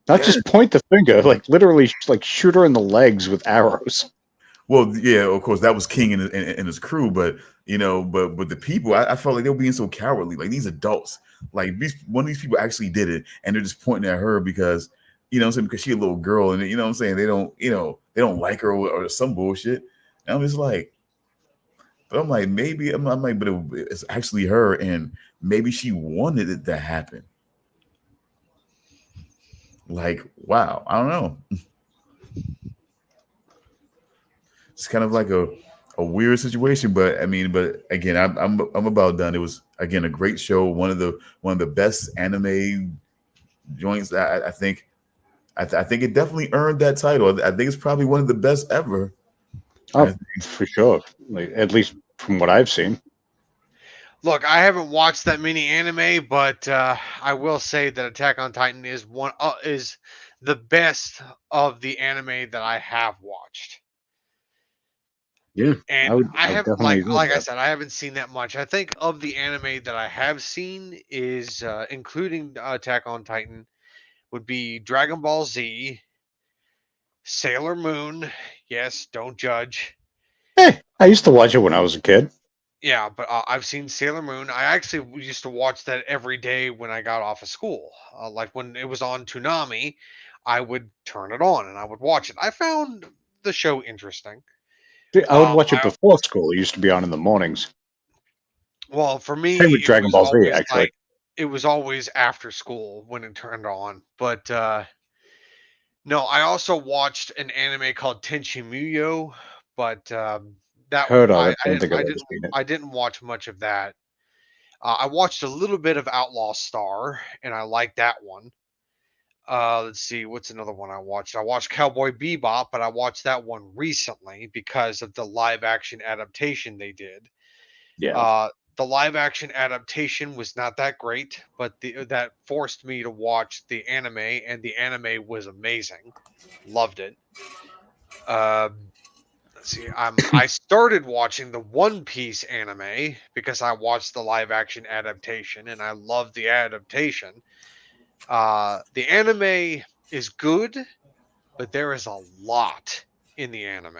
Not yeah. just point the finger, like literally like shoot her in the legs with arrows. Well, yeah, of course, that was King and his crew, but but the people, I felt like they were being so cowardly. Like these adults, like one of these people actually did it, and they're just pointing at her because, what I'm saying, because she's a little girl, and what I'm saying, they don't like her or some bullshit. And I'm just like, but I'm like, maybe I'm like, but it's actually her, and maybe she wanted it to happen. Like, wow, I don't know. It's kind of like a weird situation, but I mean, but again, I'm about done. It was again a great show, one of the best anime joints. I think I think it definitely earned that title. I think it's probably one of the best ever. Oh, for sure. Like, at least from what I've seen. Look, I haven't watched that many anime, but I will say that Attack on Titan is is the best of the anime that I have watched. Yeah, And I would I have definitely agree with like I that. said, I haven't seen that much. I think of the anime that I have seen is including Attack on Titan would be Dragon Ball Z, Sailor Moon. Yes, don't judge. Hey, I used to watch it when I was a kid. Yeah, but I've seen Sailor Moon. I actually used to watch that every day when I got off of school. Like when it was on Toonami, I would turn it on and I would watch it. I found the show interesting. Dude, I would watch it I before school. It used to be on in the mornings. Well, for Same me, with Dragon Ball Z, actually. it was always after school when it turned on. But no, I also watched an anime called Tenchi Muyo, but Heard of it. Don't think I've I ever didn't seen it. I didn't watch much of that. I watched a little bit of Outlaw Star, and I liked that one. Let's see, what's another one I watched? I watched Cowboy Bebop, but I watched that one recently because of the live action adaptation they did. Yeah. The live action adaptation was not that great, but that forced me to watch the anime, and the anime was amazing. Loved it. Let's see, I started watching the One Piece anime because I watched the live action adaptation, and I loved the adaptation. The anime is good, but there is a lot in the anime.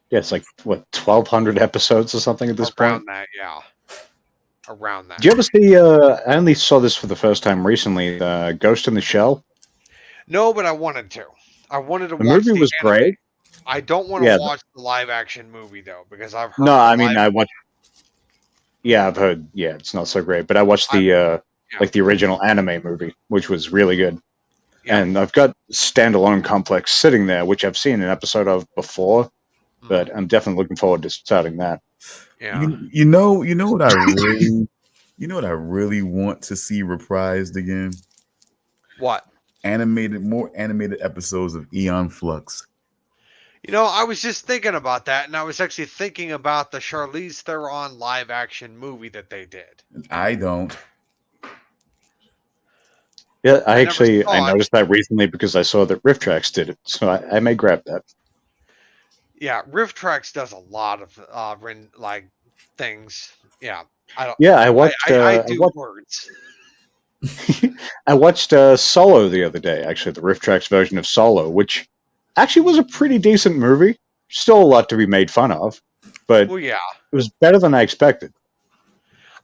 Yeah, it's like, what, 1,200 episodes or something at this point? Around that, yeah. Around that. Did you ever see, I only saw this for the first time recently, Ghost in the Shell? No, but I wanted to. I wanted to The watch movie the was anime. great. I don't want to Yeah. watch the live action movie though, because I've heard No, the I mean, live. I watched. Yeah, I've heard. Yeah, it's not so great, but I watched I, the yeah, like the original anime movie, which was really good. yeah. And I've got Standalone Complex sitting there, which I've seen an episode of before, but I'm definitely looking forward to starting that. Yeah. You know what I really I really want to see reprised again? What? More animated episodes of Eon Flux. I was just thinking about that, and I was actually thinking about the Charlize Theron live action movie that they did. I don't. Yeah, I never saw it. noticed that recently because I saw that Rift Tracks did it, so I may grab that. Yeah, Rift Tracks does a lot of like things. Yeah, I don't. Yeah, I watched. I do words. I watched Solo the other day. Actually, the Rift Tracks version of Solo, which actually was a pretty decent movie. Still a lot to be made fun of, but Well, yeah, it was better than I expected.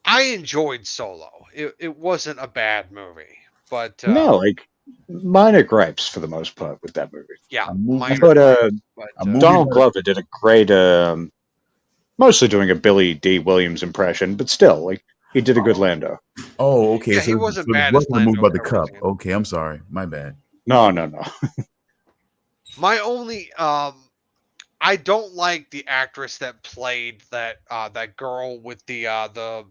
I enjoyed Solo. It wasn't a bad movie, but No, like minor gripes for the most part with that movie. yeah, I thought but, Donald Glover did a great, mostly doing a Billy D. Williams impression, but still, like he did a good Lando. Oh, okay. Yeah, so he wasn't it bad as wasn't a movie Lando about the cup. Calrissian. Okay, I'm sorry. My bad. No. My only I don't like the actress that played that girl with the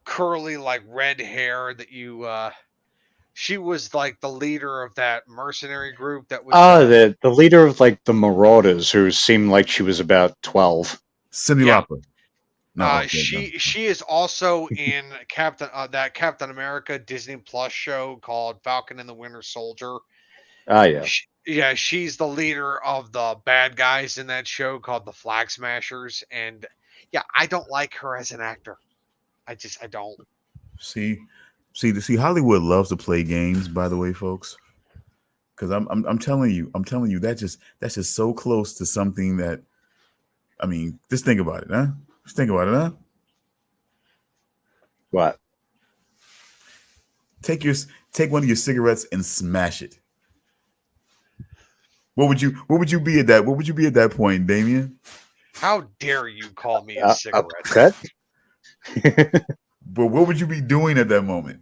curly like red hair that you she was like the leader of that mercenary group that was The leader of like the Marauders, who seemed like she was about 12. Cyndi Yeah. Lauper. No, okay, no. she is also in that Captain America Disney Plus show called Falcon and the Winter Soldier. Ah, yeah. Yeah, she's the leader of the bad guys in that show called the Flag Smashers, and yeah, I don't like her as an actor. I don't. See, Hollywood loves to play games. By the way, folks, because I'm telling you, that's just so close to something that, I mean, just think about it, huh? Just think about it, huh? What? Take one of your cigarettes and smash it. What would you be at that? What would you be at that point, Damian? How dare you call me a cigarette? Upset? But what would you be doing at that moment?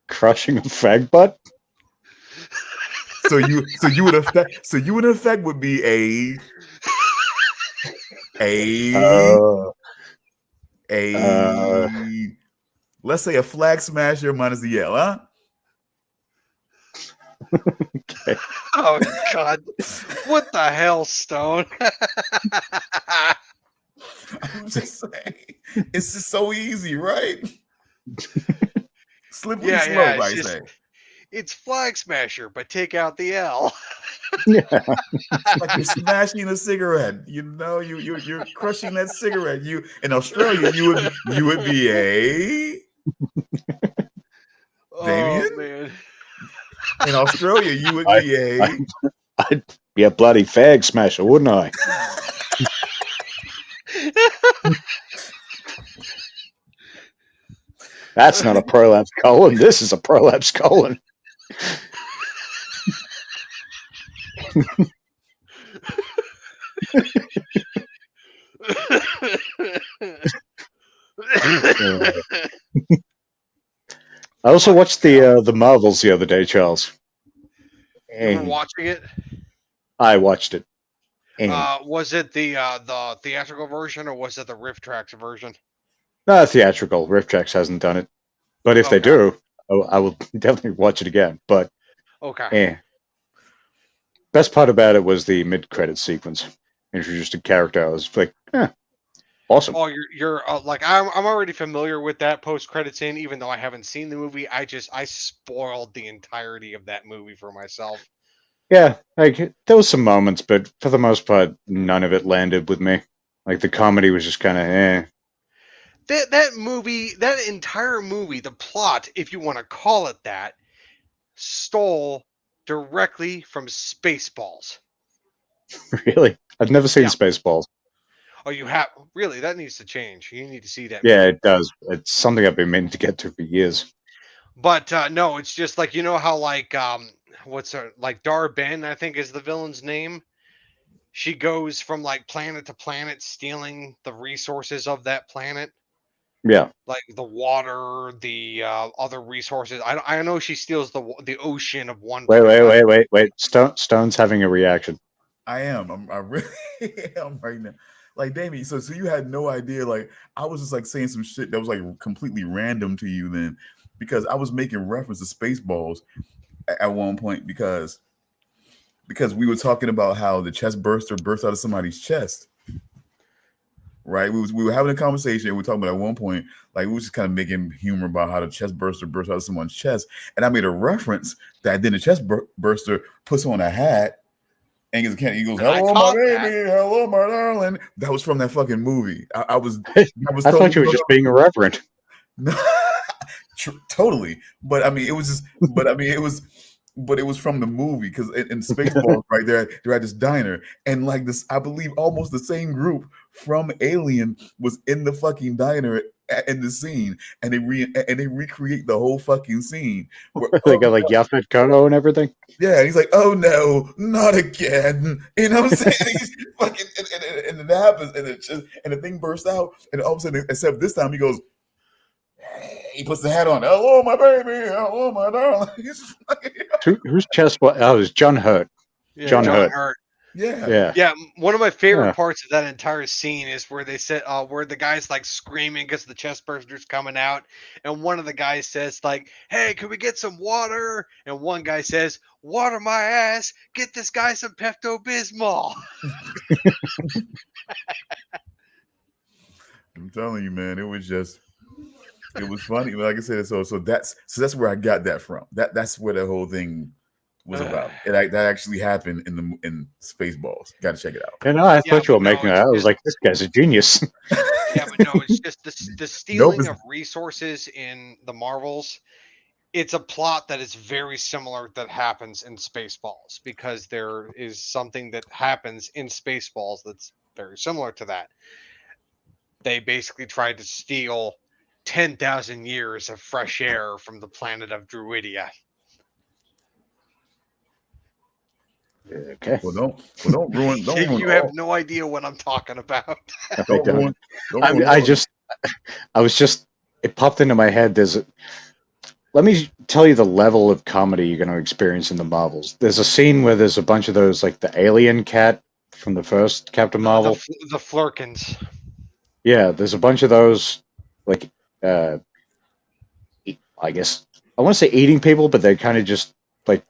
Crushing a fag butt? So you would in effect would be let's say a flag smasher minus the L, huh? Okay. Oh God! What the hell, Stone? I'm just saying, it's just so easy, right? Slippery slope, I say. It's Flag Smasher, but take out the L. Yeah. It's like you're smashing a cigarette. You know, you're crushing that cigarette. You in Australia, you would be a Damian? Oh man. In Australia, you would be I'd be a bloody fag smasher, wouldn't I? That's not a prolapse colon. This is a prolapse colon. I also watched the Marvels the other day, Charles. You were watching it? I watched it. Was it the theatrical version or was it the Riff Tracks version? No, theatrical. Riff Tracks hasn't done it, but if they do, I will definitely watch it again. But best part about it was the mid-credit sequence. Introduced a character. I was like, awesome. Oh, you're like I'm already familiar with that post-credit scene, even though I haven't seen the movie. I spoiled the entirety of that movie for myself. Yeah, like there was some moments, but for the most part, none of it landed with me. Like the comedy was just kind of That movie, that entire movie, the plot, if you want to call it that, stole directly from Spaceballs. Really? I've never seen Spaceballs. Oh, you have? Really? That needs to change. You need to see that. Yeah, it does. It's something I've been meaning to get to for years. But no, it's just like, you know how like what's her, like Dar-Ben, I think is the villain's name. She goes from like planet to planet stealing the resources of that planet. Yeah. Like the water, the other resources. I know she steals the ocean of one. Wait. Stone's having a reaction. I am. I really am right now. Like, Damian, so you had no idea. Like, I was just like saying some shit that was like completely random to you then, because I was making reference to Spaceballs at one point because we were talking about how the chest burst out of somebody's chest. Right, we were having a conversation. We were talking about at one point, like we were just kind of making humor about how the chest burster burst out of someone's chest, and I made a reference that then the chest burster puts on a hat, and he goes, "Hello, my baby, hello, my darling." That was from that fucking movie. I thought you were just being irreverent. No, totally. But I mean, it was from the movie because in Spaceballs, right there, they're at this diner, and like this, I believe almost the same group from Alien was in the fucking diner in the scene, and they recreate the whole fucking scene. Where, they got like Yaphet Kotto and everything. Yeah, and he's like, "Oh no, not again!" You know what I'm saying? He's fucking, and it happens, and the thing bursts out, and all of a sudden, except this time, he goes. He puts the hat on. Hello, my baby. Hello, my darling. Whose chest was? Oh, it was John Hurt. Yeah, John John Hurt. Hurt. Yeah. Yeah, one of my favorite Yeah. parts of that entire scene is where they said, where the guy's like screaming because the chest burster's coming out, and one of the guys says like, "Hey, can we get some water?" And one guy says, "Water my ass! Get this guy some Pepto Bismol." I'm telling you, man, it was funny. Like I said, so that's where I got that from. That's where the whole thing was about. That actually happened in Spaceballs. Got to check it out. And I Yeah, thought you were but no, making it it's out. I was just like, this guy's a genius. yeah, but no, it's just the Nope. stealing of resources in the Marvels. It's a plot that is very similar that happens in Spaceballs because there is something that happens in Spaceballs that's very similar to that. They basically tried to steal 10,000 years of fresh air from the planet of Druidia. Okay. Well, don't ruin. Don't ruin You have all. no idea what I'm talking about. Don't ruin. Don't I, ruin I all. just, it popped into my head. Let me tell you the level of comedy you're going to experience in the Marvels. There's a scene where there's a bunch of those, like the alien cat from the first Captain Marvel. The Flurkins. Yeah, there's a bunch of those, like, I guess, I want to say eating people, but they're kind of just, like,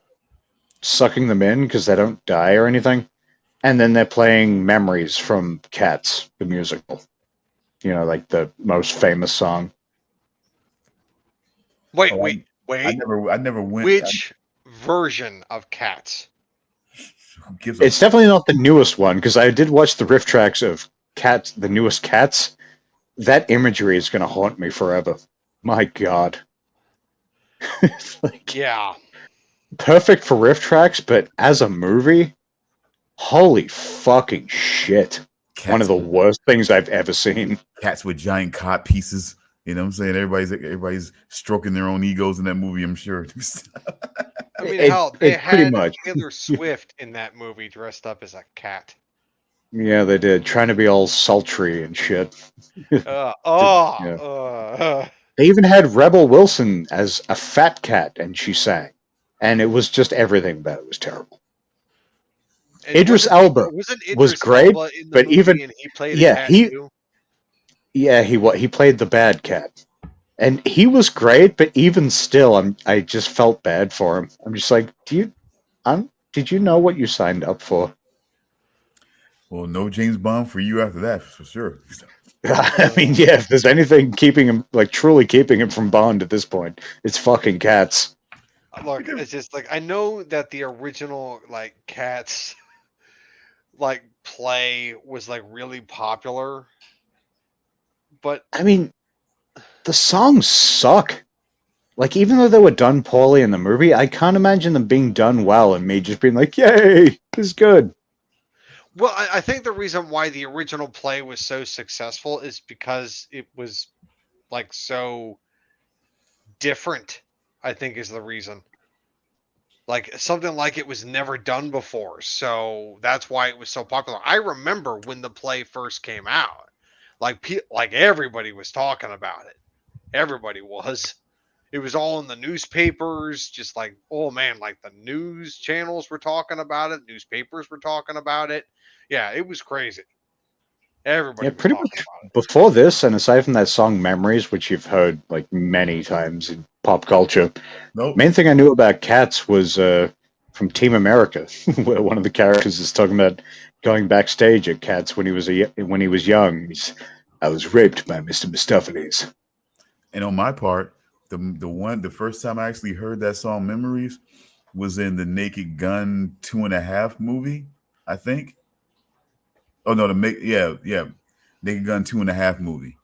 sucking them in because they don't die or anything. And then they're playing Memories from Cats, the musical. You know, like the most famous song. Wait. I never went. Which version of Cats? Who gives a It's definitely not the newest one, because I did watch the riff tracks of Cats, the newest Cats. That imagery is going to haunt me forever. My God. It's like Yeah. perfect for riff tracks, but as a movie, holy fucking shit. One of the worst things I've ever seen. Cats with giant cod pieces. You know what I'm saying? Everybody's stroking their own egos in that movie, I'm sure. I mean, hell, they pretty had much. Taylor Swift in that movie dressed up as a cat. Yeah, they did. Trying to be all sultry and shit. Yeah. They even had Rebel Wilson as a fat cat, and she sang. And it was just everything about it was terrible. And Idris Elba wasn't was Idris great, Elba in the but movie even- and he played yeah, a cat he- too? Yeah, he played the bad cat. And he was great, but even still, I just felt bad for him. I'm just like, did you know what you signed up for? Well, no James Bond for you after that, for sure. I mean, yeah, if there's anything keeping him, like truly keeping him from Bond at this point, it's fucking Cats. Look, it's just like I know that the original like Cats like play was like really popular, but I mean, the songs suck. Like, even though they were done poorly in the movie, I can't imagine them being done well and me just being like, yay, this is good. well, I think the reason why the original play was so successful is because it was like so different. I think is the reason. Like something like it was never done before, so that's why it was so popular. I remember when the play first came out, like everybody was talking about it. Everybody was. It was all in the newspapers, just like, oh man, like the news channels were talking about it, newspapers were talking about it. Yeah, it was crazy. Everybody Yeah, was pretty talking much about it. before this, and aside from that song Memories, which you've heard like many times in pop culture, Nope. main thing I knew about Cats was from Team America, where one of the characters is talking about going backstage at Cats when he was young. I was raped by Mr. Mistopheles. And on my part, the first time I actually heard that song "Memories" was in the Naked Gun 2.5 movie, I think. Oh no, Naked Gun 2.5 movie,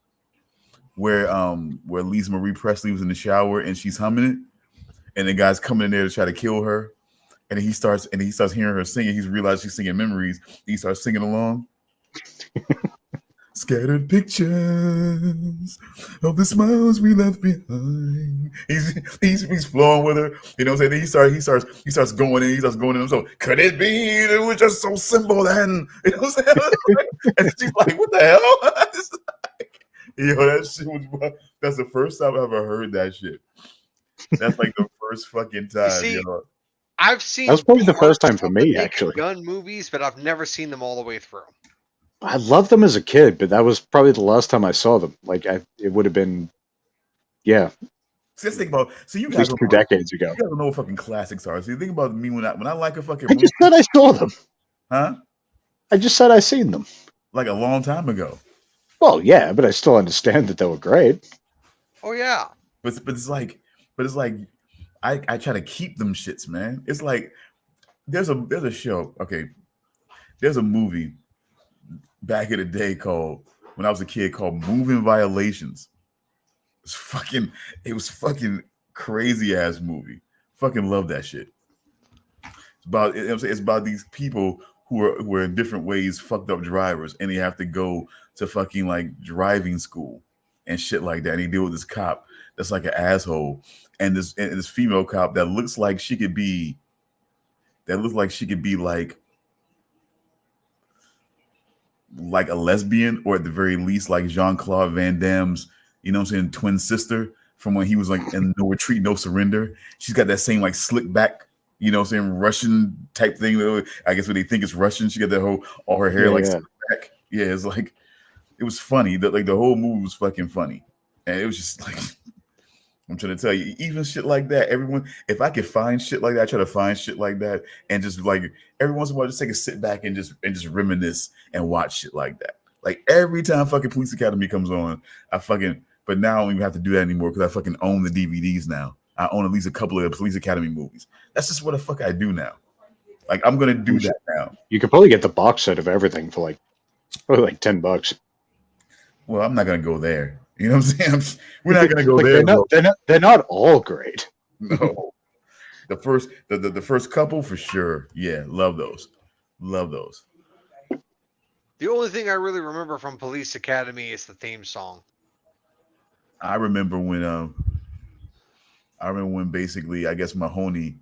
where Lisa Marie Presley was in the shower and she's humming it, and the guy's coming in there to try to kill her, and he starts hearing her singing. He's realized she's singing "Memories." He starts singing along. Scattered pictures of the smiles we left behind. He's flowing with her, you know what I'm saying? He starts going in. So could it be that it was just so simple then? You know what I'm saying? And she's like, "What the hell?" It's like, that shit was. That's the first time I ever heard that shit. That's like the first fucking time. See, I've seen That was probably the first time parts for of the me, Naked actually. Gun movies, but I've never seen them all the way through. I loved them as a kid, but that was probably the last time I saw them. Like, it would have been, yeah, See, let's think about. So you at guys least don't 2 know. decades ago. You guys don't know what fucking classics are. So you think about me when I like a fucking I movie, just said I saw them. huh? I just said I seen them. Like a long time ago. Well, yeah, but I still understand that they were great. Oh yeah. But it's like I try to keep them shits, man. It's like there's a show. Okay, there's a movie back in the day called when I was a kid called Moving Violations. It was fucking crazy ass movie. Fucking love that shit. It's about these people who are in different ways fucked up drivers, and they have to go to fucking like driving school and shit like that. And they deal with this cop that's like an asshole, and this female cop that looks like she could be like a lesbian, or at the very least like Jean-Claude Van Damme's, you know what I'm saying, twin sister from when he was like in No Retreat, No Surrender. She's got that same like slick back, you know what I'm saying, Russian type thing. I guess when they think it's Russian, she got that all her hair Yeah. slick back. Yeah, it's like it was funny. The whole movie was fucking funny. And it was just like I'm trying to tell you, even shit like that, everyone, if I could find shit like that, I try to find shit like that and just like every once in a while just take a sit back and just reminisce and watch shit like that. Like every time fucking Police Academy comes on, but now I don't even have to do that anymore because I fucking own the DVDs now. I own at least a couple of the Police Academy movies. That's just what the fuck I do now. Like I'm gonna do that now. You could probably get the box set of everything for probably like $10. Well, I'm not gonna go there. You know what I'm saying? We're not gonna go Like, there. they're not all great. No. The first couple for sure. Yeah, love those. Love those. The only thing I really remember from Police Academy is the theme song. I remember when basically I guess Mahoney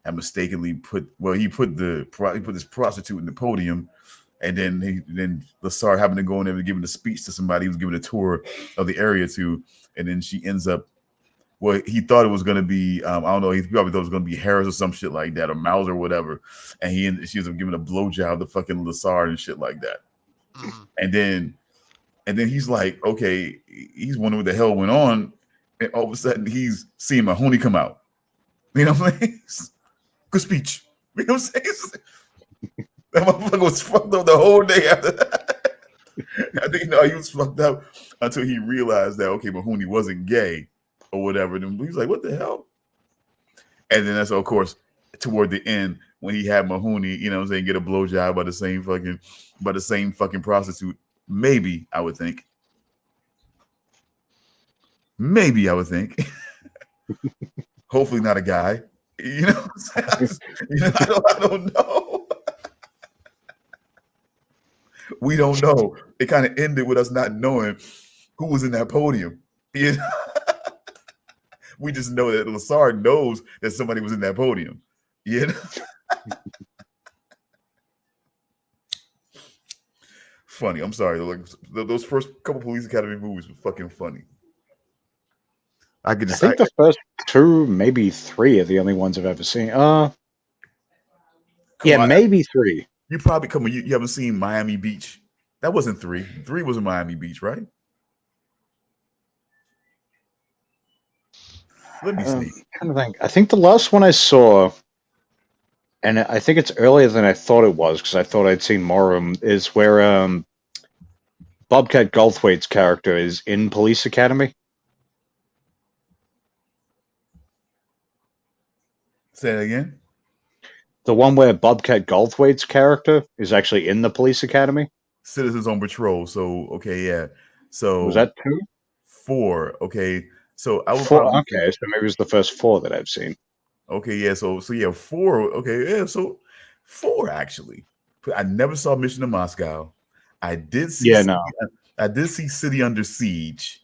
had mistakenly put this prostitute in the podium, and then Lassard happened to go in there and give a speech to somebody he was giving a tour of the area to, and then she ends up. Well, he thought it was going to be, I don't know, he probably thought it was going to be Harris or some shit like that, or Mouse or whatever. And she was giving a blowjob to fucking Lassard and shit like that. Mm-hmm. And then he's like, okay, he's wondering what the hell went on. And all of a sudden he's seeing Mahoney come out. You know what I'm saying? Good speech. You know what I'm saying? That motherfucker was fucked up the whole day after that. I think, he was fucked up until he realized that, okay, Mahoney wasn't gay. Or whatever. Then he was like, what the hell? And then that's, of course, toward the end when he had Mahoney, you know what I'm saying, get a blowjob by the same fucking prostitute. Maybe, I would think. Hopefully not a guy. You know what I'm saying? I don't know. We don't know. It kind of ended with us not knowing who was in that podium. You know? We just know that Lassard knows that somebody was in that podium. You know? Funny. I'm sorry. Those first couple Police Academy movies were fucking funny. I think the first 2, maybe 3 are the only ones I've ever seen. Maybe 3. You probably you haven't seen Miami Beach. That wasn't 3. 3 was in Miami Beach, right? Let me see. I'm trying to think. I think the last one I saw, and I think it's earlier than I thought it was because I thought I'd seen more of them, is where Bobcat Goldthwait's character is in Police Academy. Say that again? The one where Bobcat Goldthwait's character is actually in the Police Academy. Citizens on Patrol. So, okay, yeah. So was that 2? 4. Okay. So I would 4. Okay, so maybe it was the first 4 that I've seen. Okay, yeah. So yeah, 4. Okay, yeah. So 4 actually. I never saw Mission to Moscow. I did see. Yeah, no. I did see City Under Siege.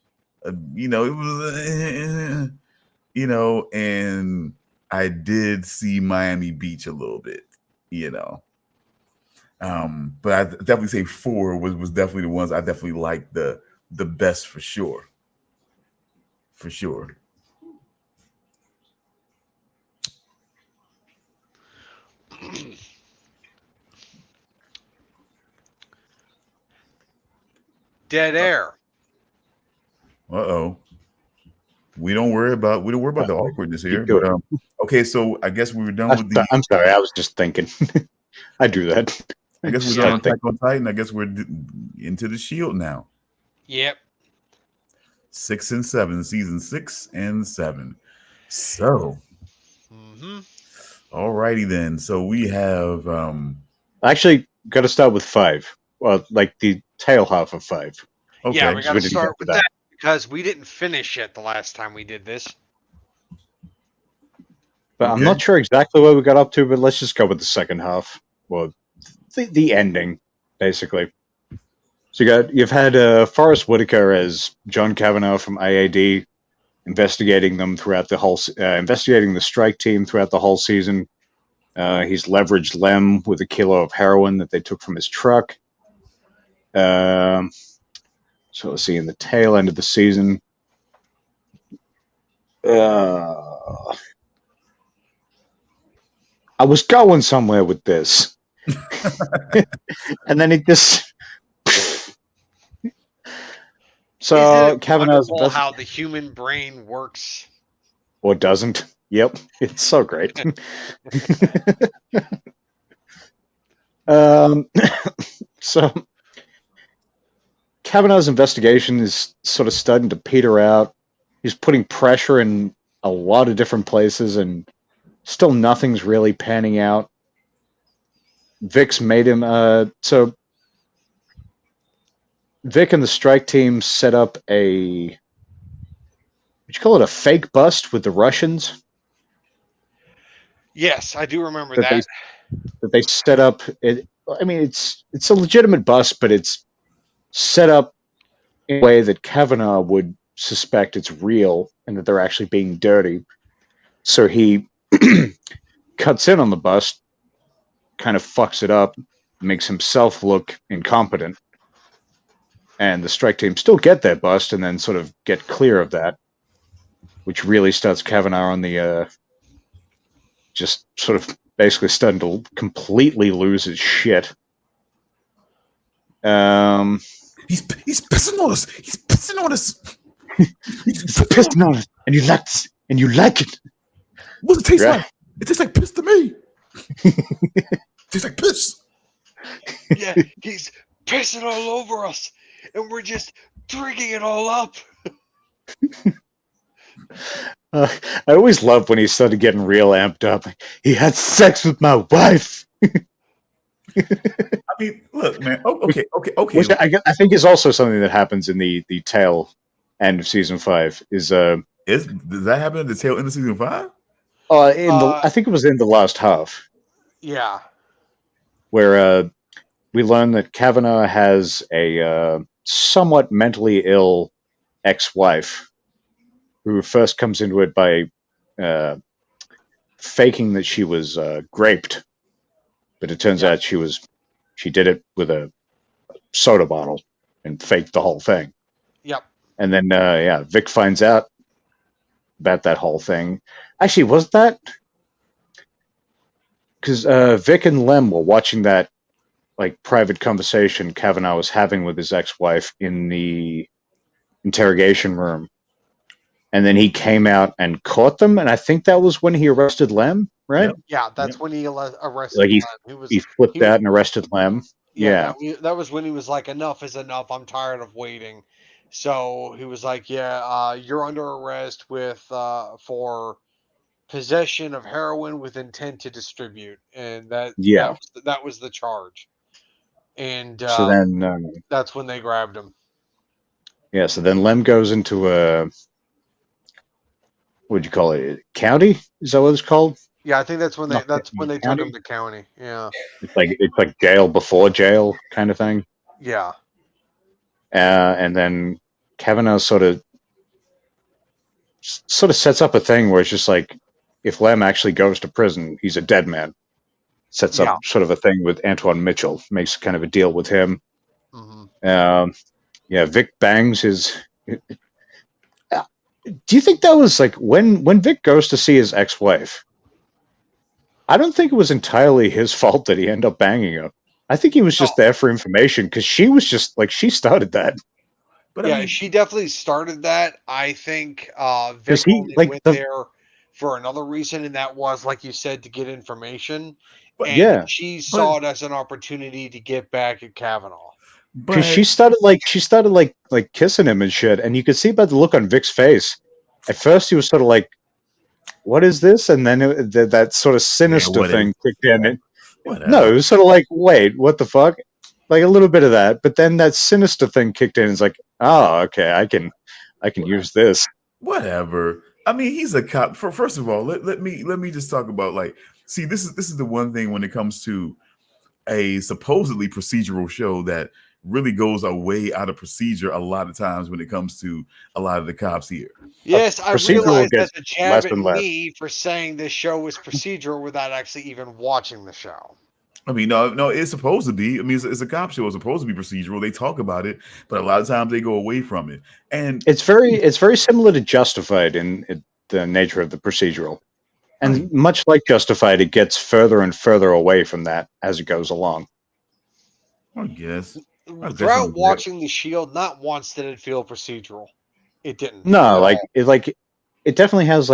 You know, it was. You know, and I did see Miami Beach a little bit. You know. But I definitely say 4 was definitely the ones I definitely liked the best for sure. For sure. Dead air. Uh-oh. We don't worry about the awkwardness here. Keep doing But okay, so I guess we were done with the. I'm sorry, I was just thinking. I do that. I guess we're Yeah. done on Attack on Titan. I guess we're into the Shield now. Yep. 6 and 7, season 6 and 7. So, alrighty then. So we have. Actually, got to start with 5. Well, like the tail half of 5. Okay. Yeah, we got to we didn't start get to with that. that because we didn't finish it the last time we did this. But I'm Okay. not sure exactly where we got up to, but let's just go with the second half. Well, the ending, basically. So you've had Forrest Whitaker as John Kavanagh from IAD, investigating them throughout the whole, investigating the strike team throughout the whole season. He's leveraged Lem with a kilo of heroin that they took from his truck. So let's see, in the tail end of the season. I was going somewhere with this. And then it just... So Isn't it Kavanagh's wonderful how the human brain works? Or doesn't. Yep. It's so great. So Kavanaugh's investigation is sort of starting to peter out. He's putting pressure in a lot of different places, and still nothing's really panning out. Vic's made him so Vic and the strike team set up a, would you call it, a fake bust with the Russians? Yes, I do remember That that. That they set up. I mean, it's a legitimate bust, but it's set up in a way that Kavanaugh would suspect it's real and that they're actually being dirty. So he cuts in on the bust, kind of fucks it up, makes himself look incompetent, and the strike team still get their bust and then sort of get clear of that, which really starts Kavanaugh on the just sort of basically starting to completely lose his shit. He's pissing on us. He's pissing on us. He's pissing on us, and you like this, and you like it. What's it taste Right. like? It tastes like piss to me. It tastes like piss. Yeah, he's pissing all over us, and we're just drinking it all up. I always loved when he started getting real amped up. He had sex with my wife. I mean, look, man. Okay. Which I think is also something that happens in the tail end of season 5. Does that happen at the tail end of season 5? I think it was in the last half, Yeah. where we learn that Kavanaugh has a somewhat mentally ill ex-wife who first comes into it by faking that she was raped, but it turns out she did it with a soda bottle and faked the whole thing. Yep. And then Vic finds out about that whole thing. Actually, was that because Vic and Lem were watching that like private conversation Kavanaugh was having with his ex-wife in the interrogation room, and then he came out and caught them, and I think that was when he arrested Lem, right? Yep. Yeah, that's when he arrested Like Lem. he flipped out and arrested Lem. Yeah. That was when he was like, enough is enough. I'm tired of waiting. So he was like, you're under arrest with for possession of heroin with intent to distribute, and that was the charge. And So then that's when they grabbed him. Yeah, so then Lem goes into a, what'd you call it? County? Is that what it's called? Yeah, I think that's when they took county? him to county. Yeah. It's like jail before jail kind of thing. Yeah. And then Kavanaugh sort of sets up a thing where it's just like, if Lem actually goes to prison, he's a dead man. Sets up sort of a thing with Antoine Mitchell, makes kind of a deal with him. Mm-hmm. Vic bangs his. Do you think that was like when Vic goes to see his ex-wife? I don't think it was entirely his fault that he ended up banging her. I think he was just there for information because she was just like she started that. But Yeah, I mean, she definitely started that. I think Because Vic he only like went the there for another reason, and that was, like you said, to get information. but And yeah, she but saw it as an opportunity to get back at Kavanaugh. because but she started like kissing him and shit, and you could see by the look on Vic's face. At first, he was sort of like, "What is this?" And then that sort of yeah, sinister what is thing kicked in. No, whatever. it was sort of like, "Wait, what the fuck?" Like a little bit of that, but then that sinister thing kicked in. It's like, "Oh, okay, I can use this." Whatever. I mean, he's a cop. First of all, let me just talk about like, see, this is the one thing when it comes to a supposedly procedural show that really goes way out of procedure a lot of times when it comes to a lot of the cops here. A Yes, I procedural realized gets that's a jab less at and less. me for saying this show was procedural without actually even watching the show. I mean, no, it's supposed to be. I mean, it's a cop show. It's supposed to be procedural. They talk about it, but a lot of times they go away from it. And It's very similar to Justified in the nature of the procedural. right, And much like Justified, it gets further and further away from that as it goes along. I guess. I guess Throughout I'm right. watching The Shield, not once did it feel procedural. It didn't No, at all. it definitely has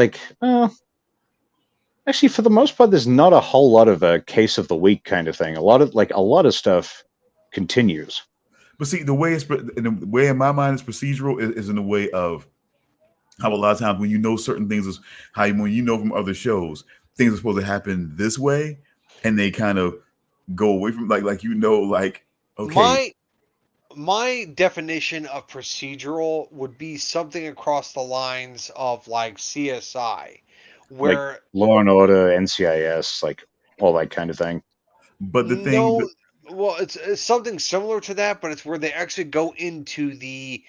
actually for the most part there's not a whole lot of a case of the week kind of thing. A lot of stuff continues. But see, the way in my mind it's procedural is in the way of how a lot of times when you know certain things is how when you know from other shows things are supposed to happen this way, and they kind of go away from like okay, My my definition of procedural would be something across the lines of like CSI, Like where Law and Order, NCIS, like all that kind of thing. but the thing, no, well, it's something similar to that, but it's where they actually go into the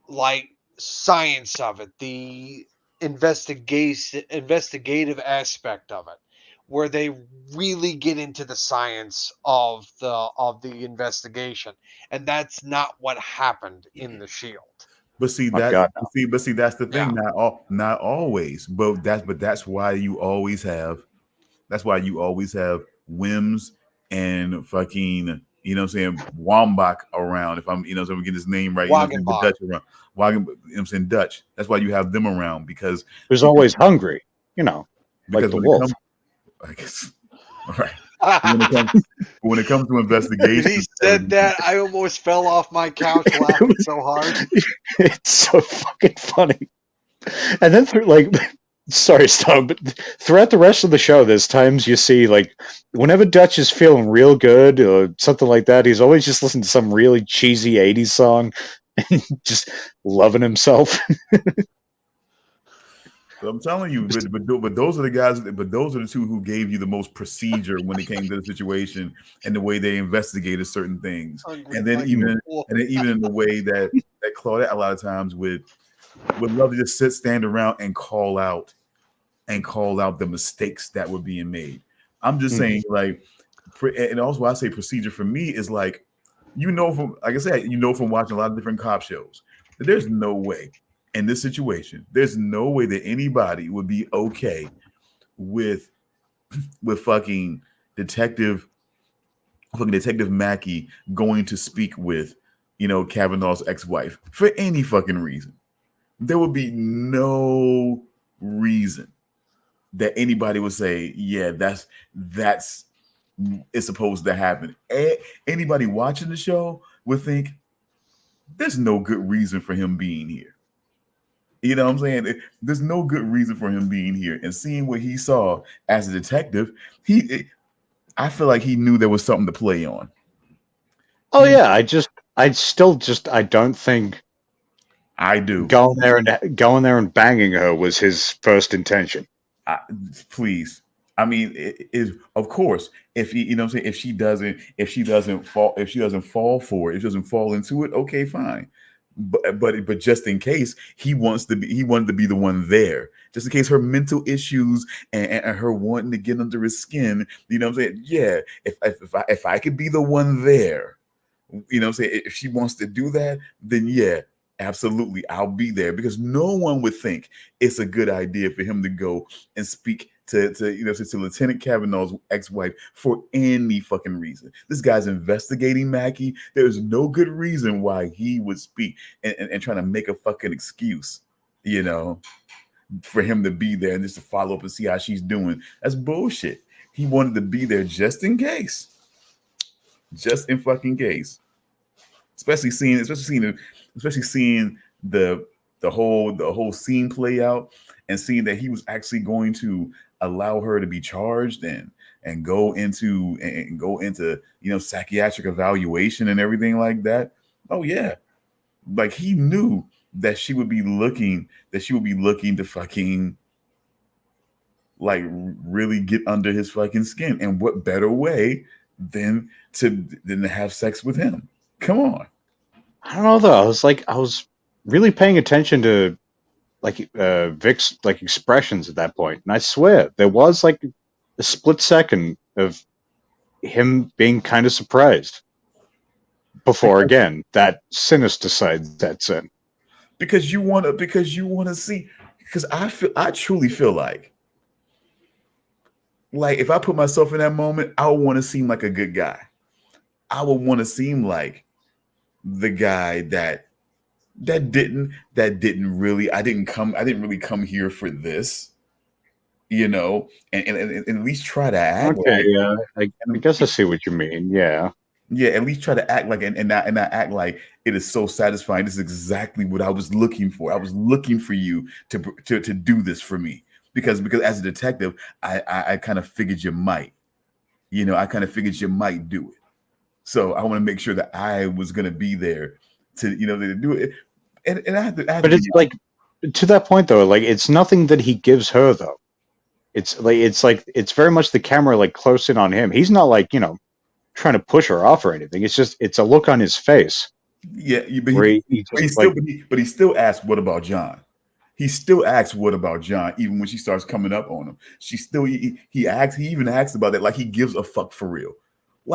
like science of it, the investigative aspect of it, where they really get into the science of the investigation, and that's not what happened in the Shield. but see Oh that God, no. but see that's the Yeah, thing. Not always, but that's why you always have Wims and fucking, you know what I'm saying, Wambach around. If I'm, so we get his name right, you know what I'm saying, the Wagenbach. Dutch around. Wagen, you know what I'm saying, Dutch. That's why you have them around Who's because always hungry, you know, like because the when it wolf. comes, I guess, all right. When it comes to When he investigations, said that, I almost fell off my couch laughing so hard. It's so fucking funny. And then through like sorry, Stone, but throughout the rest of the show, there's times you see like whenever Dutch is feeling real good or something like that, he's always just listening to some really cheesy '80s song and just loving himself. so I'm telling you, Just- but those are the guys. But those are the two who gave you the most procedure when it came to the situation and the way they investigated certain things. Hungry And then like a even wolf. in the way that Claudette a lot of times would love to just stand around and call out the mistakes that were being made. I'm just Mhm. saying, like, and also I say procedure for me is like, from like I said, from watching a lot of different cop shows that there's no way in this situation, there's no way that anybody would be okay with fucking detective Mackey going to speak with, Kavanaugh's ex-wife for any fucking reason. There would be no reason that anybody would say, yeah, that's it's supposed to happen. Anybody watching the show would think there's no good reason for him being here. You know what I'm saying? There's no good reason for him being here. And seeing what he saw as a detective, I feel like he knew there was something to play on. Oh yeah, I don't think I do. going there and banging her was his first intention. I, please. I mean, it is of course if he, you know what I'm saying, if she doesn't fall for it, if she doesn't fall into it, okay, fine. But just in case he wanted to be the one there, just in case her mental issues and her wanting to get under his skin, you know what I'm saying? Yeah, if I could be the one there, you know what I'm saying, if she wants to do that, then yeah, absolutely, I'll be there because no one would think it's a good idea for him to go and speak to Lieutenant Kavanaugh's ex-wife for any fucking reason. This guy's investigating Mackie. There's no good reason why he would speak and trying to make a fucking excuse, for him to be there and just to follow up and see how she's doing. That's bullshit. He wanted to be there just in case. Just in fucking case. Especially seeing the whole scene play out and seeing that he was actually going to allow her to be charged and go into psychiatric evaluation and everything like that. Oh yeah. Like he knew that she would be looking to fucking like really get under his fucking skin. And what better way than to have sex with him? Come on. I don't know though. I was really paying attention to Vic's like expressions at that point, and I swear there was like a split second of him being kind of surprised before again that sinister side sets in. Because you want to see. Because I truly feel like if I put myself in that moment, I would want to seem like a good guy. I would want to seem like the guy that didn't really I didn't really come here for this, and at least try to act okay, yeah. I guess I see what you mean. Yeah. Yeah, at least try to act like and not act like it is so satisfying. This is exactly what I was looking for. I was looking for you to do this for me because as a detective, I kind of figured you might, I kind of figured you might do it. So I want to make sure that I was going to be there to do it. And I have to. But it's like to that point though, like it's nothing that he gives her though. It's very much the camera like close in on him. He's not like trying to push her off or anything. It's a look on his face. Yeah, but he still asks, "What about John?" He still asks, "What about John?" Even when she starts coming up on him, he even asks about that, like he gives a fuck for real.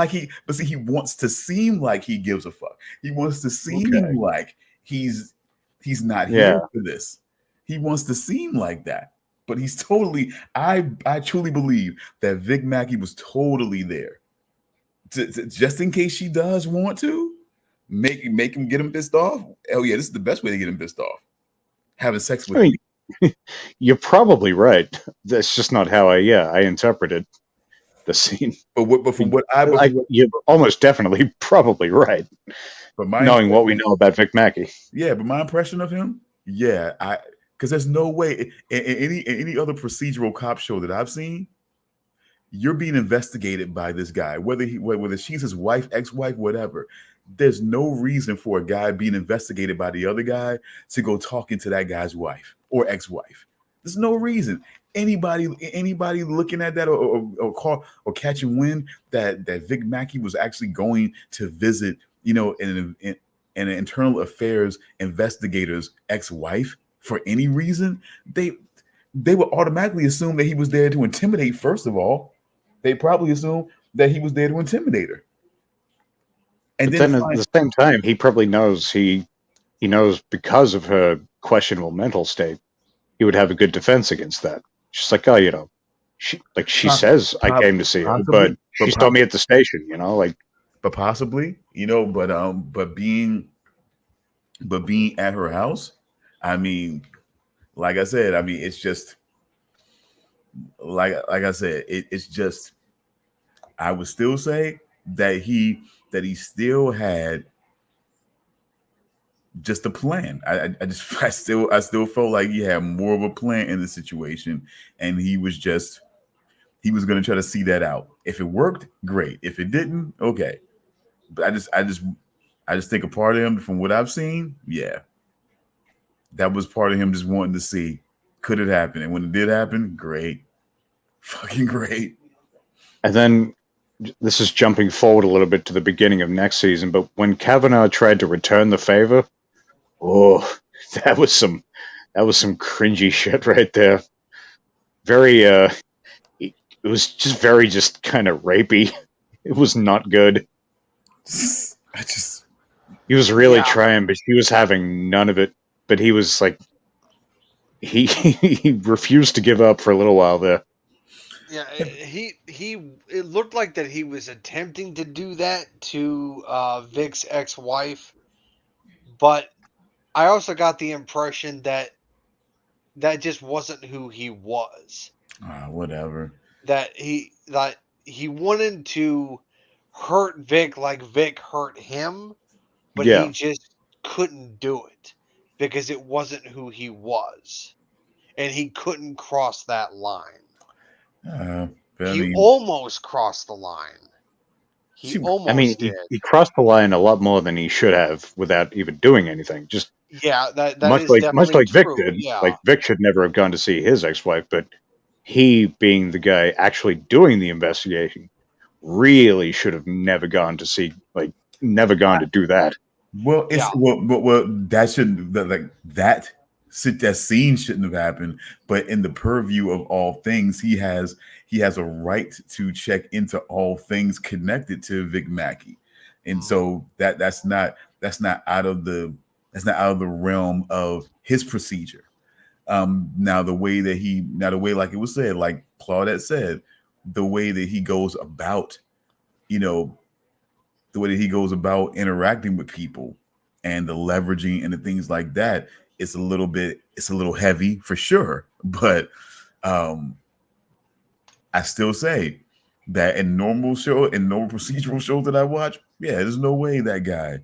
He wants to seem like he gives a fuck. He wants to seem like he's not here for this. He wants to seem like that, but he's totally. I truly believe that Vic Mackey was totally there. Just in case she does want to make him get him pissed off. Hell yeah, this is the best way to get him pissed off. Having sex with me. You're probably right. That's just not how I interpreted the scene. You're almost definitely probably right. But knowing what we know about Vic Mackey. Yeah, but my impression of him, because there's no way in any other procedural cop show that I've seen, you're being investigated by this guy, whether she's his wife, ex-wife, whatever. There's no reason for a guy being investigated by the other guy to go talking to that guy's wife or ex-wife. There's no reason. Anybody looking at that or catching wind that Vic Mackey was actually going to visit, an internal affairs investigator's ex-wife for any reason, they would automatically assume that he was there to intimidate. First of all, they probably assume that he was there to intimidate her. And then at the same time, he probably knows he knows because of her questionable mental state, he would have a good defense against that. She's like, she says I came to see her, but she saw me at the station, But possibly, but being at her house, I mean, like I said, it's just like I said, it's just. I would still say that he still had just a plan. I still felt like he had more of a plan in the situation, and he was going to try to see that out. If it worked, great. If it didn't, okay. But I just think a part of him, from what I've seen, that was part of him just wanting to see, could it happen? And when it did happen, great, fucking great. And then this is jumping forward a little bit to the beginning of next season, but when Kavanaugh tried to return the favor, that was some cringy shit right there. Very it was just very kind of rapey. It was not good. He was really trying, but she was having none of it. But he was like he refused to give up for a little while there. Yeah, it looked like that he was attempting to do that to Vic's ex-wife, but I also got the impression that that just wasn't who he was. Whatever. That he wanted to hurt Vic like Vic hurt him, but he Yeah. just couldn't do it because it wasn't who he was, and he couldn't cross that line. But I He mean, almost crossed the line. He she, I mean, almost did. he crossed the line a lot more than he should have without even doing anything. Just Yeah, that much is like definitely Vic true. did. Yeah. Like Vic should never have gone to see his ex-wife, but he, being the guy actually doing the investigation, really should have never gone to see, like, never gone to do that. well, it's Yeah. well that shouldn't that scene shouldn't have happened. But in the purview of all things, he has a right to check into all things connected to Vic Mackey, and so that's not out of the realm of his procedure. Now the way like it was said, like Claudette said, the way that he goes about, the way that he goes about interacting with people and the leveraging and the things like that, it's a little heavy for sure. But I still say that in normal procedural shows that I watch, yeah, there's no way that guy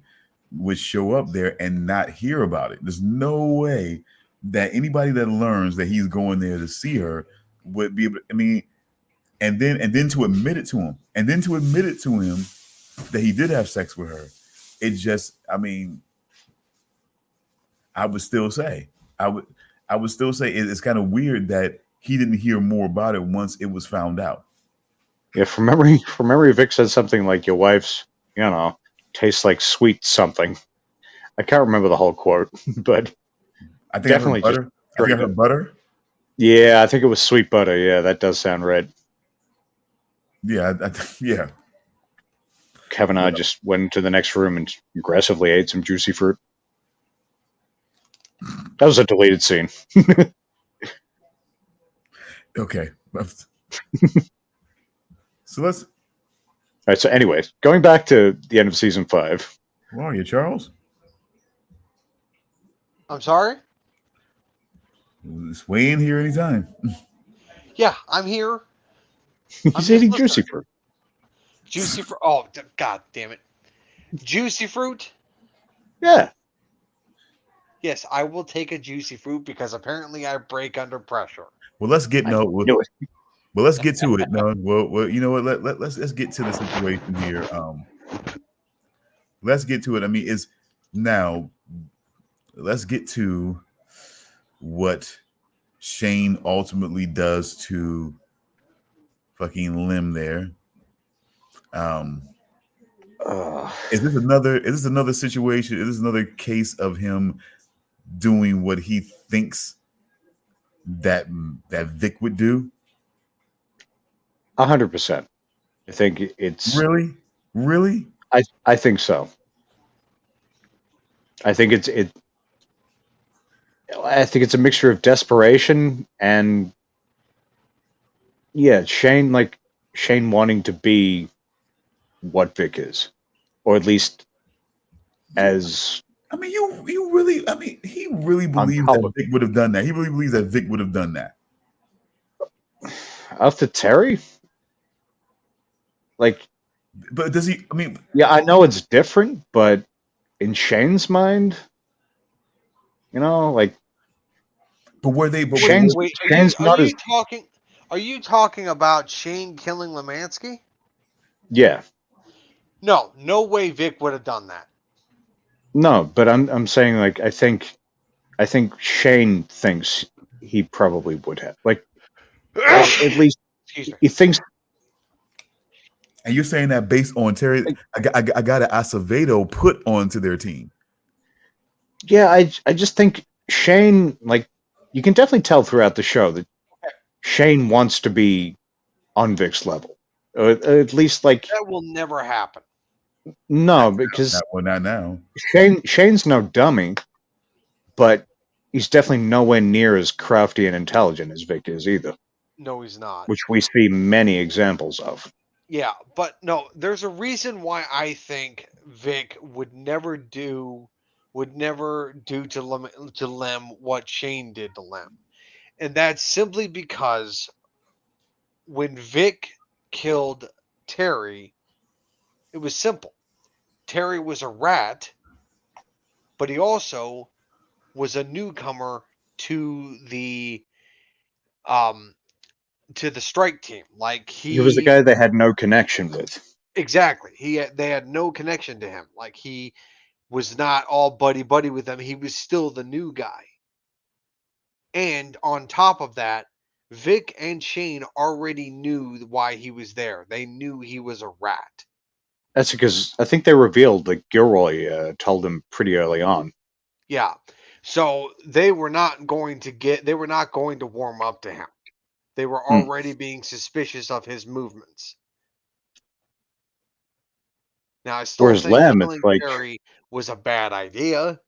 would show up there and not hear about it. There's no way that anybody that learns that he's going there to see her would be able to, I mean, and then to admit it to him, that he did have sex with her. It just, I mean, I would still say it's kind of weird that he didn't hear more about it once it was found out. Yeah, from memory, Vic said something like, "Your wife's, tastes like sweet something." I can't remember the whole quote, but I think definitely I heard butter. I think I heard butter. Yeah, I think it was sweet butter. Yeah, that does sound right. Yeah, yeah. Kevin and I just went into the next room and aggressively ate some juicy fruit. That was a deleted scene. Okay. So let's. All right. So, anyways, going back to the end of season 5. Where are you, Charles? I'm sorry? Just weigh in here anytime. Yeah, I'm here. He's eating juicy fruit. Juicy fruit. Oh, God damn it. Juicy fruit? Yeah. Yes, I will take a juicy fruit because apparently I break under pressure. Well, let's get Well, let's get to it. No, well, you know what? Let's get to the situation here. Let's get to it. I mean, let's get to what Shane ultimately does to fucking Lim there. Is this another situation? Is this another case of him doing what he thinks that Vic would do? 100%. I think it's really. I think so. I think it's a mixture of desperation and Shane wanting to be what Vic is, or at least as. I mean, he really believes that Vic would have done that. He really believes that Vic would have done that. After Terry? But does he? I mean, yeah, I know it's different, but in Shane's mind, Wait, Shane's not as. Are you talking about Shane killing Lemansky? Yeah. No way Vic would have done that. No, but I'm saying I think Shane thinks he probably would have. At least he thinks. And you're saying that based on Terry, I got an Acevedo put onto their team. Yeah, I just think Shane, you can definitely tell throughout the show that Shane wants to be on Vic's level. At least that will never happen. No, because not now. Shane's no dummy, but he's definitely nowhere near as crafty and intelligent as Vic is either. No, he's not. which we see many examples of. Yeah, but no, there's a reason why I think Vic would never do to Lem what Shane did to Lem. And that's simply because when Vic killed Terry, it was simple. Terry was a rat, but he also was a newcomer to the um to the strike team. Like He was the he guy they had no connection with. exactly. They had no connection to him. Like he was not all buddy buddy with them. He was still the new guy. And on top of that, Vic and Shane already knew why he was there. They knew he was a rat. That's because I think they revealed that Gilroy told him pretty early on. Yeah. So they were not going to warm up to him. They were already being suspicious of his movements. Now I still Whereas think Lem, it's killing like, Terry was a bad idea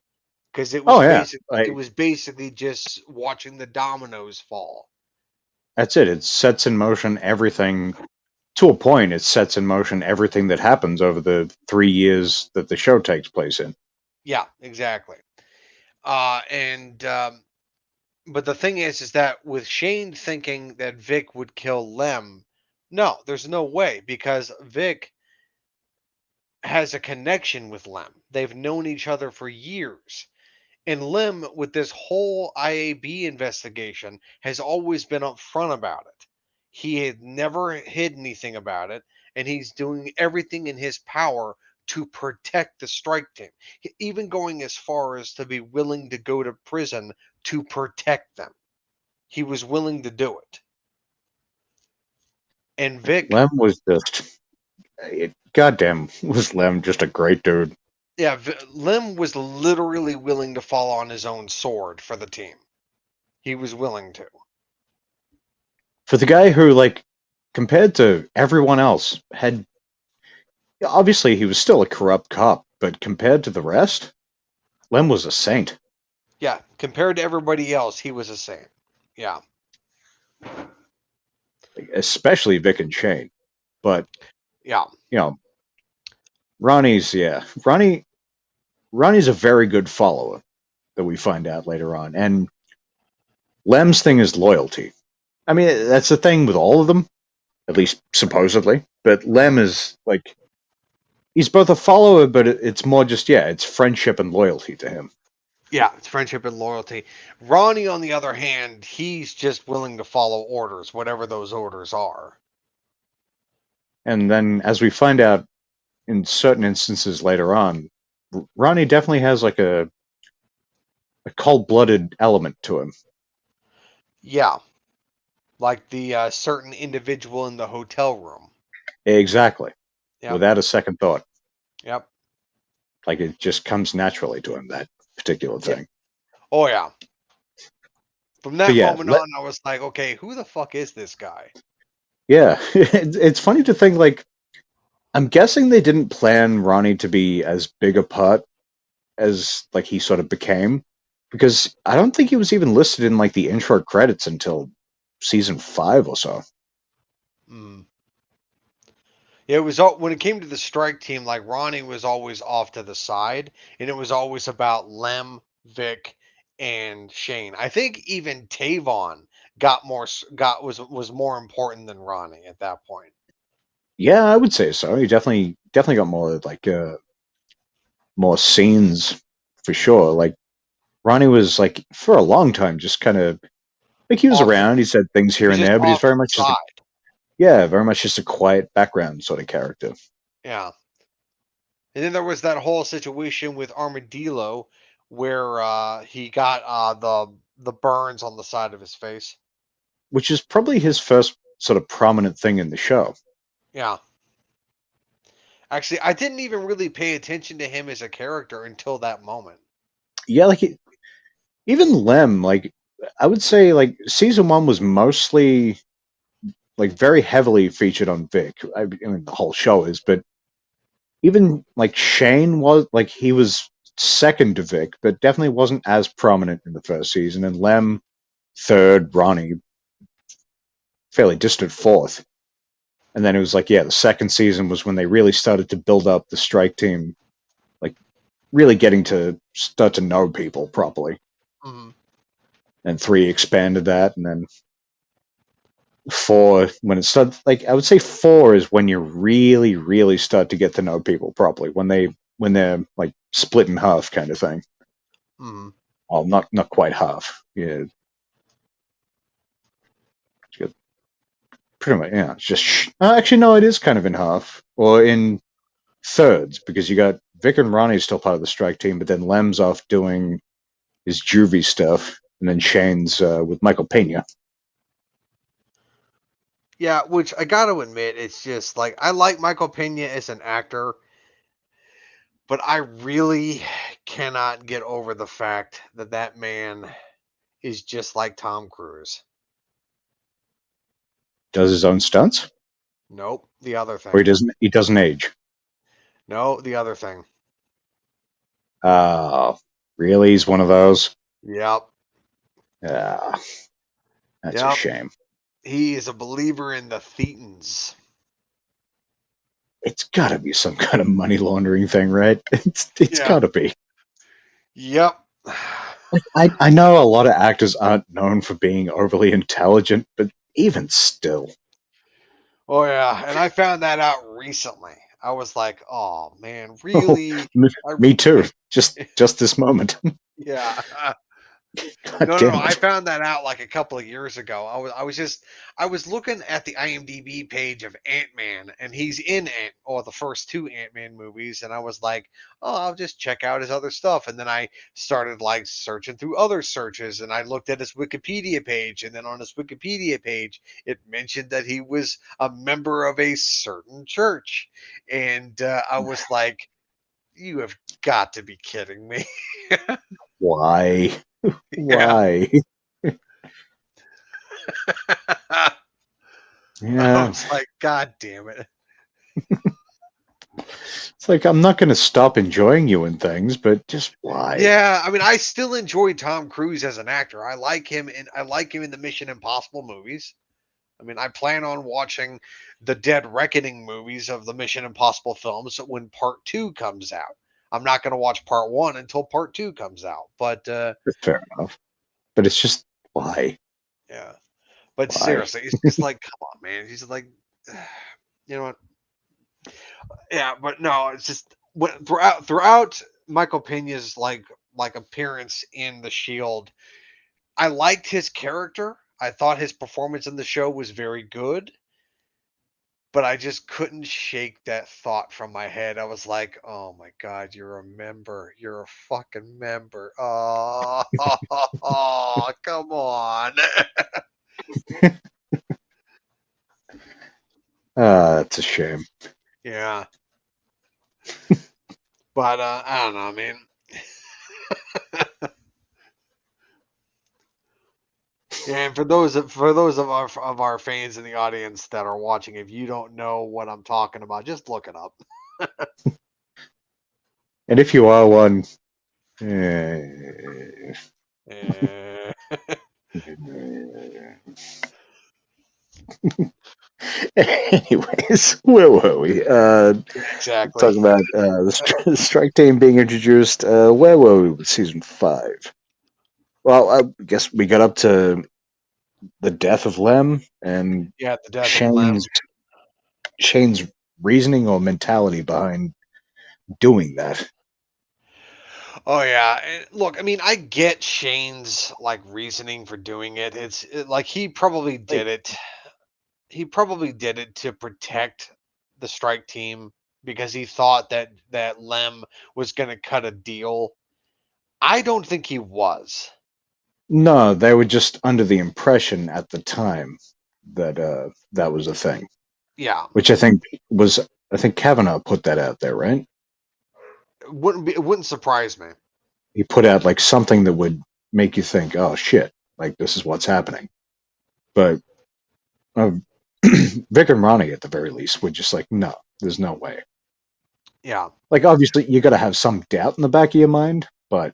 because oh yeah, it was basically just watching the dominoes fall. that's it. It sets in motion everything. To a point, it sets in motion everything that happens over the 3 years that the show takes place in. Yeah, exactly. But the thing is that with Shane thinking that Vic would kill Lem, no, there's no way because Vic has a connection with Lem. They've known each other for years. And Lem, with this whole IAB investigation, has always been upfront about it. He had never hid anything about it, and he's doing everything in his power to protect the strike team, even going as far as to be willing to go to prison to protect them. He was willing to do it. And Vic, Lem was just, goddamn, was Lem just a great dude. yeah, Lem was literally willing to fall on his own sword for the team. He was willing to. For the guy who, like, compared to everyone else, had, obviously he was still a corrupt cop, but compared to the rest, Lem was a saint. Yeah, compared to everybody else, he was a saint. Yeah. Especially Vic and Shane. But, Yeah. you know, Ronnie's a very good follower that we find out later on. And Lem's thing is loyalty. I mean, that's the thing with all of them, at least supposedly. But Lem is like, he's both a follower, but it's more just, yeah, it's friendship and loyalty to him. Yeah, it's friendship and loyalty. Ronnie, on the other hand, he's just willing to follow orders, whatever those orders are. And then, as we find out in certain instances later on, Ronnie definitely has like a cold-blooded element to him. Yeah. Like the certain individual in the hotel room. Exactly. Yep. Without a second thought. Yep. Like, it just comes naturally to him, that particular thing. Oh, yeah. From that moment on, I was like, okay, who the fuck is this guy? Yeah. It's funny to think, like, I'm guessing they didn't plan Ronnie to be as big a part as, like, he sort of became. Because I don't think he was even listed in, like, the intro credits until season 5 or so. Yeah, it was when it came to the strike team, like Ronnie was always off to the side, and it was always about Lem, Vic, and Shane. I think even Tavon was more important than Ronnie at that point. Yeah, I would say so. He definitely got more like more scenes for sure. Like Ronnie was like for a long time just kind of like he was around. He said things here and there, but he's very much just very much just a quiet background sort of character. Yeah. And then there was that whole situation with Armadillo where he got the burns on the side of his face. Which is probably his first sort of prominent thing in the show. Yeah. Actually, I didn't even really pay attention to him as a character until that moment. Yeah, like even Lem, like I would say like season 1 was mostly like very heavily featured on Vic. I mean the whole show is, but even like Shane was like he was second to Vic, but definitely wasn't as prominent in the first season, and Lem third, Ronnie fairly distant fourth. And then it was like, yeah, the second season was when they really started to build up the strike team, like really getting to start to know people properly. Mhm. And 3 expanded that, and then 4, when it started, like I would say 4 is when you really, really start to get to know people properly, when they're like split in half kind of thing. Mhm. Well, not quite half. Yeah, pretty much. Yeah, it's just actually no, it is kind of in half or in thirds because you got Vic and Ronnie still part of the strike team, but then Lem's off doing his juvie stuff, and then Shane's with Michael Pena. Yeah, which I got to admit, it's just like I like Michael Pena as an actor, but I really cannot get over the fact that that man is just like Tom Cruise. Does his own stunts, Nope, the other or thing. he doesn't age. No, the other thing. Really, he's one of those. Yep. Uh, that's a Yep. shame. He is a believer in the Thetans. It's got to be some kind of money laundering thing, right? It's Yeah. got to be. Yep. I know a lot of actors aren't known for being overly intelligent, but even still. Oh yeah, and I found that out recently. I was like, "Oh man, really?" Me too. Just this moment. Yeah. God No, damn I it. found that out like a couple of years ago. I was looking at the IMDb page of Ant-Man, and he's in the first 2 Ant-Man movies, and I was like, oh, I'll just check out his other stuff. And then I started like searching through other searches, and I looked at his Wikipedia page, and then on his Wikipedia page, it mentioned that he was a member of a certain church, and I was like, you have got to be kidding me. Why? Yeah. Why? I Yeah. was like, God damn it. It's like I'm not going to stop enjoying you and things, but just why? Yeah, I mean, I still enjoy Tom Cruise as an actor. I like him, and I like him in the Mission Impossible movies. I mean, I plan on watching the Dead Reckoning movies of the Mission Impossible films when Part 2 comes out. I'm not going to watch Part 1 until Part 2 comes out, but Fair enough. But it's just why? yeah. But Why? seriously, it's just like, come on, man. He's like, you know what? Yeah, but no, it's just throughout Michael Pena's like appearance in The Shield, I liked his character. I thought his performance in the show was very good, but I just couldn't shake that thought from my head. I was like, "Oh my god, you're a member. You're a fucking member. Oh, come on." That's a shame. Yeah. But I don't know, man. Yeah, and for those of our fans in the audience that are watching, if you don't know what I'm talking about, just look it up. And if you are one, eh, Eh, anyways, where were we? exactly. Talking about the strike team being introduced. Where were we with season 5? Well, I guess we got up to the death of Lem and Yeah, the death of Lem. Shane's reasoning or mentality behind doing that. Oh yeah, and look, I mean, I get Shane's like reasoning for doing it. Like he probably Like, did it. He probably did it to protect the strike team because he thought that Lem was going to cut a deal. I don't think he was. no, they were just under the impression at the time that that was a thing, Yeah, which I think Kavanaugh put that out there, right? it wouldn't surprise me. He put out like something that would make you think, "Oh shit, like this is what's happening." But uh, Vic and Ronnie, at the very least, were just like, "No, there's no way." Yeah. Like, obviously, you got to have some doubt in the back of your mind, but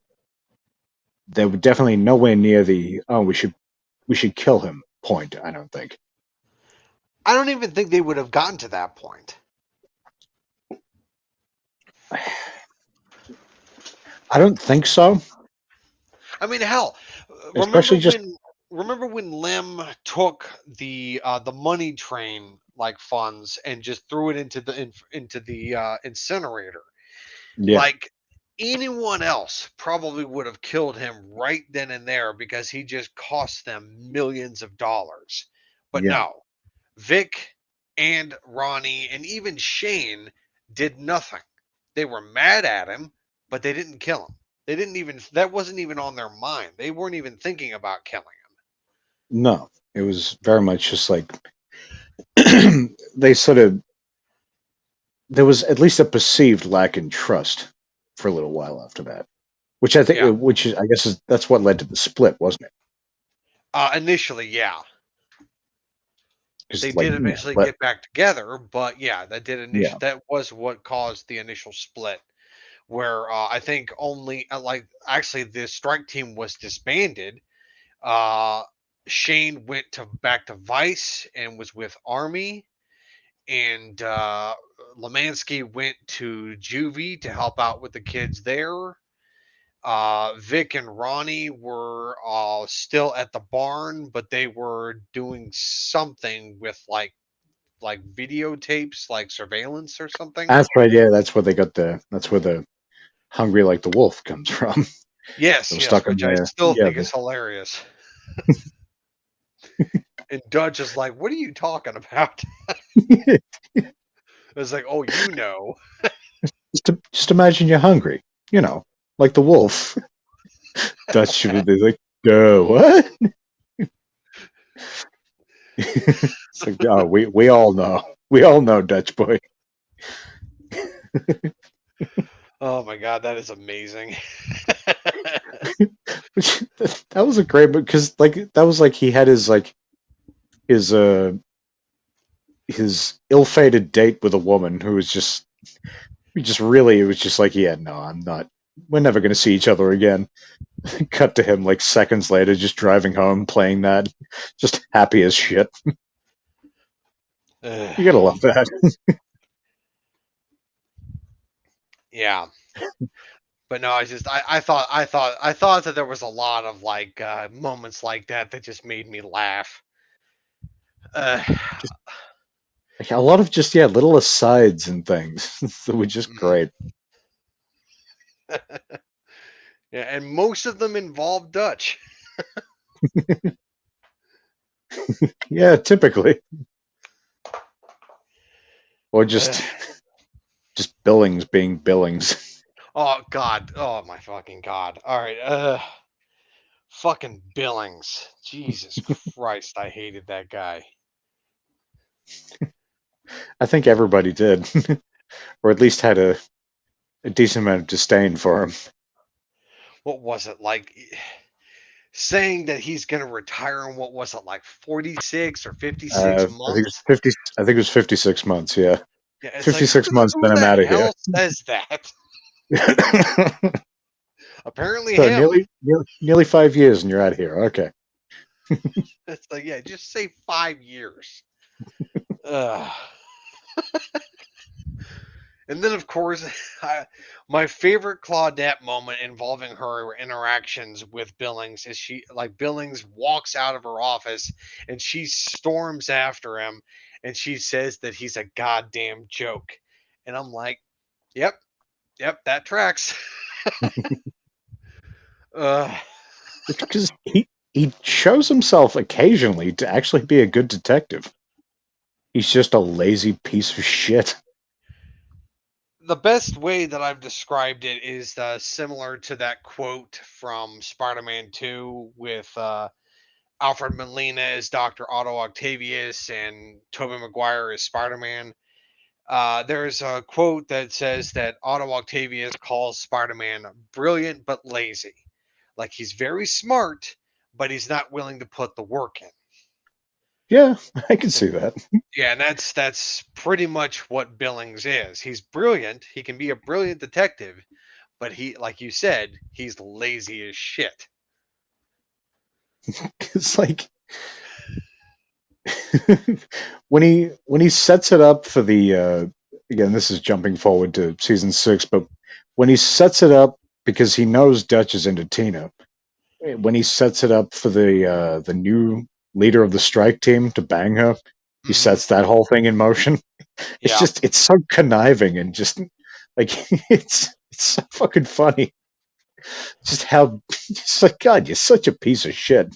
they were definitely nowhere near the "oh, we should kill him" point. I don't think. I don't even think they would have gotten to that point. I don't think so. I mean, hell, remember Especially just when Lim took the money train like funds and just threw it into the incinerator? yeah, Like anyone else probably would have killed him right then and there because he just cost them millions of dollars. But yeah, no, Vic and Ronnie and even Shane did nothing. They were mad at him, but they didn't kill him. They didn't even, that wasn't even on their mind. They weren't even thinking about killing him. no. It was very much just like they sort of there was at least a perceived lack in trust for a little while after that, which I Yeah. think, which is, I guess, that's what led to the split, wasn't it? Initially, yeah. They Because like, did eventually but get back together, but yeah, yeah, that was what caused the initial split. Where I think only like actually the strike team was disbanded. Uh, Shane went to back to Vice and was with Army, and Lemansky went to Juvie to help out with the kids there. Vic and Ronnie were still at the barn, but they were doing something with like videotapes, like surveillance or something. that's right. Yeah, that's where they got that's where the hungry like the wolf comes from. They Yes, were yes, stuck in which I there. still Yeah, think is hilarious. And Dutch is like, "What are you talking about?" It's like, "Oh, you know." just imagine you're hungry, like the wolf. Dutch should be like, what? It's like, oh, we all know, Dutch boy. Oh my god, that is amazing. That was a great book because like that was like he had his his ill-fated date with a woman who was just really it was just like, yeah, no, I'm not, we're never going to see each other again. Cut to him like seconds later just driving home playing that, just happy as shit. You gotta love that. Yeah, but no, I thought that there was a lot of like moments like that that just made me laugh. Uh, Just like, a lot of just, yeah, little asides and things that were just mhm. great. Yeah, and most of them involve Dutch. Yeah, typically. Or Uh, just Billings being Billings. oh God, oh my fucking God! All right, fucking Billings. Jesus Christ, I hated that guy. I think everybody did. Or at least had a decent amount of disdain for him. What was it like? Saying that he's going to retire in what was it like 46 or 56 I think it was months? 50. I think it was 56 months. Yeah, Yeah, it's like 56 months. who Then I'm the out of here. hell says that? Apparently So him. nearly 5 years, and you're out of here. Okay. It's like, yeah, just say 5 years. Ugh. And then, of course, my favorite Claudette moment involving her interactions with Billings is Billings walks out of her office and she storms after him and she says that he's a goddamn joke. And I'm like, yep, yep, that tracks. uh, Because he shows himself occasionally to actually be a good detective. He's just a lazy piece of shit. the best way that I've described it is similar to that quote from Spider Man 2 with Alfred Molina as Dr. Otto Octavius and Tobey Maguire as Spider-Man. There's a quote that says that Otto Octavius calls Spider-Man brilliant but lazy. Like he's very smart, but he's not willing to put the work in. Yeah, I can see And that. yeah, and that's pretty much what Billings is. He's brilliant. He can be a brilliant detective, but he, like you said, he's lazy as shit. It's like when he sets it up for the again, this is jumping forward to season 6, but when he sets it up because he knows Dutch is into Tina, when he sets it up for the new leader of the strike team to bang her, he sets that whole thing in motion. It's Yeah. just it's so conniving and just like it's so fucking funny. Just how it's like, God, you're such a piece of shit.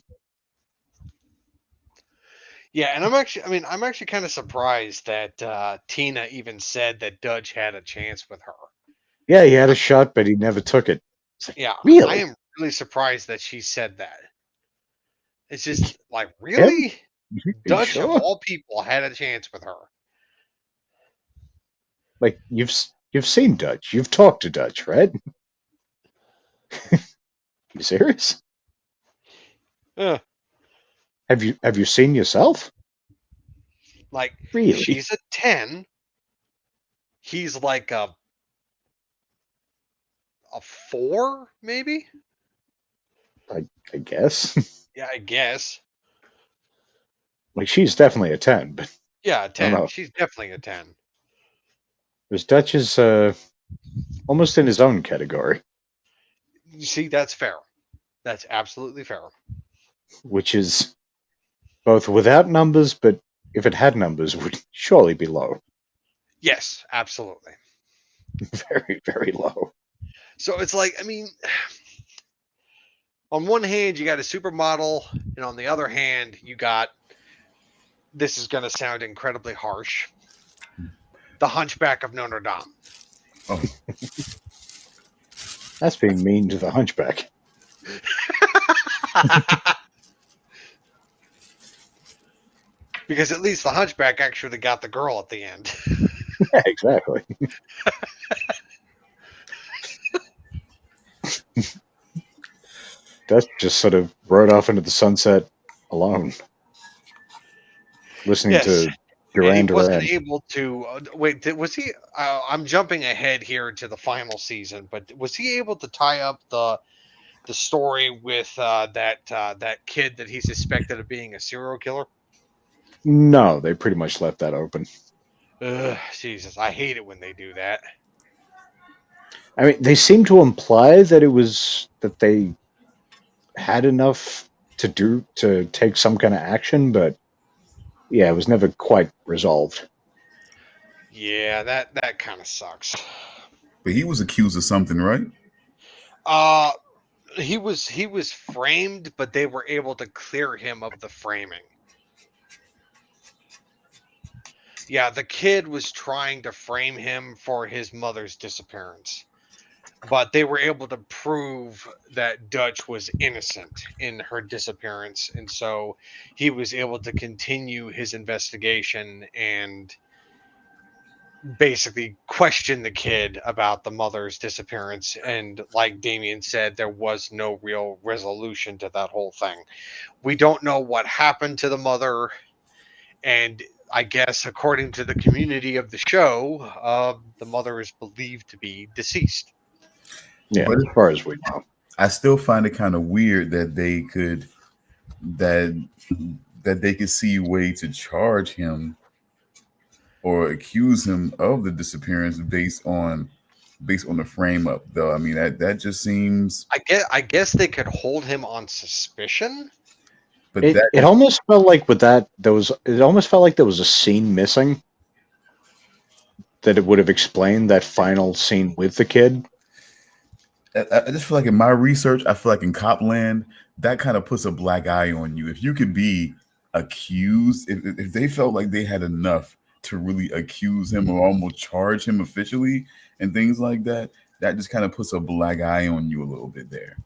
Yeah, and I'm actually kind of surprised that Tina even said that Dutch had a chance with her. Yeah, he had a shot, but he never took it. It's like, Yeah, I really? am really surprised that she said that. It's just like, Him? really? Are you Dutch of sure? all people had a chance with her. Like you've seen Dutch, you've talked to Dutch, right? You serious? Ugh. Have you seen yourself? Like, Really? she's a 10. He's like a 4, maybe? I guess. Yeah, I guess. Like she's definitely a 10, but Yeah, a I don't 10. know. She's definitely a 10. Because Dutch is almost in his own category, You see, that's fair. That's absolutely fair. which is both without numbers, but if it had numbers, would surely be low. Yes, absolutely. Very, very low. So it's like, I mean, on one hand, you got a supermodel, and on the other hand, you got, this is going to sound incredibly harsh, the Hunchback of Notre Dame. Oh, That's being mean to the hunchback. Because at least the Hunchback actually got the girl at the end. Yeah, exactly. Dutch just sort of rode off into the sunset alone, listening Yes. to And Duran he wasn't Duran. able to wait. Was he? I'm jumping ahead here to the final season, but was he able to tie up the story with that kid that he suspected of being a serial killer? No, they pretty much left that open. Ugh, Jesus, I hate it when they do that. I mean, they seem to imply that it was that they had enough to take some kind of action, but yeah, it was never quite resolved. Yeah, that kind of sucks. but he was accused of something, right? Uh he was framed, but they were able to clear him of the framing. Yeah, the kid was trying to frame him for his mother's disappearance, but they were able to prove that Dutch was innocent in her disappearance, and so he was able to continue his investigation and basically question the kid about the mother's disappearance. And like Damian said, there was no real resolution to that whole thing. We don't know what happened to the mother, and I guess according to the community of the show, the mother is believed to be deceased. Yeah, But as far as we know. I still find it kind of weird that they could that that they could see a way to charge him or accuse him of the disappearance based on the frame up, though. I mean, that just seems. I guess they could hold him on suspicion. But It almost felt like with that it almost felt like there was a scene missing that it would have explained that final scene with the kid. I just feel like in my research, I feel like in Copland, that kind of puts a black eye on you. If you could be accused, if they felt like they had enough to really accuse him or almost charge him officially and things like that, that just kind of puts a black eye on you a little bit there.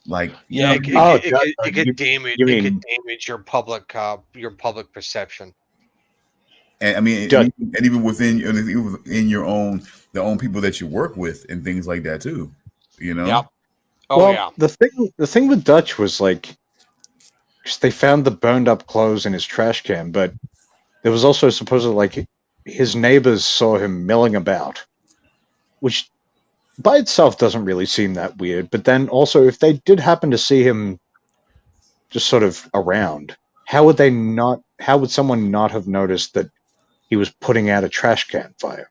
Like, Yeah, you know, it could damage your public perception. and I mean, and even within your own the own people that you work with and things like that too. You know. Yep. Oh well, yeah. The thing with Dutch was like, 'cause they found the burned up clothes in his trash can, but there was also supposedly like his neighbors saw him milling about, which by itself doesn't really seem that weird. But then also, if they did happen to see him just sort of around, how would they not? How would someone not have noticed that he was putting out a trash can fire?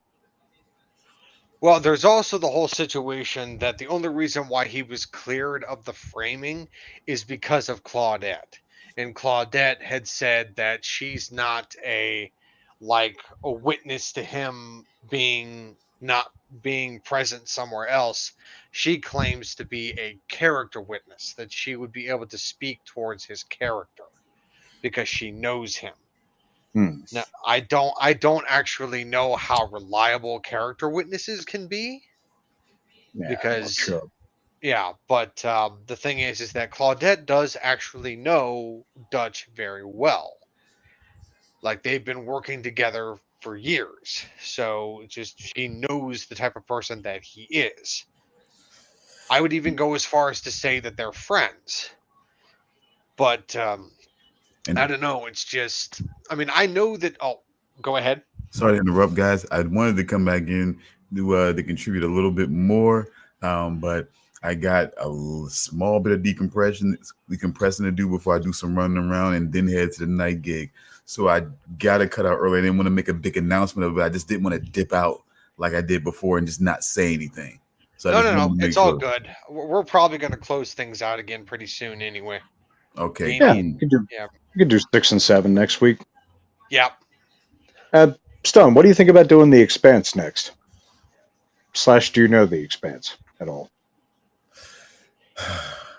Well, there's also the whole situation that the only reason why he was cleared of the framing is because of Claudette. And Claudette had said that she's not a witness to him being not being present somewhere else. She claims to be a character witness, that she would be able to speak towards his character because she knows him. Hmm. Now, I don't actually know how reliable character witnesses can be Yeah, I'm not because sure. yeah, but the thing is that Claudette does actually know Dutch very well. Like they've been working together for years, so just she knows the type of person that he is. I would even go as far as to say that they're friends, but And I don't know. It's just, I mean, I know that. Oh, go ahead. sorry to interrupt, guys. I wanted to come back in to contribute a little bit more, but I got small bit of decompressing to do before I do some running around and then head to the night gig. So I got to cut out early. I didn't want to make a big announcement of it. I just didn't want to dip out like I did before and just not say anything. So I just wanted to make It's all sure. good. We're probably going to close things out again pretty soon anyway. Okay, Yeah, Damian, you could do 6 and 7 next week. yeah. Stone, what do you think about doing The Expanse next? / do you know The Expanse at all?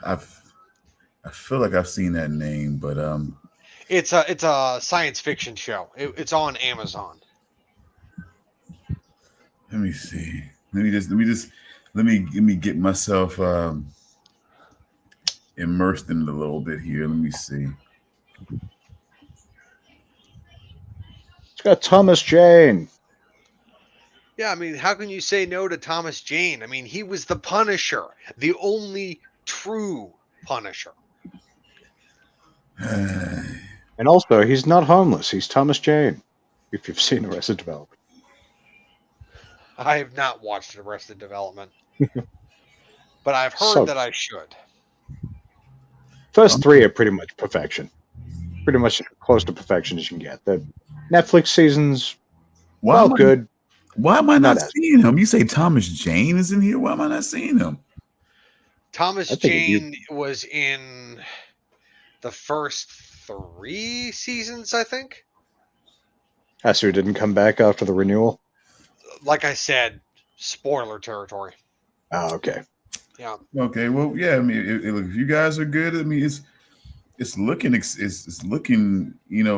I feel like I've seen that name, but It's a science fiction show. It's on Amazon. let me see. Let me get myself immersed in it a little bit here. Let me see. It's got Thomas Jane. Yeah, I mean, how can you say no to Thomas Jane? I mean, he was the Punisher, the only true Punisher. And also, he's not homeless. He's Thomas Jane, if you've seen Arrested Development. I have not watched Arrested Development, but I've heard So- that I should. First 3 are pretty much perfection. Pretty much as close to perfection as you can get. The Netflix seasons, Why am I- good. Why am I not Not as- seeing him? You say Thomas Jane is in here. Why am I not seeing him? Thomas I think if you- Jane was in the first 3 seasons, I think. Asher didn't come back after the renewal. Like I said, spoiler territory. Oh, okay. Yeah. Okay, well, yeah. I mean, if you guys are good, I mean, it's looking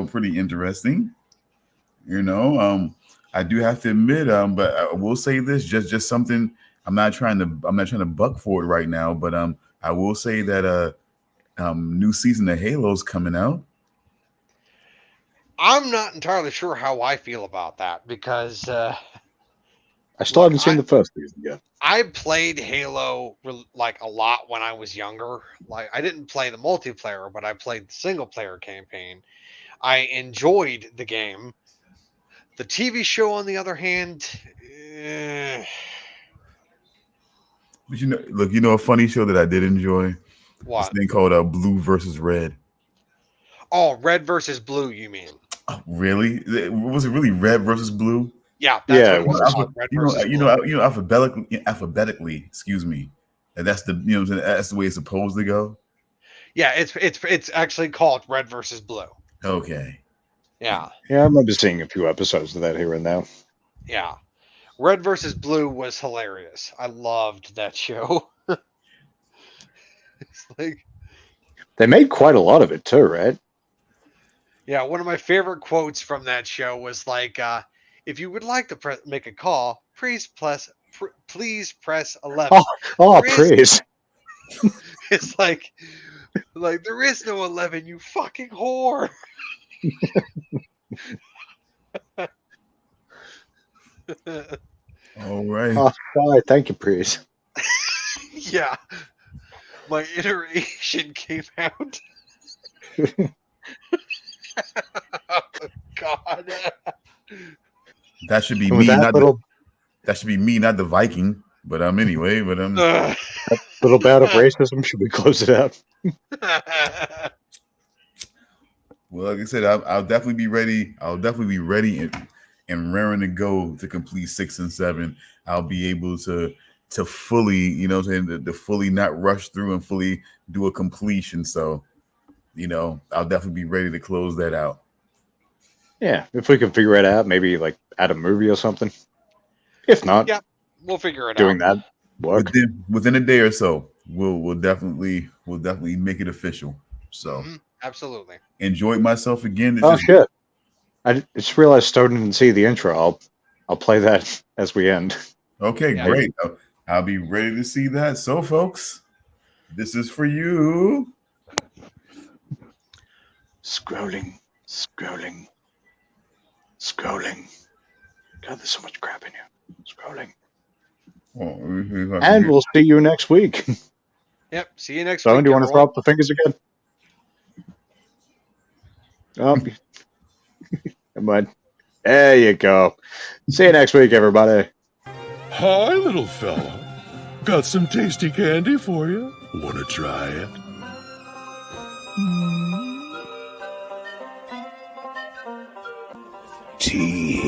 pretty interesting. I do have to admit, but I will say this, just something. I'm not trying to buck for it right now, but I will say that new season of Halo's coming out. I'm not entirely sure how I feel about that because I still haven't seen the first season yet. I played Halo like a lot when I was younger. Like I didn't play the multiplayer, but I played the single player campaign. I enjoyed the game. The TV show, on the other hand, But look, a funny show that I did enjoy. what? This thing called Blue versus Red. Oh, Red versus Blue, you mean? Oh, really? Was it really Red versus Blue? Yeah, that's Yeah, what it was well, called, Red versus Blue. Alphabetically. Excuse me. And that's that's the way it's supposed to go. Yeah, it's actually called Red versus Blue. Okay. Yeah, Yeah, I remember seeing a few episodes of that here and there. yeah. Red versus Blue was hilarious. I loved that show. It's like, They made quite a lot of it too, right? yeah, one of my favorite quotes from that show was like, "If you would like to make a call, please press 11." Oh, Chris. praise. It's like there is no 11, you fucking whore. All right. Oh, sorry. Thank you, praise. Yeah, my iteration came out. Oh, God. That should be With me, that that should be me, not the Viking. But anyway, Ugh. little bout of racism, should we close it out? Well, like I said, I'll definitely be ready. I'll definitely be ready and raring to go to complete 6 and 7. I'll be able to fully, you know, to fully not rush through and fully do a completion. So, you know, I'll definitely be ready to close that out. Yeah, if we can figure it out, maybe like add a movie or something. If not, Yeah, we'll figure it doing out. that work. Within a day or so, we'll definitely make it official. So Absolutely. enjoyed myself again. Oh shit! I just realized Stone didn't see the intro. I'll play that as we end. Okay, Yeah. great. I'll be ready to see that. So, folks, this is for you. Scrolling. God, there's so much crap in here. Scrolling. Oh, And we'll see you next week. Yep. See you next Stone, week. do you want to throw everyone. up the fingers again? Oh, never mind. There you go. See you next week, everybody. Hi, little fella. Got some tasty candy for you. Wanna try it? TEE-HEE